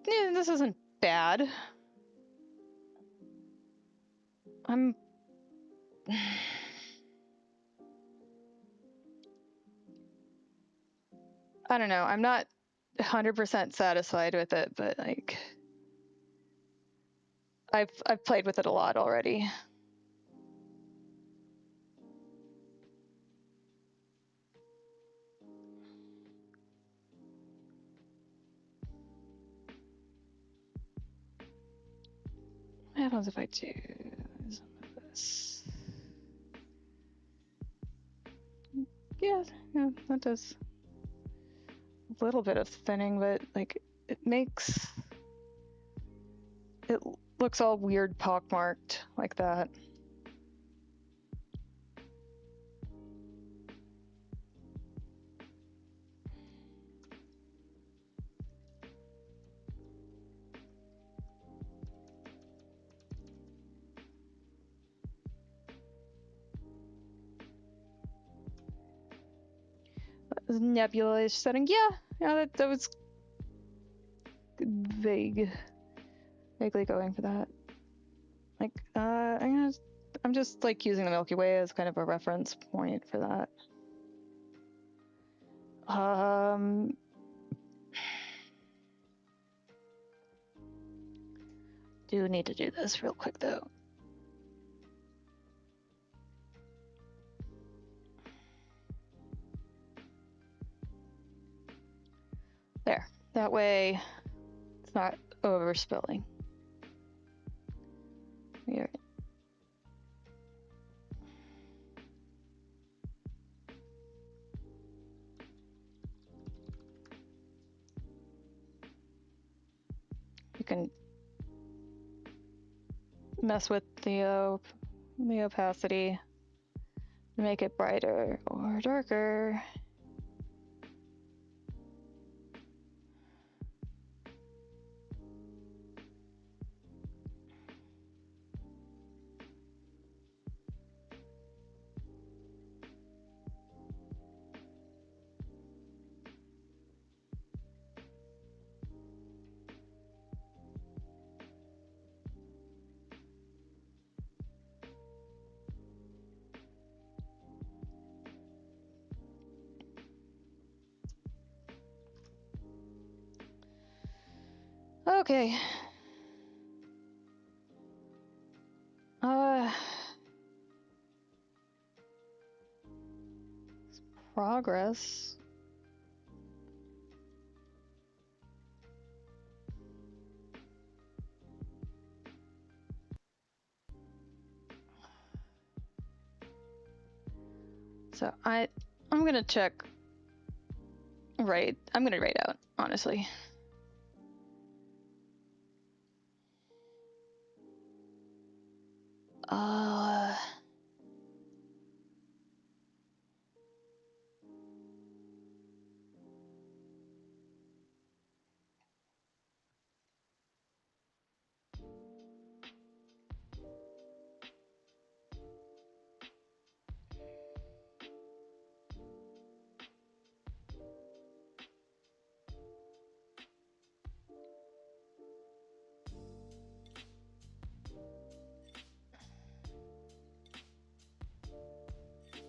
This isn't bad. I don't know. I'm not 100% satisfied with it, but like I've played with it a lot already. What happens if I do some of this? Yeah, that does a little bit of thinning, but like it looks all weird pockmarked like that. Nebula setting, yeah, that was vaguely going for that. Like, I'm just like using the Milky Way as kind of a reference point for that. Do need to do this real quick though. There. That way it's not overspilling. Here. You can mess with the opacity, make it brighter or darker. Okay. Progress. So I'm gonna check. Right, I'm gonna write out, honestly.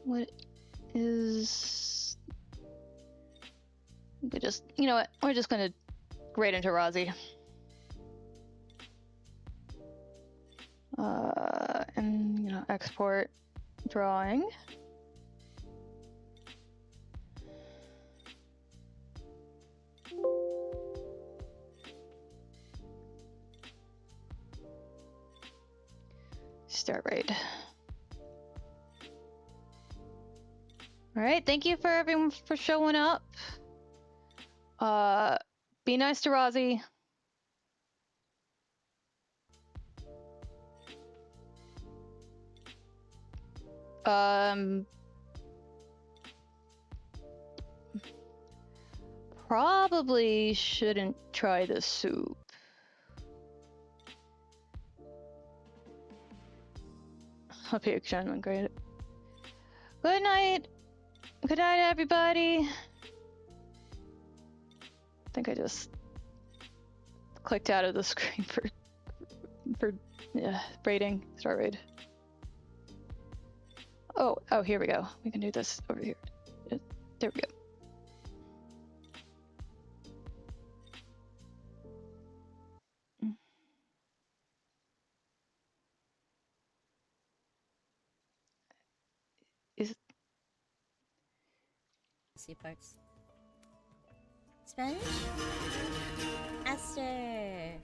What is... We just, you know what? We're just gonna grade into Razi. And you know, export drawing. Start raid. All right, thank you for everyone for showing up. Be nice to Razi. Probably shouldn't try the soup. Hope you're doing great. Good night. Good night, everybody. I think I just clicked out of the screen for raiding. Start raid. Oh, here we go. We can do this over here. There we go. Is C parts. Spanish? Esther.